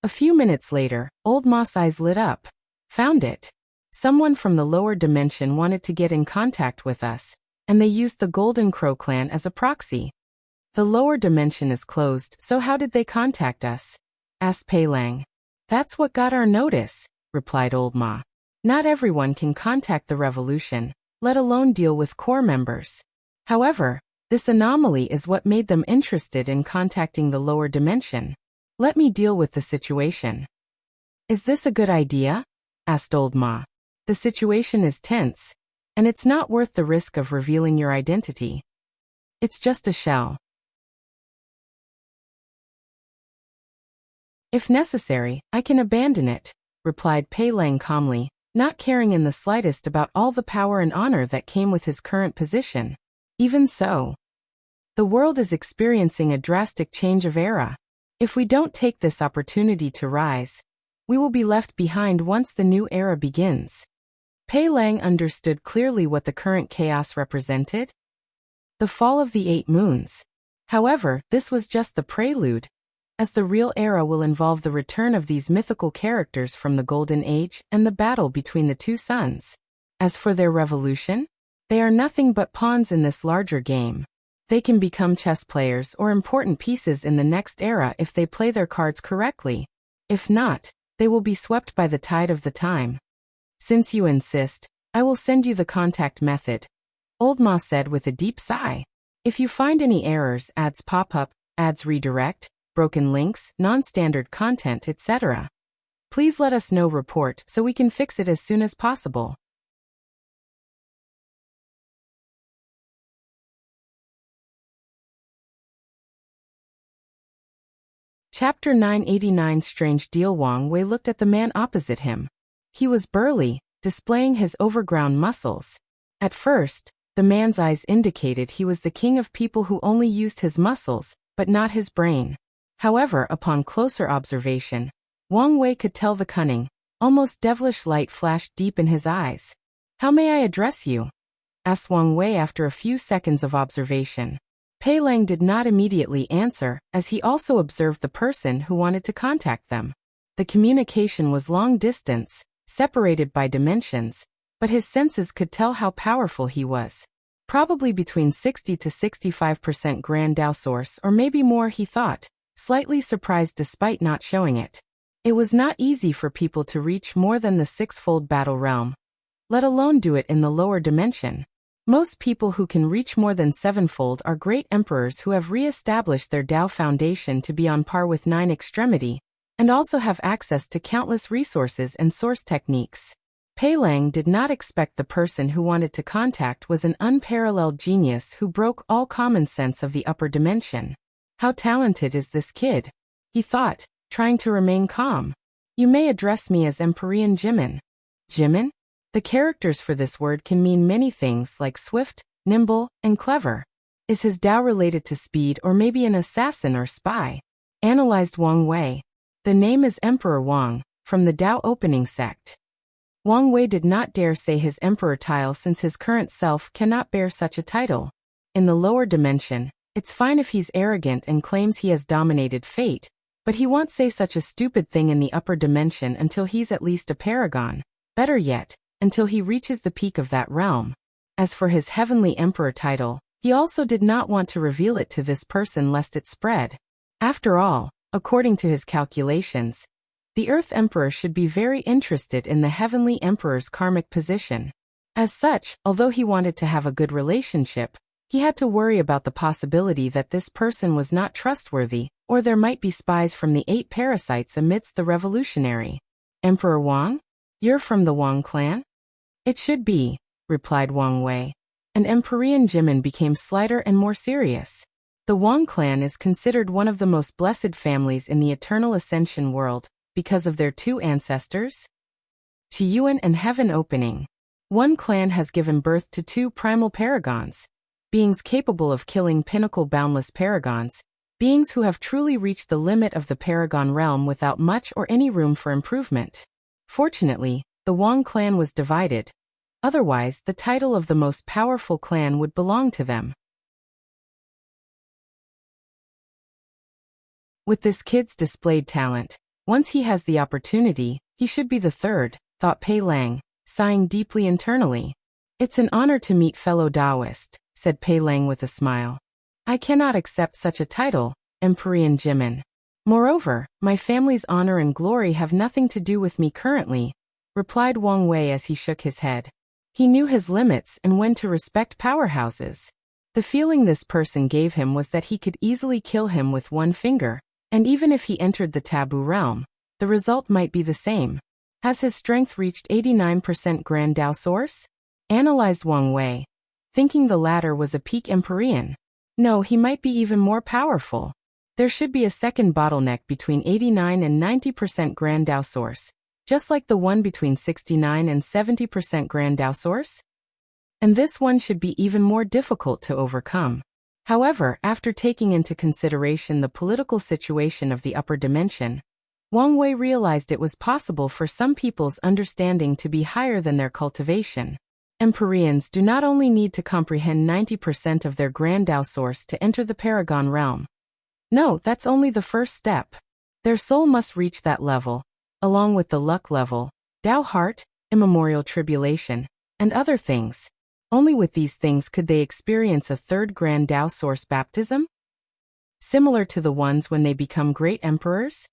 A few minutes later, Old Ma's eyes lit up. Found it. Someone from the lower dimension wanted to get in contact with us, and they used the Golden Crow clan as a proxy. The lower dimension is closed, so how did they contact us? Asked Pei Lang. That's what got our notice, replied Old Ma. Not everyone can contact the revolution, let alone deal with core members. However, this anomaly is what made them interested in contacting the lower dimension. Let me deal with the situation. Is this a good idea? Asked Old Ma. The situation is tense. and it's not worth the risk of revealing your identity. It's just a shell. If necessary, I can abandon it, replied Pei Lang calmly, not caring in the slightest about all the power and honor that came with his current position. Even so, the world is experiencing a drastic change of era. If we don't take this opportunity to rise, we will be left behind once the new era begins. Pei Lang understood clearly what the current chaos represented. The fall of the 8 moons. However, this was just the prelude, as the real era will involve the return of these mythical characters from the Golden Age and the battle between the 2 suns. As for their revolution, they are nothing but pawns in this larger game. They can become chess players or important pieces in the next era if they play their cards correctly. If not, they will be swept by the tide of the time. Since you insist, I will send you the contact method, Old Ma said with a deep sigh. If you find any errors, ads pop up, ads redirect, broken links, non-standard content, etc., please let us know. Report so we can fix it as soon as possible. Chapter 989. Strange deal. Wang Wei looked at the man opposite him. He was burly, displaying his overgrown muscles. At first, the man's eyes indicated he was the king of people who only used his muscles, but not his brain. However, upon closer observation, Wang Wei could tell the cunning, almost devilish light flashed deep in his eyes. How may I address you? Asked Wang Wei after a few seconds of observation. Pei Lang did not immediately answer, as he also observed the person who wanted to contact them. The communication was long distance, separated by dimensions, but his senses could tell how powerful he was. Probably between 60 to 65% Grand Dao source, or maybe more, he thought, slightly surprised despite not showing it. It was not easy for people to reach more than the 6-fold battle realm, let alone do it in the lower dimension. Most people who can reach more than 7-fold are great emperors who have re-established their Dao foundation to be on par with 9 extremity, and also have access to countless resources and source techniques. Pei Lang did not expect the person who wanted to contact was an unparalleled genius who broke all common sense of the upper dimension. How talented is this kid? He thought, trying to remain calm. You may address me as Emperor Jimin. Jimin? The characters for this word can mean many things like swift, nimble, and clever. Is his Dao related to speed or maybe an assassin or spy? Analyzed Wang Wei. The name is Emperor Wang, from the Dao opening sect. Wang Wei did not dare say his emperor title since his current self cannot bear such a title. In the lower dimension, it's fine if he's arrogant and claims he has dominated fate, but he won't say such a stupid thing in the upper dimension until he's at least a paragon. Better yet, until he reaches the peak of that realm. As for his heavenly emperor title, he also did not want to reveal it to this person lest it spread. After all, according to his calculations, the Earth Emperor should be very interested in the Heavenly Emperor's karmic position. As such, although he wanted to have a good relationship, he had to worry about the possibility that this person was not trustworthy, or there might be spies from the 8 parasites amidst the revolutionary. Emperor Wang? You're from the Wang clan? It should be, replied Wang Wei. And Emperor Jimin became slighter and more serious. The Wang clan is considered one of the most blessed families in the Eternal Ascension world, because of their 2 ancestors? Yuan and Heaven Opening. One clan has given birth to 2 primal paragons, beings capable of killing pinnacle boundless paragons, beings who have truly reached the limit of the paragon realm without much or any room for improvement. Fortunately, the Wang clan was divided. Otherwise, the title of the most powerful clan would belong to them. With this kid's displayed talent, once he has the opportunity, he should be the 3rd, thought Pei Lang, sighing deeply internally. It's an honor to meet fellow Taoist, said Pei Lang with a smile. I cannot accept such a title, Emperor Jimin. Moreover, my family's honor and glory have nothing to do with me currently, replied Wang Wei as he shook his head. He knew his limits and when to respect powerhouses. The feeling this person gave him was that he could easily kill him with one finger, and even if he entered the taboo realm, the result might be the same. Has his strength reached 89% Grand Dao source? Analyzed Wang Wei, thinking the latter was a peak Empyrean. No, he might be even more powerful. There should be a second bottleneck between 89 and 90% Grand Dao source, just like the one between 69 and 70% Grand Dao source. And this one should be even more difficult to overcome. However, after taking into consideration the political situation of the upper dimension, Wang Wei realized it was possible for some people's understanding to be higher than their cultivation. Empyreans do not only need to comprehend 90% of their Grand Dao source to enter the Paragon realm. No, that's only the first step. Their soul must reach that level, along with the luck level, Dao heart, immemorial tribulation, and other things. Only with these things could they experience a third Grand Dao source baptism, similar to the ones when they become great emperors,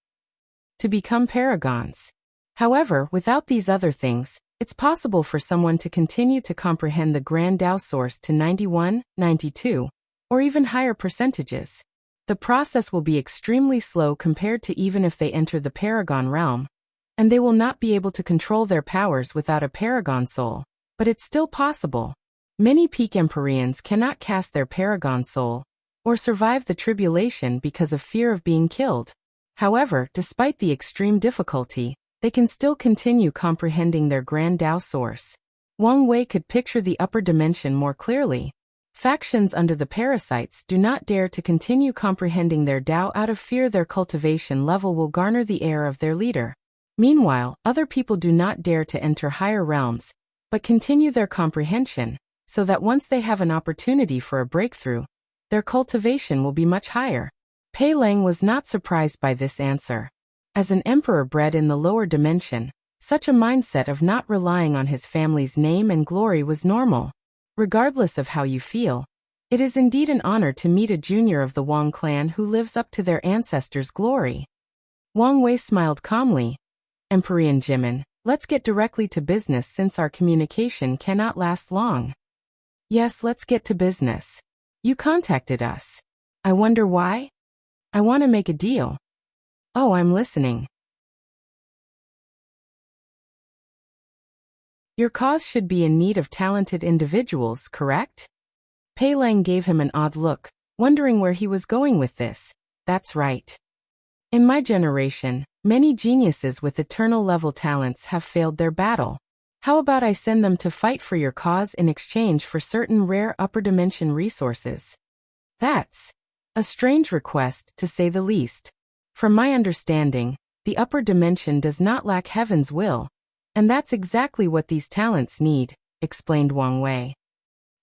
to become paragons. However, without these other things, it's possible for someone to continue to comprehend the Grand Dao source to 91, 92, or even higher percentages. The process will be extremely slow compared to even if they enter the Paragon realm, and they will not be able to control their powers without a Paragon soul, but it's still possible. Many peak Empyreans cannot cast their Paragon soul, or survive the tribulation because of fear of being killed. However, despite the extreme difficulty, they can still continue comprehending their Grand Dao source. Wang Wei could picture the upper dimension more clearly. Factions under the parasites do not dare to continue comprehending their Dao out of fear their cultivation level will garner the heir of their leader. Meanwhile, other people do not dare to enter higher realms, but continue their comprehension, so that once they have an opportunity for a breakthrough, their cultivation will be much higher. Pei Lang was not surprised by this answer. As an emperor bred in the lower dimension, such a mindset of not relying on his family's name and glory was normal. Regardless of how you feel, it is indeed an honor to meet a junior of the Wang clan who lives up to their ancestors' glory. Wang Wei smiled calmly. Empyrean Jimin, let's get directly to business since our communication cannot last long. Yes, let's get to business. You contacted us. I wonder why? I want to make a deal. Oh, I'm listening. Your cause should be in need of talented individuals, correct? Pei Lang gave him an odd look, wondering where he was going with this. That's right. In my generation, many geniuses with eternal-level talents have failed their battle. How about I send them to fight for your cause in exchange for certain rare upper-dimension resources? That's a strange request, to say the least. From my understanding, the upper dimension does not lack heaven's will, and that's exactly what these talents need, explained Wang Wei.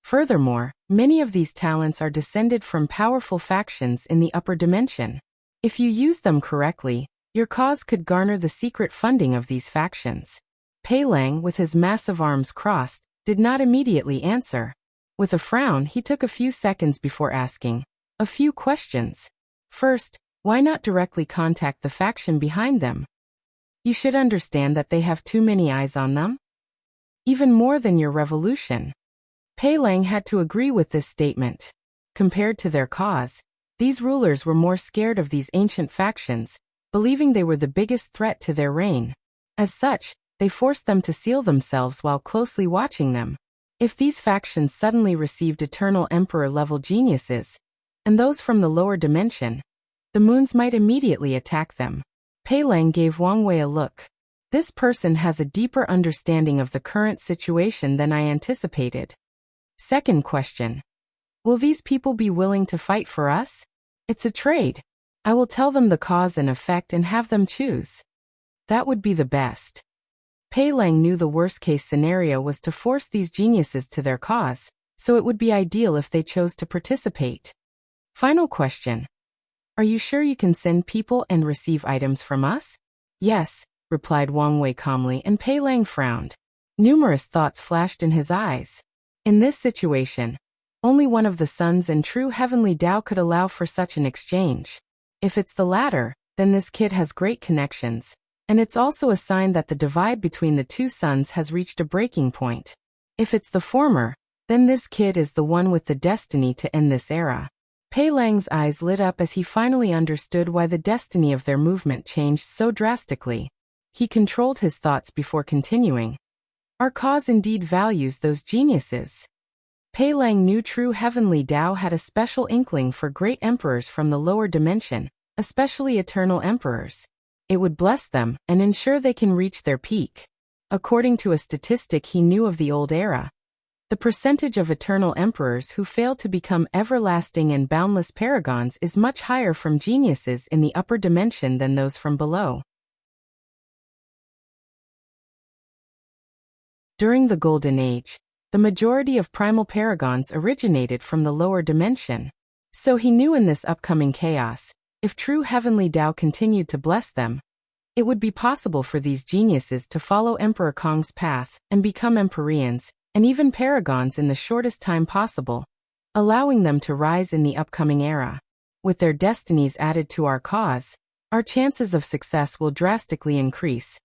Furthermore, many of these talents are descended from powerful factions in the upper dimension. If you use them correctly, your cause could garner the secret funding of these factions. Pei Lang, with his massive arms crossed, did not immediately answer. With a frown, he took a few seconds before asking a few questions. First, why not directly contact the faction behind them? You should understand that they have too many eyes on them. Even more than your revolution. Pei Lang had to agree with this statement. Compared to their cause, these rulers were more scared of these ancient factions, believing they were the biggest threat to their reign. As such, they forced them to seal themselves while closely watching them. If these factions suddenly received eternal emperor-level geniuses, and those from the lower dimension, the moons might immediately attack them. Pei Lang gave Wang Wei a look. This person has a deeper understanding of the current situation than I anticipated. Second question. Will these people be willing to fight for us? It's a trade. I will tell them the cause and effect and have them choose. That would be the best. Pei Lang knew the worst-case scenario was to force these geniuses to their cause, so it would be ideal if they chose to participate. Final question. Are you sure you can send people and receive items from us? Yes, replied Wang Wei calmly, and Pei Lang frowned. Numerous thoughts flashed in his eyes. In this situation, only one of the sons and true heavenly Tao could allow for such an exchange. If it's the latter, then this kid has great connections, and it's also a sign that the divide between the two sons has reached a breaking point. If it's the former, then this kid is the one with the destiny to end this era. Pei Lang's eyes lit up as he finally understood why the destiny of their movement changed so drastically. He controlled his thoughts before continuing. Our cause indeed values those geniuses. Pei Lang knew true heavenly Tao had a special inkling for great emperors from the lower dimension, especially eternal emperors. It would bless them and ensure they can reach their peak. According to a statistic he knew of the old era, the percentage of eternal emperors who fail to become everlasting and boundless paragons is much higher from geniuses in the upper dimension than those from below. During the Golden Age, the majority of primal paragons originated from the lower dimension. So he knew in this upcoming chaos, if true heavenly Tao continued to bless them, it would be possible for these geniuses to follow Emperor Kong's path and become Empyreans, and even paragons in the shortest time possible, allowing them to rise in the upcoming era. With their destinies added to our cause, our chances of success will drastically increase.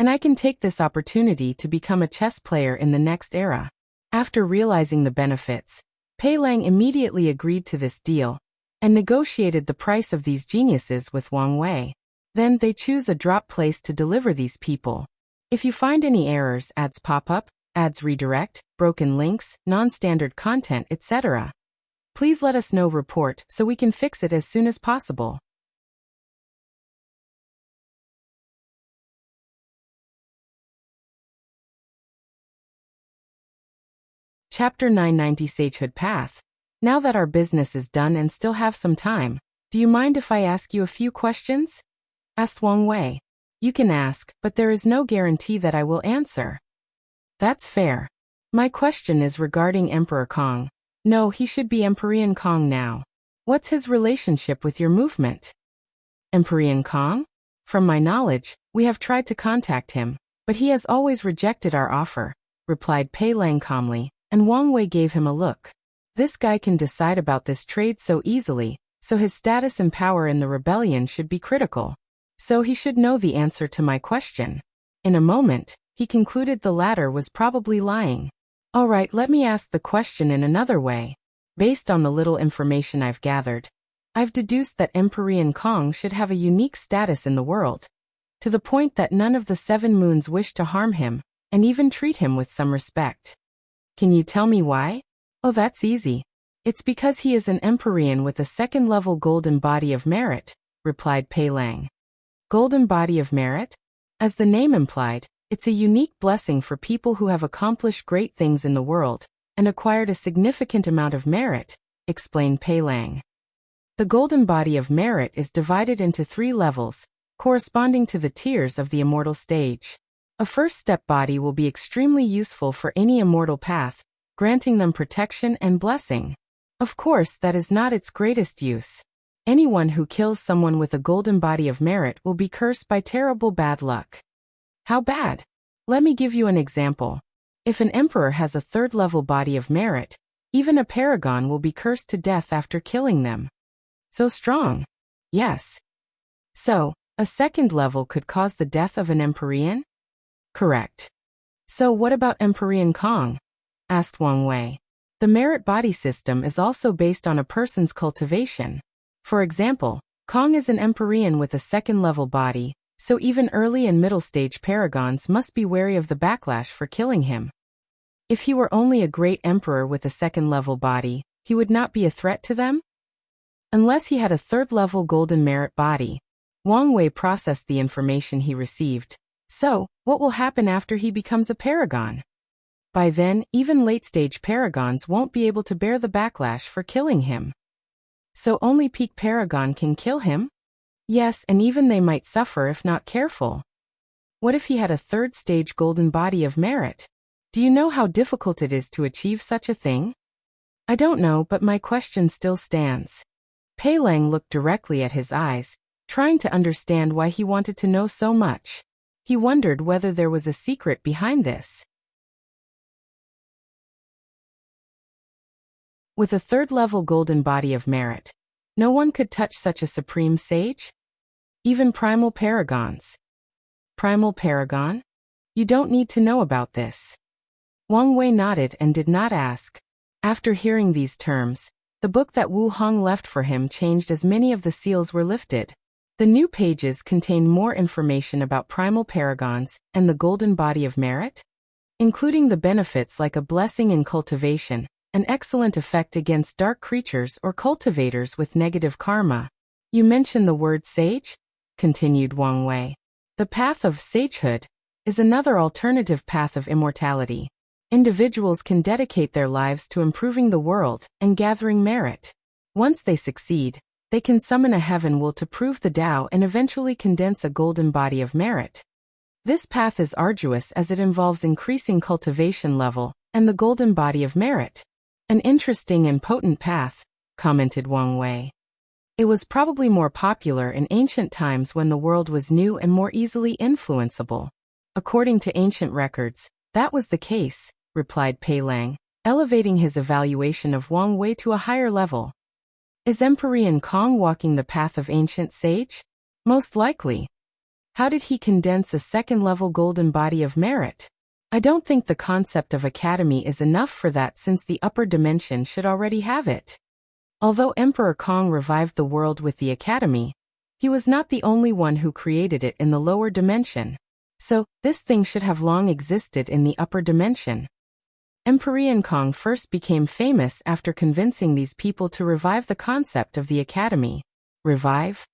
And I can take this opportunity to become a chess player in the next era. After realizing the benefits, Pei Lang immediately agreed to this deal and negotiated the price of these geniuses with Wang Wei. Then they choose a drop place to deliver these people. If you find any errors, ads pop up, ads redirect, broken links, non-standard content, etc., please let us know report so we can fix it as soon as possible. Chapter 990 Sagehood Path. Now that our business is done and still have some time, do you mind if I ask you a few questions? Asked Wang Wei. You can ask, but there is no guarantee that I will answer. That's fair. My question is regarding Emperor Kong. No, he should be Empyrean Kong now. What's his relationship with your movement? Empyrean Kong? From my knowledge, we have tried to contact him, but he has always rejected our offer, replied Pei Lang calmly, and Wang Wei gave him a look. This guy can decide about this trade so easily, so his status and power in the rebellion should be critical. So he should know the answer to my question. In a moment, he concluded the latter was probably lying. All right, let me ask the question in another way. Based on the little information I've gathered, I've deduced that Empyrean Kong should have a unique status in the world, to the point that none of the 7 moons wish to harm him, and even treat him with some respect. Can you tell me why? Oh, that's easy. It's because he is an Empyrean with a 2nd-level golden body of merit, replied Pei Lang. Golden body of merit? As the name implied, it's a unique blessing for people who have accomplished great things in the world and acquired a significant amount of merit, explained Pei Lang. The golden body of merit is divided into 3 levels, corresponding to the tiers of the immortal stage. A first-step body will be extremely useful for any immortal path, granting them protection and blessing. Of course, that is not its greatest use. Anyone who kills someone with a golden body of merit will be cursed by terrible bad luck. How bad? Let me give you an example. If an emperor has a 3rd-level body of merit, even a paragon will be cursed to death after killing them. So strong. Yes. So, a 2nd level could cause the death of an Empyrean? Correct. So what about Empyrean Kong? Asked Wang Wei. The merit body system is also based on a person's cultivation. For example, Kong is an Empyrean with a 2nd-level body, so even early and middle-stage paragons must be wary of the backlash for killing him. If he were only a great emperor with a 2nd-level body, he would not be a threat to them? Unless he had a 3rd-level golden merit body. Wang Wei processed the information he received. So, what will happen after he becomes a paragon? By then, even late-stage paragons won't be able to bear the backlash for killing him. So only peak paragon can kill him? Yes, and even they might suffer if not careful. What if he had a 3rd-stage golden body of merit? Do you know how difficult it is to achieve such a thing? I don't know, but my question still stands. Pei Lang looked directly at his eyes, trying to understand why he wanted to know so much. He wondered whether there was a secret behind this. With a 3rd-level golden body of merit, no one could touch such a supreme sage? Even primal paragons. Primal paragon? You don't need to know about this. Wang Wei nodded and did not ask. After hearing these terms, the book that Wu Hong left for him changed as many of the seals were lifted. The new pages contained more information about primal paragons and the golden body of merit. including the benefits like a blessing in cultivation, an excellent effect against dark creatures or cultivators with negative karma. You mentioned the word sage? Continued Wang Wei. The path of sagehood is another alternative path of immortality. Individuals can dedicate their lives to improving the world and gathering merit. Once they succeed, they can summon a heaven will to prove the Tao and eventually condense a golden body of merit. This path is arduous as it involves increasing cultivation level and the golden body of merit. An interesting and potent path, commented Wang Wei. It was probably more popular in ancient times when the world was new and more easily influenceable. According to ancient records, that was the case, replied Pei Lang, elevating his evaluation of Wang Wei to a higher level. Is Emperor Kong walking the path of ancient sage? Most likely. How did he condense a second-level golden body of merit? I don't think the concept of academy is enough for that since the upper dimension should already have it. Although Emperor Kong revived the world with the academy, he was not the only one who created it in the lower dimension. So, this thing should have long existed in the upper dimension. Emperor Kong first became famous after convincing these people to revive the concept of the academy. Revive?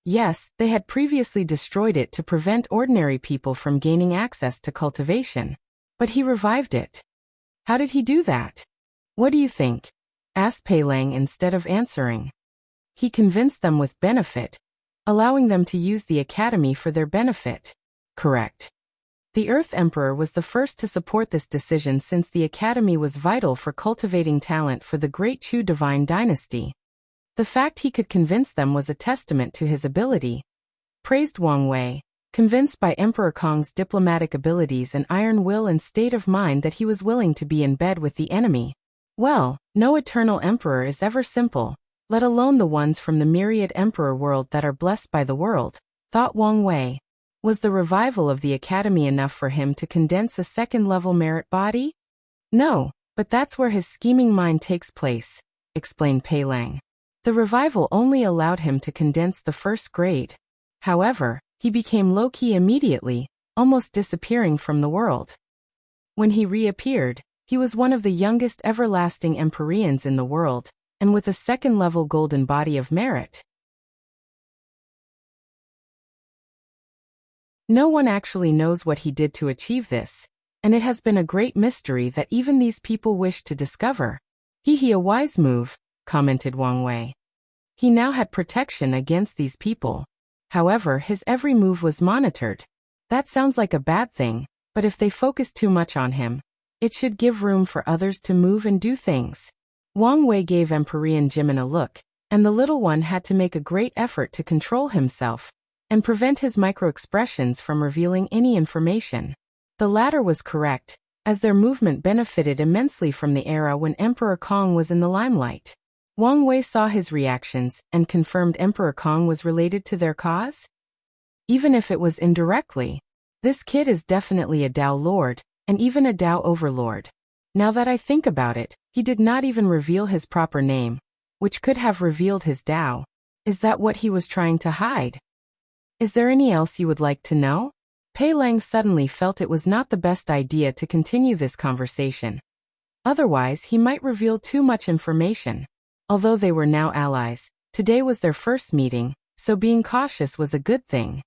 Yes, they had previously destroyed it to prevent ordinary people from gaining access to cultivation. But he revived it. How did he do that? What do you think? Asked Pei Lang instead of answering. He convinced them with benefit, allowing them to use the academy for their benefit. Correct. The Earth Emperor was the first to support this decision since the academy was vital for cultivating talent for the Great Chu divine dynasty. The fact he could convince them was a testament to his ability. Praised Wang Wei, convinced by Emperor Kong's diplomatic abilities and iron will and state of mind that he was willing to be in bed with the enemy. Well, no eternal emperor is ever simple, let alone the ones from the myriad emperor world that are blessed by the world, thought Wang Wei. Was the revival of the academy enough for him to condense a second-level merit body? No, but that's where his scheming mind takes place, explained Pei Lang. The revival only allowed him to condense the first grade. However, he became low-key immediately, almost disappearing from the world. When he reappeared, he was one of the youngest everlasting Emperors in the world, and with a second-level golden body of merit. No one actually knows what he did to achieve this, and it has been a great mystery that even these people wish to discover. A wise move, commented Wang Wei. He now had protection against these people. However, his every move was monitored. That sounds like a bad thing, but if they focus too much on him, it should give room for others to move and do things. Wang Wei gave Emperor Jimin a look, and the little one had to make a great effort to control himself and prevent his micro-expressions from revealing any information. The latter was correct, as their movement benefited immensely from the era when Emperor Kong was in the limelight. Wang Wei saw his reactions and confirmed Emperor Kong was related to their cause? Even if it was indirectly, this kid is definitely a Tao Lord, and even a Tao Overlord. Now that I think about it, he did not even reveal his proper name, which could have revealed his Tao. Is that what he was trying to hide? Is there any else you would like to know? Pei Lang suddenly felt it was not the best idea to continue this conversation. Otherwise, he might reveal too much information. Although they were now allies, today was their first meeting, so being cautious was a good thing.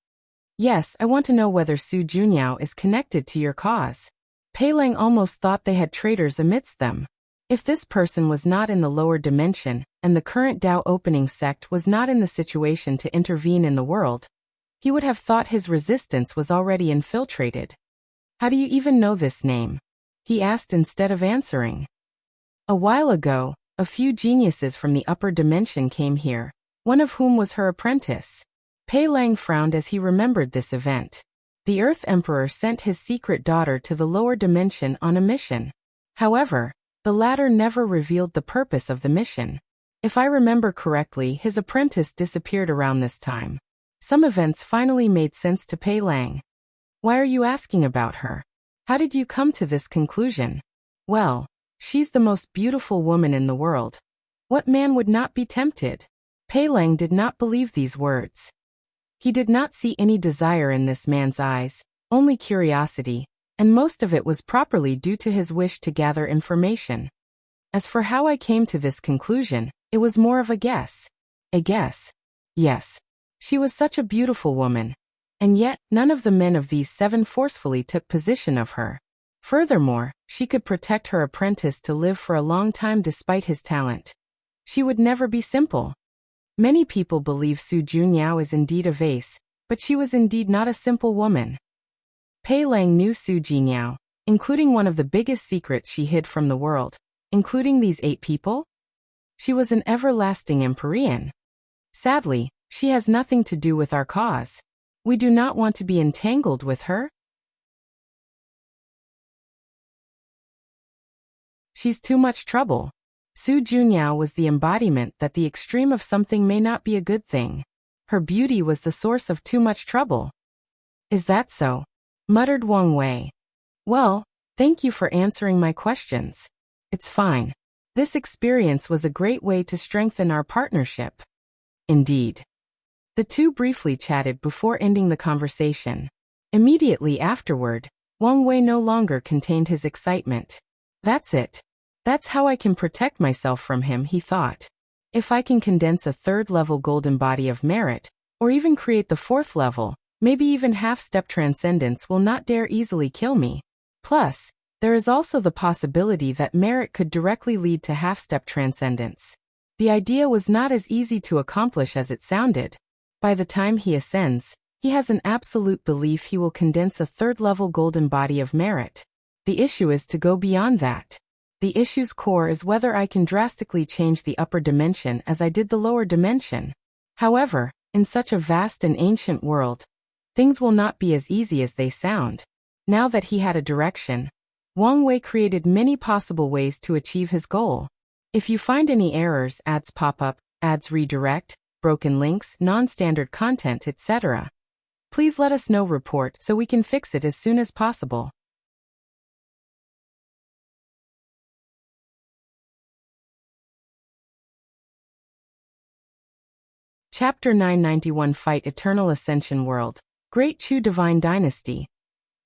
Yes, I want to know whether Su Junyao is connected to your cause. Pei Lang almost thought they had traitors amidst them. If this person was not in the lower dimension, and the current Tao opening sect was not in the situation to intervene in the world, he would have thought his resistance was already infiltrated. How do you even know this name? He asked instead of answering. A while ago, a few geniuses from the upper dimension came here, one of whom was her apprentice. Pei Lang frowned as he remembered this event. The Earth Emperor sent his secret daughter to the lower dimension on a mission. However, the latter never revealed the purpose of the mission. If I remember correctly, his apprentice disappeared around this time. Some events finally made sense to Pei Lang. Why are you asking about her? How did you come to this conclusion? Well, she's the most beautiful woman in the world. What man would not be tempted? Pei Lang did not believe these words. He did not see any desire in this man's eyes, only curiosity, and most of it was properly due to his wish to gather information. As for how I came to this conclusion, it was more of a guess. A guess. Yes. She was such a beautiful woman. And yet, none of the men of these 7 forcefully took possession of her. Furthermore, she could protect her apprentice to live for a long time despite his talent. She would never be simple. Many people believe Su Junyao is indeed a vase, but she was indeed not a simple woman. Pei Lang knew Su Junyao, including one of the biggest secrets she hid from the world, including these 8 people. She was an everlasting Empyrean. Sadly, she has nothing to do with our cause. We do not want to be entangled with her. She's too much trouble. Su Junyao was the embodiment that the extreme of something may not be a good thing. Her beauty was the source of too much trouble. Is that so? Muttered Wang Wei. Well, thank you for answering my questions. It's fine. This experience was a great way to strengthen our partnership. Indeed. The two briefly chatted before ending the conversation. Immediately afterward, Wang Wei no longer contained his excitement. That's it. That's how I can protect myself from him, he thought. If I can condense a 3rd-level golden body of merit, or even create the 4th level, maybe even half-step transcendence will not dare easily kill me. Plus, there is also the possibility that merit could directly lead to half-step transcendence. The idea was not as easy to accomplish as it sounded. By the time he ascends, he has an absolute belief he will condense a 3rd-level golden body of merit. The issue is to go beyond that. The issue's core is whether I can drastically change the upper dimension as I did the lower dimension. However, in such a vast and ancient world, things will not be as easy as they sound. Now that he had a direction, Wang Wei created many possible ways to achieve his goal. If you find any errors, ads pop up, ads redirect, broken links, non-standard content, etc., please let us know report so we can fix it as soon as possible. Chapter 991 Fight Eternal Ascension World. Great Chu Divine Dynasty.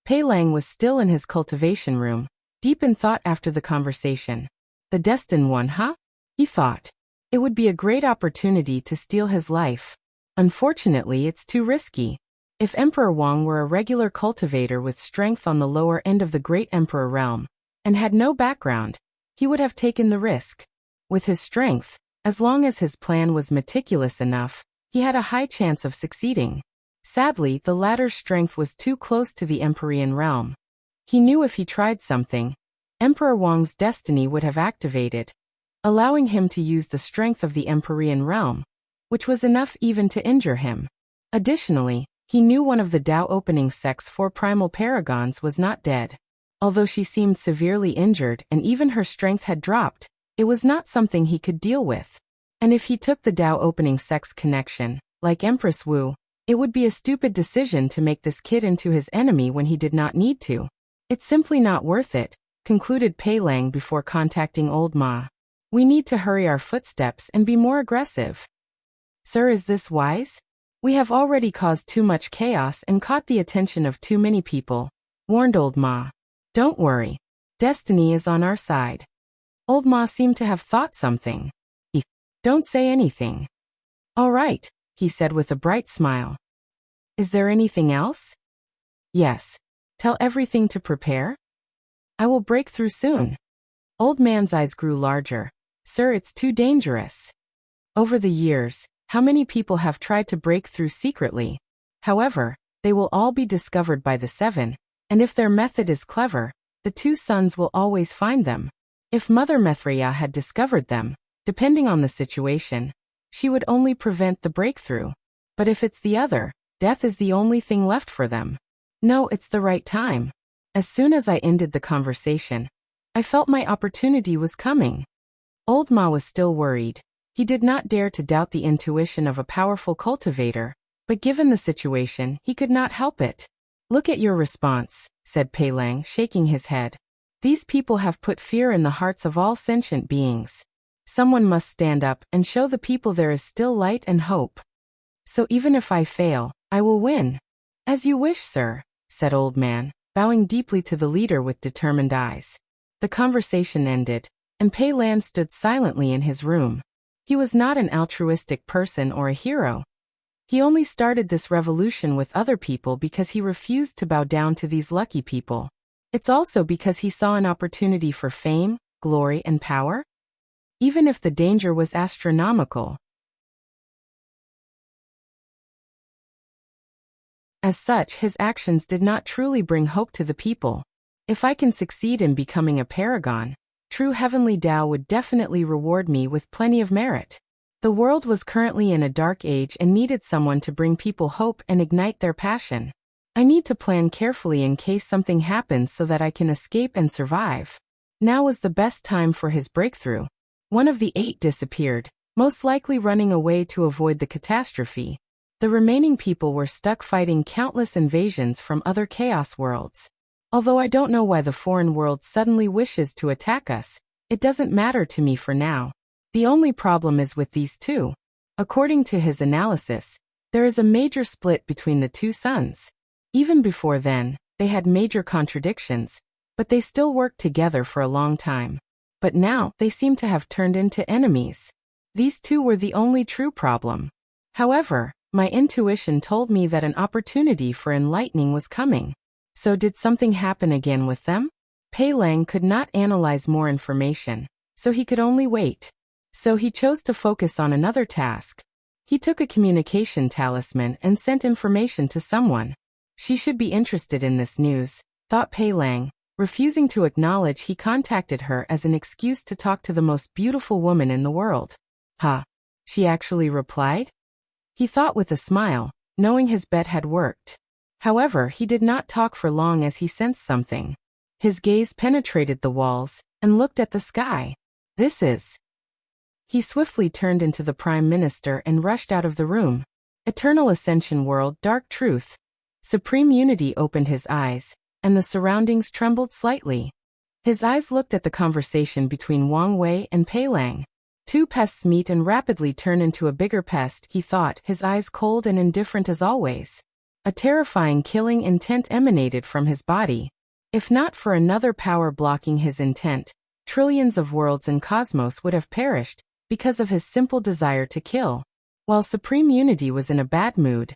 Pei Lang was still in his cultivation room, deep in thought after the conversation. The destined one, huh? He thought. It would be a great opportunity to steal his life. Unfortunately, it's too risky. If Emperor Wang were a regular cultivator with strength on the lower end of the Great Emperor realm, and had no background, he would have taken the risk. With his strength, as long as his plan was meticulous enough, he had a high chance of succeeding. Sadly, the latter's strength was too close to the Empyrean realm. He knew if he tried something, Emperor Wang's destiny would have activated, allowing him to use the strength of the Empyrean realm, which was enough even to injure him. Additionally, he knew one of the Tao opening sect's 4 primal paragons was not dead. Although she seemed severely injured and even her strength had dropped, it was not something he could deal with. And if he took the Tao opening sect's connection, like Empress Wu, it would be a stupid decision to make this kid into his enemy when he did not need to. It's simply not worth it, concluded Pei Lang before contacting Old Ma. We need to hurry our footsteps and be more aggressive. Sir, is this wise? We have already caused too much chaos and caught the attention of too many people, warned Old Ma. Don't worry. Destiny is on our side. Old Ma seemed to have thought something. Don't say anything. All right, he said with a bright smile. Is there anything else? Yes. Tell everything to prepare? I will break through soon. Old Man's eyes grew larger. Sir, it's too dangerous. Over the years, how many people have tried to break through secretly? However, they will all be discovered by the 7, and if their method is clever, the 2 sons will always find them. If Mother Methreya had discovered them, depending on the situation, she would only prevent the breakthrough. But if it's the other, death is the only thing left for them. No, it's the right time. As soon as I ended the conversation, I felt my opportunity was coming. Old Ma was still worried. He did not dare to doubt the intuition of a powerful cultivator, but given the situation, he could not help it. Look at your response, said Pei Lang, shaking his head. These people have put fear in the hearts of all sentient beings. Someone must stand up and show the people there is still light and hope. So even if I fail, I will win. As you wish, sir, said Old Man. bowing deeply to the leader with determined eyes. The conversation ended, and Pei Lan stood silently in his room. He was not an altruistic person or a hero. He only started this revolution with other people because he refused to bow down to these lucky people. It's also because he saw an opportunity for fame, glory, and power, even if the danger was astronomical. As such, his actions did not truly bring hope to the people. If I can succeed in becoming a paragon, true heavenly Tao would definitely reward me with plenty of merit. The world was currently in a dark age and needed someone to bring people hope and ignite their passion. I need to plan carefully in case something happens so that I can escape and survive. Now was the best time for his breakthrough. One of the 8 disappeared, most likely running away to avoid the catastrophe. The remaining people were stuck fighting countless invasions from other chaos worlds. Although I don't know why the foreign world suddenly wishes to attack us, it doesn't matter to me for now. The only problem is with these two. According to his analysis, there is a major split between the two suns. Even before then, they had major contradictions, but they still worked together for a long time. But now, they seem to have turned into enemies. These two were the only true problem. However, my intuition told me that an opportunity for enlightening was coming. So did something happen again with them? Pei Lang could not analyze more information, so he could only wait. So he chose to focus on another task. He took a communication talisman and sent information to someone. She should be interested in this news, thought Pei Lang. Refusing to acknowledge, he contacted her as an excuse to talk to the most beautiful woman in the world. Huh? She actually replied? He thought with a smile, knowing his bet had worked. However, he did not talk for long as he sensed something. His gaze penetrated the walls and looked at the sky. This is... He swiftly turned into the Prime Minister and rushed out of the room. Eternal Ascension World, Dark Truth. Supreme Unity opened his eyes, and the surroundings trembled slightly. His eyes looked at the conversation between Wang Wei and Pei Lang. Two pests meet and rapidly turn into a bigger pest, he thought, his eyes cold and indifferent as always. A terrifying killing intent emanated from his body. If not for another power blocking his intent, trillions of worlds and cosmos would have perished because of his simple desire to kill. While Supreme Unity was in a bad mood,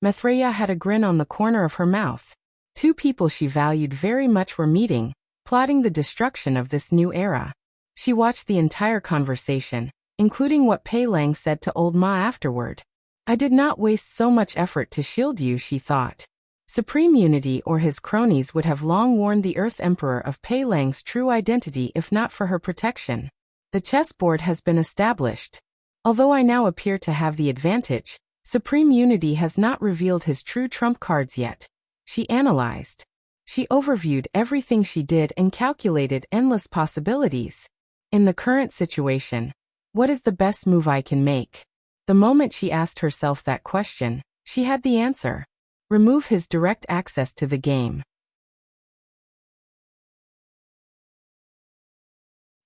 Maitreya had a grin on the corner of her mouth. Two people she valued very much were meeting, plotting the destruction of this new era. She watched the entire conversation, including what Pei Lang said to old Ma afterward. I did not waste so much effort to shield you, she thought. Supreme Unity or his cronies would have long warned the Earth Emperor of Pei Lang's true identity if not for her protection. The chessboard has been established. Although I now appear to have the advantage, Supreme Unity has not revealed his true trump cards yet. She analyzed. She overviewed everything she did and calculated endless possibilities. In the current situation, what is the best move I can make? The moment she asked herself that question, she had the answer. Remove his direct access to the game.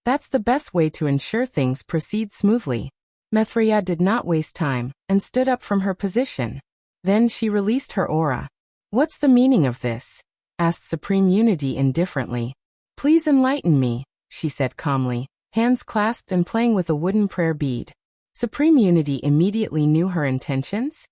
That's the best way to ensure things proceed smoothly. Maitreya did not waste time, and stood up from her position. Then she released her aura. What's the meaning of this? Asked Supreme Unity indifferently. Please enlighten me, she said calmly, hands clasped and playing with a wooden prayer bead. Supreme Unity immediately knew her intentions.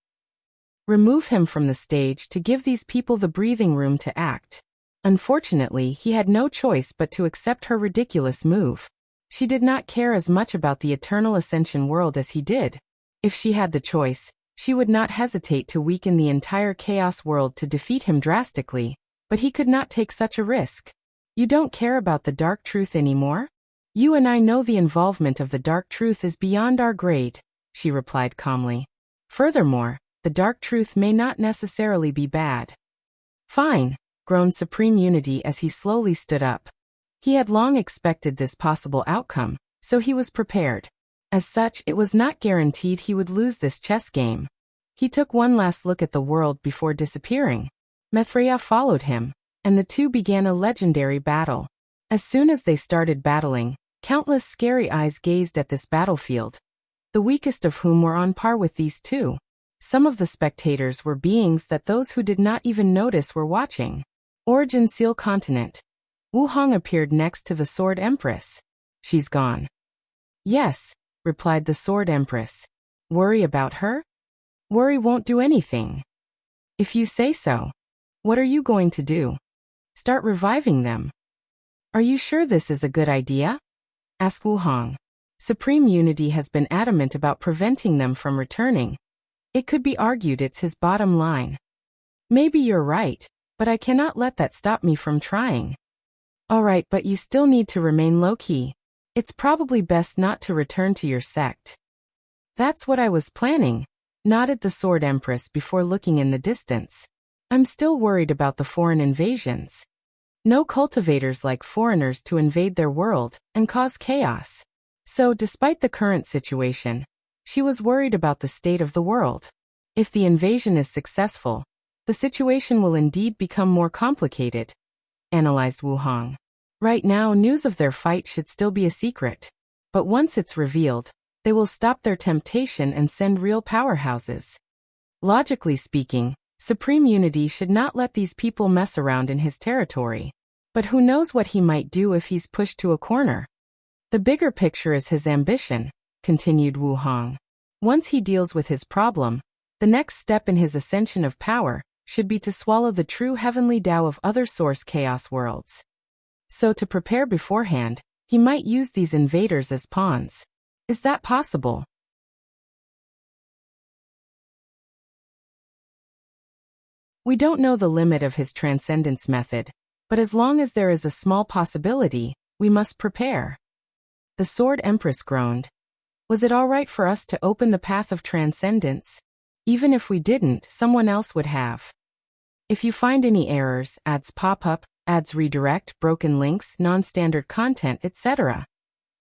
Remove him from the stage to give these people the breathing room to act. Unfortunately, he had no choice but to accept her ridiculous move. She did not care as much about the Eternal Ascension world as he did. If she had the choice, she would not hesitate to weaken the entire Chaos world to defeat him drastically, but he could not take such a risk. You don't care about the Dark Truth anymore? You and I know the involvement of the Dark Truth is beyond our grade, she replied calmly. Furthermore, the Dark Truth may not necessarily be bad. Fine, groaned Supreme Unity as he slowly stood up. He had long expected this possible outcome, so he was prepared. As such, it was not guaranteed he would lose this chess game. He took one last look at the world before disappearing. Maitreya followed him, and the two began a legendary battle. As soon as they started battling, countless scary eyes gazed at this battlefield, the weakest of whom were on par with these two. Some of the spectators were beings that those who did not even notice were watching. Origin Seal Continent. Wuhang appeared next to the Sword Empress. She's gone. Yes, replied the Sword Empress. Worry about her? Worry won't do anything. If you say so. What are you going to do? Start reviving them. Are you sure this is a good idea? Asked Wuhang. Supreme Unity has been adamant about preventing them from returning. It could be argued it's his bottom line. Maybe you're right, but I cannot let that stop me from trying. Alright, but you still need to remain low-key. It's probably best not to return to your sect. That's what I was planning, nodded the Sword Empress before looking in the distance. I'm still worried about the foreign invasions. No cultivators like foreigners to invade their world and cause chaos. So, despite the current situation, she was worried about the state of the world. If the invasion is successful, the situation will indeed become more complicated, analyzed Wuhang. Right now, news of their fight should still be a secret. But once it's revealed, they will stop their temptation and send real powerhouses. Logically speaking, Supreme Unity should not let these people mess around in his territory. But who knows what he might do if he's pushed to a corner? The bigger picture is his ambition, continued Wuhang. Once he deals with his problem, the next step in his ascension of power should be to swallow the true heavenly Tao of other source chaos worlds. So to prepare beforehand, he might use these invaders as pawns. Is that possible? We don't know the limit of his transcendence method, but as long as there is a small possibility, we must prepare. The Sword Empress groaned. Was it all right for us to open the path of transcendence? Even if we didn't, someone else would have. If you find any errors, ads pop up, ads redirect, broken links, non-standard content, etc.,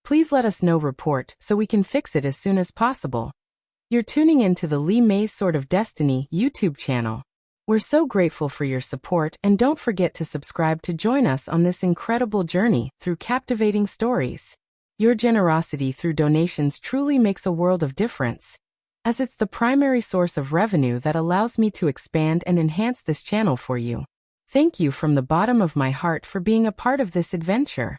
please let us know. Report so we can fix it as soon as possible. You're tuning in to the Li Mei's Sword of Destiny YouTube channel. We're so grateful for your support, and don't forget to subscribe to join us on this incredible journey through captivating stories. Your generosity through donations truly makes a world of difference, as it's the primary source of revenue that allows me to expand and enhance this channel for you. Thank you from the bottom of my heart for being a part of this adventure.